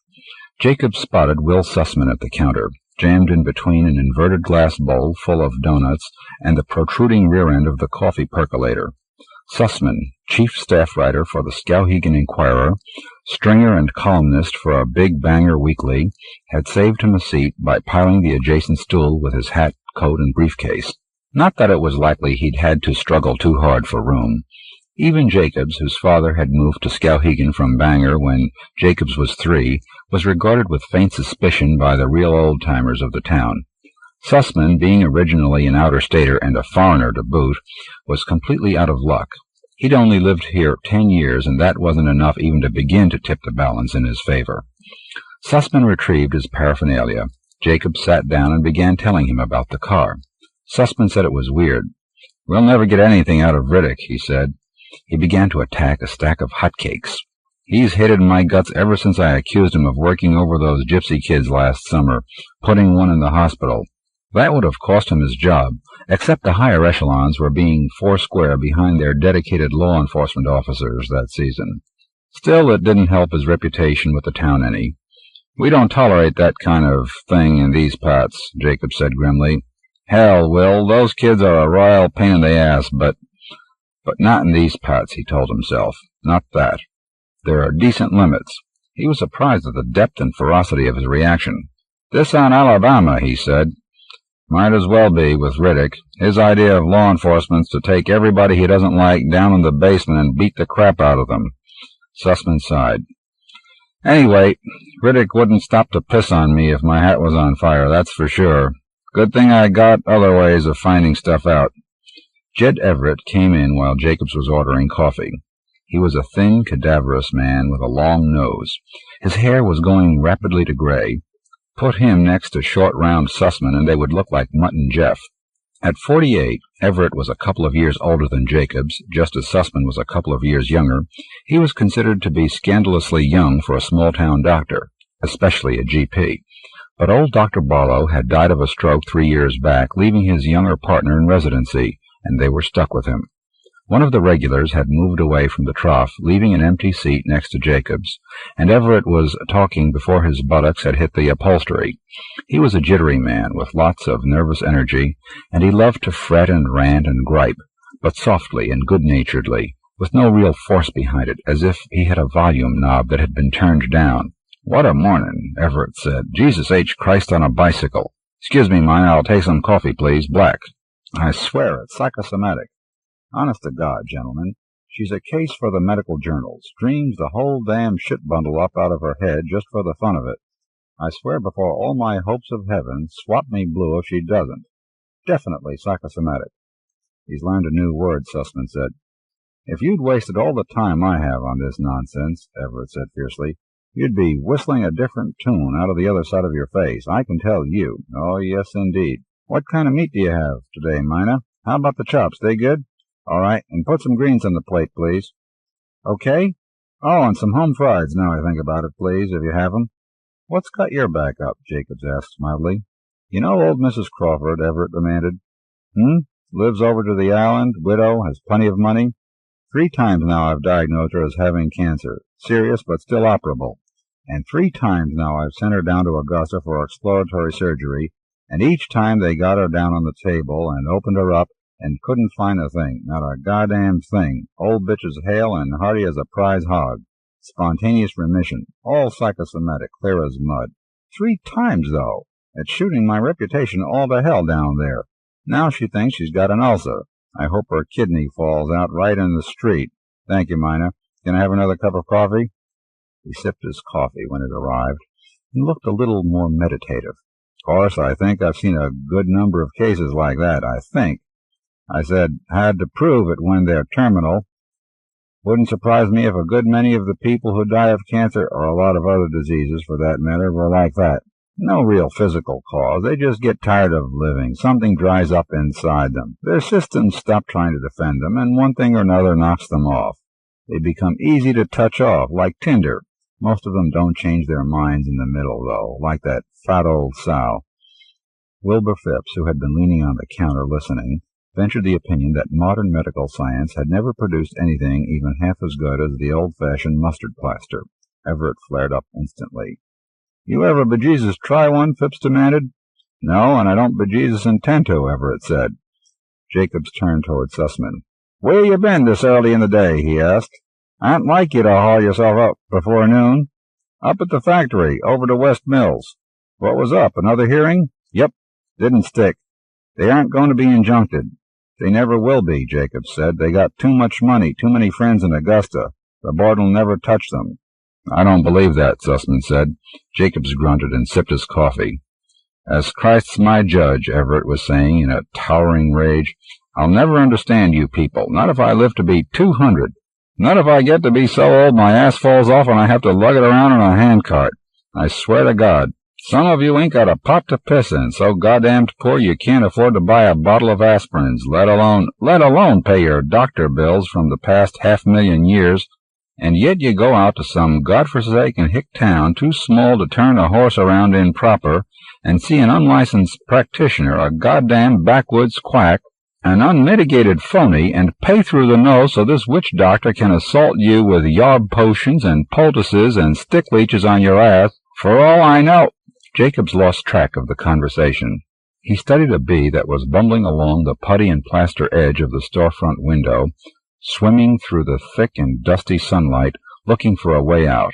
Jacob spotted Will Sussman at the counter, jammed in between an inverted glass bowl full of donuts and the protruding rear end of the coffee percolator. Sussman, chief staff writer for the Skowhegan Inquirer, stringer and columnist for a Big Banger Weekly, had saved him a seat by piling the adjacent stool with his hat, coat, and briefcase. Not that it was likely he'd had to struggle too hard for room. Even Jacobs, whose father had moved to Skowhegan from Bangor when Jacobs was 3, was regarded with faint suspicion by the real old-timers of the town. Sussman, being originally an outer-stater and a foreigner to boot, was completely out of luck. He'd only lived here 10 years, and that wasn't enough even to begin to tip the balance in his favor. Sussman retrieved his paraphernalia. Jacob sat down and began telling him about the car. Sussman said it was weird. "We'll never get anything out of Riddick," he said. He began to attack a stack of hotcakes. "He's hated my guts ever since I accused him of working over those gypsy kids last summer, putting one in the hospital. That would have cost him his job, except the higher echelons were being foursquare behind their dedicated law enforcement officers that season. Still, it didn't help his reputation with the town any. We don't tolerate that kind of thing in these parts," Jacob said grimly. "Hell, Will, those kids are a royal pain in the ass, but not in these parts," he told himself. "Not that. There are decent limits." He was surprised at the depth and ferocity of his reaction. "This on Alabama," he said. "Might as well be, with Riddick. His idea of law enforcement's to take everybody he doesn't like down in the basement and beat the crap out of them." Sussman sighed. "Anyway, Riddick wouldn't stop to piss on me if my hat was on fire, that's for sure. Good thing I got other ways of finding stuff out." Jed Everett came in while Jacobs was ordering coffee. He was a thin, cadaverous man with a long nose. His hair was going rapidly to gray. Put him next to short, round Sussman, and they would look like Mutt and Jeff. At 48, Everett was a couple of years older than Jacobs, just as Sussman was a couple of years younger. He was considered to be scandalously young for a small-town doctor, especially a GP. But old Dr. Barlow had died of a stroke 3 years back, leaving his younger partner in residency, and they were stuck with him. One of the regulars had moved away from the trough, leaving an empty seat next to Jacobs, and Everett was talking before his buttocks had hit the upholstery. He was a jittery man with lots of nervous energy, and he loved to fret and rant and gripe, but softly and good-naturedly, with no real force behind it, as if he had a volume knob that had been turned down. "What a morning," Everett said. "Jesus H. Christ on a bicycle. Excuse me, mine, I'll take some coffee, please. Black. I swear it's psychosomatic. Honest to God, gentlemen, she's a case for the medical journals. Dreams the whole damn shit bundle up out of her head just for the fun of it. I swear before all my hopes of heaven, swap me blue if she doesn't. Definitely psychosomatic." "He's learned a new word," Sussman said. "If you'd wasted all the time I have on this nonsense," Everett said fiercely, "you'd be whistling a different tune out of the other side of your face, I can tell you. Oh, yes, indeed. What kind of meat do you have today, Mina? How about the chops? They good? All right, and put some greens on the plate, please." "Okay? Oh, and some home frieds, now I think about it, please, if you have 'em." "What's got your back up?" Jacobs asked mildly. "You know old Mrs. Crawford?" Everett demanded. Lives over to the island, widow, has plenty of money. 3 times now I've diagnosed her as having cancer, serious but still operable. And 3 times now I've sent her down to Augusta for exploratory surgery, and each time they got her down on the table and opened her up and couldn't find a thing, not a goddamn thing. Old bitch is hale and hearty as a prize hog. Spontaneous remission, all psychosomatic, clear as mud. 3 times, though. It's shooting my reputation all to hell down there. Now she thinks she's got an ulcer. I hope her kidney falls out right in the street. Thank you, Mina. Can I have another cup of coffee? He sipped his coffee when it arrived and looked a little more meditative. Of course, I think I've seen a good number of cases like that, I think. I said, had to prove it when they're terminal. Wouldn't surprise me if a good many of the people who die of cancer, or a lot of other diseases for that matter, were like that. No real physical cause. They just get tired of living. Something dries up inside them. Their systems stop trying to defend them, and one thing or another knocks them off. They become easy to touch off, like tinder. Most of them don't change their minds in the middle, though, like that fat old sow. Wilbur Phipps, who had been leaning on the counter listening, ventured the opinion that modern medical science had never produced anything even half as good as the old-fashioned mustard plaster. Everett flared up instantly. "You ever bejesus try one?" Phipps demanded. "No, and I don't bejesus intend to," Everett said. Jacobs turned toward Sussman. "Where you been this early in the day?" he asked. "I'd like you to haul yourself up before noon." "Up at the factory, over to West Mills." "What was up, another hearing?" "Yep, didn't stick. They aren't going to be injuncted." "They never will be," Jacobs said. "They got too much money, too many friends in Augusta. The board'll never touch them." "I don't believe that," Sussman said. Jacobs grunted and sipped his coffee. "As Christ's my judge," Everett was saying in a towering rage, "I'll never understand you people, not if I live to be 200. Not if I get to be so old my ass falls off and I have to lug it around in a handcart. I swear to God, some of you ain't got a pot to piss in, so goddamned poor you can't afford to buy a bottle of aspirins, let alone pay your doctor bills from the past 500,000 years, and yet you go out to some godforsaken hick town too small to turn a horse around in proper, and see an unlicensed practitioner, a goddamn backwoods quack, an unmitigated phony, and pay through the nose so this witch doctor can assault you with yarb potions and poultices and stick leeches on your ass, for all I know." Jacobs lost track of the conversation. He studied a bee that was bumbling along the putty and plaster edge of the storefront window, swimming through the thick and dusty sunlight, looking for a way out.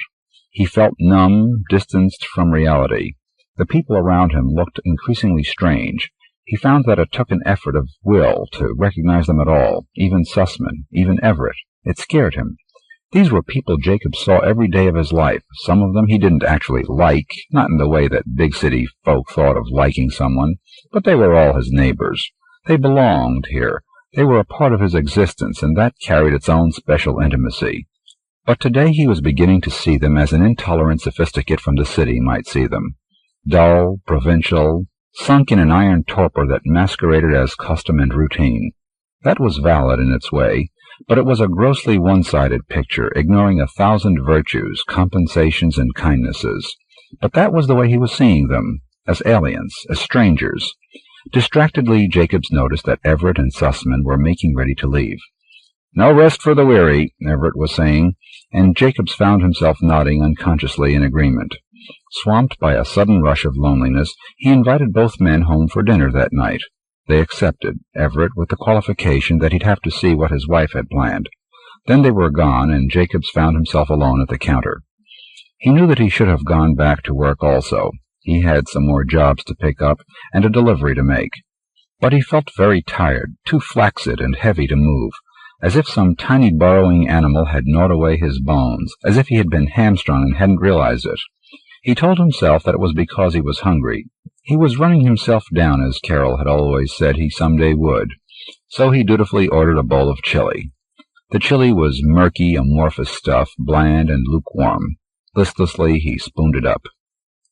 He felt numb, distanced from reality. The people around him looked increasingly strange. He found that it took an effort of will to recognize them at all, even Sussman, even Everett. It scared him. These were people Jacobs saw every day of his life. Some of them he didn't actually like, not in the way that big city folk thought of liking someone, but they were all his neighbors. They belonged here. They were a part of his existence, and that carried its own special intimacy. But today he was beginning to see them as an intolerant sophisticate from the city might see them. Dull, provincial, sunk in an iron torpor that masqueraded as custom and routine. That was valid in its way, but it was a grossly one-sided picture, ignoring 1,000 virtues, compensations, and kindnesses. But that was the way he was seeing them, as aliens, as strangers. Distractedly, Jacobs noticed that Everett and Sussman were making ready to leave. "No rest for the weary," Everett was saying, and Jacobs found himself nodding unconsciously in agreement. Swamped by a sudden rush of loneliness, he invited both men home for dinner that night. They accepted, Everett with the qualification that he'd have to see what his wife had planned. Then they were gone, and Jacobs found himself alone at the counter. He knew that he should have gone back to work also. He had some more jobs to pick up and a delivery to make. But he felt very tired, too flaccid and heavy to move, as if some tiny burrowing animal had gnawed away his bones, as if he had been hamstrung and hadn't realized it. He told himself that it was because he was hungry. He was running himself down, as Carol had always said he someday would. So he dutifully ordered a bowl of chili. The chili was murky, amorphous stuff, bland and lukewarm. Listlessly he spooned it up.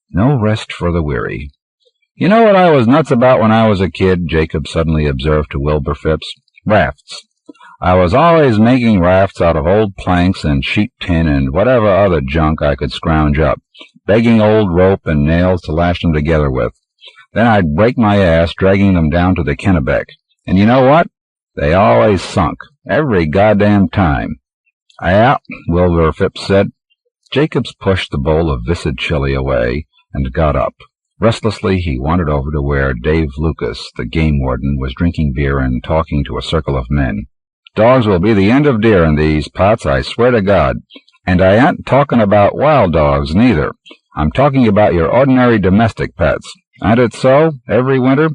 No rest for the weary. "You know what I was nuts about when I was a kid?" Jacob suddenly observed to Wilbur Phipps. "Rafts. I was always making rafts out of old planks and sheep tin and whatever other junk I could scrounge up, begging old rope and nails to lash them together with. Then I'd break my ass dragging them down to the Kennebec. And you know what? They always sunk, every goddamn time." "Yeah," Wilbur Phipps said. Jacobs pushed the bowl of viscid chili away and got up. Restlessly he wandered over to where Dave Lucas, the game warden, was drinking beer and talking to a circle of men. "Dogs will be the end of deer in these pots, I swear to God. And I ain't talking about wild dogs, neither. I'm talking about your ordinary domestic pets. Ain't it so, every winter?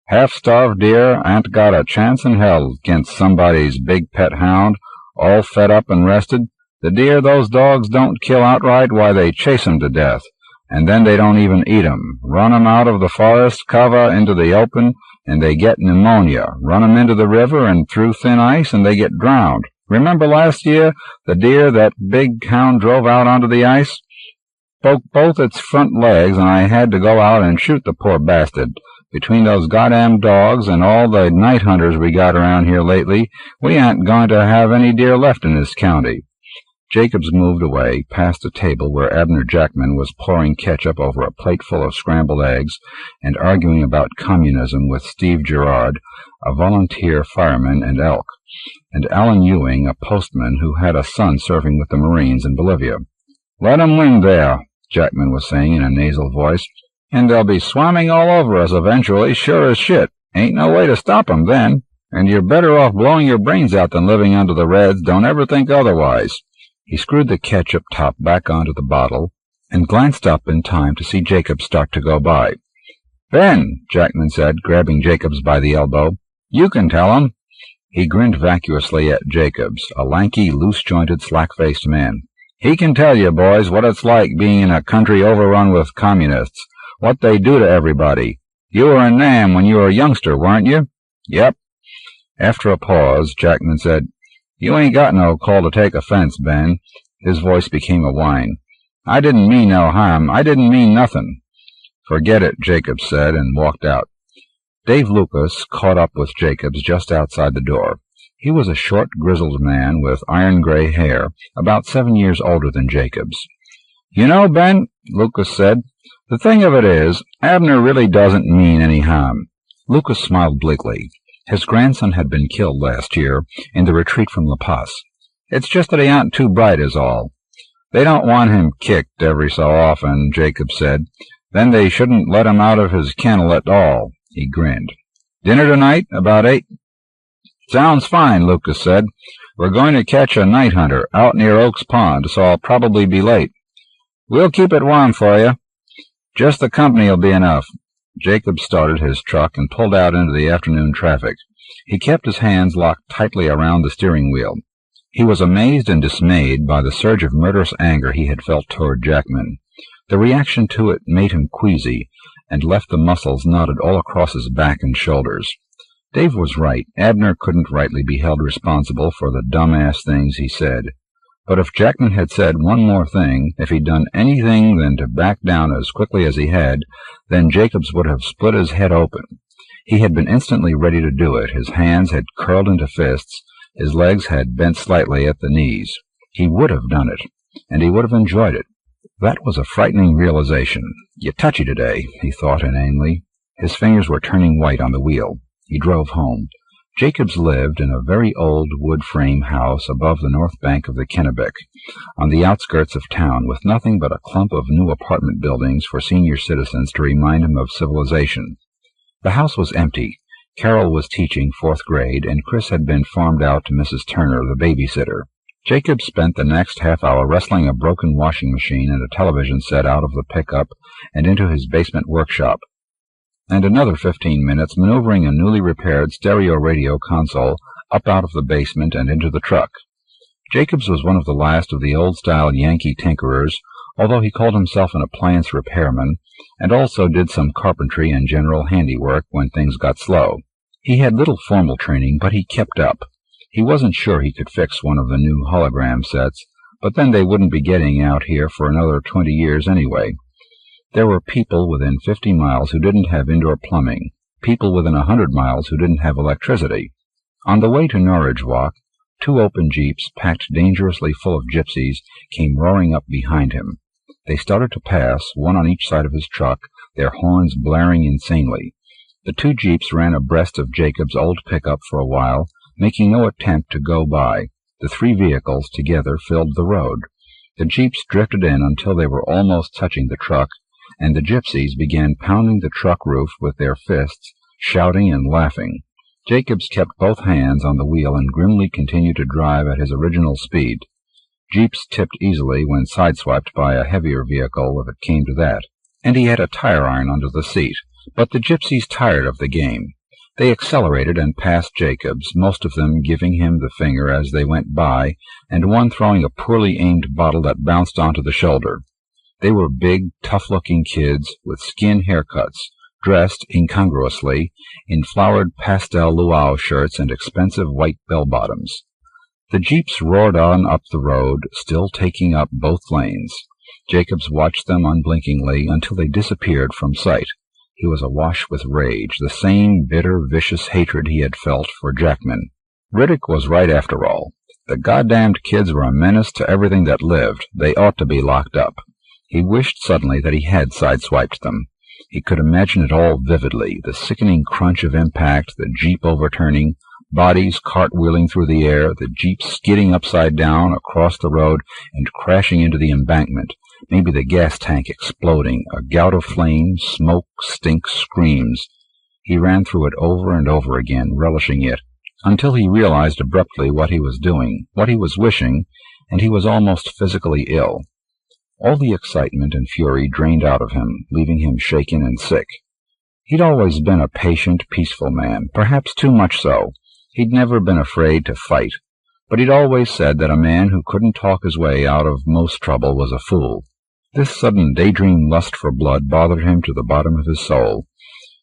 Half-starved deer ain't got a chance in hell against somebody's big pet hound, all fed up and rested. The deer those dogs don't kill outright, why, they chase 'em to death. And then they don't even eat 'em. Run 'em out of the forest cover into the open, and they get pneumonia. Run 'em into the river and through thin ice, and they get drowned. Remember last year, the deer that big hound drove out onto the ice? Broke both its front legs, and I had to go out and shoot the poor bastard. Between those goddamn dogs and all the night hunters we got around here lately, we ain't going to have any deer left in this county. Jacobs moved away, past a table where Abner Jackman was pouring ketchup over a plate full of scrambled eggs and arguing about communism with Steve Gerard, a volunteer fireman and elk, and Alan Ewing, a postman who had a son serving with the Marines in Bolivia. "Let 'em win there," Jackman was saying in a nasal voice, "and they'll be swarming all over us eventually, sure as shit. Ain't no way to stop 'em then, and you're better off blowing your brains out than living under the Reds. Don't ever think otherwise." He screwed the ketchup top back onto the bottle and glanced up in time to see Jacobs start to go by. "Ben," Jackman said, grabbing Jacobs by the elbow, "you can tell 'em." He grinned vacuously at Jacobs, a lanky, loose-jointed, slack-faced man. "He can tell you, boys, what it's like being in a country overrun with communists, what they do to everybody. You were in Nam when you were a youngster, weren't you?" "Yep." After a pause, Jackman said, "You ain't got no call to take offense, Ben." His voice became a whine. "I didn't mean no harm. I didn't mean nothing." "Forget it," Jacobs said, and walked out. Dave Lucas caught up with Jacobs just outside the door. He was a short, grizzled man with iron-gray hair, about 7 years older than Jacobs. "You know, Ben," Lucas said, "the thing of it is, Abner really doesn't mean any harm." Lucas smiled bleakly. His grandson had been killed last year in the retreat from La Paz. "It's just that he ain't too bright is all." "They don't want him kicked every so often," Jacobs said. "Then they shouldn't let him out of his kennel at all." He grinned. "Dinner tonight, about 8? "Sounds fine," Lucas said. "We're going to catch a night hunter out near Oaks Pond, so I'll probably be late." "We'll keep it warm for you." "Just the company'll be enough." Jacobs started his truck and pulled out into the afternoon traffic. He kept his hands locked tightly around the steering wheel. He was amazed and dismayed by the surge of murderous anger he had felt toward Jackman. The reaction to it made him queasy and left the muscles knotted all across his back and shoulders. Dave was right. Abner couldn't rightly be held responsible for the dumb-ass things he said. But if Jackman had said one more thing, if he'd done anything than to back down as quickly as he had, then Jacobs would have split his head open. He had been instantly ready to do it. His hands had curled into fists. His legs had bent slightly at the knees. He would have done it, and he would have enjoyed it. That was a frightening realization. "You touchy today," he thought inanely. His fingers were turning white on the wheel. He drove home. Jacobs lived in a very old wood-frame house above the north bank of the Kennebec, on the outskirts of town, with nothing but a clump of new apartment buildings for senior citizens to remind him of civilization. The house was empty. Carol was teaching 4th grade, and Chris had been farmed out to Mrs. Turner, the babysitter. Jacobs spent the next half-hour wrestling a broken washing machine and a television set out of the pickup and into his basement workshop, and another 15 minutes maneuvering a newly repaired stereo-radio console up out of the basement and into the truck. Jacobs was one of the last of the old-style Yankee tinkerers, although he called himself an appliance repairman, and also did some carpentry and general handiwork when things got slow. He had little formal training, but he kept up. He wasn't sure he could fix one of the new hologram sets, but then they wouldn't be getting out here for another 20 years anyway. There were people within 50 miles who didn't have indoor plumbing, people within 100 miles who didn't have electricity. On the way to Norridge Walk, 2 open jeeps, packed dangerously full of gypsies, came roaring up behind him. They started to pass, one on each side of his truck, their horns blaring insanely. The 2 jeeps ran abreast of Jacob's old pickup for a while, making no attempt to go by. The 3 vehicles together filled the road. The jeeps drifted in until they were almost touching the truck, and the gypsies began pounding the truck roof with their fists, shouting and laughing. Jacobs kept both hands on the wheel and grimly continued to drive at his original speed. Jeeps tipped easily when sideswept by a heavier vehicle if it came to that, and he had a tire iron under the seat. But the gypsies tired of the game. They accelerated and passed Jacobs, most of them giving him the finger as they went by, and one throwing a poorly aimed bottle that bounced onto the shoulder. They were big, tough-looking kids with skin haircuts, dressed incongruously in flowered pastel luau shirts and expensive white bell-bottoms. The jeeps roared on up the road, still taking up both lanes. Jacobs watched them unblinkingly until they disappeared from sight. He was awash with rage, the same bitter, vicious hatred he had felt for Chapman. Riddick was right after all. The goddamned kids were a menace to everything that lived. They ought to be locked up. He wished suddenly that he had sideswiped them. He could imagine it all vividly, the sickening crunch of impact, the jeep overturning, bodies cartwheeling through the air, the jeep skidding upside down across the road and crashing into the embankment, maybe the gas tank exploding, a gout of flame, smoke, stink, screams. He ran through it over and over again, relishing it, until he realized abruptly what he was doing, what he was wishing, and he was almost physically ill. All the excitement and fury drained out of him, leaving him shaken and sick. He'd always been a patient, peaceful man, perhaps too much so. He'd never been afraid to fight, but he'd always said that a man who couldn't talk his way out of most trouble was a fool. This sudden daydream lust for blood bothered him to the bottom of his soul.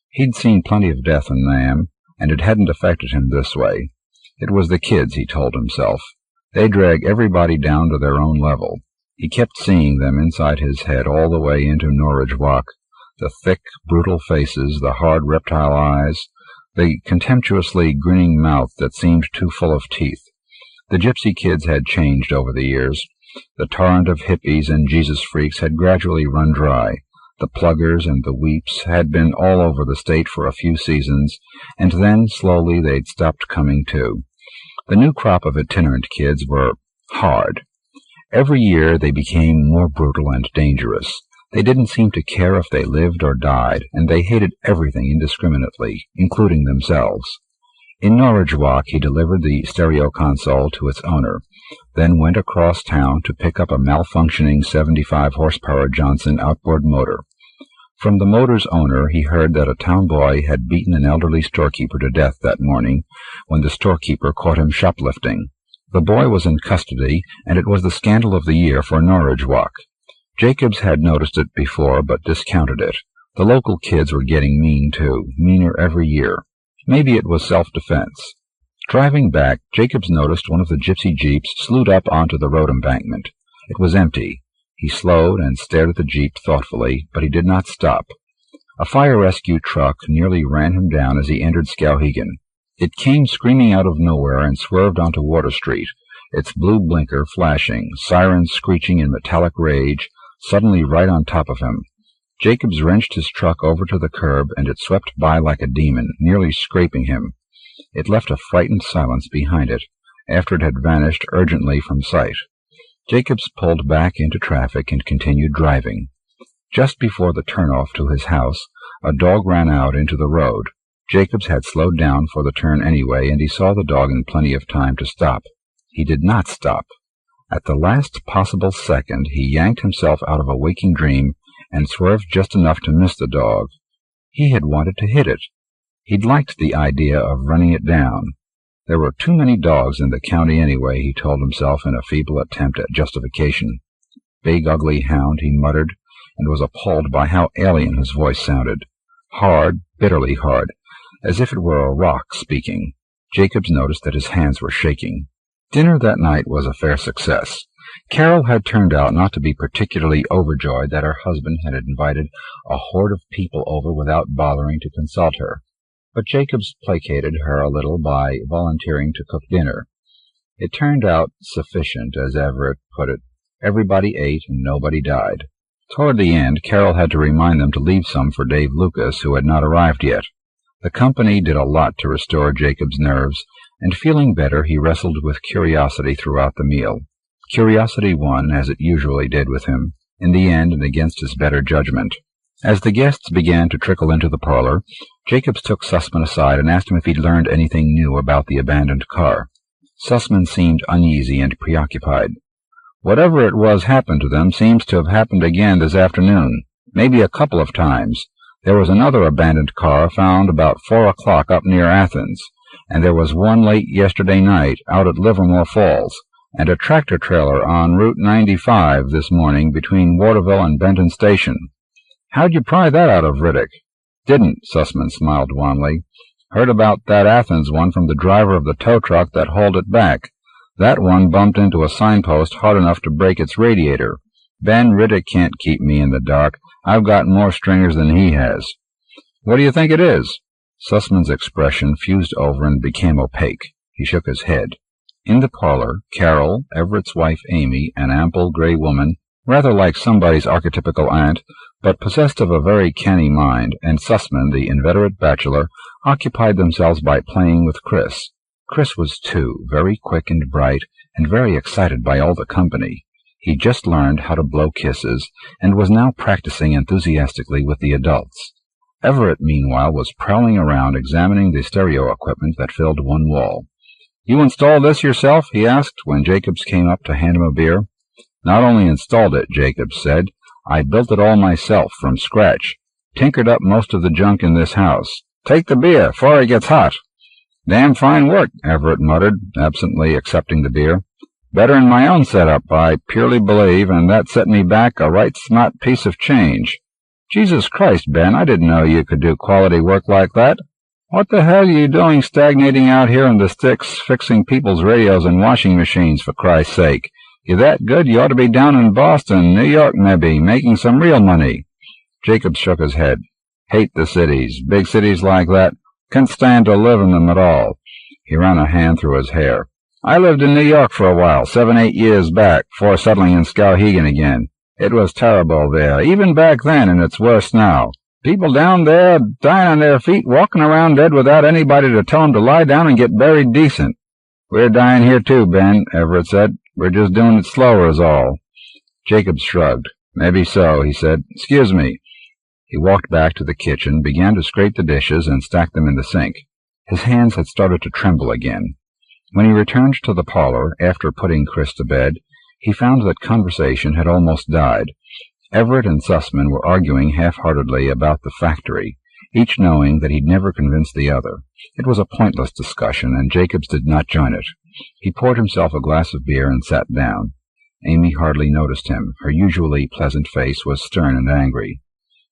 He'd seen plenty of death in them, and it hadn't affected him this way. It was the kids, he told himself. They drag everybody down to their own level. He kept seeing them inside his head all the way into Norwich Walk, the thick, brutal faces, the hard reptile eyes, the contemptuously grinning mouth that seemed too full of teeth. The gypsy kids had changed over the years. The torrent of hippies and Jesus freaks had gradually run dry. The pluggers and the weeps had been all over the state for a few seasons, and then slowly they'd stopped coming too. The new crop of itinerant kids were hard. Every year they became more brutal and dangerous. They didn't seem to care if they lived or died, and they hated everything indiscriminately, including themselves. In Norwich Walk he delivered the stereo console to its owner, then went across town to pick up a malfunctioning 75-horsepower Johnson outboard motor. From the motor's owner he heard that a town boy had beaten an elderly storekeeper to death that morning when the storekeeper caught him shoplifting. The boy was in custody, and it was the scandal of the year for Norwich Walk. Jacobs had noticed it before, but discounted it. The local kids were getting mean, too, meaner every year. Maybe it was self-defense. Driving back, Jacobs noticed one of the gypsy jeeps slewed up onto the road embankment. It was empty. He slowed and stared at the jeep thoughtfully, but he did not stop. A fire rescue truck nearly ran him down as he entered Skowhegan. It came screaming out of nowhere and swerved onto Water Street, its blue blinker flashing, sirens screeching in metallic rage, suddenly right on top of him. Jacobs wrenched his truck over to the curb, and it swept by like a demon, nearly scraping him. It left a frightened silence behind it, after it had vanished urgently from sight. Jacobs pulled back into traffic and continued driving. Just before the turnoff to his house, a dog ran out into the road. Jacobs had slowed down for the turn anyway, and he saw the dog in plenty of time to stop. He did not stop. At the last possible second, he yanked himself out of a waking dream and swerved just enough to miss the dog. He had wanted to hit it. He'd liked the idea of running it down. There were too many dogs in the county anyway, he told himself in a feeble attempt at justification. Big, ugly hound, he muttered, and was appalled by how alien his voice sounded. Hard, bitterly hard, as if it were a rock speaking. Jacobs noticed that his hands were shaking. Dinner that night was a fair success. Carol had turned out not to be particularly overjoyed that her husband had invited a horde of people over without bothering to consult her, but Jacobs placated her a little by volunteering to cook dinner. It turned out sufficient, as Everett put it. Everybody ate and nobody died. Toward the end, Carol had to remind them to leave some for Dave Lucas, who had not arrived yet. The company did a lot to restore Jacob's nerves, and feeling better, he wrestled with curiosity throughout the meal. Curiosity won, as it usually did with him, in the end and against his better judgment. As the guests began to trickle into the parlor, Jacobs took Sussman aside and asked him if he'd learned anything new about the abandoned car. Sussman seemed uneasy and preoccupied. Whatever it was happened to them seems to have happened again this afternoon, maybe a couple of times. There was another abandoned car found about 4 o'clock up near Athens, and there was one late yesterday night out at Livermore Falls, and a tractor-trailer on Route 95 this morning between Waterville and Benton Station. How'd you pry that out of Riddick? Didn't, Sussman smiled wanly. Heard about that Athens one from the driver of the tow truck that hauled it back. That one bumped into a signpost hard enough to break its radiator. Ben, Riddick can't keep me in the dark. I've got more stringers than he has. What do you think it is? Sussman's expression fused over and became opaque. He shook his head. In the parlor, Carol, Everett's wife Amy, an ample gray woman, rather like somebody's archetypical aunt, but possessed of a very canny mind, and Sussman, the inveterate bachelor, occupied themselves by playing with Chris. Chris was, too, very quick and bright, and very excited by all the company. He'd just learned how to blow kisses, and was now practicing enthusiastically with the adults. Everett, meanwhile, was prowling around examining the stereo equipment that filled one wall. "You installed this yourself?" he asked, when Jacobs came up to hand him a beer. "Not only installed it," Jacobs said, "I built it all myself, from scratch. Tinkered up most of the junk in this house. Take the beer, 'fore it gets hot." "Damn fine work," Everett muttered, absently accepting the beer. "Better'n my own setup, I purely believe, and that set me back a right smart piece of change. Jesus Christ, Ben, I didn't know you could do quality work like that. What the hell are you doing stagnating out here in the sticks, fixing people's radios and washing machines, for Christ's sake? You're that good, you ought to be down in Boston, New York, maybe, making some real money." Jacobs shook his head. "Hate the cities. Big cities like that. Can't stand to live in them at all." He ran a hand through his hair. "I lived in New York for a while, 7-8 years back, before settling in Skowhegan again. It was terrible there, even back then, and it's worse now. People down there dying on their feet, walking around dead without anybody to tell them to lie down and get buried decent." "We're dying here too, Ben," Everett said. "We're just doing it slower is all." Jacobs shrugged. "Maybe so," he said. "Excuse me." He walked back to the kitchen, began to scrape the dishes, and stack them in the sink. His hands had started to tremble again. When he returned to the parlor, after putting Chris to bed, he found that conversation had almost died. Everett and Sussman were arguing half-heartedly about the factory, each knowing that he'd never convince the other. It was a pointless discussion, and Jacobs did not join it. He poured himself a glass of beer and sat down. Amy hardly noticed him. Her usually pleasant face was stern and angry.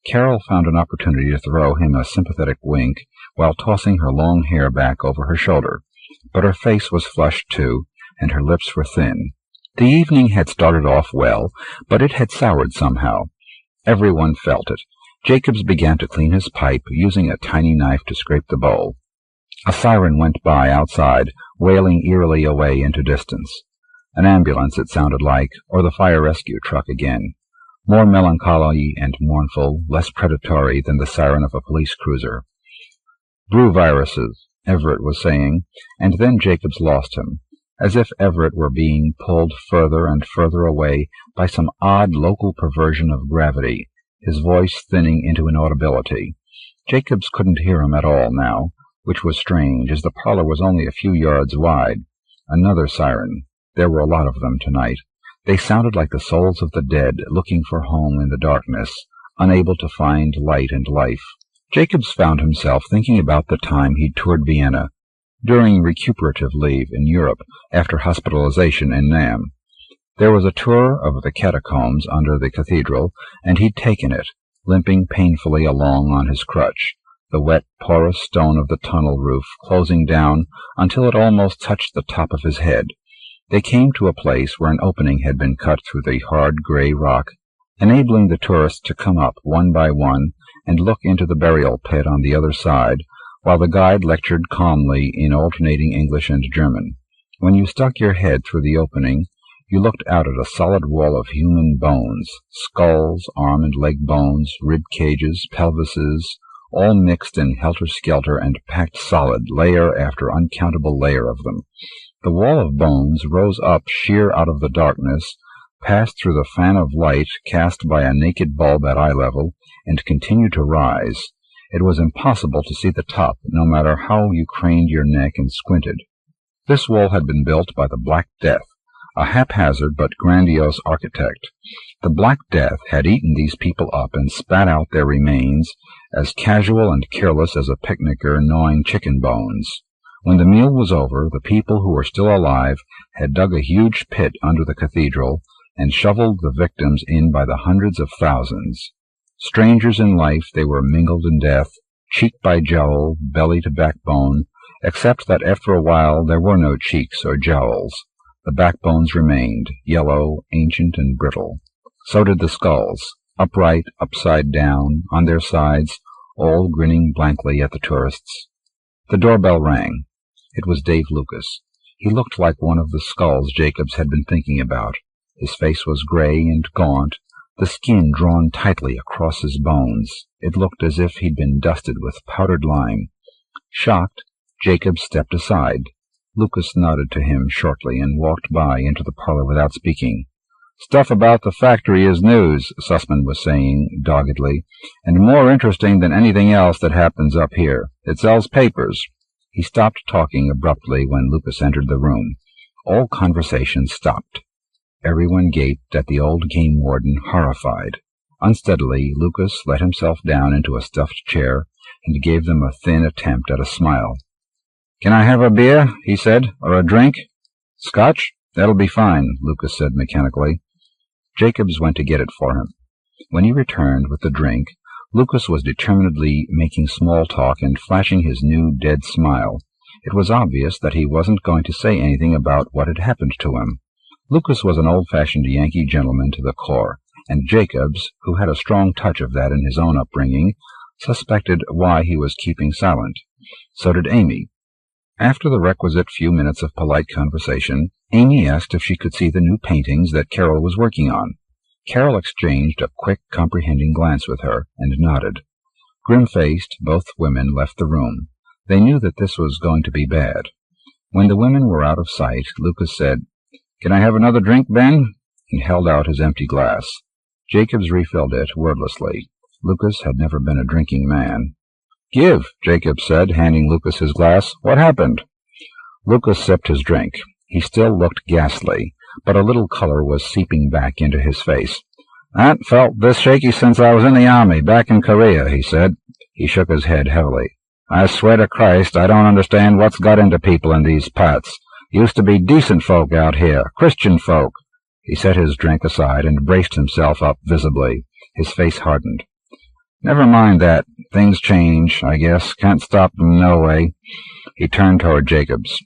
Carol found an opportunity to throw him a sympathetic wink while tossing her long hair back over her shoulder, but her face was flushed too, and her lips were thin. The evening had started off well, but it had soured somehow. Everyone felt it. Jacobs began to clean his pipe, using a tiny knife to scrape the bowl. A siren went by outside, wailing eerily away into distance. An ambulance, it sounded like, or the fire-rescue truck again. More melancholy and mournful, less predatory than the siren of a police cruiser. "Brew viruses," Everett was saying, and then Jacobs lost him, as if Everett were being pulled further and further away by some odd local perversion of gravity, his voice thinning into inaudibility. Jacobs couldn't hear him at all now, which was strange, as the parlor was only a few yards wide. Another siren. There were a lot of them tonight. They sounded like the souls of the dead, looking for home in the darkness, unable to find light and life. Jacobs found himself thinking about the time he'd toured Vienna, during recuperative leave in Europe, after hospitalization in Nam. There was a tour of the catacombs under the cathedral, and he'd taken it, limping painfully along on his crutch, the wet, porous stone of the tunnel roof closing down until it almost touched the top of his head. They came to a place where an opening had been cut through the hard gray rock, enabling the tourists to come up one by one and look into the burial pit on the other side, while the guide lectured calmly in alternating English and German. When you stuck your head through the opening, you looked out at a solid wall of human bones, skulls, arm and leg bones, rib cages, pelvises, all mixed in helter-skelter and packed solid, layer after uncountable layer of them. The wall of bones rose up sheer out of the darkness, passed through the fan of light cast by a naked bulb at eye level, and continued to rise. It was impossible to see the top, no matter how you craned your neck and squinted. This wall had been built by the Black Death, a haphazard but grandiose architect. The Black Death had eaten these people up and spat out their remains, as casual and careless as a picnicker gnawing chicken bones. When the meal was over, the people who were still alive had dug a huge pit under the cathedral and shoveled the victims in by the hundreds of thousands. Strangers in life, they were mingled in death, cheek by jowl, belly to backbone, except that after a while there were no cheeks or jowls. The backbones remained, yellow, ancient, and brittle. So did the skulls, upright, upside down, on their sides, all grinning blankly at the tourists. The doorbell rang. It was Dave Lucas. He looked like one of the skulls Jacobs had been thinking about. His face was gray and gaunt, the skin drawn tightly across his bones. It looked as if he'd been dusted with powdered lime. Shocked, Jacobs stepped aside. Lucas nodded to him shortly and walked by into the parlor without speaking. "Stuff about the factory is news," Sussman was saying doggedly, "and more interesting than anything else that happens up here. It sells papers." He stopped talking abruptly when Lucas entered the room. All conversation stopped. Everyone gaped at the old game warden, horrified. Unsteadily, Lucas let himself down into a stuffed chair and gave them a thin attempt at a smile. "Can I have a beer?" he said, "or a drink?" "Scotch? That'll be fine," Lucas said mechanically. Jacobs went to get it for him. When he returned with the drink, Lucas was determinedly making small talk and flashing his new dead smile. It was obvious that he wasn't going to say anything about what had happened to him. Lucas was an old-fashioned Yankee gentleman to the core, and Jacobs, who had a strong touch of that in his own upbringing, suspected why he was keeping silent. So did Amy. After the requisite few minutes of polite conversation, Amy asked if she could see the new paintings that Carol was working on. Carol exchanged a quick, comprehending glance with her, and nodded. Grim-faced, both women left the room. They knew that this was going to be bad. When the women were out of sight, Lucas said, "Can I have another drink, Ben?" He held out his empty glass. Jacobs refilled it wordlessly. Lucas had never been a drinking man. "Give," Jacobs said, handing Lucas his glass. "What happened?" Lucas sipped his drink. He still looked ghastly, but a little color was seeping back into his face. "I haven't felt this shaky since I was in the army, back in Korea," he said. He shook his head heavily. "I swear to Christ, I don't understand what's got into people in these parts. Used to be decent folk out here, Christian folk." He set his drink aside and braced himself up visibly. His face hardened. "Never mind that. Things change, I guess. Can't stop them no way." He turned toward Jacobs.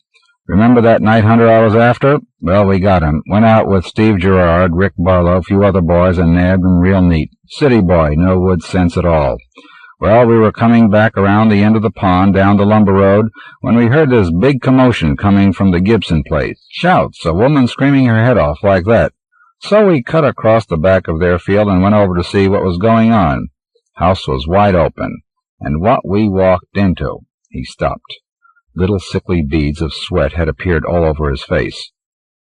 "Remember that night hunter I was after? Well, we got him. Went out with Steve Gerard, Rick Barlow, a few other boys, and nabbed him real neat. City boy, no wood sense at all. Well, we were coming back around the end of the pond down the lumber road when we heard this big commotion coming from the Gibson place. Shouts, a woman screaming her head off like that. So we cut across the back of their field and went over to see what was going on. House was wide open, and what we walked into." He stopped. Little sickly beads of sweat had appeared all over his face.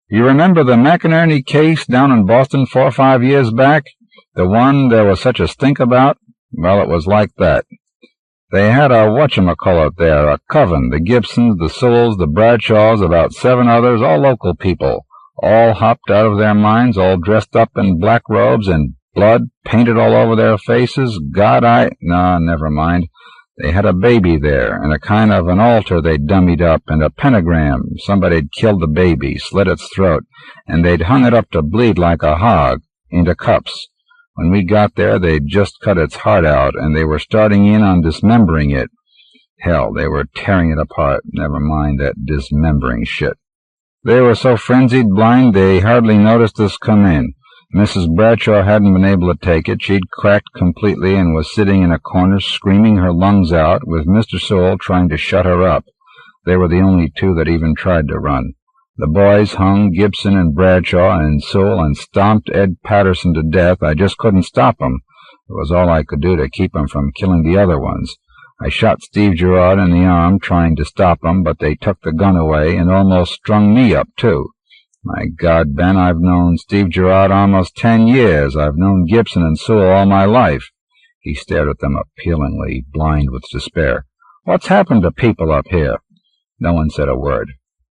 "You remember the McInerney case down in Boston 4 or 5 years back? The one there was such a stink about? Well, it was like that. They had a whatchamacallit there, a coven, the Gibsons, the Sewells, the Bradshaws, about 7 others, all local people, all hopped out of their minds, all dressed up in black robes and blood painted all over their faces. No, never mind. They had a baby there, and a kind of an altar they'd dummied up, and a pentagram. Somebody'd killed the baby, slit its throat, and they'd hung it up to bleed like a hog, into cups. When we got there, they'd just cut its heart out, and they were starting in on dismembering it. Hell, they were tearing it apart, never mind that dismembering shit. They were so frenzied blind they hardly noticed us come in. Mrs. Bradshaw hadn't been able to take it. She'd cracked completely and was sitting in a corner screaming her lungs out, with Mr. Sewell trying to shut her up. They were the only two that even tried to run. The boys hung Gibson and Bradshaw and Sewell and stomped Ed Patterson to death. I just couldn't stop 'em. It was all I could do to keep 'em from killing the other ones. I shot Steve Gerard in the arm trying to stop 'em, but they took the gun away and almost strung me up, too. My God, Ben, I've known Steve Gerard almost 10 years. I've known Gibson and Sewell all my life." He stared at them appealingly, blind with despair. "What's happened to people up here?" No one said a word.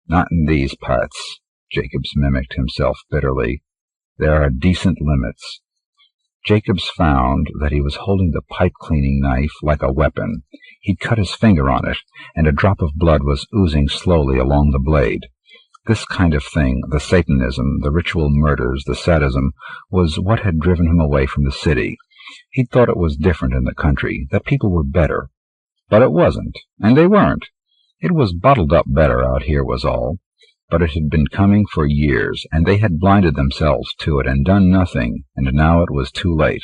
"Not in these parts." Jacobs mimicked himself bitterly. "There are decent limits." Jacobs found that he was holding the pipe-cleaning knife like a weapon. He'd cut his finger on it, and a drop of blood was oozing slowly along the blade. This kind of thing, the Satanism, the ritual murders, the sadism, was what had driven him away from the city. He'd thought it was different in the country, that people were better. But it wasn't, and they weren't. It was bottled up better out here was all. But it had been coming for years, and they had blinded themselves to it and done nothing, and now it was too late.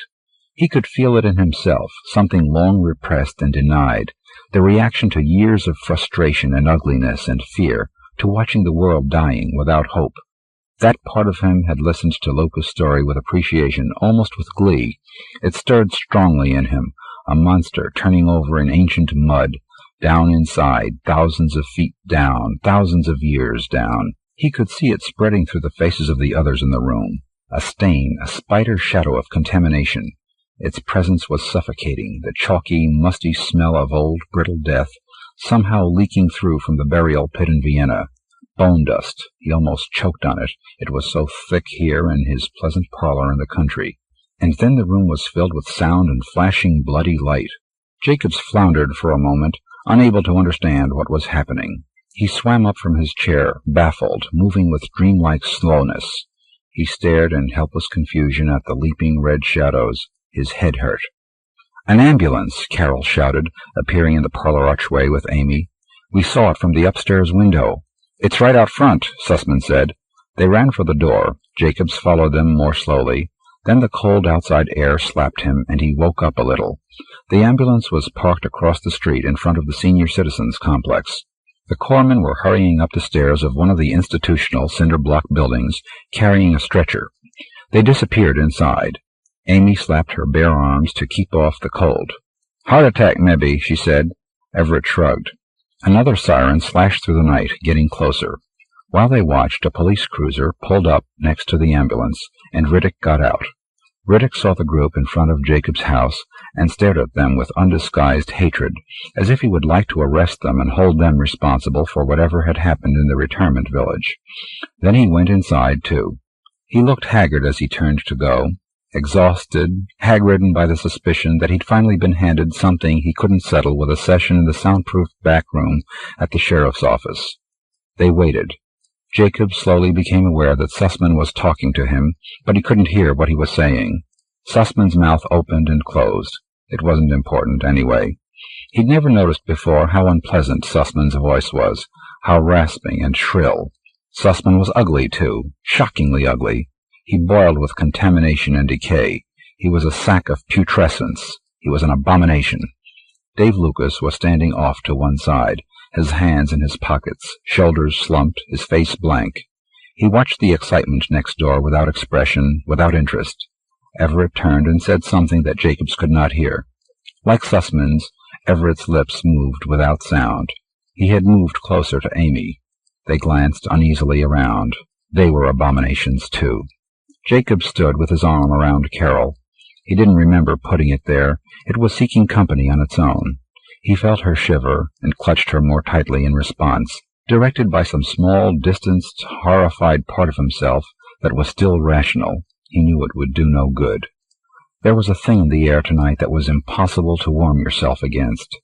He could feel it in himself, something long repressed and denied, the reaction to years of frustration and ugliness and fear, to watching the world dying without hope. That part of him had listened to Luca's story with appreciation, almost with glee. It stirred strongly in him, a monster turning over in ancient mud, down inside, thousands of feet down, thousands of years down. He could see it spreading through the faces of the others in the room, a stain, a spider shadow of contamination. Its presence was suffocating, the chalky, musty smell of old, brittle death, somehow leaking through from the burial pit in Vienna. Bone dust. He almost choked on it. It was so thick here in his pleasant parlor in the country. And then the room was filled with sound and flashing bloody light. Jacobs floundered for a moment, unable to understand what was happening. He swam up from his chair, baffled, moving with dreamlike slowness. He stared in helpless confusion at the leaping red shadows. His head hurt. "An ambulance!" Carol shouted, appearing in the parlor archway with Amy. "We saw it from the upstairs window." "It's right out front," Sussman said. They ran for the door. Jacobs followed them more slowly. Then the cold outside air slapped him, and he woke up a little. The ambulance was parked across the street in front of the senior citizens complex. The corpsmen were hurrying up the stairs of one of the institutional cinder-block buildings, carrying a stretcher. They disappeared inside. Amy slapped her bare arms to keep off the cold. "Heart attack, maybe," she said. Everett shrugged. Another siren slashed through the night, getting closer. While they watched, a police cruiser pulled up next to the ambulance, and Riddick got out. Riddick saw the group in front of Jacob's house and stared at them with undisguised hatred, as if he would like to arrest them and hold them responsible for whatever had happened in the retirement village. Then he went inside, too. He looked haggard as he turned to go, exhausted, hag-ridden by the suspicion that he'd finally been handed something he couldn't settle with a session in the soundproof back room at the sheriff's office. They waited. Jacob slowly became aware that Sussman was talking to him, but he couldn't hear what he was saying. Sussman's mouth opened and closed. It wasn't important, anyway. He'd never noticed before how unpleasant Sussman's voice was, how rasping and shrill. Sussman was ugly, too, shockingly ugly. He boiled with contamination and decay. He was a sack of putrescence. He was an abomination. Dave Lucas was standing off to one side, his hands in his pockets, shoulders slumped, his face blank. He watched the excitement next door without expression, without interest. Everett turned and said something that Jacobs could not hear. Like Sussman's, Everett's lips moved without sound. He had moved closer to Amy. They glanced uneasily around. They were abominations, too. Jacob stood with his arm around Carol. He didn't remember putting it there. It was seeking company on its own. He felt her shiver and clutched her more tightly in response, directed by some small, distanced, horrified part of himself that was still rational. He knew it would do no good. There was a thing in the air tonight that was impossible to warm yourself against.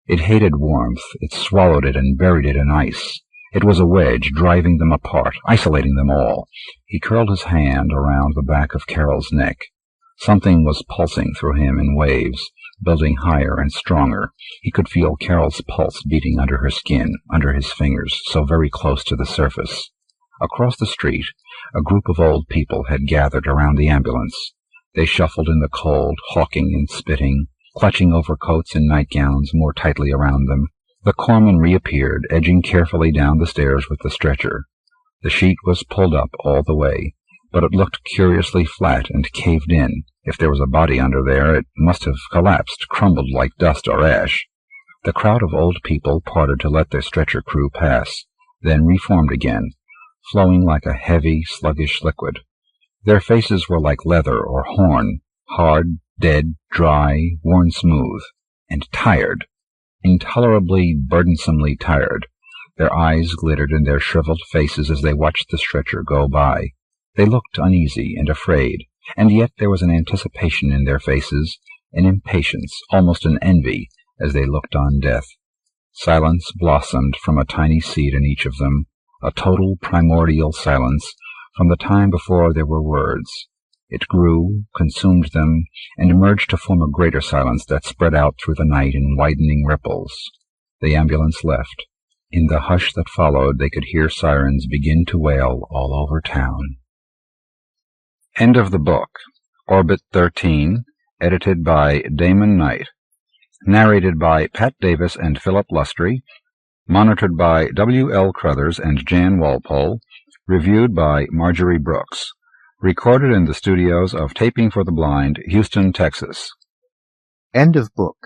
It hated warmth. It swallowed it and buried it in ice. It was a wedge, driving them apart, isolating them all. He curled his hand around the back of Carol's neck. Something was pulsing through him in waves, building higher and stronger. He could feel Carol's pulse beating under her skin, under his fingers, so very close to the surface. Across the street, a group of old people had gathered around the ambulance. They shuffled in the cold, hawking and spitting, clutching overcoats and nightgowns more tightly around them. The corpsman reappeared, edging carefully down the stairs with the stretcher. The sheet was pulled up all the way, but it looked curiously flat and caved in. If there was a body under there, it must have collapsed, crumbled like dust or ash. The crowd of old people parted to let their stretcher crew pass, then reformed again, flowing like a heavy, sluggish liquid. Their faces were like leather or horn, hard, dead, dry, worn smooth, and tired. Intolerably, burdensomely tired. Their eyes glittered in their shriveled faces as they watched the stretcher go by. They looked uneasy and afraid, and yet there was an anticipation in their faces, an impatience, almost an envy, as they looked on death. Silence blossomed from a tiny seed in each of them, a total primordial silence, from the time before there were words. It grew, consumed them, and emerged to form a greater silence that spread out through the night in widening ripples. The ambulance left. In the hush that followed, they could hear sirens begin to wail all over town. End of the book. Orbit 13, edited by Damon Knight. Narrated by Pat Davis and Philip Lustri. Monitored by W. L. Crothers and Jan Walpole. Reviewed by Marjorie Brooks. Recorded in the studios of Taping for the Blind, Houston, Texas. End of book.